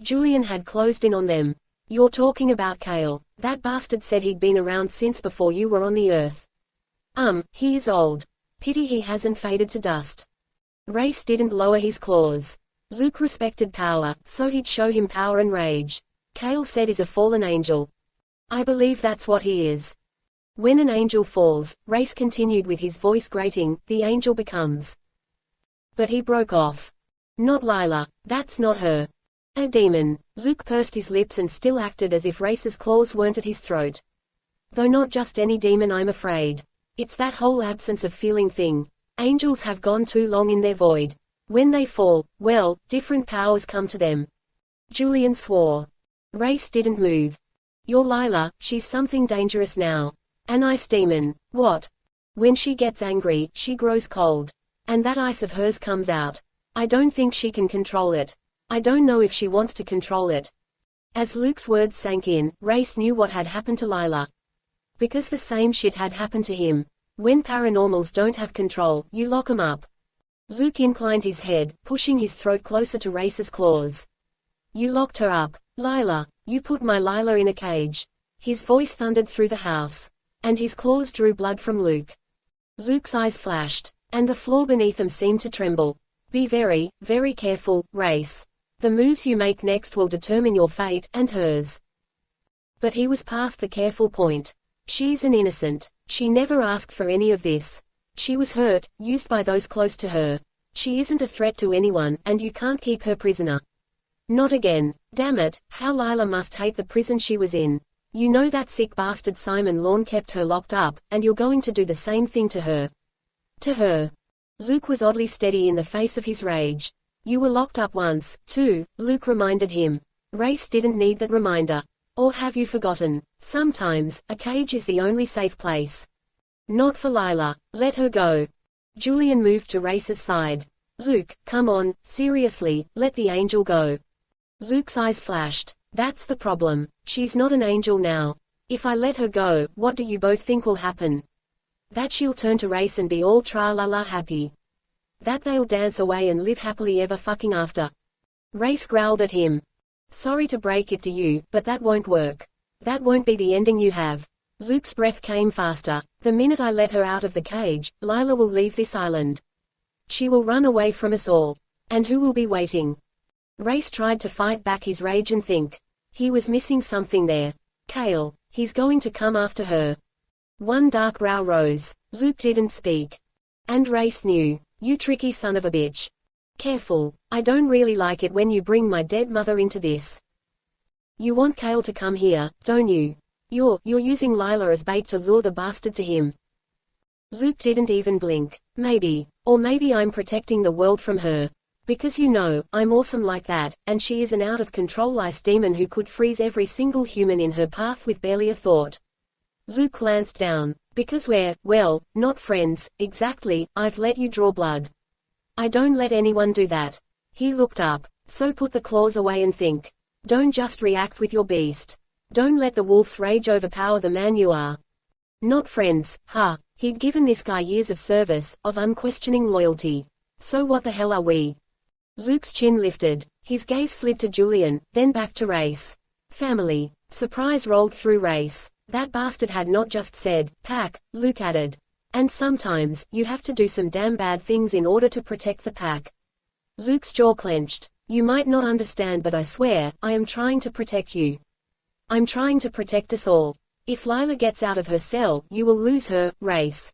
Julian had closed in on them. You're talking about Cale. That bastard said he'd been around since before you were on the earth. He is old. Pity he hasn't faded to dust. Rayce didn't lower his claws. Luke respected power, so he'd show him power and rage. Cale said is a fallen angel. I believe that's what he is. When an angel falls, Rayce continued with his voice grating, the angel becomes. But he broke off. Not Lila, that's not her. A demon. Luke pursed his lips and still acted as if Rayce's claws weren't at his throat. Though not just any demon, I'm afraid. It's that whole absence of feeling thing. Angels have gone too long in their void. When they fall, well, different powers come to them. Julian swore. Rayce didn't move. You're Lila, she's something dangerous now. An ice demon. What? When she gets angry, she grows cold. And that ice of hers comes out. I don't think she can control it. I don't know if she wants to control it. As Luke's words sank in, Rayce knew what had happened to Lila. Because the same shit had happened to him. When paranormals don't have control, you lock 'em up. Luke inclined his head, pushing his throat closer to Rayce's claws. You locked her up. Lila, you put my Lila in a cage. His voice thundered through the house. And his claws drew blood from Luke. Luke's eyes flashed, and the floor beneath them seemed to tremble. Be very, very careful, Rayce. The moves you make next will determine your fate, and hers. But he was past the careful point. She's an innocent. She never asked for any of this. She was hurt, used by those close to her. She isn't a threat to anyone, and you can't keep her prisoner. Not again. Damn it, how Lila must hate the prison she was in. You know that sick bastard Simon Lorne kept her locked up, and you're going to do the same thing to her. To her. Luke was oddly steady in the face of his rage. You were locked up once, too, Luke reminded him. Rayce didn't need that reminder. Or have you forgotten? Sometimes, a cage is the only safe place. Not for Lila. Let her go. Julian moved to Rayce's side. Luke, come on, seriously, let the angel go. Luke's eyes flashed. That's the problem. She's not an angel now. If I let her go, what do you both think will happen? That she'll turn to Rayce and be all tra-la-la happy. That they'll dance away and live happily ever fucking after. Rayce growled at him. Sorry to break it to you, but that won't work. That won't be the ending you have. Luke's breath came faster. The minute I let her out of the cage, Lila will leave this island. She will run away from us all. And who will be waiting? Rayce tried to fight back his rage and think. He was missing something there. Kale, he's going to come after her. One dark brow rose. Luke didn't speak. And Rayce knew. You tricky son of a bitch. Careful, I don't really like it when you bring my dead mother into this. You want Kale to come here, don't you? You're using Lila as bait to lure the bastard to him. Luke didn't even blink. Maybe. Or maybe I'm protecting the world from her. Because you know, I'm awesome like that, and she is an out-of-control ice demon who could freeze every single human in her path with barely a thought. Luke glanced down. Because we're, well, not friends, exactly, I've let you draw blood. I don't let anyone do that. He looked up. So put the claws away and think. Don't just react with your beast. Don't let the wolf's rage overpower the man you are. Not friends, huh? He'd given this guy years of service, of unquestioning loyalty. So what the hell are we? Luke's chin lifted. His gaze slid to Julian, then back to Rayce. Family. Surprise rolled through Rayce. That bastard had not just said, pack, Luke added. And sometimes, you have to do some damn bad things in order to protect the pack. Luke's jaw clenched. You might not understand, but I swear, I am trying to protect you. I'm trying to protect us all. If Lila gets out of her cell, you will lose her, Rayce.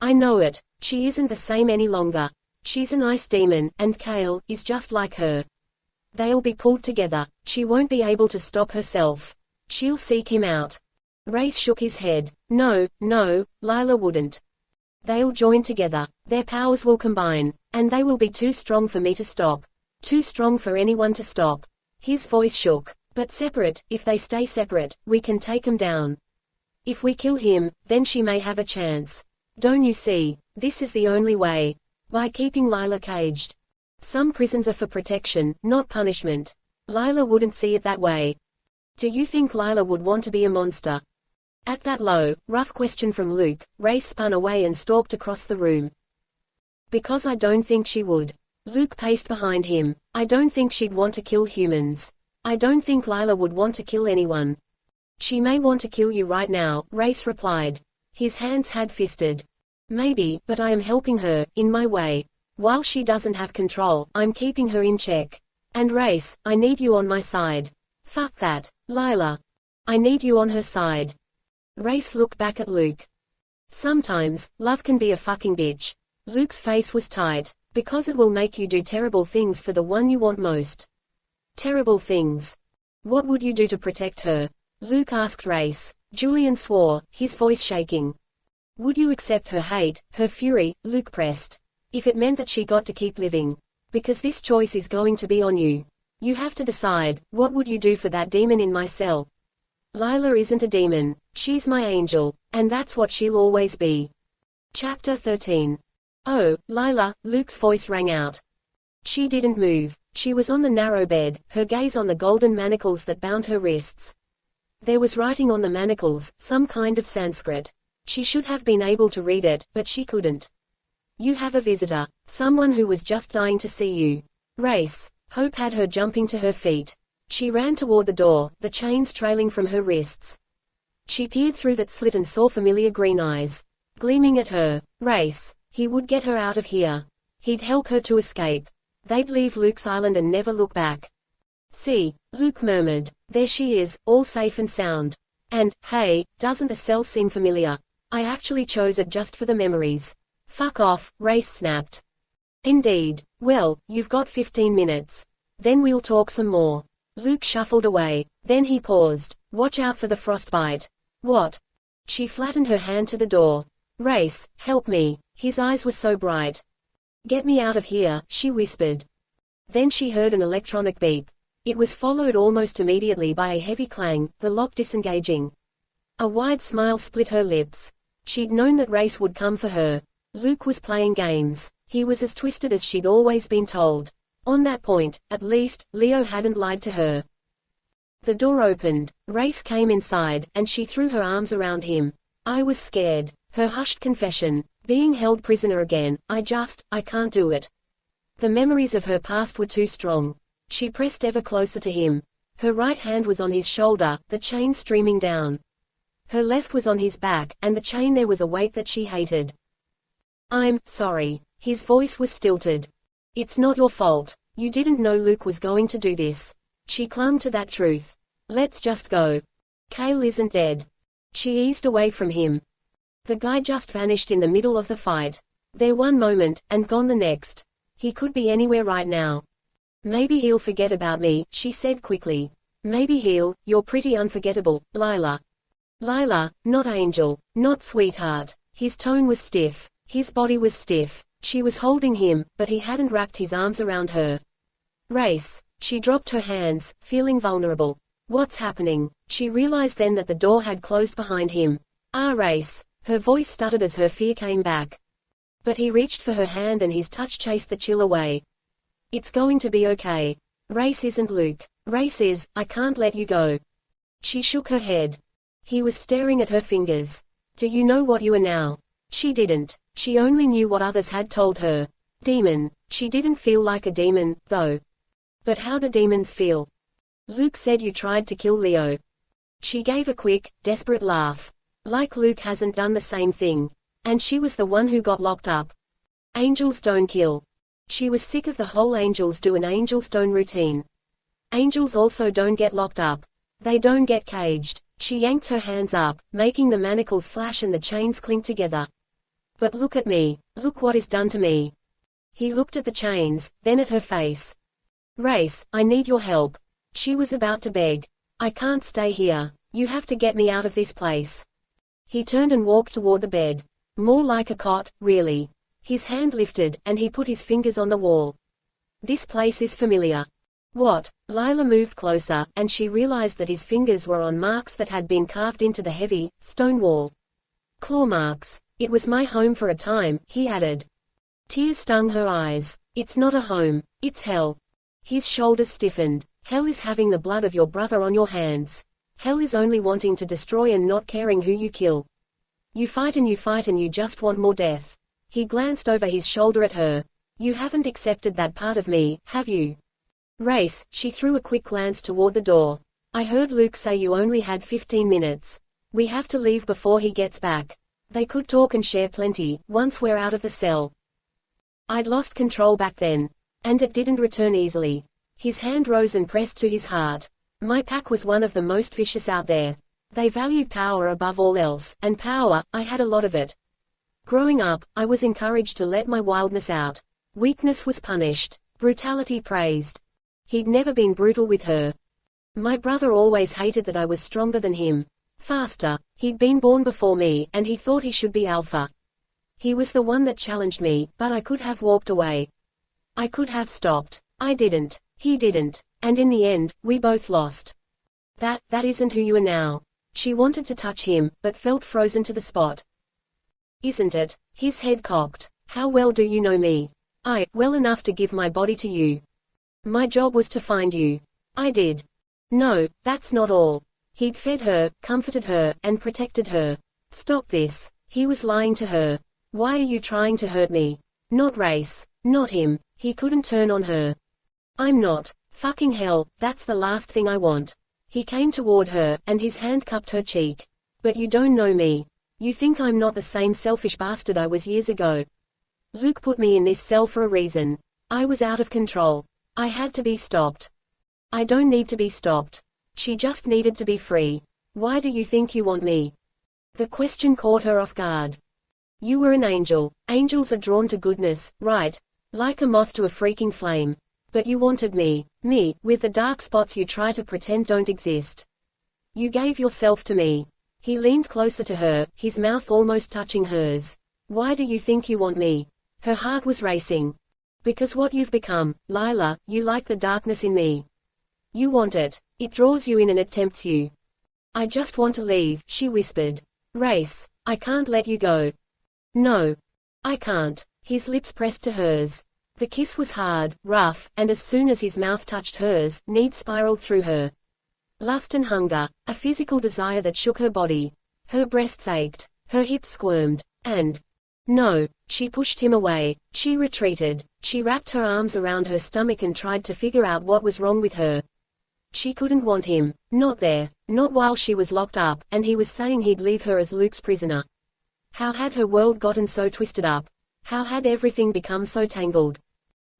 I know it. She isn't the same any longer. She's an ice demon, and Kale is just like her. They'll be pulled together. She won't be able to stop herself. She'll seek him out. Rayce shook his head. No, Lila wouldn't. They'll join together. Their powers will combine. And they will be too strong for me to stop. Too strong for anyone to stop. His voice shook. But separate, if they stay separate, we can take them down. If we kill him, then she may have a chance. Don't you see? This is the only way. By keeping Lila caged. Some prisons are for protection, not punishment. Lila wouldn't see it that way. Do you think Lila would want to be a monster? At that low, rough question from Luke, Rayce spun away and stalked across the room. Because I don't think she would. Luke paced behind him. I don't think she'd want to kill humans. I don't think Lila would want to kill anyone. She may want to kill you right now, Rayce replied. His hands had fisted. Maybe, but I am helping her, in my way. While she doesn't have control, I'm keeping her in check. And Rayce, I need you on my side. Fuck that, Lila. I need you on her side. Rayce looked back at Luke. Sometimes, love can be a fucking bitch. Luke's face was tight. Because it will make you do terrible things for the one you want most. Terrible things. What would you do to protect her? Luke asked Rayce. Julian swore, his voice shaking. Would you accept her hate, her fury? Luke pressed. If it meant that she got to keep living. Because this choice is going to be on you. You have to decide, what would you do for that demon in my cell? Lila isn't a demon. She's my angel. And that's what she'll always be. Chapter 13. Oh, Lila, Luke's voice rang out. She didn't move. She was on the narrow bed, her gaze on the golden manacles that bound her wrists. There was writing on the manacles, some kind of Sanskrit. She should have been able to read it, but she couldn't. You have a visitor. Someone who was just dying to see you. Rayce. Hope had her jumping to her feet. She ran toward the door, the chains trailing from her wrists. She peered through that slit and saw familiar green eyes. Gleaming at her. Rayce. He would get her out of here. He'd help her to escape. They'd leave Luke's island and never look back. See, Luke murmured. There she is, all safe and sound. And, hey, doesn't the cell seem familiar? I actually chose it just for the memories. Fuck off, Rayce snapped. Indeed. Well, you've got 15 minutes. Then we'll talk some more. Luke shuffled away. Then he paused. Watch out for the frostbite. What? She flattened her hand to the door. Rayce, help me. His eyes were so bright. Get me out of here, she whispered. Then she heard an electronic beep. It was followed almost immediately by a heavy clang, the lock disengaging. A wide smile split her lips. She'd known that Rayce would come for her. Luke was playing games. He was as twisted as she'd always been told. On that point, at least, Leo hadn't lied to her. The door opened. Rayce came inside, and she threw her arms around him. I was scared. Her hushed confession. Being held prisoner again, I can't do it. The memories of her past were too strong. She pressed ever closer to him. Her right hand was on his shoulder, the chain streaming down. Her left was on his back, and the chain there was a weight that she hated. I'm sorry. His voice was stilted. It's not your fault. You didn't know Luke was going to do this. She clung to that truth. Let's just go. Kale isn't dead. She eased away from him. The guy just vanished in the middle of the fight. There one moment, and gone the next. He could be anywhere right now. Maybe he'll forget about me, she said quickly. Maybe you're pretty unforgettable, Lila. Lila, not Angel, not sweetheart. His tone was stiff. His body was stiff. She was holding him, but he hadn't wrapped his arms around her. Rayce. She dropped her hands, feeling vulnerable. What's happening? She realized then that the door had closed behind him. Rayce. Her voice stuttered as her fear came back. But he reached for her hand and his touch chased the chill away. It's going to be okay. Rayce isn't Luke. Rayce is, I can't let you go. She shook her head. He was staring at her fingers. Do you know what you are now? She didn't. She only knew what others had told her. Demon. She didn't feel like a demon, though. But how do demons feel? Luke said you tried to kill Leo. She gave a quick, desperate laugh. Like Luke hasn't done the same thing. And she was the one who got locked up. Angels don't kill. She was sick of the whole angels do an angels don't routine. Angels also don't get locked up. They don't get caged. She yanked her hands up, making the manacles flash and the chains clink together. But look at me. Look what is done to me. He looked at the chains, then at her face. Rayce, I need your help. She was about to beg. I can't stay here. You have to get me out of this place. He turned and walked toward the bed. More like a cot, really. His hand lifted, and he put his fingers on the wall. This place is familiar. What? Lila moved closer, and she realized that his fingers were on marks that had been carved into the heavy, stone wall. Claw marks. It was my home for a time, he added. Tears stung her eyes. It's not a home. It's hell. His shoulders stiffened. Hell is having the blood of your brother on your hands. Hell is only wanting to destroy and not caring who you kill. You fight and you just want more death. He glanced over his shoulder at her. You haven't accepted that part of me, have you? Rayce, she threw a quick glance toward the door. I heard Luke say you only had 15 minutes. We have to leave before he gets back. They could talk and share plenty, once we're out of the cell. I'd lost control back then. And it didn't return easily. His hand rose and pressed to his heart. My pack was one of the most vicious out there. They valued power above all else, and power, I had a lot of it. Growing up, I was encouraged to let my wildness out. Weakness was punished. Brutality praised. He'd never been brutal with her. My brother always hated that I was stronger than him. Faster. He'd been born before me, and he thought he should be alpha. He was the one that challenged me, but I could have walked away. I could have stopped. I didn't. He didn't. And in the end, we both lost. That isn't who you are now. She wanted to touch him, but felt frozen to the spot. Isn't it? His head cocked. How well do you know me? Well enough to give my body to you. My job was to find you. I did. No, that's not all. He'd fed her, comforted her, and protected her. Stop this. He was lying to her. Why are you trying to hurt me? Not Rayce. Not him. He couldn't turn on her. I'm not. Fucking hell, that's the last thing I want. He came toward her, and his hand cupped her cheek. But you don't know me. You think I'm not the same selfish bastard I was years ago. Luke put me in this cell for a reason. I was out of control. I had to be stopped. I don't need to be stopped. She just needed to be free. Why do you think you want me? The question caught her off guard. You were an angel. Angels are drawn to goodness, right? Like a moth to a freaking flame. But you wanted me, with the dark spots you try to pretend don't exist. You gave yourself to me. He leaned closer to her, his mouth almost touching hers. Why do you think you want me? Her heart was racing. Because what you've become, Lila, you like the darkness in me. You want it. It draws you in and it tempts you. I just want to leave, she whispered. Rayce, I can't let you go. No. I can't. His lips pressed to hers. The kiss was hard, rough, and as soon as his mouth touched hers, need spiraled through her. Lust and hunger, a physical desire that shook her body. Her breasts ached, her hips squirmed, and... No, she pushed him away, she retreated, she wrapped her arms around her stomach and tried to figure out what was wrong with her. She couldn't want him, not there, not while she was locked up, and he was saying he'd leave her as Luke's prisoner. How had her world gotten so twisted up? How had everything become so tangled?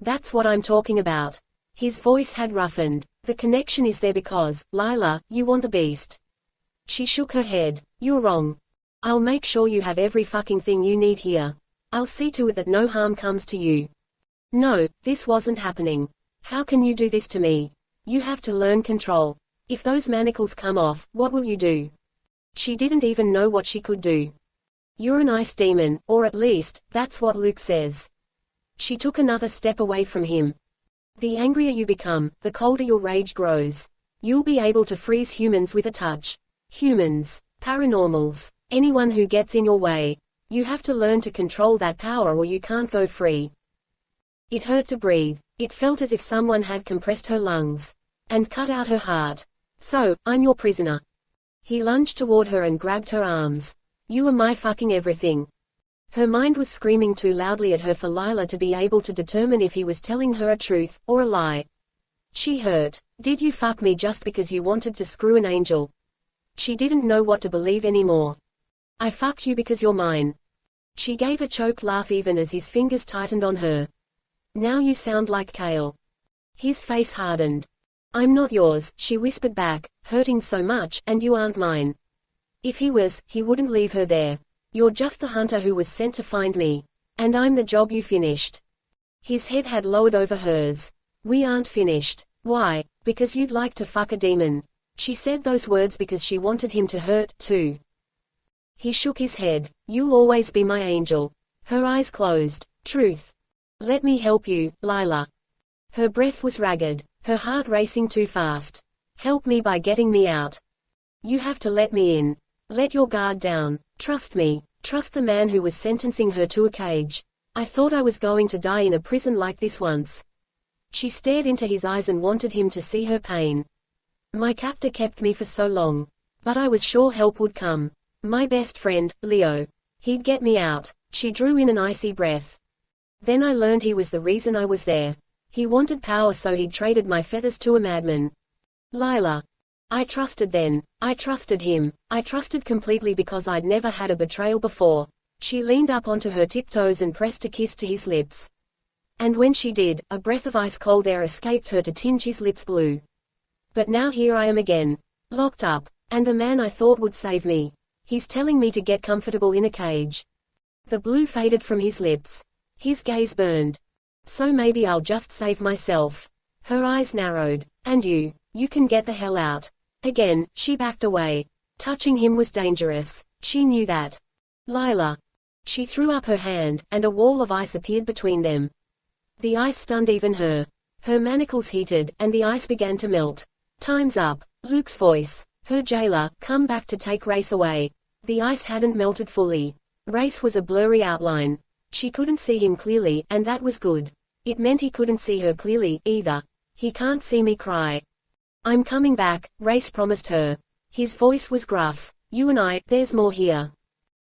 That's what I'm talking about. His voice had roughened. The connection is there because, Lila, you want the beast. She shook her head. You're wrong. I'll make sure you have every fucking thing you need here. I'll see to it that no harm comes to you. No, this wasn't happening. How can you do this to me? You have to learn control. If those manacles come off, what will you do? She didn't even know what she could do. You're an ice demon, or at least, that's what Luke says. She took another step away from him. The angrier you become, the colder your rage grows. You'll be able to freeze humans with a touch. Humans, paranormals, anyone who gets in your way. You have to learn to control that power or you can't go free. It hurt to breathe. It felt as if someone had compressed her lungs. And cut out her heart. So, I'm your prisoner. He lunged toward her and grabbed her arms. You are my fucking everything. Her mind was screaming too loudly at her for Lila to be able to determine if he was telling her a truth, or a lie. She hurt. Did you fuck me just because you wanted to screw an angel? She didn't know what to believe anymore. I fucked you because you're mine. She gave a choked laugh even as his fingers tightened on her. Now you sound like Kale. His face hardened. I'm not yours, she whispered back, hurting so much, and you aren't mine. If he was, he wouldn't leave her there. You're just the hunter who was sent to find me. And I'm the job you finished. His head had lowered over hers. We aren't finished. Why? Because you'd like to fuck a demon. She said those words because she wanted him to hurt, too. He shook his head. You'll always be my angel. Her eyes closed. Truth. Let me help you, Lila. Her breath was ragged, her heart racing too fast. Help me by getting me out. You have to let me in. Let your guard down. Trust me. Trust the man who was sentencing her to a cage. I thought I was going to die in a prison like this once. She stared into his eyes and wanted him to see her pain. My captor kept me for so long. But I was sure help would come. My best friend, Leo. He'd get me out. She drew in an icy breath. Then I learned he was the reason I was there. He wanted power so he'd traded my feathers to a madman. Lila. I trusted then. I trusted him. I trusted completely because I'd never had a betrayal before. She leaned up onto her tiptoes and pressed a kiss to his lips. And when she did, a breath of ice-cold air escaped her to tinge his lips blue. But now here I am again. Locked up. And the man I thought would save me. He's telling me to get comfortable in a cage. The blue faded from his lips. His gaze burned. So maybe I'll just save myself. Her eyes narrowed. And you can get the hell out. Again, she backed away. Touching him was dangerous. She knew that. Lila. She threw up her hand, and a wall of ice appeared between them. The ice stunned even her. Her manacles heated, and the ice began to melt. Time's up. Luke's voice. Her jailer, come back to take Rayce away. The ice hadn't melted fully. Rayce was a blurry outline. She couldn't see him clearly, and that was good. It meant he couldn't see her clearly, either. He can't see me cry. I'm coming back, Rayce promised her. His voice was gruff. You and I, there's more here.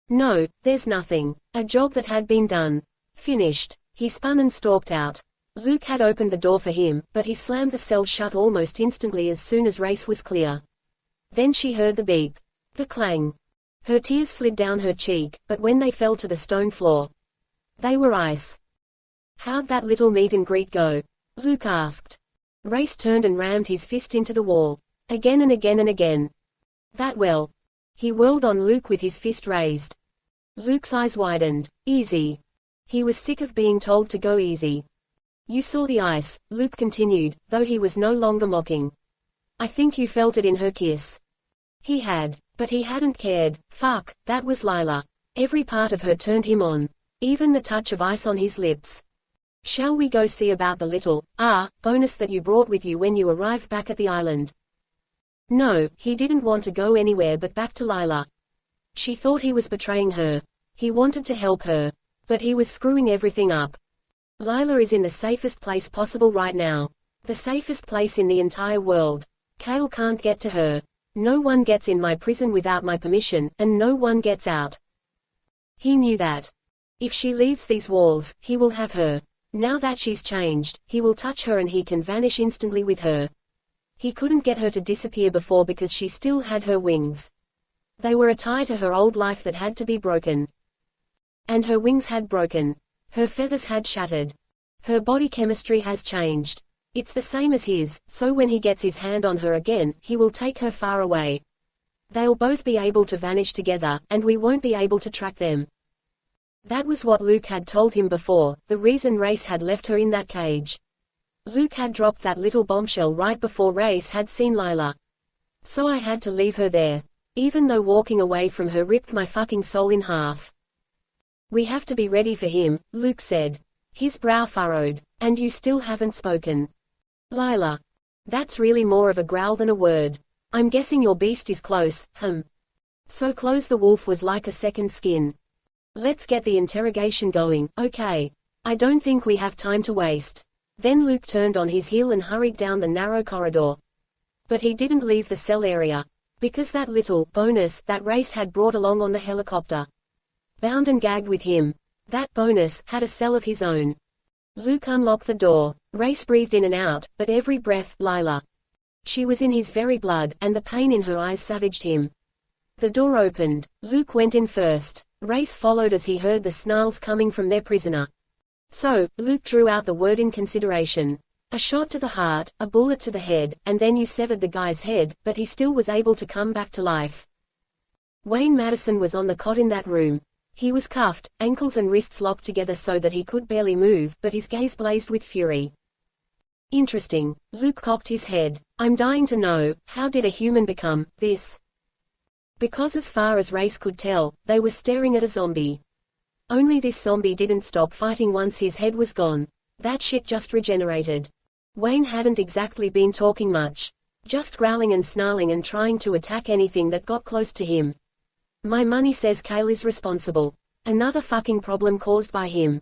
No, there's nothing. A job that had been done. Finished. He spun and stalked out. Luke had opened the door for him, but he slammed the cell shut almost instantly as soon as Rayce was clear. Then she heard the beep. The clang. Her tears slid down her cheek, but when they fell to the stone floor, they were ice. How'd that little meet and greet go? Luke asked. Rayce turned and rammed his fist into the wall. Again and again and again. That well. He whirled on Luke with his fist raised. Luke's eyes widened. Easy. He was sick of being told to go easy. You saw the ice, Luke continued, though he was no longer mocking. I think you felt it in her kiss. He had. But he hadn't cared. Fuck, that was Lila. Every part of her turned him on. Even the touch of ice on his lips. Shall we go see about the little, bonus that you brought with you when you arrived back at the island? No, he didn't want to go anywhere but back to Lila. She thought he was betraying her. He wanted to help her. But he was screwing everything up. Lila is in the safest place possible right now. The safest place in the entire world. Kale can't get to her. No one gets in my prison without my permission, and no one gets out. He knew that. If she leaves these walls, he will have her. Now that she's changed, he will touch her and he can vanish instantly with her. He couldn't get her to disappear before because she still had her wings. They were a tie to her old life that had to be broken. And her wings had broken. Her feathers had shattered. Her body chemistry has changed. It's the same as his, so when he gets his hand on her again, he will take her far away. They'll both be able to vanish together, and we won't be able to track them. That was what Luke had told him before, the reason Rayce had left her in that cage. Luke had dropped that little bombshell right before Rayce had seen Lila. So I had to leave her there. Even though walking away from her ripped my fucking soul in half. We have to be ready for him, Luke said. His brow furrowed. And you still haven't spoken. Lila. That's really more of a growl than a word. I'm guessing your beast is close, So close the wolf was like a second skin. Let's get the interrogation going, okay. I don't think we have time to waste. Then Luke turned on his heel and hurried down the narrow corridor. But he didn't leave the cell area. Because that little bonus that Rayce had brought along on the helicopter. Bound and gagged with him. That bonus had a cell of his own. Luke unlocked the door. Rayce breathed in and out, but every breath, Lila. She was in his very blood, and the pain in her eyes savaged him. The door opened. Luke went in first. Rayce followed as he heard the snarls coming from their prisoner. So, Luke drew out the word in consideration. A shot to the heart, a bullet to the head, and then you severed the guy's head, but he still was able to come back to life. Wayne Madison was on the cot in that room. He was cuffed, ankles and wrists locked together so that he could barely move, but his gaze blazed with fury. Interesting. Luke cocked his head. I'm dying to know, how did a human become this? Because as far as Rayce could tell, they were staring at a zombie. Only this zombie didn't stop fighting once his head was gone. That shit just regenerated. Wayne hadn't exactly been talking much. Just growling and snarling and trying to attack anything that got close to him. My money says Kale is responsible. Another fucking problem caused by him.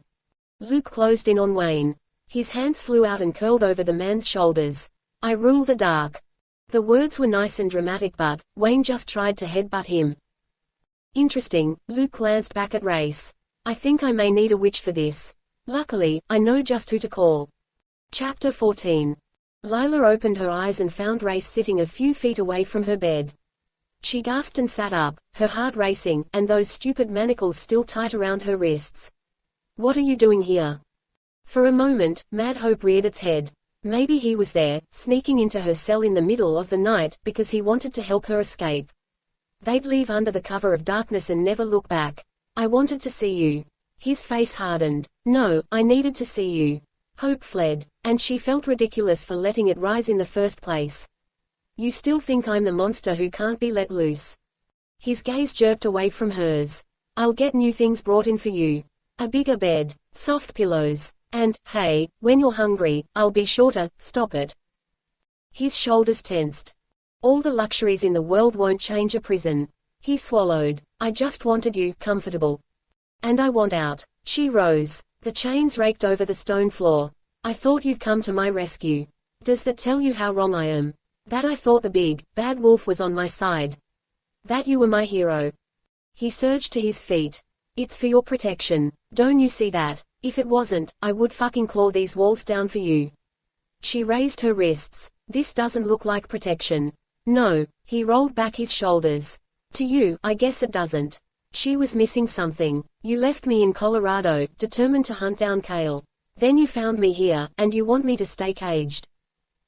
Luke closed in on Wayne. His hands flew out and curled over the man's shoulders. I rule the dark. The words were nice and dramatic but, Wayne just tried to headbutt him. Interesting, Luke glanced back at Rayce. I think I may need a witch for this. Luckily, I know just who to call. Chapter 14. Lila opened her eyes and found Rayce sitting a few feet away from her bed. She gasped and sat up, her heart racing, and those stupid manacles still tight around her wrists. What are you doing here? For a moment, Mad Hope reared its head. Maybe he was there, sneaking into her cell in the middle of the night, because he wanted to help her escape. They'd leave under the cover of darkness and never look back. I wanted to see you. His face hardened. No, I needed to see you. Hope fled, and she felt ridiculous for letting it rise in the first place. You still think I'm the monster who can't be let loose. His gaze jerked away from hers. I'll get new things brought in for you. A bigger bed, soft pillows, and, hey, when you're hungry, I'll be shorter, stop it. His shoulders tensed. All the luxuries in the world won't change a prison. He swallowed. I just wanted you, comfortable. And I want out. She rose. The chains raked over the stone floor. I thought you'd come to my rescue. Does that tell you how wrong I am? That I thought the big, bad wolf was on my side. That you were my hero. He surged to his feet. It's for your protection. Don't you see that? If it wasn't, I would fucking claw these walls down for you. She raised her wrists. This doesn't look like protection. No. He rolled back his shoulders. To you, I guess it doesn't. She was missing something. You left me in Colorado, determined to hunt down Kale. Then you found me here, and you want me to stay caged.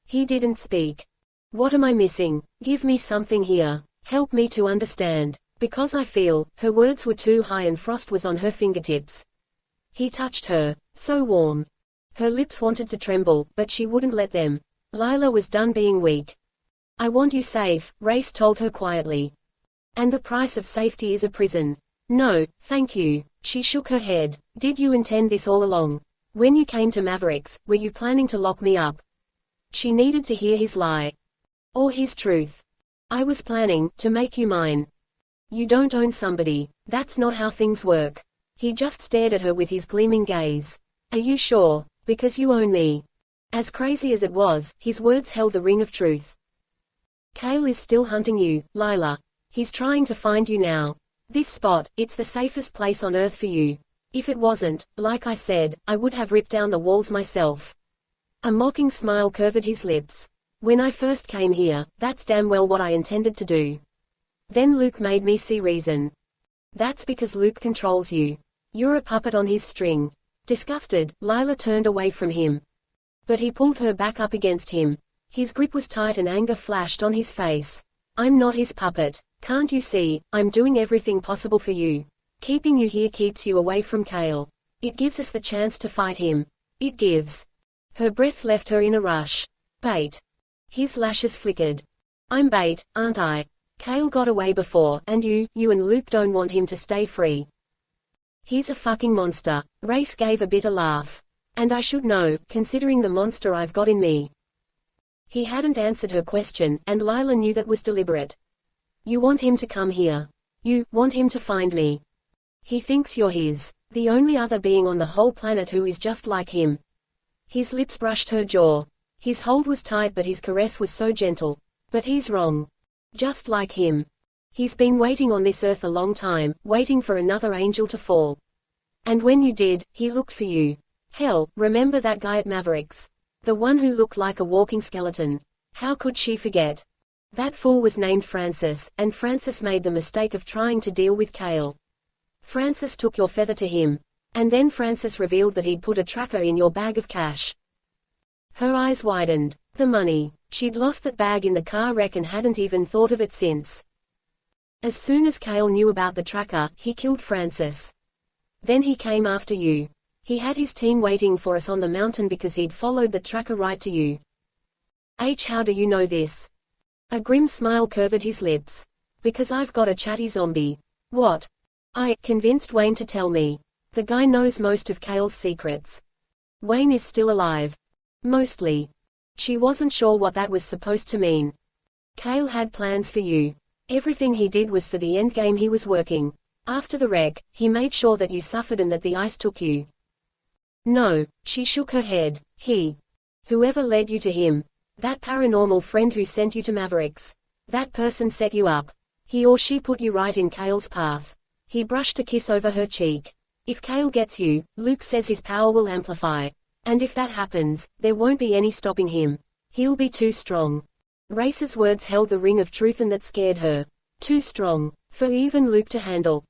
He didn't speak. What am I missing? Give me something here. Help me to understand. Because I feel, her words were too high and frost was on her fingertips. He touched her. So warm. Her lips wanted to tremble, but she wouldn't let them. Lila was done being weak. I want you safe, Rayce told her quietly. And the price of safety is a prison. No, thank you. She shook her head. Did you intend this all along? When you came to Mavericks, were you planning to lock me up? She needed to hear his lie. Or his truth. I was planning to make you mine. You don't own somebody. That's not how things work. He just stared at her with his gleaming gaze. Are you sure? Because you own me. As crazy as it was, his words held the ring of truth. Cale is still hunting you, Lila. He's trying to find you now. This spot, it's the safest place on Earth for you. If it wasn't, like I said, I would have ripped down the walls myself. A mocking smile curved his lips. When I first came here, that's damn well what I intended to do. Then Luke made me see reason. That's because Luke controls you. You're a puppet on his string. Disgusted, Lila turned away from him. But he pulled her back up against him. His grip was tight and anger flashed on his face. I'm not his puppet. Can't you see, I'm doing everything possible for you. Keeping you here keeps you away from Cale. It gives us the chance to fight him. It gives. Her breath left her in a rush. Bait. His lashes flickered. I'm bait, aren't I? Cale got away before, and you and Luke don't want him to stay free. He's a fucking monster. Rayce gave a bitter laugh. And I should know, considering the monster I've got in me. He hadn't answered her question, and Lila knew that was deliberate. You want him to come here. You want him to find me. He thinks you're his, the only other being on the whole planet who is just like him. His lips brushed her jaw. His hold was tight but his caress was so gentle. But he's wrong. Just like him. He's been waiting on this earth a long time, waiting for another angel to fall. And when you did, he looked for you. Hell, remember that guy at Mavericks? The one who looked like a walking skeleton. How could she forget? That fool was named Francis, and Francis made the mistake of trying to deal with Cale. Francis took your feather to him. And then Francis revealed that he'd put a tracker in your bag of cash. Her eyes widened. The money. She'd lost that bag in the car wreck and hadn't even thought of it since. As soon as Cale knew about the tracker, he killed Francis. Then he came after you. He had his team waiting for us on the mountain because he'd followed the tracker right to you. How do you know this? A grim smile curved his lips. Because I've got a chatty zombie. What? I convinced Wayne to tell me. The guy knows most of Cale's secrets. Wayne is still alive. Mostly. She wasn't sure what that was supposed to mean. Cale had plans for you. Everything he did was for the endgame he was working. After the wreck, he made sure that you suffered and that the ice took you. No, she shook her head. Whoever led you to him. That paranormal friend who sent you to Mavericks. That person set you up. He or she put you right in Cale's path. He brushed a kiss over her cheek. If Cale gets you, Luke says his power will amplify. And if that happens, there won't be any stopping him. He'll be too strong. Rayce's words held the ring of truth and that scared her. Too strong. For even Luke to handle.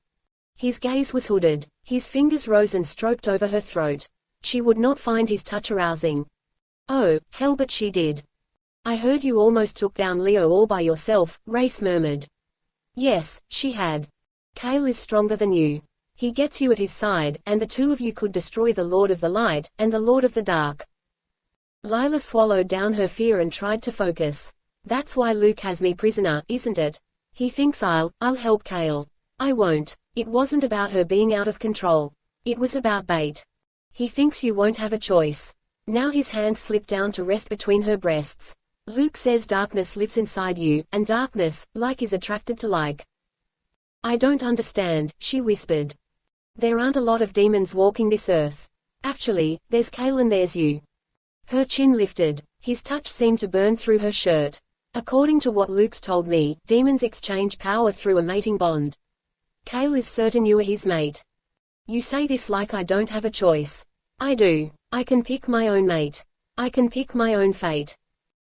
His gaze was hooded. His fingers rose and stroked over her throat. She would not find his touch arousing. Oh, hell, but she did. I heard you almost took down Leo all by yourself, Rayce murmured. Yes, she had. Cale is stronger than you. He gets you at his side, and the two of you could destroy the Lord of the Light, and the Lord of the Dark. Lila swallowed down her fear and tried to focus. That's why Luke has me prisoner, isn't it? He thinks I'll help Cale. I won't. It wasn't about her being out of control. It was about bait. He thinks you won't have a choice. Now his hand slipped down to rest between her breasts. Luke says darkness lives inside you, and darkness, like, is attracted to like. I don't understand, she whispered. There aren't a lot of demons walking this earth. Actually, there's Cale and there's you. Her chin lifted. His touch seemed to burn through her shirt. According to what Luke's told me, demons exchange power through a mating bond. Cale is certain you are his mate. You say this like I don't have a choice. I do. I can pick my own mate. I can pick my own fate.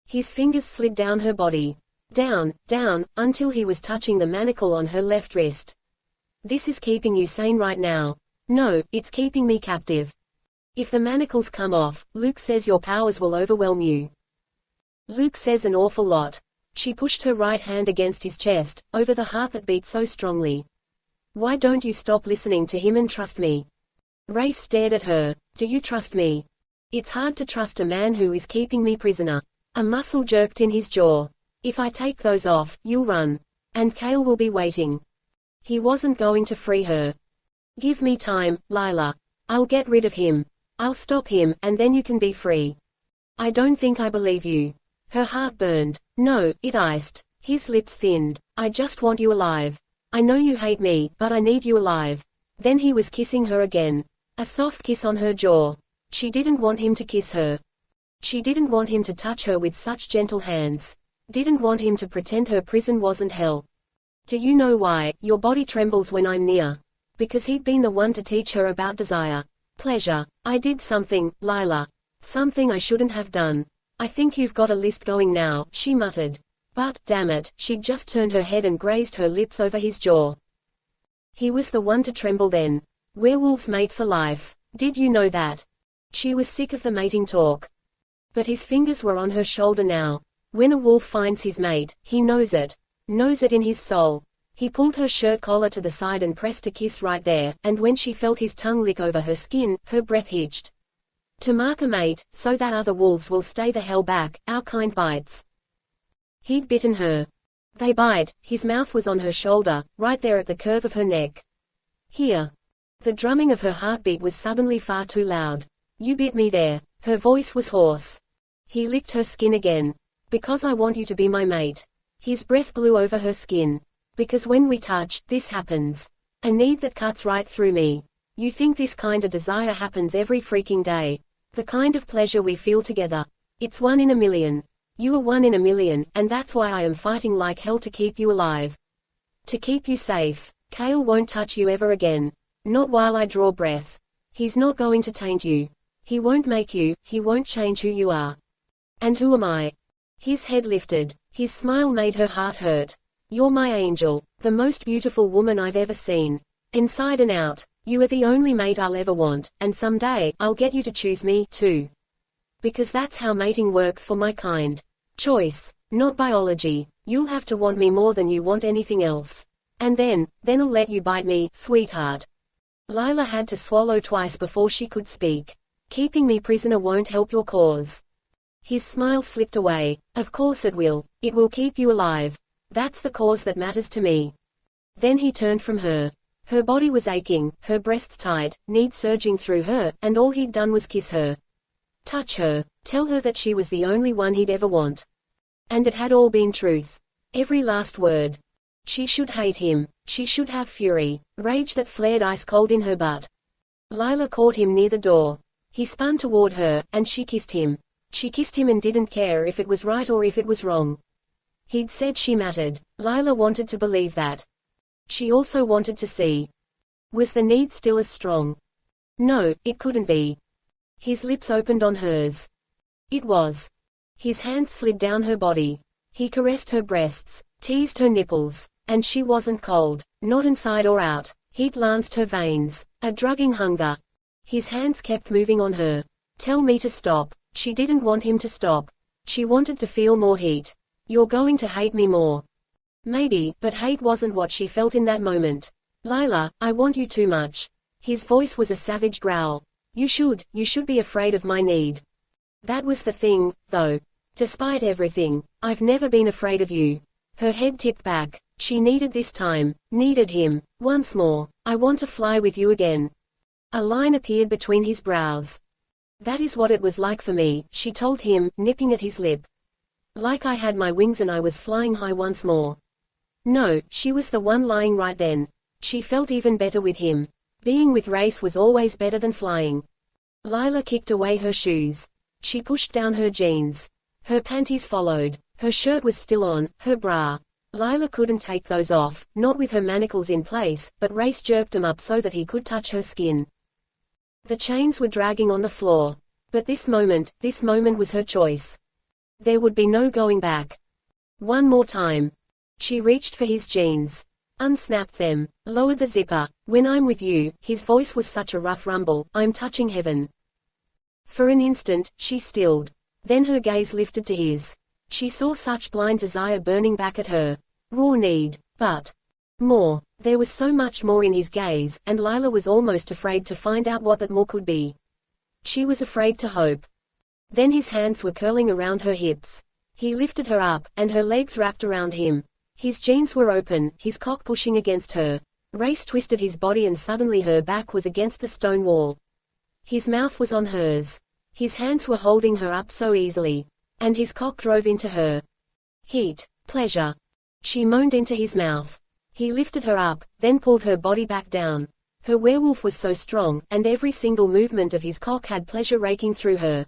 His fingers slid down her body. Down, down, until he was touching the manacle on her left wrist. This is keeping you sane right now. No, it's keeping me captive. If the manacles come off, Luke says your powers will overwhelm you. Luke says an awful lot. She pushed her right hand against his chest, over the heart that beat so strongly. Why don't you stop listening to him and trust me? Rayce stared at her. Do you trust me? It's hard to trust a man who is keeping me prisoner. A muscle jerked in his jaw. If I take those off, you'll run. And Cale will be waiting. He wasn't going to free her. Give me time, Lila. I'll get rid of him. I'll stop him, and then you can be free. I don't think I believe you. Her heart burned. No, it iced. His lips thinned. I just want you alive. I know you hate me, but I need you alive. Then he was kissing her again. A soft kiss on her jaw. She didn't want him to kiss her. She didn't want him to touch her with such gentle hands. Didn't want him to pretend her prison wasn't hell. Do you know why your body trembles when I'm near? Because he'd been the one to teach her about desire. Pleasure. I did something, Lila. Something I shouldn't have done. I think you've got a list going now, she muttered. But, damn it, she'd just turned her head and grazed her lips over his jaw. He was the one to tremble then. Werewolves mate for life. Did you know that? She was sick of the mating talk. But his fingers were on her shoulder now. When a wolf finds his mate, he knows it. Knows it in his soul. He pulled her shirt collar to the side and pressed a kiss right there, and when she felt his tongue lick over her skin, her breath hitched. To mark a mate, so that other wolves will stay the hell back, our kind bites. He'd bitten her. They bite. His mouth was on her shoulder, right there at the curve of her neck. Here. The drumming of her heartbeat was suddenly far too loud. You bit me there. Her voice was hoarse. He licked her skin again. Because I want you to be my mate. His breath blew over her skin. Because when we touch, this happens. A need that cuts right through me. You think this kind of desire happens every freaking day. The kind of pleasure we feel together. It's 1 in a million. You are 1 in a million, and that's why I am fighting like hell to keep you alive. To keep you safe. Cale won't touch you ever again. Not while I draw breath. He's not going to taint you. He won't make you, he won't change who you are. And who am I? His head lifted. His smile made her heart hurt. You're my angel, the most beautiful woman I've ever seen. Inside and out. You are the only mate I'll ever want, and someday, I'll get you to choose me, too. Because that's how mating works for my kind. Choice, not biology. You'll have to want me more than you want anything else. And then I'll let you bite me, sweetheart. Lila had to swallow twice before she could speak. Keeping me prisoner won't help your cause. His smile slipped away. Of course it will. It will keep you alive. That's the cause that matters to me. Then he turned from her. Her body was aching, her breasts tight, need surging through her, and all he'd done was kiss her. Touch her. Tell her that she was the only one he'd ever want. And it had all been truth. Every last word. She should hate him. She should have fury, rage that flared ice cold in her butt. Lila caught him near the door. He spun toward her, and she kissed him. She kissed him and didn't care if it was right or if it was wrong. He'd said she mattered. Lila wanted to believe that. She also wanted to see. Was the need still as strong? No, it couldn't be. His lips opened on hers. It was. His hands slid down her body. He caressed her breasts, teased her nipples, and she wasn't cold, not inside or out. He'd lanced her veins, a drugging hunger. His hands kept moving on her. Tell me to stop. She didn't want him to stop. She wanted to feel more heat. You're going to hate me more. Maybe, but hate wasn't what she felt in that moment. Lila, I want you too much. His voice was a savage growl. You should be afraid of my need. That was the thing, though. Despite everything, I've never been afraid of you. Her head tipped back. She needed this time, needed him, once more. I want to fly with you again. A line appeared between his brows. That is what it was like for me, she told him, nipping at his lip. Like I had my wings and I was flying high once more. No, she was the one lying right then. She felt even better with him. Being with Rayce was always better than flying. Lila kicked away her shoes. She pushed down her jeans. Her panties followed. Her shirt was still on, her bra. Lila couldn't take those off, not with her manacles in place, but Rayce jerked them up so that he could touch her skin. The chains were dragging on the floor. But this moment was her choice. There would be no going back. One more time. She reached for his jeans. Unsnapped them. Lowered the zipper. When I'm with you, his voice was such a rough rumble, I'm touching heaven. For an instant, she stilled. Then her gaze lifted to his. She saw such blind desire burning back at her. Raw need. But more. There was so much more in his gaze, and Lila was almost afraid to find out what that more could be. She was afraid to hope. Then his hands were curling around her hips. He lifted her up, and her legs wrapped around him. His jeans were open, his cock pushing against her. Rayce twisted his body and suddenly her back was against the stone wall. His mouth was on hers. His hands were holding her up so easily. And his cock drove into her. Heat, pleasure. She moaned into his mouth. He lifted her up, then pulled her body back down. Her werewolf was so strong, and every single movement of his cock had pleasure raking through her.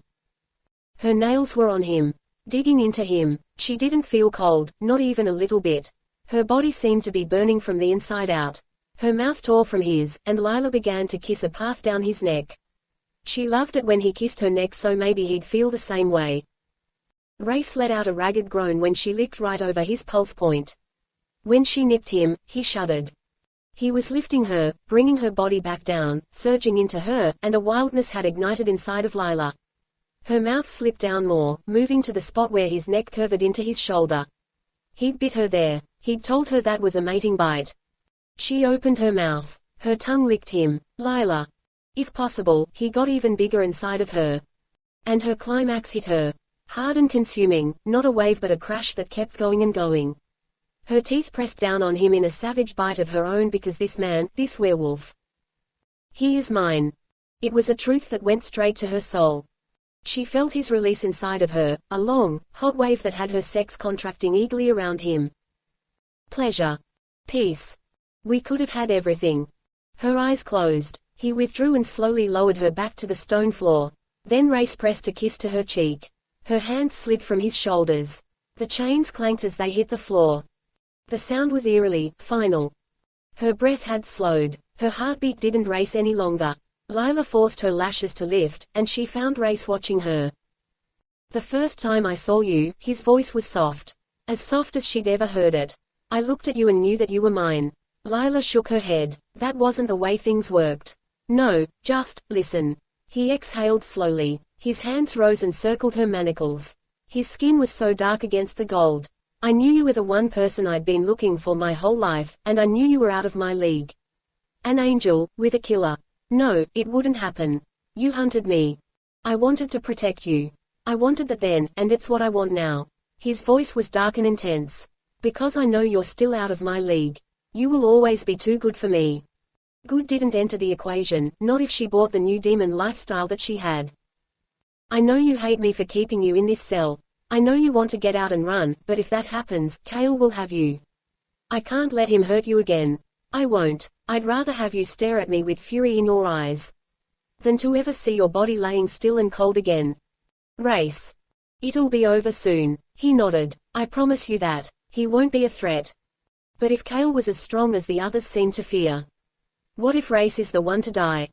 Her nails were on him, digging into him. She didn't feel cold, not even a little bit. Her body seemed to be burning from the inside out. Her mouth tore from his, and Lila began to kiss a path down his neck. She loved it when he kissed her neck, so maybe he'd feel the same way. Rayce let out a ragged groan when she licked right over his pulse point. When she nipped him, he shuddered. He was lifting her, bringing her body back down, surging into her, and a wildness had ignited inside of Lila. Her mouth slipped down more, moving to the spot where his neck curved into his shoulder. He'd bit her there. He'd told her that was a mating bite. She opened her mouth. Her tongue licked him. Lila. If possible, he got even bigger inside of her. And her climax hit her. Hard and consuming, not a wave but a crash that kept going and going. Her teeth pressed down on him in a savage bite of her own because this man, this werewolf. He is mine. It was a truth that went straight to her soul. She felt his release inside of her, a long, hot wave that had her sex contracting eagerly around him. Pleasure. Peace. We could have had everything. Her eyes closed. He withdrew and slowly lowered her back to the stone floor. Then Rayce pressed a kiss to her cheek. Her hands slid from his shoulders. The chains clanked as they hit the floor. The sound was eerily final. Her breath had slowed. Her heartbeat didn't race any longer. Lila forced her lashes to lift, and she found Rayce watching her. The first time I saw you, his voice was soft. As soft as she'd ever heard it. I looked at you and knew that you were mine. Lila shook her head. That wasn't the way things worked. No, just, listen. He exhaled slowly. His hands rose and circled her manacles. His skin was so dark against the gold. I knew you were the one person I'd been looking for my whole life, and I knew you were out of my league. An angel, with a killer. No, it wouldn't happen. You hunted me. I wanted to protect you. I wanted that then, and it's what I want now. His voice was dark and intense. Because I know you're still out of my league. You will always be too good for me. Good didn't enter the equation, not if she bought the new demon lifestyle that she had. I know you hate me for keeping you in this cell. I know you want to get out and run, but if that happens, Kale will have you. I can't let him hurt you again. I won't. I'd rather have you stare at me with fury in your eyes than to ever see your body laying still and cold again. Rayce. It'll be over soon. He nodded. I promise you that. He won't be a threat. But if Kale was as strong as the others seemed to fear? What if Rayce is the one to die?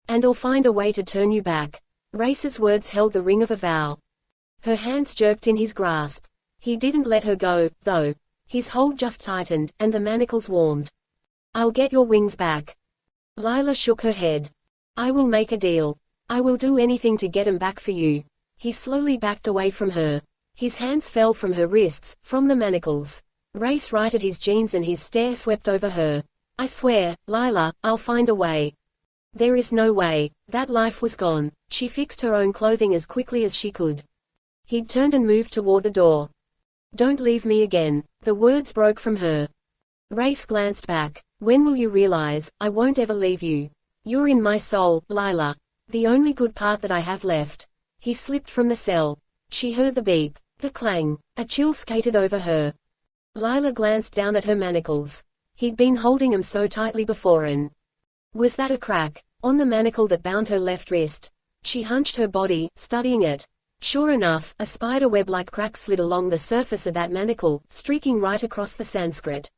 And I'll find a way to turn you back. Rayce's words held the ring of a vow. Her hands jerked in his grasp. He didn't let her go, though. His hold just tightened, and the manacles warmed. I'll get your wings back. Lila shook her head. I will make a deal. I will do anything to get 'em back for you. He slowly backed away from her. His hands fell from her wrists, from the manacles. Rayce righted his jeans and his stare swept over her. I swear, Lila, I'll find a way. There is no way. That life was gone. She fixed her own clothing as quickly as she could. He'd turned and moved toward the door. Don't leave me again. The words broke from her. Rayce glanced back. When will you realize, I won't ever leave you? You're in my soul, Lila. The only good part that I have left. He slipped from the cell. She heard the beep, the clang. A chill skated over her. Lila glanced down at her manacles. He'd been holding them so tightly before and... Was that a crack on the manacle that bound her left wrist? She hunched her body, studying it. Sure enough, a spider web-like crack slid along the surface of that manacle, streaking right across the Sanskrit.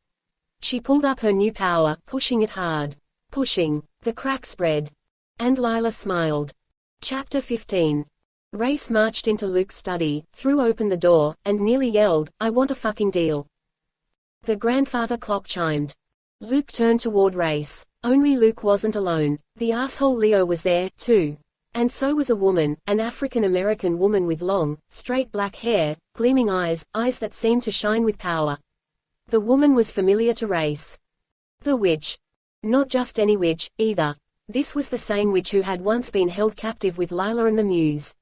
She pulled up her new power, pushing it hard. Pushing. The crack spread. And Lila smiled. Chapter 15. Rayce marched into Luke's study, threw open the door, and nearly yelled, I want a fucking deal. The grandfather clock chimed. Luke turned toward Rayce. Only Luke wasn't alone. The asshole Leo was there, too. And so was a woman, an African-American woman with long, straight black hair, gleaming eyes, eyes that seemed to shine with power. The woman was familiar to Rayce. The witch. Not just any witch, either. This was the same witch who had once been held captive with Lila and the Muse.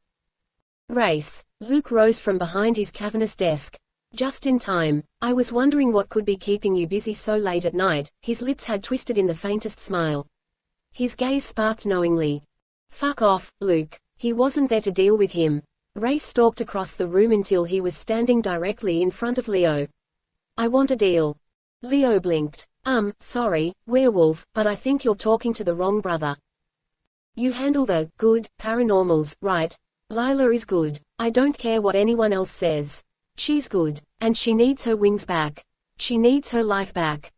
Rayce. Luke rose from behind his cavernous desk. Just in time. I was wondering what could be keeping you busy so late at night. His lips had twisted in the faintest smile. His gaze sparked knowingly. Fuck off, Luke. He wasn't there to deal with him. Rayce stalked across the room until he was standing directly in front of Leo. I want a deal. Leo blinked. Sorry, werewolf, but I think you're talking to the wrong brother. You handle the good paranormals, right? Lila is good. I don't care what anyone else says. She's good. And she needs her wings back. She needs her life back.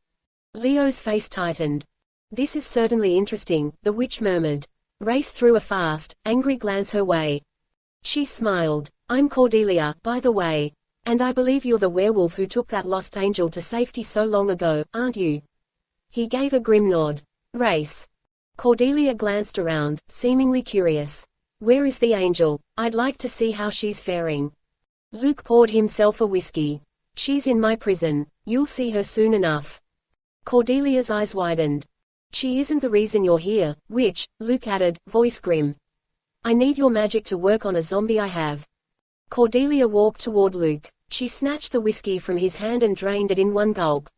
Leo's face tightened. This is certainly interesting, the witch murmured. Rayce threw a fast, angry glance her way. She smiled. I'm Cordelia, by the way. And I believe you're the werewolf who took that lost angel to safety so long ago, aren't you? He gave a grim nod. Rayce. Cordelia glanced around, seemingly curious. Where is the angel? I'd like to see how she's faring. Luke poured himself a whiskey. She's in my prison. You'll see her soon enough. Cordelia's eyes widened. She isn't the reason you're here, witch, Luke added, voice grim. I need your magic to work on a zombie I have. Cordelia walked toward Luke. She snatched the whiskey from his hand and drained it in one gulp.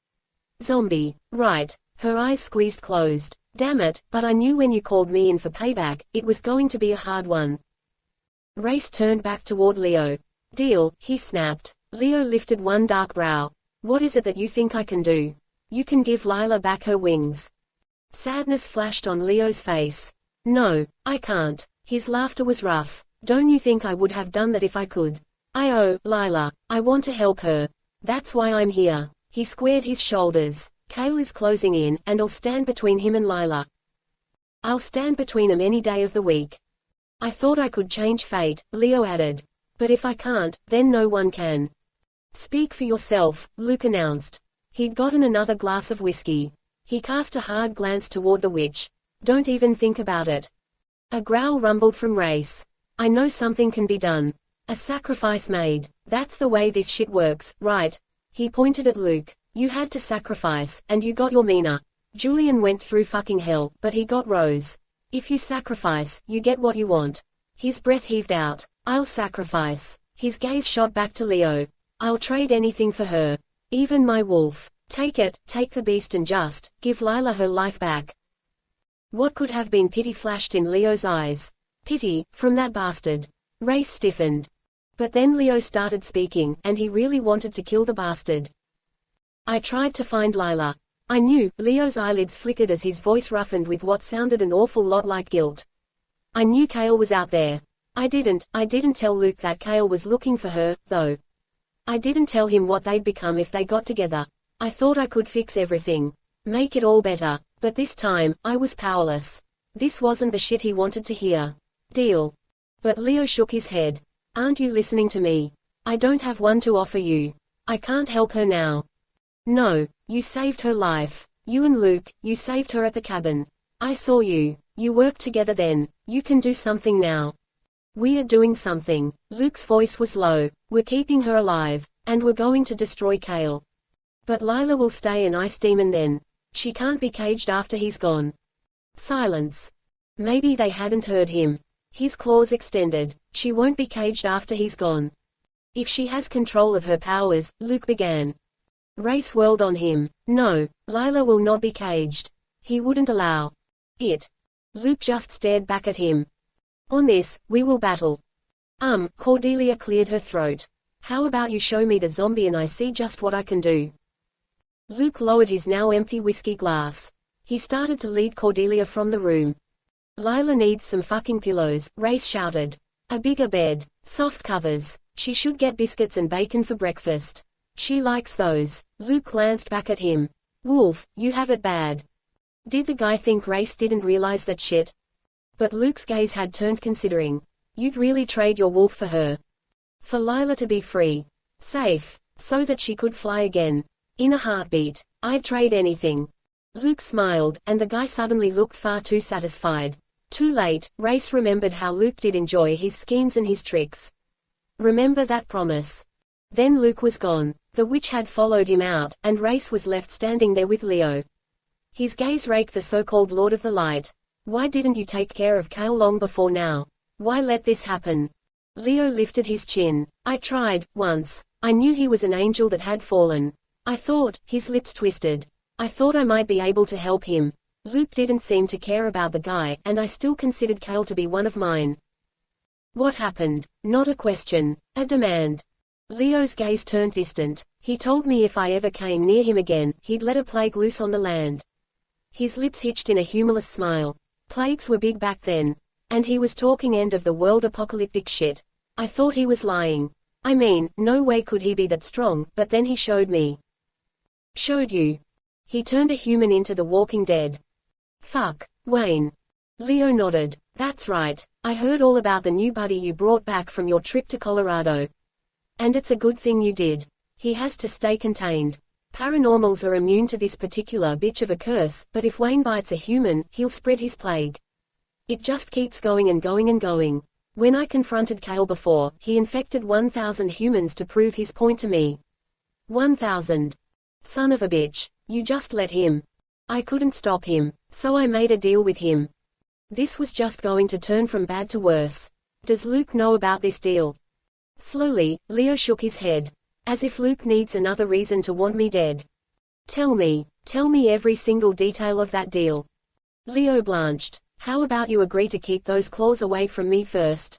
Zombie, right. Her eyes squeezed closed. Damn it, but I knew when you called me in for payback, it was going to be a hard one. Rayce turned back toward Leo. Deal, he snapped. Leo lifted one dark brow. What is it that you think I can do? You can give Lila back her wings. Sadness flashed on Leo's face. No, I can't. His laughter was rough. Don't you think I would have done that if I could? Lila. I want to help her. That's why I'm here. He squared his shoulders. Kale is closing in, and I'll stand between him and Lila. I'll stand between them any day of the week. I thought I could change fate, Leo added. But if I can't, then no one can. Speak for yourself, Luke announced. He'd gotten another glass of whiskey. He cast a hard glance toward the witch. Don't even think about it. A growl rumbled from Rayce. I know something can be done. A sacrifice made. That's the way this shit works, right? He pointed at Luke. You had to sacrifice, and you got your Mina. Julian went through fucking hell, but he got Rose. If you sacrifice, you get what you want. His breath heaved out. I'll sacrifice. His gaze shot back to Leo. I'll trade anything for her. Even my wolf. Take it, take the beast and just give Lila her life back. What could have been pity flashed in Leo's eyes. Pity, from that bastard. Rayce stiffened. But then Leo started speaking, and he really wanted to kill the bastard. I tried to find Lila. I knew. Leo's eyelids flickered as his voice roughened with what sounded an awful lot like guilt. I knew Kale was out there. I didn't tell Luke that Kale was looking for her, though. I didn't tell him what they'd become if they got together. I thought I could fix everything. Make it all better. But this time, I was powerless. This wasn't the shit he wanted to hear. Deal. But Leo shook his head. Aren't you listening to me? I don't have one to offer you. I can't help her now. No, you saved her life. You and Luke, you saved her at the cabin. I saw you. You worked together then. You can do something now. We are doing something. Luke's voice was low. We're keeping her alive. And we're going to destroy Kale. But Lila will stay an ice demon then. She can't be caged after he's gone. Silence. Maybe they hadn't heard him. His claws extended. She won't be caged after he's gone. If she has control of her powers, Luke began. Rayce whirled on him. No, Lila will not be caged. He wouldn't allow it. Luke just stared back at him. On this, we will battle. Cordelia cleared her throat. How about you show me the zombie and I see just what I can do? Luke lowered his now empty whiskey glass. He started to lead Cordelia from the room. Lila needs some fucking pillows, Rayce shouted. A bigger bed, soft covers. She should get biscuits and bacon for breakfast. She likes those. Luke glanced back at him. Wolf, you have it bad. Did the guy think Rayce didn't realize that shit? But Luke's gaze had turned considering. You'd really trade your wolf for her? For Lila to be free. Safe. So that she could fly again. In a heartbeat. I'd trade anything. Luke smiled, and the guy suddenly looked far too satisfied. Too late, Rayce remembered how Luke did enjoy his schemes and his tricks. Remember that promise. Then Luke was gone. The witch had followed him out, and Rayce was left standing there with Leo. His gaze raked the so-called Lord of the Light. Why didn't you take care of Kale long before now? Why let this happen? Leo lifted his chin. I tried, once. I knew he was an angel that had fallen. I thought, his lips twisted. I thought I might be able to help him. Luke didn't seem to care about the guy, and I still considered Kale to be one of mine. What happened? Not a question. A demand. Leo's gaze turned distant. He told me if I ever came near him again, he'd let a plague loose on the land. His lips hitched in a humorless smile. Plagues were big back then. And he was talking end of the world apocalyptic shit. I thought he was lying. I mean, no way could he be that strong, but then he showed me. Showed you? He turned a human into the Walking Dead. Fuck, Wayne. Leo nodded. That's right. I heard all about the new buddy you brought back from your trip to Colorado. And it's a good thing you did. He has to stay contained. Paranormals are immune to this particular bitch of a curse, but if Wayne bites a human, he'll spread his plague. It just keeps going and going and going. When I confronted Kale before, he infected 1,000 humans to prove his point to me. 1,000. Son of a bitch. You just let him. I couldn't stop him, so I made a deal with him. This was just going to turn from bad to worse. Does Luke know about this deal? Slowly, Leo shook his head. As if Luke needs another reason to want me dead. Tell me every single detail of that deal. Leo blanched. How about you agree to keep those claws away from me first?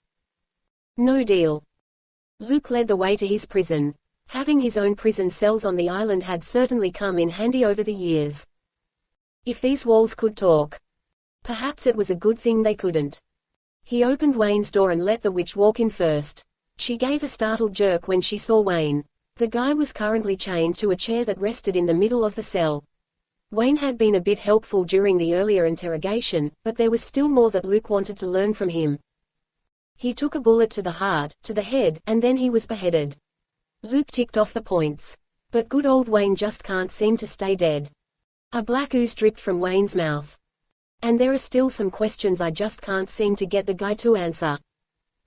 No deal. Luke led the way to his prison. Having his own prison cells on the island had certainly come in handy over the years. If these walls could talk. Perhaps it was a good thing they couldn't. He opened Wayne's door and let the witch walk in first. She gave a startled jerk when she saw Wayne. The guy was currently chained to a chair that rested in the middle of the cell. Wayne had been a bit helpful during the earlier interrogation, but there was still more that Luke wanted to learn from him. He took a bullet to the heart, to the head, and then he was beheaded. Luke ticked off the points. But good old Wayne just can't seem to stay dead. A black ooze dripped from Wayne's mouth. And there are still some questions I just can't seem to get the guy to answer.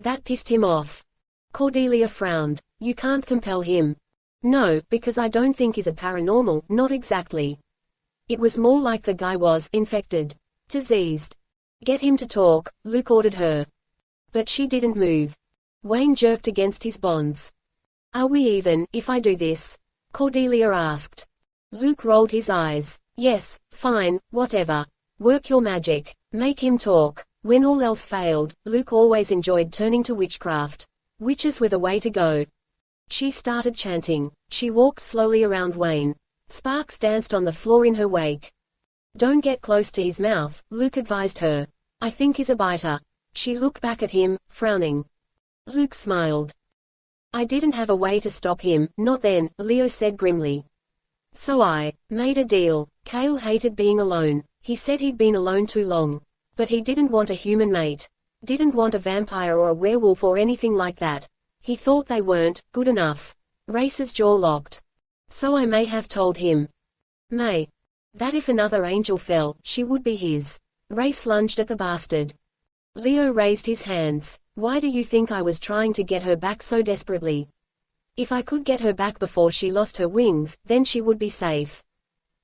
That pissed him off. Cordelia frowned. You can't compel him. No, because I don't think he's a paranormal, not exactly. It was more like the guy was infected. Diseased. Get him to talk, Luke ordered her. But she didn't move. Wayne jerked against his bonds. Are we even, if I do this? Cordelia asked. Luke rolled his eyes. Yes, fine, whatever. Work your magic. Make him talk. When all else failed, Luke always enjoyed turning to witchcraft. Witches were the way to go. She started chanting. She walked slowly around Wayne. Sparks danced on the floor in her wake. Don't get close to his mouth, Luke advised her. I think he's a biter. She looked back at him, frowning. Luke smiled. I didn't have a way to stop him, not then, Leo said grimly. So I made a deal. Kale hated being alone. He said he'd been alone too long. But he didn't want a human mate. Didn't want a vampire or a werewolf or anything like that. He thought they weren't good enough. Rayce's jaw locked. So I may have told him. That if another angel fell, she would be his. Rayce lunged at the bastard. Leo raised his hands. Why do you think I was trying to get her back so desperately? If I could get her back before she lost her wings, then she would be safe.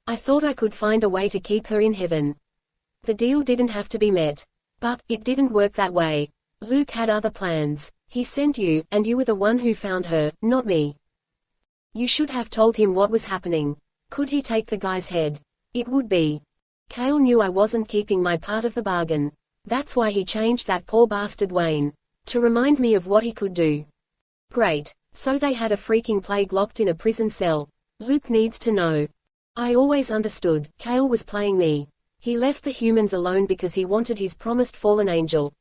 I thought I could find a way to keep her in heaven. The deal didn't have to be met. But it didn't work that way. Luke had other plans. He sent you, and you were the one who found her, not me. You should have told him what was happening. Could he take the guy's head? It would be. Kale knew I wasn't keeping my part of the bargain. That's why he changed that poor bastard Wayne. To remind me of what he could do. Great. So they had a freaking plague locked in a prison cell. Luke needs to know. I always understood, Kale was playing me. He left the humans alone because he wanted his promised fallen angel.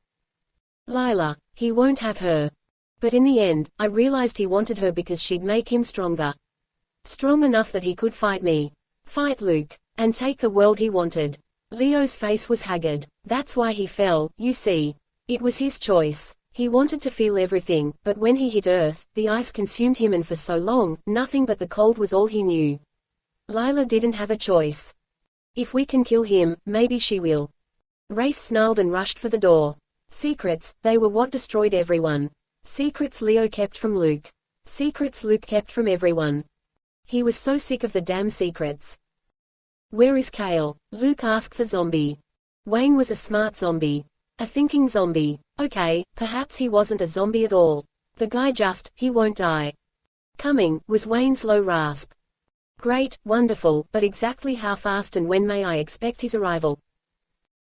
Lila. He won't have her. But in the end, I realized he wanted her because she'd make him stronger. Strong enough that he could fight me. Fight Luke. And take the world he wanted. Leo's face was haggard. That's why he fell, you see. It was his choice. He wanted to feel everything, but when he hit Earth, the ice consumed him and for so long, nothing but the cold was all he knew. Lila didn't have a choice. If we can kill him, maybe she will. Rayce snarled and rushed for the door. Secrets, they were what destroyed everyone. Secrets Leo kept from Luke. Secrets Luke kept from everyone. He was so sick of the damn secrets. Where is Kale? Luke asked the zombie. Wayne was a smart zombie. A thinking zombie. Okay, perhaps he wasn't a zombie at all. The guy he won't die. Coming, was Wayne's low rasp. Great, wonderful, but exactly how fast and when may I expect his arrival?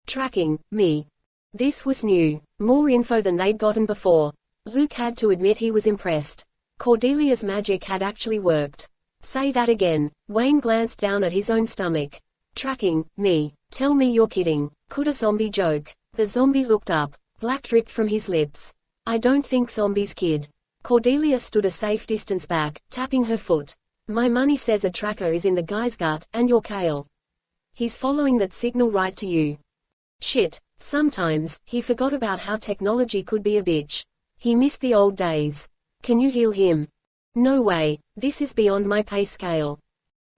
Tracking, me. This was new. More info than they'd gotten before. Luke had to admit he was impressed. Cordelia's magic had actually worked. Say that again. Wayne glanced down at his own stomach. Tracking, me. Tell me you're kidding. Could a zombie joke? The zombie looked up. Black dripped from his lips. I don't think zombies kid. Cordelia stood a safe distance back, tapping her foot. My money says a tracker is in the guy's gut, and you're Kale. He's following that signal right to you. Shit. Sometimes, he forgot about how technology could be a bitch. He missed the old days. Can you heal him? No way. This is beyond my pay scale.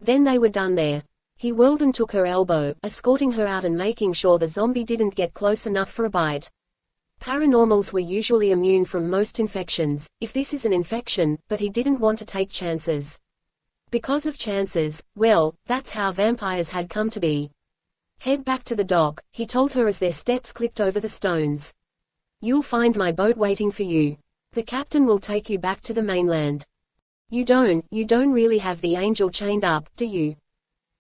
Then they were done there. He whirled and took her elbow, escorting her out and making sure the zombie didn't get close enough for a bite. Paranormals were usually immune from most infections, if this is an infection, but he didn't want to take chances. Because of chances, well, that's how vampires had come to be. Head back to the dock, he told her as their steps clicked over the stones. You'll find my boat waiting for you. The captain will take you back to the mainland. You don't really have the angel chained up, do you?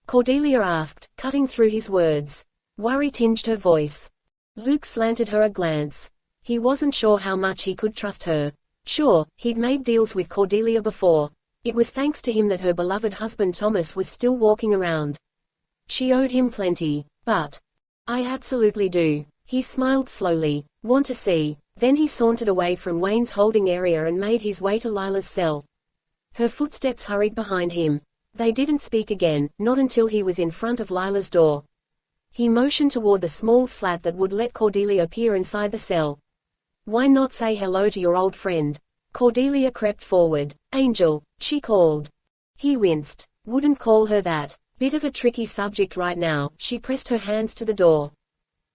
Cordelia asked, cutting through his words. Worry tinged her voice. Luke slanted her a glance. He wasn't sure how much he could trust her. Sure, he'd made deals with Cordelia before. It was thanks to him that her beloved husband Thomas was still walking around. She owed him plenty. But I absolutely do. He smiled slowly. Want to see? Then he sauntered away from Wayne's holding area and made his way to Lila's cell. Her footsteps hurried behind him. They didn't speak again, not until he was in front of Lila's door. He motioned toward the small slat that would let Cordelia peer inside the cell. Why not say hello to your old friend? Cordelia crept forward. Angel, she called. He winced. Wouldn't call her that. Bit of a tricky subject right now. She pressed her hands to the door.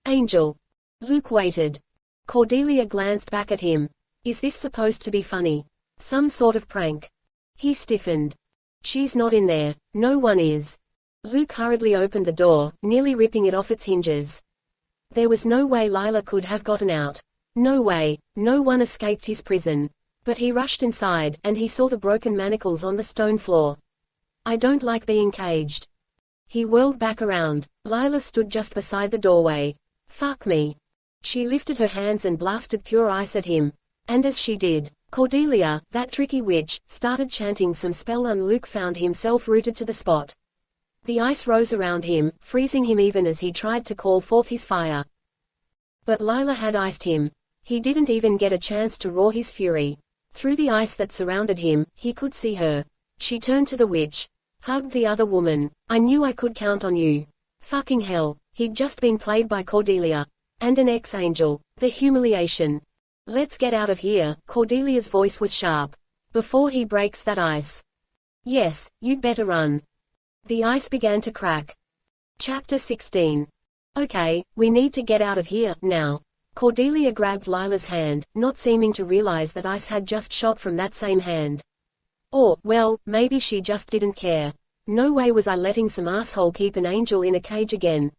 Angel. Luke waited. Cordelia glanced back at him. Is this supposed to be funny? Some sort of prank? He stiffened. She's not in there. No one is. Luke hurriedly opened the door, nearly ripping it off its hinges. There was no way Lila could have gotten out. No way. No one escaped his prison. But he rushed inside, and he saw the broken manacles on the stone floor. I don't like being caged. He whirled back around. Lila stood just beside the doorway. Fuck me. She lifted her hands and blasted pure ice at him. And as she did, Cordelia, that tricky witch, started chanting some spell and Luke found himself rooted to the spot. The ice rose around him, freezing him even as he tried to call forth his fire. But Lila had iced him. He didn't even get a chance to roar his fury. Through the ice that surrounded him, he could see her. She turned to the witch. Hugged the other woman. I knew I could count on you. Fucking hell, he'd just been played by Cordelia. And an ex-angel. The humiliation. Let's get out of here, Cordelia's voice was sharp. Before he breaks that ice. Yes, you'd better run. The ice began to crack. Chapter 16. Okay, we need to get out of here, now. Cordelia grabbed Lila's hand, not seeming to realize that ice had just shot from that same hand. Or, well, maybe she just didn't care. No way was I letting some asshole keep an angel in a cage again.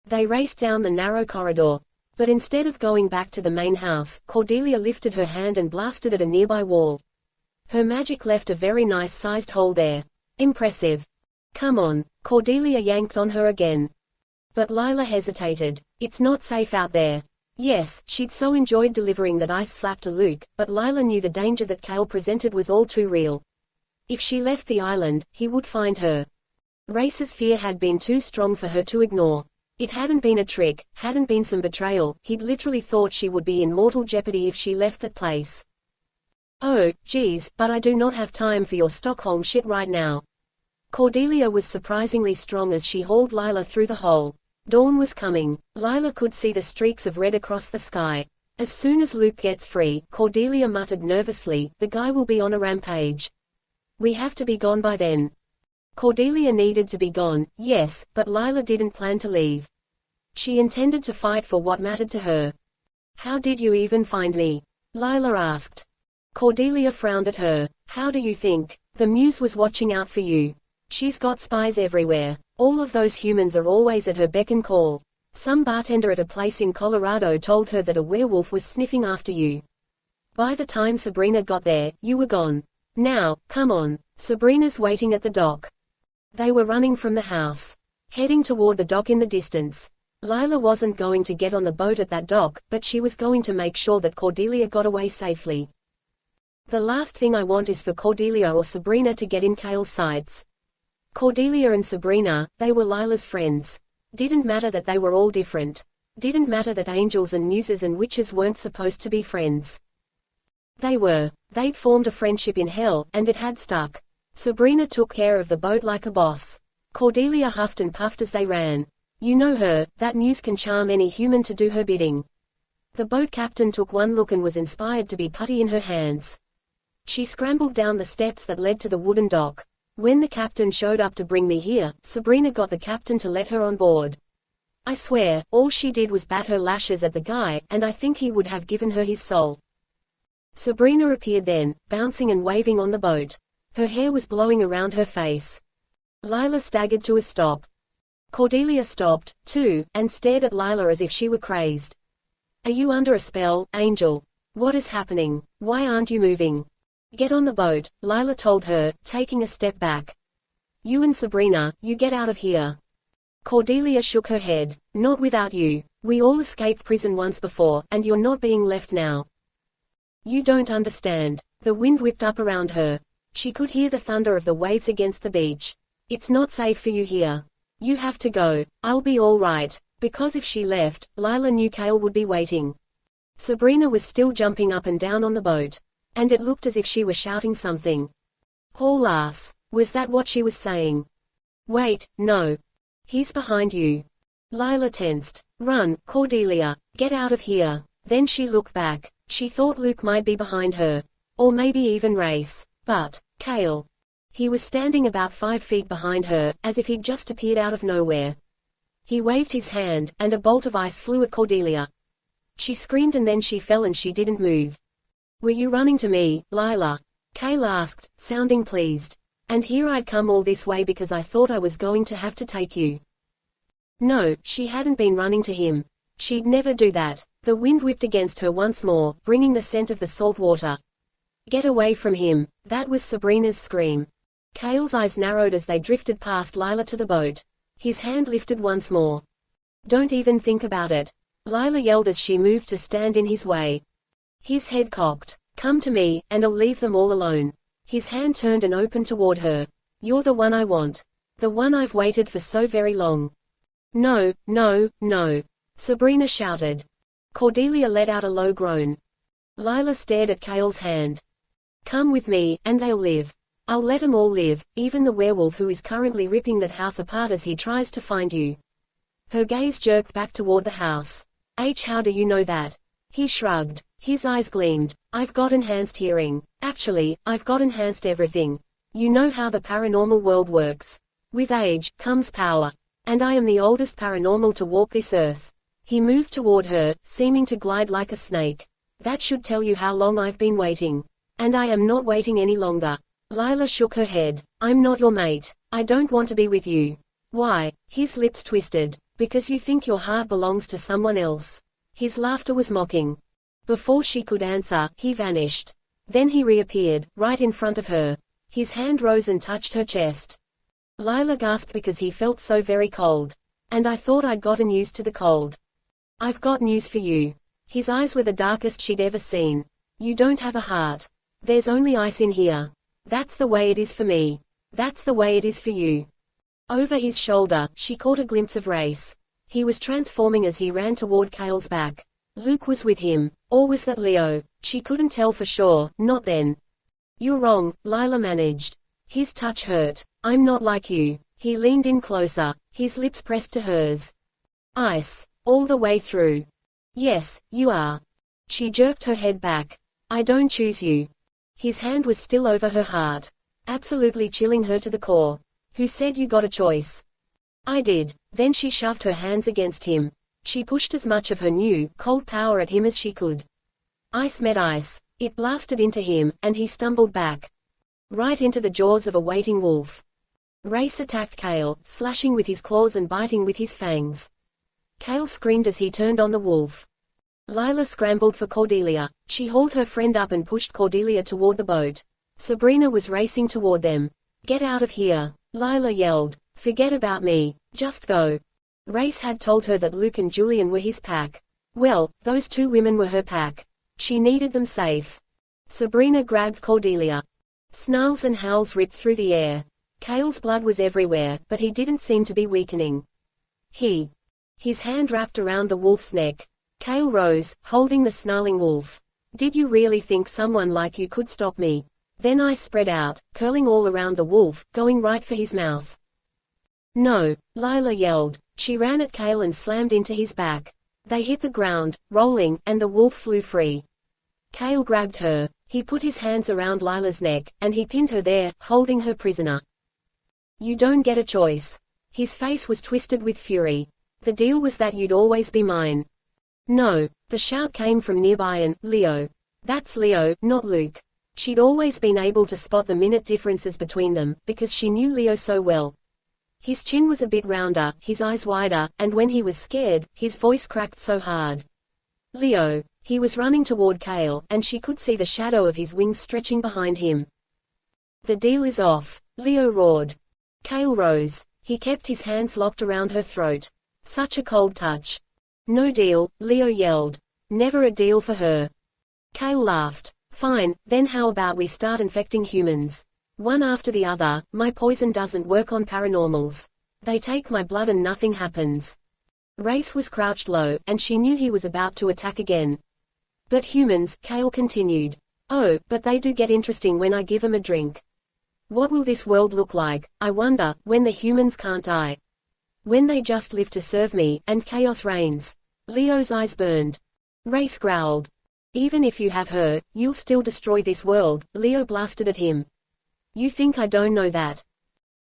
They raced down the narrow corridor. But instead of going back to the main house, Cordelia lifted her hand and blasted at a nearby wall. Her magic left a very nice-sized hole there. Impressive. Come on. Cordelia yanked on her again. But Lila hesitated. It's not safe out there. Yes, she'd so enjoyed delivering that ice slap to Luke, but Lila knew the danger that Kale presented was all too real. If she left the island, he would find her. Rayce's fear had been too strong for her to ignore. It hadn't been a trick, hadn't been some betrayal, he'd literally thought she would be in mortal jeopardy if she left that place. Oh, geez, but I do not have time for your Stockholm shit right now. Cordelia was surprisingly strong as she hauled Lila through the hole. Dawn was coming. Lila could see the streaks of red across the sky. As soon as Luke gets free, Cordelia muttered nervously, the guy will be on a rampage. We have to be gone by then. Cordelia needed to be gone, yes, but Lila didn't plan to leave. She intended to fight for what mattered to her. How did you even find me? Lila asked. Cordelia frowned at her. How do you think? The Muse was watching out for you. She's got spies everywhere. All of those humans are always at her beck and call. Some bartender at a place in Colorado told her that a werewolf was sniffing after you. By the time Sabrina got there, you were gone. Now, come on. Sabrina's waiting at the dock. They were running from the house, heading toward the dock in the distance. Lila wasn't going to get on the boat at that dock, but she was going to make sure that Cordelia got away safely. The last thing I want is for Cordelia or Sabrina to get in Cale's sights. Cordelia and Sabrina, they were Lila's friends. Didn't matter that they were all different. Didn't matter that angels and muses and witches weren't supposed to be friends. They were. They'd formed a friendship in hell, and it had stuck. Sabrina took care of the boat like a boss. Cordelia huffed and puffed as they ran. You know her, that muse can charm any human to do her bidding. The boat captain took one look and was inspired to be putty in her hands. She scrambled down the steps that led to the wooden dock. When the captain showed up to bring me here, Sabrina got the captain to let her on board. I swear, all she did was bat her lashes at the guy, and I think he would have given her his soul. Sabrina appeared then, bouncing and waving on the boat. Her hair was blowing around her face. Lila staggered to a stop. Cordelia stopped, too, and stared at Lila as if she were crazed. Are you under a spell, Angel? What is happening? Why aren't you moving? Get on the boat, Lila told her, taking a step back. You and Sabrina, you get out of here. Cordelia shook her head. Not without you. We all escaped prison once before, and you're not being left now. You don't understand. The wind whipped up around her. She could hear the thunder of the waves against the beach. It's not safe for you here. You have to go. I'll be all right. Because if she left, Lila knew Cale would be waiting. Sabrina was still jumping up and down on the boat. And it looked as if she was shouting something. Haul ass. Was that what she was saying? Wait, no. He's behind you. Lila tensed. Run, Cordelia. Get out of here. Then she looked back. She thought Luke might be behind her. Or maybe even Rayce. But, Cale. He was standing about 5 feet behind her, as if he'd just appeared out of nowhere. He waved his hand, and a bolt of ice flew at Cordelia. She screamed and then she fell and she didn't move. Were you running to me, Lila? Cale asked, sounding pleased. And here I'd come all this way because I thought I was going to have to take you. No, she hadn't been running to him. She'd never do that. The wind whipped against her once more, bringing the scent of the salt water. Get away from him. That was Sabrina's scream. Cale's eyes narrowed as they drifted past Lila to the boat. His hand lifted once more. Don't even think about it. Lila yelled as she moved to stand in his way. His head cocked. Come to me, and I'll leave them all alone. His hand turned and opened toward her. You're the one I want. The one I've waited for so very long. No, no, no. Sabrina shouted. Cordelia let out a low groan. Lila stared at Cale's hand. Come with me, and they'll live. I'll let 'em all live, even the werewolf who is currently ripping that house apart as he tries to find you. Her gaze jerked back toward the house. How do you know that? He shrugged. His eyes gleamed. I've got enhanced hearing. Actually, I've got enhanced everything. You know how the paranormal world works. With age, comes power. And I am the oldest paranormal to walk this earth. He moved toward her, seeming to glide like a snake. That should tell you how long I've been waiting. And I am not waiting any longer. Lila shook her head. I'm not your mate. I don't want to be with you. Why? His lips twisted. Because you think your heart belongs to someone else. His laughter was mocking. Before she could answer, he vanished. Then he reappeared, right in front of her. His hand rose and touched her chest. Lila gasped because he felt so very cold. And I thought I'd gotten used to the cold. I've got news for you. His eyes were the darkest she'd ever seen. You don't have a heart. There's only ice in here. That's the way it is for me. That's the way it is for you. Over his shoulder, she caught a glimpse of Rayce. He was transforming as he ran toward Cale's back. Luke was with him. Or was that Leo? She couldn't tell for sure, not then. You're wrong, Lila managed. His touch hurt. I'm not like you. He leaned in closer, his lips pressed to hers. Ice. All the way through. Yes, you are. She jerked her head back. I don't choose you. His hand was still over her heart. Absolutely chilling her to the core. Who said you got a choice? I did. Then she shoved her hands against him. She pushed as much of her new, cold power at him as she could. Ice met ice. It blasted into him, and he stumbled back. Right into the jaws of a waiting wolf. Rayce attacked Cale, slashing with his claws and biting with his fangs. Cale screamed as he turned on the wolf. Lila scrambled for Cordelia. She hauled her friend up and pushed Cordelia toward the boat. Sabrina was racing toward them. Get out of here, Lila yelled. Forget about me, just go. Rayce had told her that Luke and Julian were his pack. Well, those two women were her pack. She needed them safe. Sabrina grabbed Cordelia. Snarls and howls ripped through the air. Cale's blood was everywhere, but he didn't seem to be weakening. His hand wrapped around the wolf's neck. Cale rose, holding the snarling wolf. Did you really think someone like you could stop me? Then I spread out, curling all around the wolf, going right for his mouth. No, Lila yelled. She ran at Cale and slammed into his back. They hit the ground, rolling, and the wolf flew free. Cale grabbed her. He put his hands around Lila's neck, and he pinned her there, holding her prisoner. You don't get a choice. His face was twisted with fury. The deal was that you'd always be mine. No, the shout came from nearby and, Leo. That's Leo, not Luke. She'd always been able to spot the minute differences between them, because she knew Leo so well. His chin was a bit rounder, his eyes wider, and when he was scared, his voice cracked so hard. Leo. He was running toward Cale, and she could see the shadow of his wings stretching behind him. The deal is off, Leo roared. Cale rose. He kept his hands locked around her throat. Such a cold touch. No deal, Leo yelled. Never a deal for her. Cale laughed. Fine, then how about we start infecting humans? One after the other. My poison doesn't work on paranormals. They take my blood and nothing happens. Rayce was crouched low, and she knew he was about to attack again. But humans, Cale continued. Oh, but they do get interesting when I give them a drink. What will this world look like, I wonder, when the humans can't die? When they just live to serve me, and chaos reigns. Leo's eyes burned. Rayce growled. Even if you have her, you'll still destroy this world, Leo blasted at him. You think I don't know that?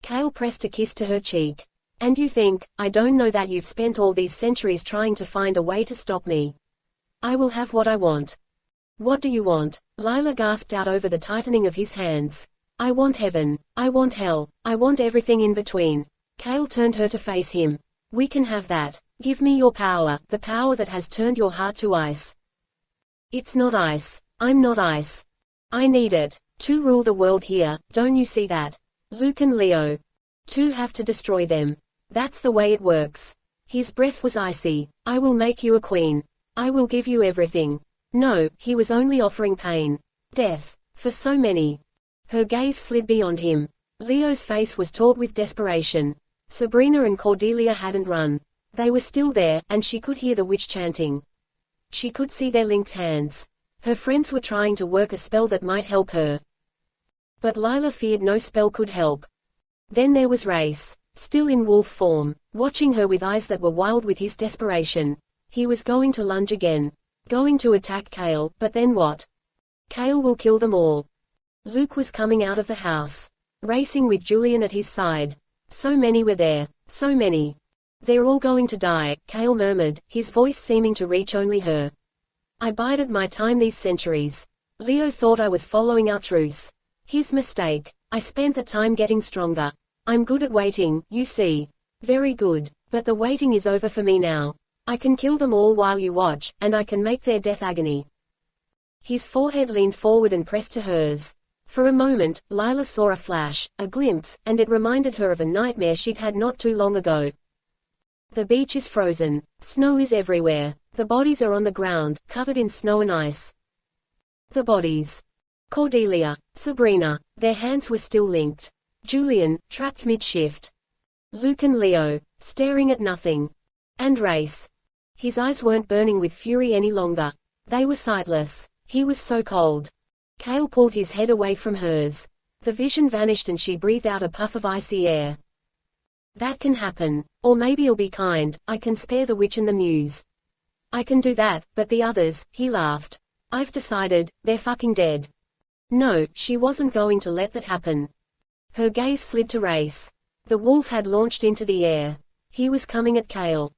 Cale pressed a kiss to her cheek. And you think, I don't know that you've spent all these centuries trying to find a way to stop me. I will have what I want. What do you want? Lila gasped out over the tightening of his hands. I want heaven. I want hell. I want everything in between. Cale turned her to face him. We can have that. Give me your power, the power that has turned your heart to ice. It's not ice. I'm not ice. I need it. To rule the world here, don't you see that? Luke and Leo. Two have to destroy them. That's the way it works. His breath was icy. I will make you a queen. I will give you everything. No, he was only offering pain. Death. For so many. Her gaze slid beyond him. Leo's face was taut with desperation. Sabrina and Cordelia hadn't run. They were still there, and she could hear the witch chanting. She could see their linked hands. Her friends were trying to work a spell that might help her. But Lila feared no spell could help. Then there was Rayce, still in wolf form, watching her with eyes that were wild with his desperation. He was going to lunge again. Going to attack Cale, but then what? Cale will kill them all. Luke was coming out of the house. Racing with Julian at his side. So many were there. So many. They're all going to die, Cale murmured, his voice seeming to reach only her. I bided my time these centuries. Leo thought I was following our truce. His mistake. I spent the time getting stronger. I'm good at waiting, you see. Very good. But the waiting is over for me now. I can kill them all while you watch, and I can make their death agony. His forehead leaned forward and pressed to hers. For a moment, Lila saw a flash, a glimpse, and it reminded her of a nightmare she'd had not too long ago. The beach is frozen. Snow is everywhere. The bodies are on the ground, covered in snow and ice. The bodies. Cordelia, Sabrina, their hands were still linked. Julian, trapped mid-shift. Luke and Leo, staring at nothing. And Rayce. His eyes weren't burning with fury any longer. They were sightless. He was so cold. Cale pulled his head away from hers. The vision vanished and she breathed out a puff of icy air. That can happen. Or maybe you'll be kind, I can spare the witch and the muse. I can do that, but the others, he laughed. I've decided, they're fucking dead. No, she wasn't going to let that happen. Her gaze slid to Rayce. The wolf had launched into the air. He was coming at Cale.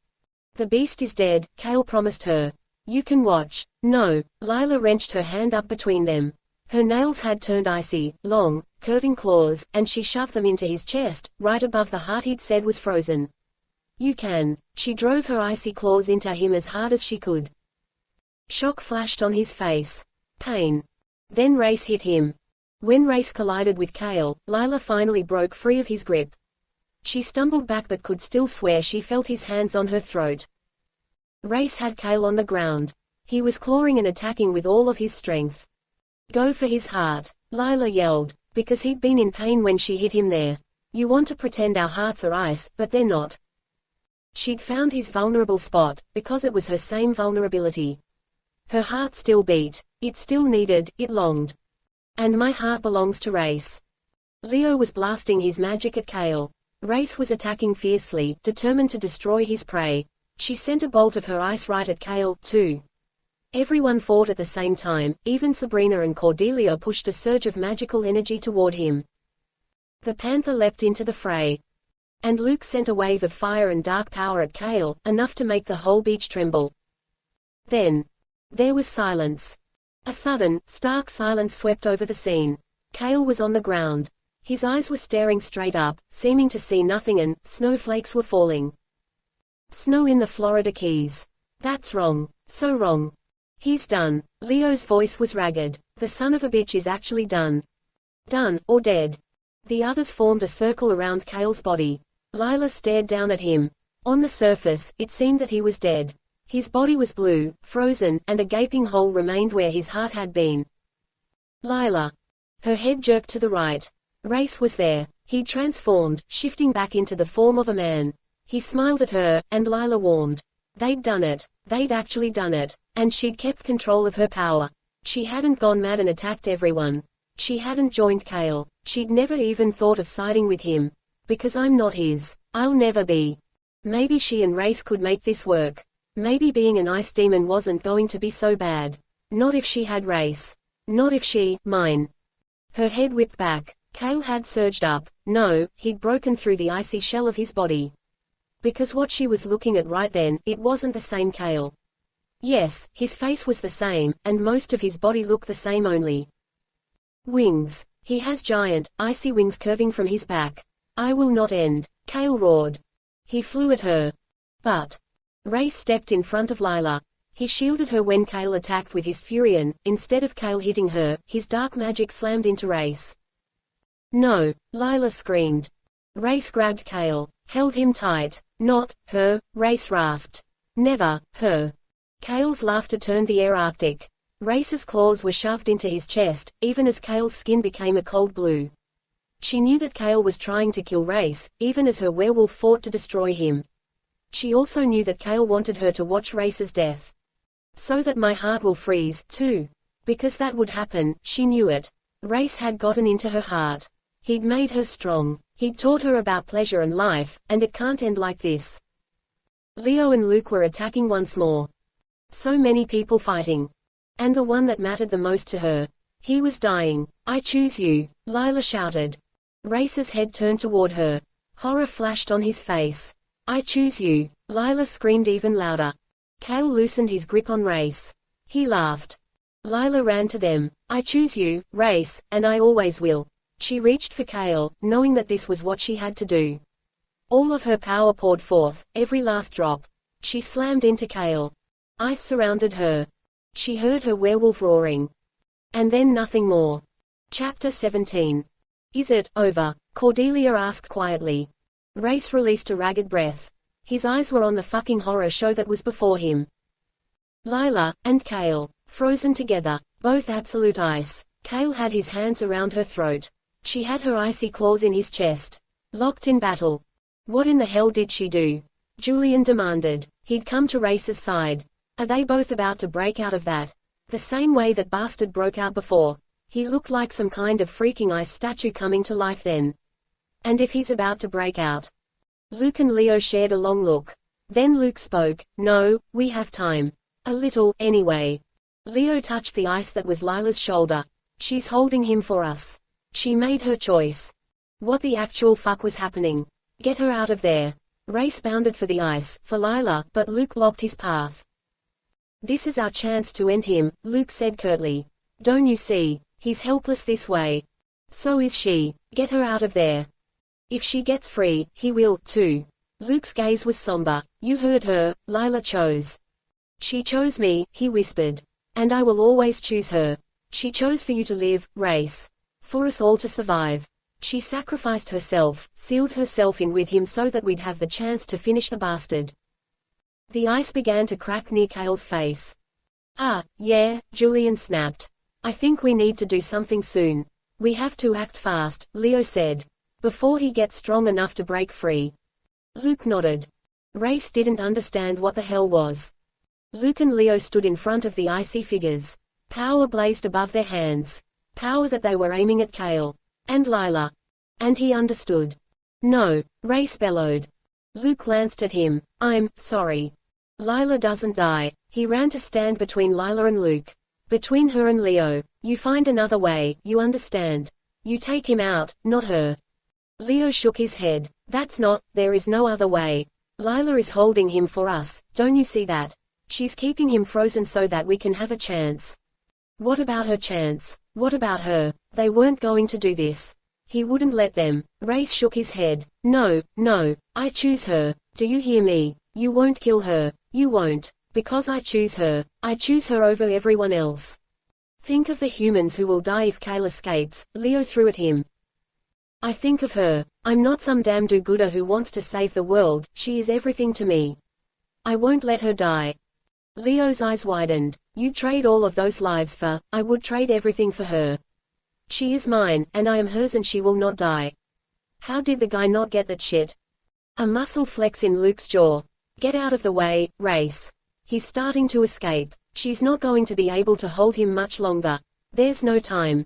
The beast is dead, Cale promised her. You can watch. No, Lila wrenched her hand up between them. Her nails had turned icy, long, curving claws, and she shoved them into his chest, right above the heart he'd said was frozen. You can. She drove her icy claws into him as hard as she could. Shock flashed on his face. Pain. Then Rayce hit him. When Rayce collided with Kale, Lila finally broke free of his grip. She stumbled back but could still swear she felt his hands on her throat. Rayce had Kale on the ground. He was clawing and attacking with all of his strength. Go for his heart, Lila yelled, because he'd been in pain when she hit him there. You want to pretend our hearts are ice, but they're not. She'd found his vulnerable spot, because it was her same vulnerability. Her heart still beat. It still needed, it longed. And my heart belongs to Rayce. Leo was blasting his magic at Kale. Rayce was attacking fiercely, determined to destroy his prey. She sent a bolt of her ice right at Kale, too. Everyone fought at the same time, even Sabrina and Cordelia pushed a surge of magical energy toward him. The panther leapt into the fray. And Luke sent a wave of fire and dark power at Kale, enough to make the whole beach tremble. Then, there was silence. A sudden, stark silence swept over the scene. Kale was on the ground. His eyes were staring straight up, seeming to see nothing, and snowflakes were falling. Snow in the Florida Keys. That's wrong. So wrong. He's done. Leo's voice was ragged. The son of a bitch is actually done. Done, or dead. The others formed a circle around Kale's body. Lila stared down at him. On the surface, it seemed that he was dead. His body was blue, frozen, and a gaping hole remained where his heart had been. Lila. Her head jerked to the right. Rayce was there. He'd transformed, shifting back into the form of a man. He smiled at her, and Lila warmed. They'd done it. They'd actually done it. And she'd kept control of her power. She hadn't gone mad and attacked everyone. She hadn't joined Kale. She'd never even thought of siding with him. Because I'm not his. I'll never be. Maybe she and Rayce could make this work. Maybe being an ice demon wasn't going to be so bad. Not if she had Rayce. Not if she, mine. Her head whipped back. Kale had surged up. No, he'd broken through the icy shell of his body. Because what she was looking at right then, it wasn't the same Kale. Yes, his face was the same, and most of his body looked the same, only wings. He has giant, icy wings curving from his back. I will not end. Kale roared. He flew at her. But Rayce stepped in front of Lila. He shielded her when Kale attacked with his fury, and instead of Kale hitting her, his dark magic slammed into Rayce. No, Lila screamed. Rayce grabbed Kale, held him tight. Not her, Rayce rasped. Never, her. Kale's laughter turned the air arctic. Rayce's claws were shoved into his chest, even as Kale's skin became a cold blue. She knew that Kale was trying to kill Rayce, even as her werewolf fought to destroy him. She also knew that Kale wanted her to watch Rayce's death. So that my heart will freeze, too. Because that would happen, she knew it. Rayce had gotten into her heart. He'd made her strong. He'd taught her about pleasure and life, and it can't end like this. Leo and Luke were attacking once more. So many people fighting. And the one that mattered the most to her. He was dying. I choose you, Lila shouted. Rayce's head turned toward her. Horror flashed on his face. I choose you, Lila screamed even louder. Kale loosened his grip on Rayce. He laughed. Lila ran to them. I choose you, Rayce, and I always will. She reached for Kale, knowing that this was what she had to do. All of her power poured forth, every last drop. She slammed into Kale. Ice surrounded her. She heard her werewolf roaring. And then nothing more. Chapter 17. Is it over? Cordelia asked quietly. Rayce released a ragged breath. His eyes were on the fucking horror show that was before him. Lila and Kale, frozen together, both absolute ice. Kale had his hands around her throat. She had her icy claws in his chest. Locked in battle. What in the hell did she do? Julian demanded. He'd come to Rayce's side. Are they both about to break out of that? The same way that bastard broke out before. He looked like some kind of freaking ice statue coming to life then. And if he's about to break out? Luke and Leo shared a long look. Then Luke spoke. No, we have time. A little, anyway. Leo touched the ice that was Lila's shoulder. She's holding him for us. She made her choice. What the actual fuck was happening? Get her out of there. Rayce bounded for the ice, for Lila, but Luke blocked his path. This is our chance to end him, Luke said curtly. Don't you see? He's helpless this way. So is she. Get her out of there. If she gets free, he will, too. Luke's gaze was somber. You heard her, Lila chose. She chose me, he whispered. And I will always choose her. She chose for you to live, Rayce. For us all to survive. She sacrificed herself, sealed herself in with him so that we'd have the chance to finish the bastard. The ice began to crack near Cale's face. Ah, yeah, Julian snapped. I think we need to do something soon. We have to act fast, Leo said. Before he gets strong enough to break free. Luke nodded. Rayce didn't understand what the hell was. Luke and Leo stood in front of the icy figures. Power blazed above their hands. Power that they were aiming at Cale. And Lila. And he understood. No, Rayce bellowed. Luke glanced at him. I'm sorry. Lila doesn't die. He ran to stand between Lila and Luke. Between her and Leo. You find another way, you understand. You take him out, not her. Leo shook his head. That's not, there is no other way. Lila is holding him for us, don't you see that? She's keeping him frozen so that we can have a chance. What about her chance? What about her? They weren't going to do this. He wouldn't let them. Rayce shook his head. No, no, I choose her. Do you hear me? You won't kill her. You won't. Because I choose her. I choose her over everyone else. Think of the humans who will die if Cale escapes, Leo threw at him. I think of her. I'm not some damn do-gooder who wants to save the world, she is everything to me. I won't let her die. Leo's eyes widened. You'd trade all of those lives for, I would trade everything for her. She is mine, and I am hers and she will not die. How did the guy not get that shit? A muscle flex in Luke's jaw. Get out of the way, Rayce. He's starting to escape. She's not going to be able to hold him much longer. There's no time.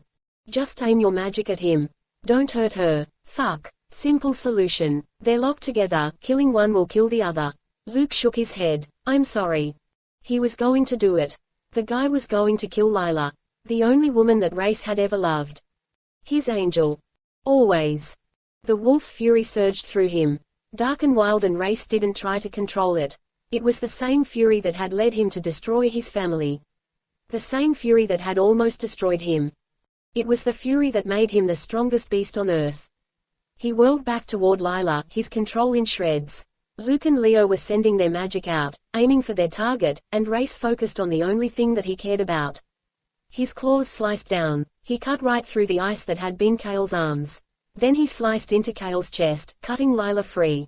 Just aim your magic at him. Don't hurt her. Fuck. Simple solution. They're locked together, killing one will kill the other. Luke shook his head. I'm sorry. He was going to do it. The guy was going to kill Lila. The only woman that Rayce had ever loved. His angel. Always. The wolf's fury surged through him. Dark and wild, and Rayce didn't try to control it. It was the same fury that had led him to destroy his family. The same fury that had almost destroyed him. It was the fury that made him the strongest beast on earth. He whirled back toward Lila, his control in shreds. Luke and Leo were sending their magic out, aiming for their target, and Rayce focused on the only thing that he cared about. His claws sliced down. He cut right through the ice that had been Cale's arms. Then he sliced into Cale's chest, cutting Lila free.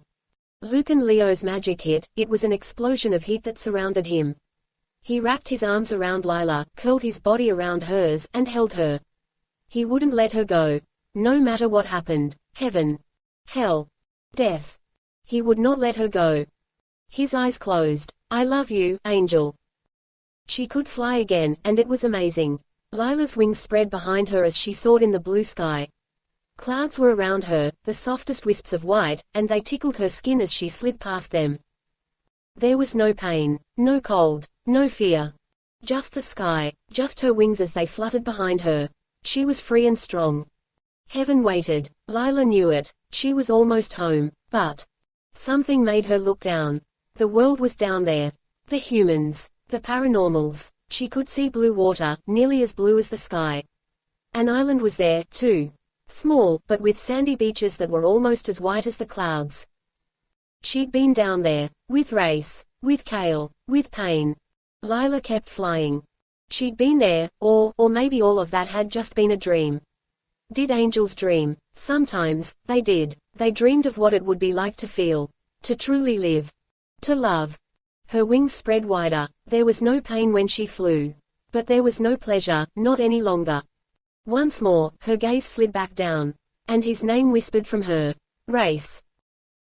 Luke and Leo's magic hit. It was an explosion of heat that surrounded him. He wrapped his arms around Lila, curled his body around hers, and held her. He wouldn't let her go. No matter what happened. Heaven. Hell. Death. He would not let her go. His eyes closed. I love you, angel. She could fly again, and it was amazing. Lila's wings spread behind her as she soared in the blue sky. Clouds were around her, the softest wisps of white, and they tickled her skin as she slid past them. There was no pain, no cold, no fear. Just the sky, just her wings as they fluttered behind her. She was free and strong. Heaven waited. Lila knew it. She was almost home, but something made her look down. The world was down there. The humans, the paranormals. She could see blue water, nearly as blue as the sky. An island was there, too. Small, but with sandy beaches that were almost as white as the clouds. She'd been down there, with Rayce, with Cale, with pain. Lila kept flying. She'd been there, or maybe all of that had just been a dream. Did angels dream? Sometimes, they did. They dreamed of what it would be like to feel. To truly live. To love. Her wings spread wider. There was no pain when she flew. But there was no pleasure, not any longer. Once more, her gaze slid back down. And his name whispered from her. Rayce.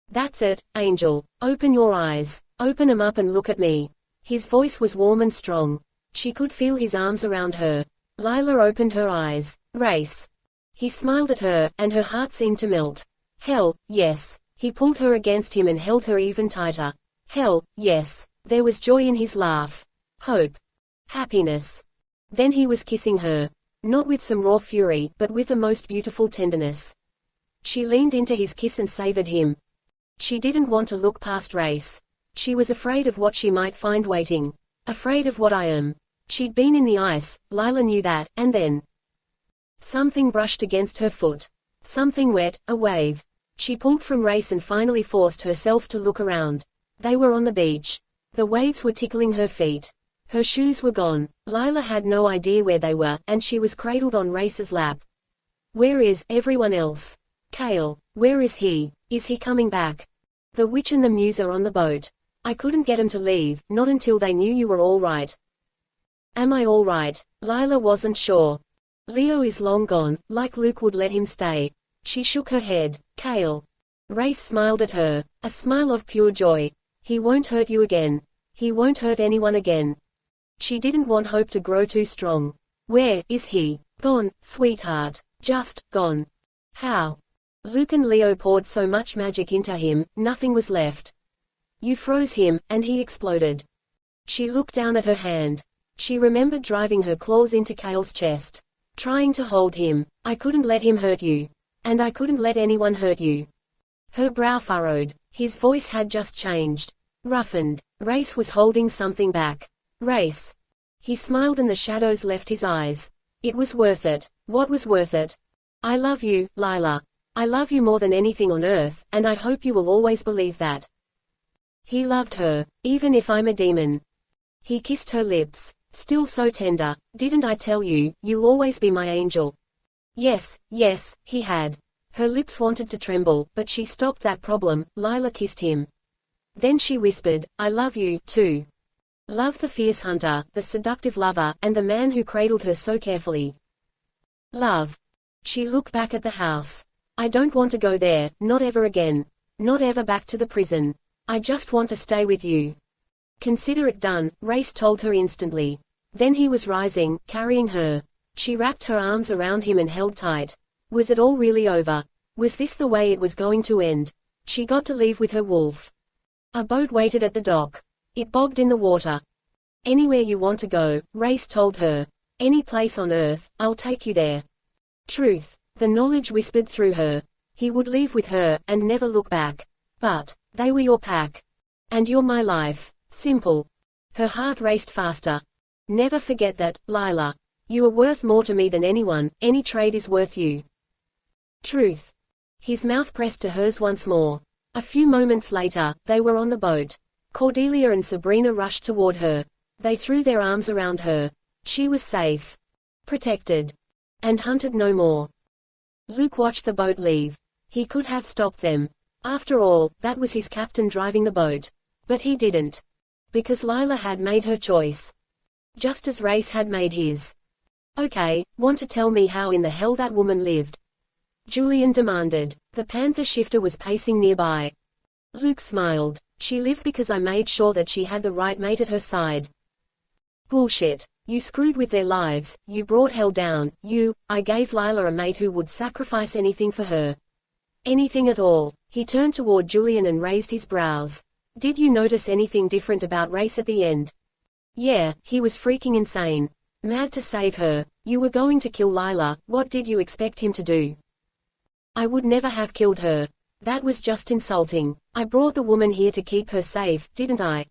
That's it, angel. Open your eyes. Open 'em up and look at me. His voice was warm and strong. She could feel his arms around her. Lila opened her eyes. Rayce. He smiled at her, and her heart seemed to melt. Hell, yes. He pulled her against him and held her even tighter. Hell, yes. There was joy in his laugh. Hope. Happiness. Then he was kissing her. Not with some raw fury, but with the most beautiful tenderness. She leaned into his kiss and savored him. She didn't want to look past Rayce. She was afraid of what she might find waiting. Afraid of what I am. She'd been in the ice, Lila knew that, and then something brushed against her foot. Something wet, a wave. She pulled from Rayce and finally forced herself to look around. They were on the beach. The waves were tickling her feet. Her shoes were gone. Lila had no idea where they were, and she was cradled on Rayce's lap. Where is everyone else? Cale, where is he? Is he coming back? The witch and the muse are on the boat. I couldn't get 'em to leave, not until they knew you were all right. Am I all right? Lila wasn't sure. Leo is long gone, like Luke would let him stay. She shook her head. Cale. Rayce smiled at her, a smile of pure joy. He won't hurt you again. He won't hurt anyone again. She didn't want hope to grow too strong. Where is he? Gone, sweetheart. Just gone. How? Luke and Leo poured so much magic into him, nothing was left. You froze him, and he exploded. She looked down at her hand. She remembered driving her claws into Cale's chest. Trying to hold him. I couldn't let him hurt you. And I couldn't let anyone hurt you. Her brow furrowed. His voice had just changed. Roughened. Rayce was holding something back. Rayce. He smiled and the shadows left his eyes. It was worth it. What was worth it? I love you, Lila. I love you more than anything on earth, and I hope you will always believe that. He loved her, even if I'm a demon. He kissed her lips. Still so tender. Didn't I tell you, you'll always be my angel? Yes, yes, he had. Her lips wanted to tremble, but she stopped that problem. Lila kissed him. Then she whispered, I love you, too. Love the fierce hunter, the seductive lover, and the man who cradled her so carefully. Love. She looked back at the house. I don't want to go there, not ever again. Not ever back to the prison. I just want to stay with you. Consider it done, Rayce told her instantly. Then he was rising, carrying her. She wrapped her arms around him and held tight. Was it all really over? Was this the way it was going to end? She got to leave with her wolf. A boat waited at the dock. It bobbed in the water. Anywhere you want to go, Rayce told her. Any place on earth, I'll take you there. Truth. The knowledge whispered through her. He would leave with her, and never look back. But, they were your pack. And you're my life. Simple. Her heart raced faster. Never forget that, Lila. You are worth more to me than anyone, any trade is worth you. Truth. His mouth pressed to hers once more. A few moments later, they were on the boat. Cordelia and Sabrina rushed toward her. They threw their arms around her. She was safe. Protected. And hunted no more. Luke watched the boat leave. He could have stopped them. After all, that was his captain driving the boat. But he didn't. Because Lila had made her choice. Just as Rayce had made his. Okay, want to tell me how in the hell that woman lived? Julian demanded. The panther shifter was pacing nearby. Luke smiled. She lived because I made sure that she had the right mate at her side. Bullshit. You screwed with their lives, you brought hell down, I gave Lila a mate who would sacrifice anything for her. Anything at all. He turned toward Julian and raised his brows. Did you notice anything different about Rayce at the end? Yeah, he was freaking insane. Mad to save her. You were going to kill Lila, what did you expect him to do? I would never have killed her. That was just insulting. I brought the woman here to keep her safe, didn't I?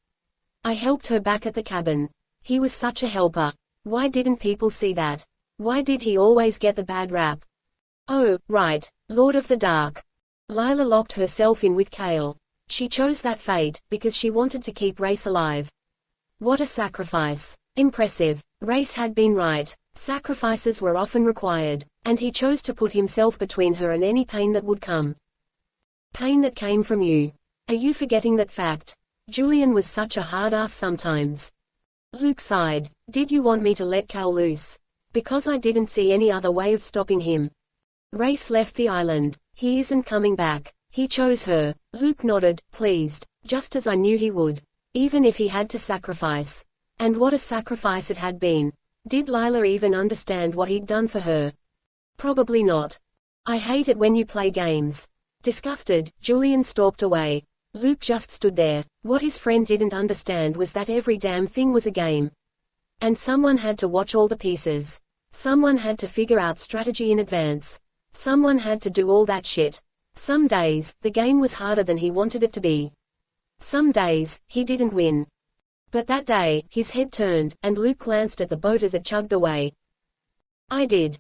I helped her back at the cabin. He was such a helper. Why didn't people see that? Why did he always get the bad rap? Oh, right. Lord of the Dark. Lila locked herself in with Cale. She chose that fate, because she wanted to keep Rayce alive. What a sacrifice. Impressive. Rayce had been right. Sacrifices were often required. And he chose to put himself between her and any pain that would come. Pain that came from you. Are you forgetting that fact? Julian was such a hard ass sometimes. Luke sighed. Did you want me to let Cale loose? Because I didn't see any other way of stopping him. Rayce left the island. He isn't coming back. He chose her. Luke nodded, pleased. Just as I knew he would. Even if he had to sacrifice. And what a sacrifice it had been. Did Lila even understand what he'd done for her? Probably not. I hate it when you play games. Disgusted, Julian stalked away. Luke just stood there. What his friend didn't understand was that every damn thing was a game. And someone had to watch all the pieces. Someone had to figure out strategy in advance. Someone had to do all that shit. Some days, the game was harder than he wanted it to be. Some days, he didn't win. But that day, his head turned, and Luke glanced at the boat as it chugged away. I did.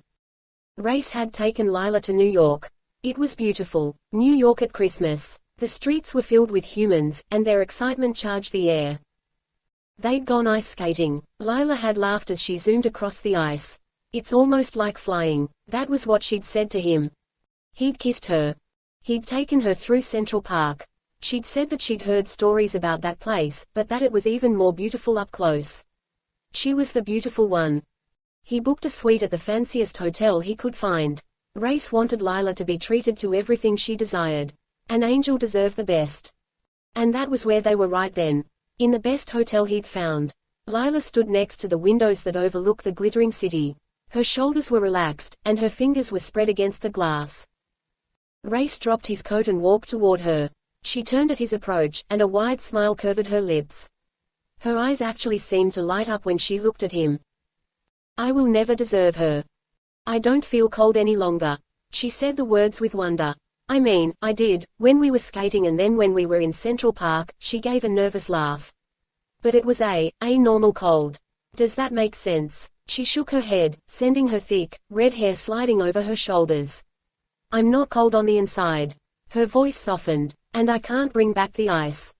Rayce had taken Lila to New York. It was beautiful. New York at Christmas. The streets were filled with humans, and their excitement charged the air. They'd gone ice skating. Lila had laughed as she zoomed across the ice. It's almost like flying. That was what she'd said to him. He'd kissed her. He'd taken her through Central Park. She'd said that she'd heard stories about that place, but that it was even more beautiful up close. She was the beautiful one. He booked a suite at the fanciest hotel he could find. Rayce wanted Lila to be treated to everything she desired. An angel deserved the best. And that was where they were right then. In the best hotel he'd found. Lila stood next to the windows that overlooked the glittering city. Her shoulders were relaxed, and her fingers were spread against the glass. Rayce dropped his coat and walked toward her. She turned at his approach, and a wide smile curved her lips. Her eyes actually seemed to light up when she looked at him. I will never deserve her. I don't feel cold any longer. She said the words with wonder. I mean, I did, when we were skating and then when we were in Central Park. She gave a nervous laugh. But it was a normal cold. Does that make sense? She shook her head, sending her thick, red hair sliding over her shoulders. I'm not cold on the inside. Her voice softened. And I can't bring back the ice.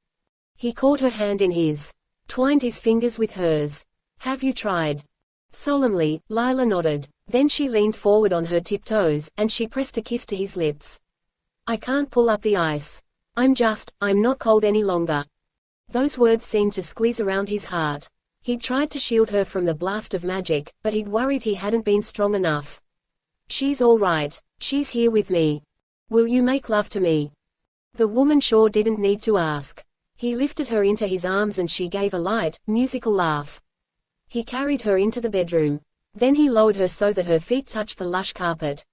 He caught her hand in his. Twined his fingers with hers. Have you tried? Solemnly, Lila nodded. Then she leaned forward on her tiptoes, and she pressed a kiss to his lips. I can't pull up the ice. I'm not cold any longer. Those words seemed to squeeze around his heart. He'd tried to shield her from the blast of magic, but he'd worried he hadn't been strong enough. She's all right. She's here with me. Will you make love to me? The woman sure didn't need to ask. He lifted her into his arms and she gave a light, musical laugh. He carried her into the bedroom. Then he lowered her so that her feet touched the lush carpet.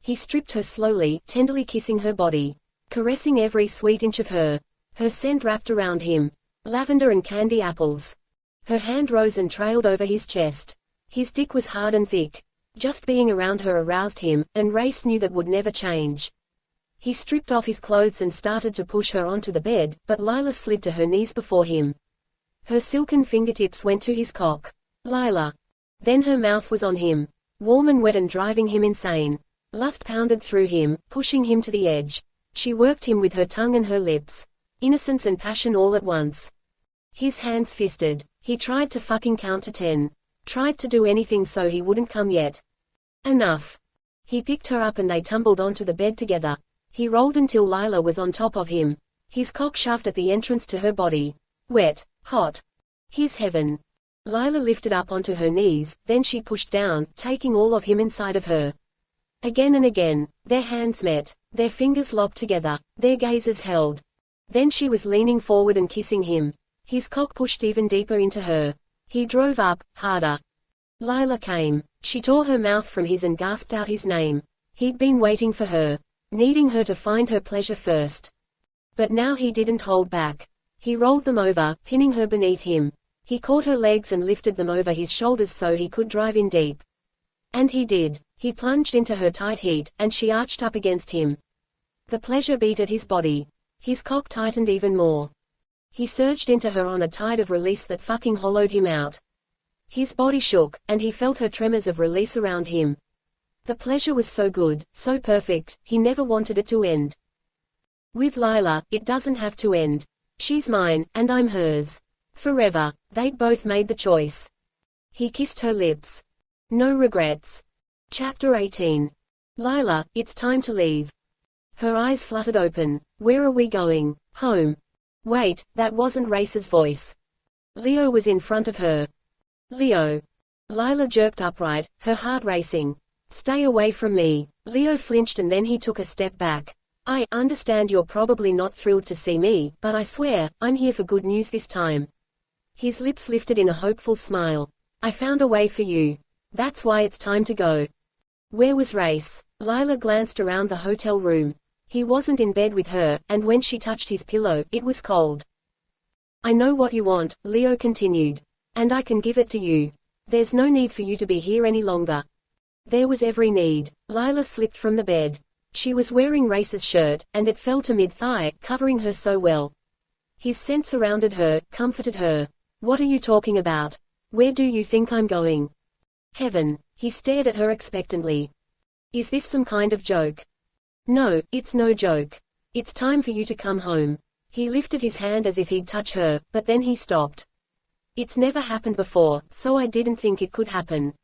He stripped her slowly, tenderly kissing her body. Caressing every sweet inch of her. Her scent wrapped around him. Lavender and candy apples. Her hand rose and trailed over his chest. His dick was hard and thick. Just being around her aroused him, and Rayce knew that would never change. He stripped off his clothes and started to push her onto the bed, but Lila slid to her knees before him. Her silken fingertips went to his cock. Lila. Then her mouth was on him. Warm and wet and driving him insane. Lust pounded through him, pushing him to the edge. She worked him with her tongue and her lips. Innocence and passion all at once. His hands fisted. He tried to fucking count to 10. Tried to do anything so he wouldn't come yet. Enough. He picked her up and they tumbled onto the bed together. He rolled until Lila was on top of him. His cock shoved at the entrance to her body. Wet. Hot. His heaven. Lila lifted up onto her knees, then she pushed down, taking all of him inside of her. Again and again, their hands met. Their fingers locked together. Their gazes held. Then she was leaning forward and kissing him. His cock pushed even deeper into her. He drove up, harder. Lila came. She tore her mouth from his and gasped out his name. He'd been waiting for her. Needing her to find her pleasure first. But now he didn't hold back. He rolled them over, pinning her beneath him. He caught her legs and lifted them over his shoulders so he could drive in deep. And he did. He plunged into her tight heat, and she arched up against him. The pleasure beat at his body. His cock tightened even more. He surged into her on a tide of release that fucking hollowed him out. His body shook, and he felt her tremors of release around him. The pleasure was so good, so perfect, he never wanted it to end. With Lila, it doesn't have to end. She's mine, and I'm hers. Forever. They'd both made the choice. He kissed her lips. No regrets. Chapter 18. Lila, it's time to leave. Her eyes fluttered open. Where are we going? Home. Wait, that wasn't Rayce's voice. Leo was in front of her. Leo. Lila jerked upright, her heart racing. Stay away from me. Leo flinched and then he took a step back. I understand you're probably not thrilled to see me, but I swear, I'm here for good news this time. His lips lifted in a hopeful smile. I found a way for you. That's why it's time to go. Where was Rayce? Lila glanced around the hotel room. He wasn't in bed with her, and when she touched his pillow, it was cold. I know what you want, Leo continued. And I can give it to you. There's no need for you to be here any longer. There was every need. Lila slipped from the bed. She was wearing Rayce's shirt, and it fell to mid-thigh, covering her so well. His scent surrounded her, comforted her. What are you talking about? Where do you think I'm going? Heaven. He stared at her expectantly. Is this some kind of joke? No, it's no joke. It's time for you to come home. He lifted his hand as if he'd touch her, but then he stopped. It's never happened before, so I didn't think it could happen.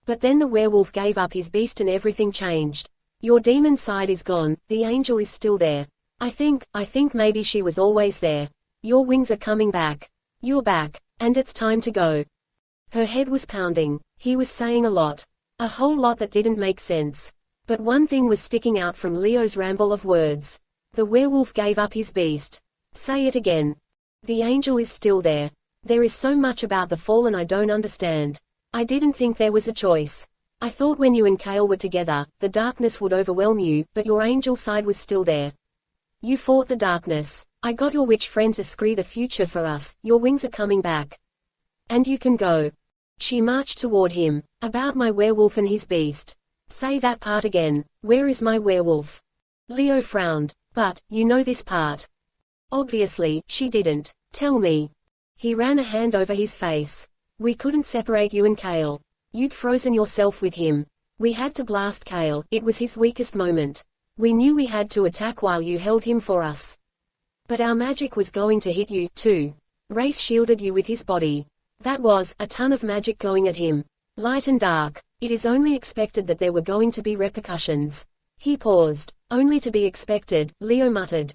But then the werewolf gave up his beast and everything changed. Your demon side is gone, the angel is still there. I think maybe she was always there. Your wings are coming back. You're back, and it's time to go. Her head was pounding. He was saying a lot. A whole lot that didn't make sense. But one thing was sticking out from Leo's ramble of words. The werewolf gave up his beast. Say it again. The angel is still there. There is so much about the fallen I don't understand. I didn't think there was a choice. I thought when you and Kale were together, the darkness would overwhelm you, but your angel side was still there. You fought the darkness. I got your witch friend to scree the future for us, your wings are coming back. And you can go. She marched toward him. About my werewolf and his beast. Say that part again. Where is my werewolf? Leo frowned. But, you know this part. Obviously, she didn't. Tell me. He ran a hand over his face. We couldn't separate you and Kale. You'd frozen yourself with him. We had to blast Kale, it was his weakest moment. We knew we had to attack while you held him for us. But our magic was going to hit you, too. Rayce shielded you with his body. That was, a ton of magic going at him. Light and dark. It is only expected that there were going to be repercussions. He paused. Only to be expected, Leo muttered.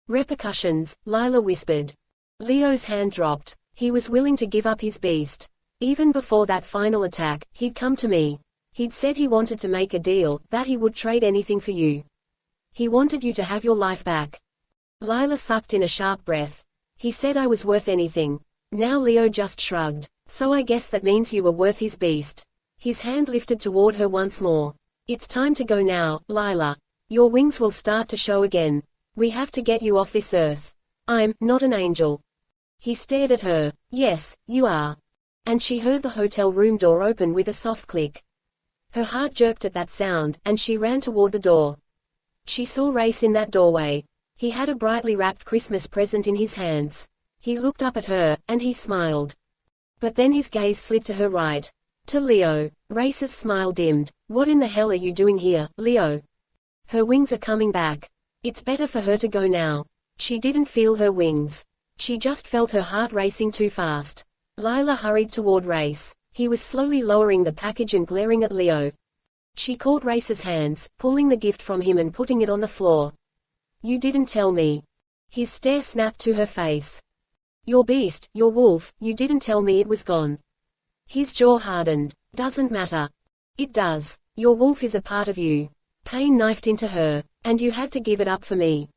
Repercussions, Lila whispered. Leo's hand dropped. He was willing to give up his beast. Even before that final attack, he'd come to me. He'd said he wanted to make a deal, that he would trade anything for you. He wanted you to have your life back. Lila sucked in a sharp breath. He said I was worth anything. Now Leo just shrugged. So I guess that means you were worth his beast. His hand lifted toward her once more. It's time to go now, Lila. Your wings will start to show again. We have to get you off this earth. I'm not an angel. He stared at her. Yes, you are. And she heard the hotel room door open with a soft click. Her heart jerked at that sound, and she ran toward the door. She saw Rayce in that doorway. He had a brightly wrapped Christmas present in his hands. He looked up at her, and he smiled. But then his gaze slid to her right. To Leo. Rayce's smile dimmed. What in the hell are you doing here, Leo? Her wings are coming back. It's better for her to go now. She didn't feel her wings. She just felt her heart racing too fast. Lila hurried toward Rayce. He was slowly lowering the package and glaring at Leo. She caught Rayce's hands, pulling the gift from him and putting it on the floor. You didn't tell me. His stare snapped to her face. Your beast, your wolf, you didn't tell me it was gone. His jaw hardened. Doesn't matter. It does. Your wolf is a part of you. Pain knifed into her. And you had to give it up for me.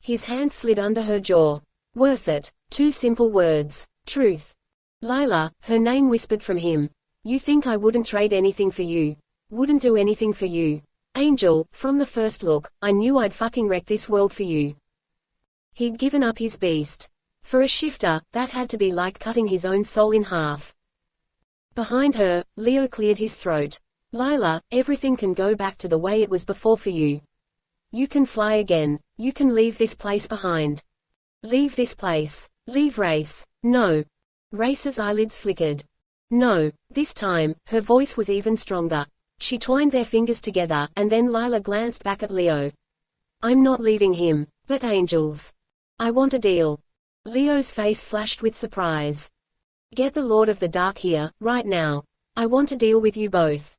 His hand slid under her jaw. Worth it. 2 simple words. Truth. Lila, her name whispered from him. You think I wouldn't trade anything for you? Wouldn't do anything for you? Angel, from the first look, I knew I'd fucking wreck this world for you. He'd given up his beast. For a shifter, that had to be like cutting his own soul in half. Behind her, Leo cleared his throat. Lila, everything can go back to the way it was before for you. You can fly again. You can leave this place behind. Leave this place. Leave Rayce. No. Rayce's eyelids flickered. No. This time, her voice was even stronger. She twined their fingers together, and then Lila glanced back at Leo. I'm not leaving him, but angels. I want a deal. Leo's face flashed with surprise. Get the Lord of the Dark here, right now. I want to deal with you both.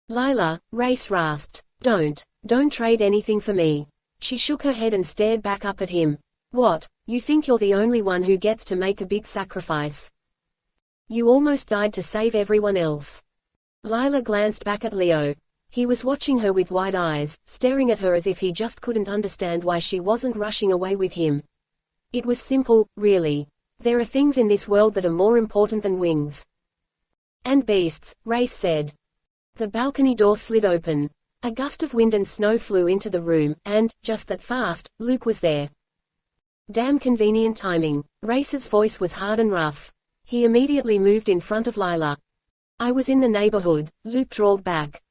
Lila, Rayce rasped. Don't trade anything for me. She shook her head and stared back up at him. What, you think you're the only one who gets to make a big sacrifice? You almost died to save everyone else. Lila glanced back at Leo. He was watching her with wide eyes, staring at her as if he just couldn't understand why she wasn't rushing away with him. It was simple, really. There are things in this world that are more important than wings. And beasts, Rayce said. The balcony door slid open. A gust of wind and snow flew into the room, and, just that fast, Luke was there. Damn convenient timing. Rayce's voice was hard and rough. He immediately moved in front of Lila. I was in the neighborhood, Luke drawled back.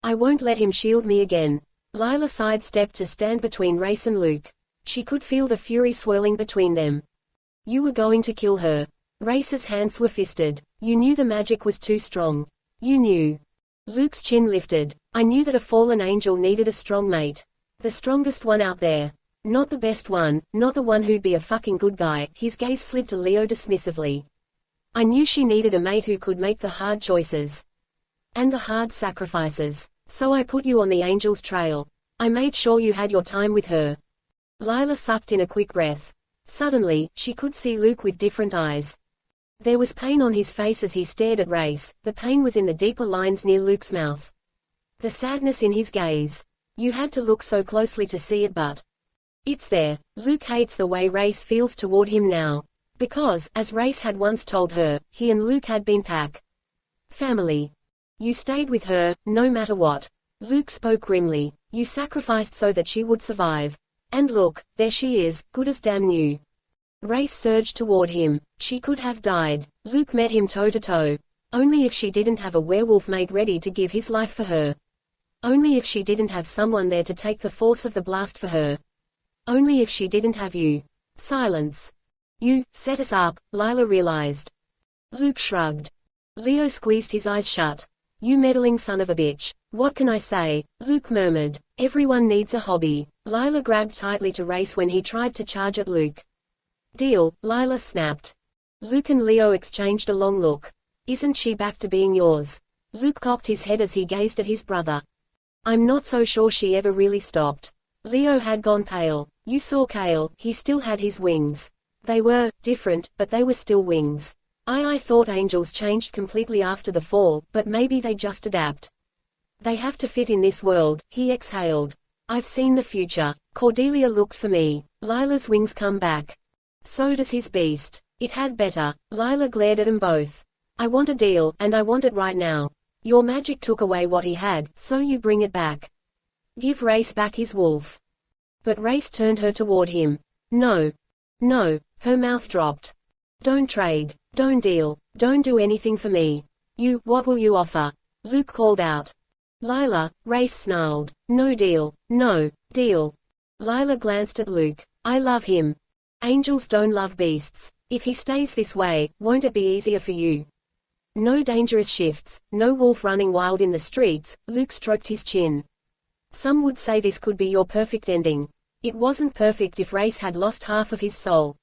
I won't let him shield me again. Lila sidestepped to stand between Rayce and Luke. She could feel the fury swirling between them. You were going to kill her. Rayce's hands were fisted. You knew the magic was too strong. You knew. Luke's chin lifted. I knew that a fallen angel needed a strong mate. The strongest one out there. Not the best one, not the one who'd be a fucking good guy. His gaze slid to Leo dismissively. I knew she needed a mate who could make the hard choices. And the hard sacrifices. So I put you on the angel's trail. I made sure you had your time with her. Lila sucked in a quick breath. Suddenly, she could see Luke with different eyes. There was pain on his face as he stared at Rayce. The pain was in the deeper lines near Luke's mouth. The sadness in his gaze. You had to look so closely to see it, but it's there. Luke hates the way Rayce feels toward him now. Because, as Rayce had once told her, he and Luke had been pack family. You stayed with her, no matter what. Luke spoke grimly. You sacrificed so that she would survive. And look, there she is, good as damn new. Rayce surged toward him. She could have died. Luke met him toe to toe. Only if she didn't have a werewolf mate ready to give his life for her. Only if she didn't have someone there to take the force of the blast for her. Only if she didn't have you. Silence. You set us up, Lila realized. Luke shrugged. Leo squeezed his eyes shut. You meddling son of a bitch. What can I say? Luke murmured. Everyone needs a hobby. Lila grabbed tightly to Rayce when he tried to charge at Luke. Deal, Lila snapped. Luke and Leo exchanged a long look. Isn't she back to being yours? Luke cocked his head as he gazed at his brother. I'm not so sure she ever really stopped. Leo had gone pale. You saw Kale, he still had his wings. They were different, but they were still wings. I thought angels changed completely after the fall, but maybe they just adapt. They have to fit in this world, he exhaled. I've seen the future. Cordelia looked for me. Lila's wings come back. So does his beast. It had better. Lila glared at them both. I want a deal, and I want it right now. Your magic took away what he had, so you bring it back. Give Rayce back his wolf. But Rayce turned her toward him. No. No. Her mouth dropped. Don't trade. Don't deal. Don't do anything for me. What will you offer? Luke called out. Lila, Rayce snarled. No deal. No deal. Lila glanced at Luke. I love him. Angels don't love beasts. If he stays this way, won't it be easier for you? No dangerous shifts, no wolf running wild in the streets. Luke stroked his chin. Some would say this could be your perfect ending. It wasn't perfect if Rayce had lost half of his soul.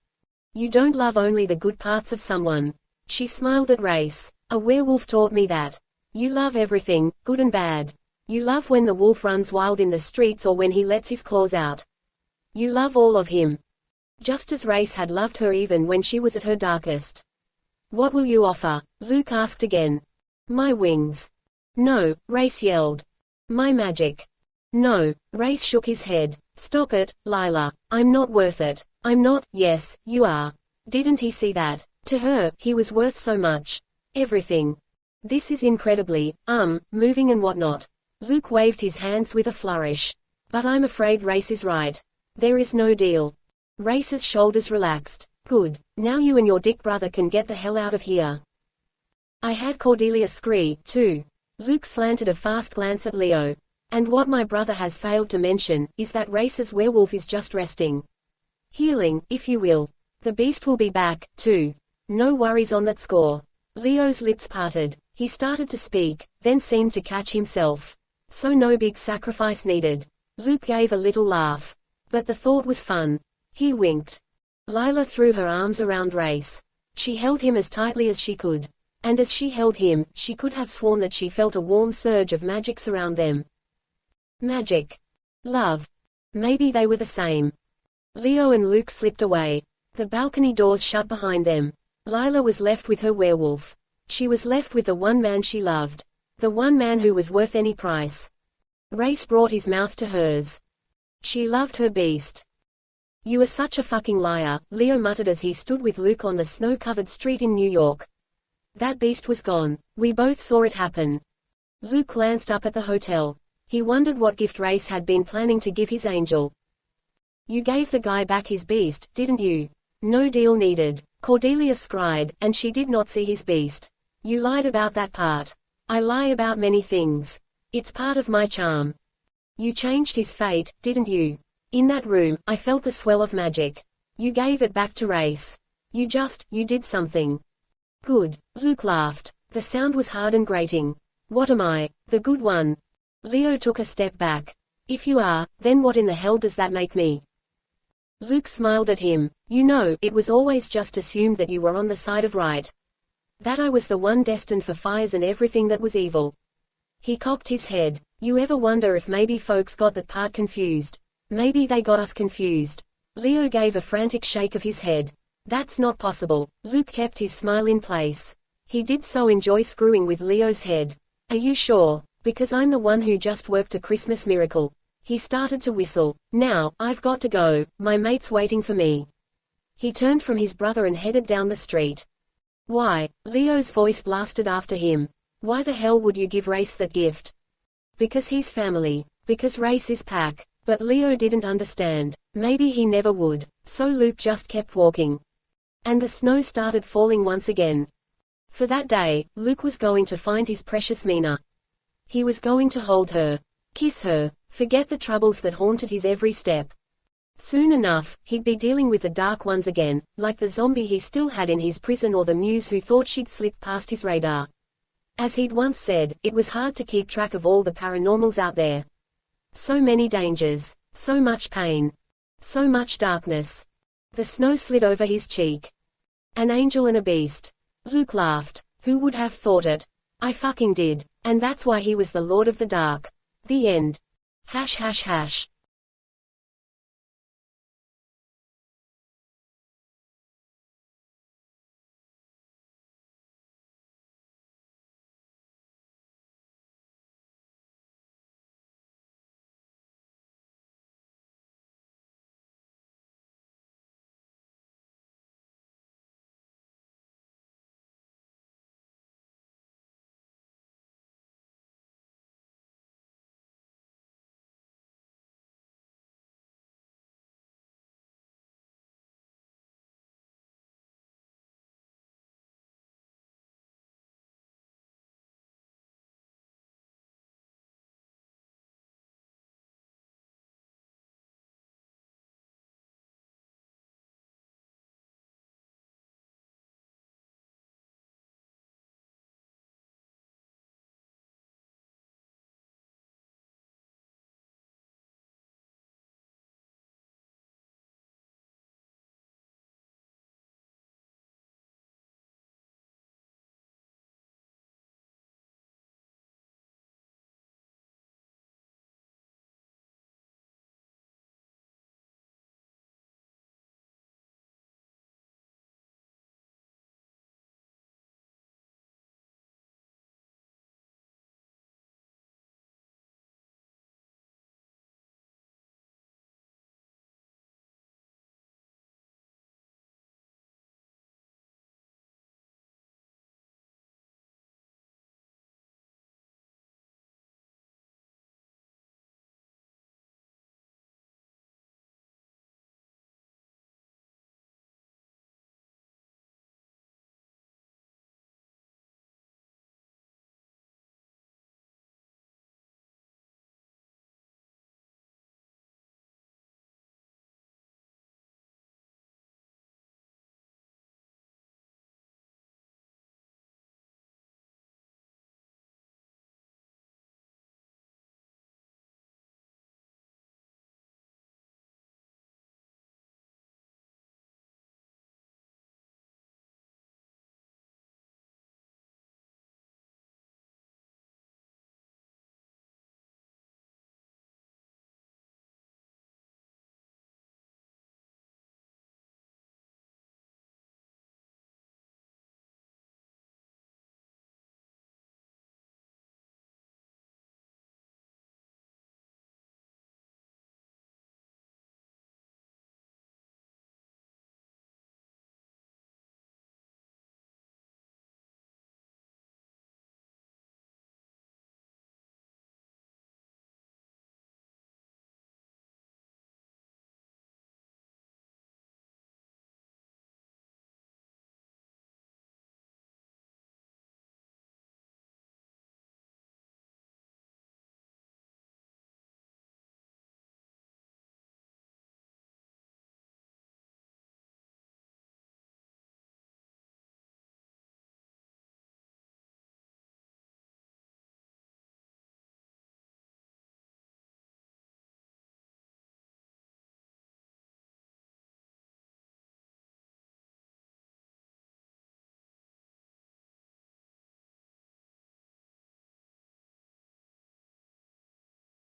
You don't love only the good parts of someone. She smiled at Rayce. A werewolf taught me that. You love everything, good and bad. You love when the wolf runs wild in the streets or when he lets his claws out. You love all of him. Just as Rayce had loved her even when she was at her darkest. What will you offer? Luke asked again. My wings. No, Rayce yelled. My magic. No, Rayce shook his head. Stop it, Lila. I'm not worth it. I'm not. Yes, you are. Didn't he see that? To her, he was worth so much. Everything. This is incredibly, moving and whatnot. Luke waved his hands with a flourish. But I'm afraid Rayce is right. There is no deal. Rayce's shoulders relaxed. Good. Now you and your dick brother can get the hell out of here. I had Cordelia scree, too. Luke slanted a fast glance at Leo. And what my brother has failed to mention, is that Rayce's werewolf is just resting. Healing, if you will. The beast will be back, too. No worries on that score. Leo's lips parted. He started to speak, then seemed to catch himself. So no big sacrifice needed. Luke gave a little laugh. But the thought was fun. He winked. Lila threw her arms around Rayce. She held him as tightly as she could. And as she held him, she could have sworn that she felt a warm surge of magic surround them. Magic. Love. Maybe they were the same. Leo and Luke slipped away. The balcony doors shut behind them. Lila was left with her werewolf. She was left with the one man she loved. The one man who was worth any price. Rayce brought his mouth to hers. She loved her beast. You are such a fucking liar, Leo muttered as he stood with Luke on the snow-covered street in New York. That beast was gone. We both saw it happen. Luke glanced up at the hotel. He wondered what gift Rayce had been planning to give his angel. You gave the guy back his beast, didn't you? No deal needed. Cordelia scried, and she did not see his beast. You lied about that part. I lie about many things. It's part of my charm. You changed his fate, didn't you? In that room, I felt the swell of magic. You gave it back to Rayce. You did something. Good. Luke laughed. The sound was hard and grating. What am I? The good one? Leo took a step back. If you are, then what in the hell does that make me? Luke smiled at him. You know, it was always just assumed that you were on the side of right. That I was the one destined for fires and everything that was evil. He cocked his head. You ever wonder if maybe folks got that part confused? Maybe they got us confused. Leo gave a frantic shake of his head. That's not possible. Luke kept his smile in place. He did so enjoy screwing with Leo's head. Are you sure? Because I'm the one who just worked a Christmas miracle. He started to whistle. Now, I've got to go, my mate's waiting for me. He turned from his brother and headed down the street. Why? Leo's voice blasted after him. Why the hell would you give Rayce that gift? Because he's family. Because Rayce is pack. But Leo didn't understand. Maybe he never would. So Luke just kept walking. And the snow started falling once again. For that day, Luke was going to find his precious Mina. He was going to hold her. Kiss her. Forget the troubles that haunted his every step. Soon enough, he'd be dealing with the Dark Ones again, like the zombie he still had in his prison or the muse who thought she'd slipped past his radar. As he'd once said, it was hard to keep track of all the paranormals out there. So many dangers. So much pain. So much darkness. The snow slid over his cheek. An angel and a beast. Luke laughed. Who would have thought it? I fucking did. And that's why he was the Lord of the Dark. The end. ###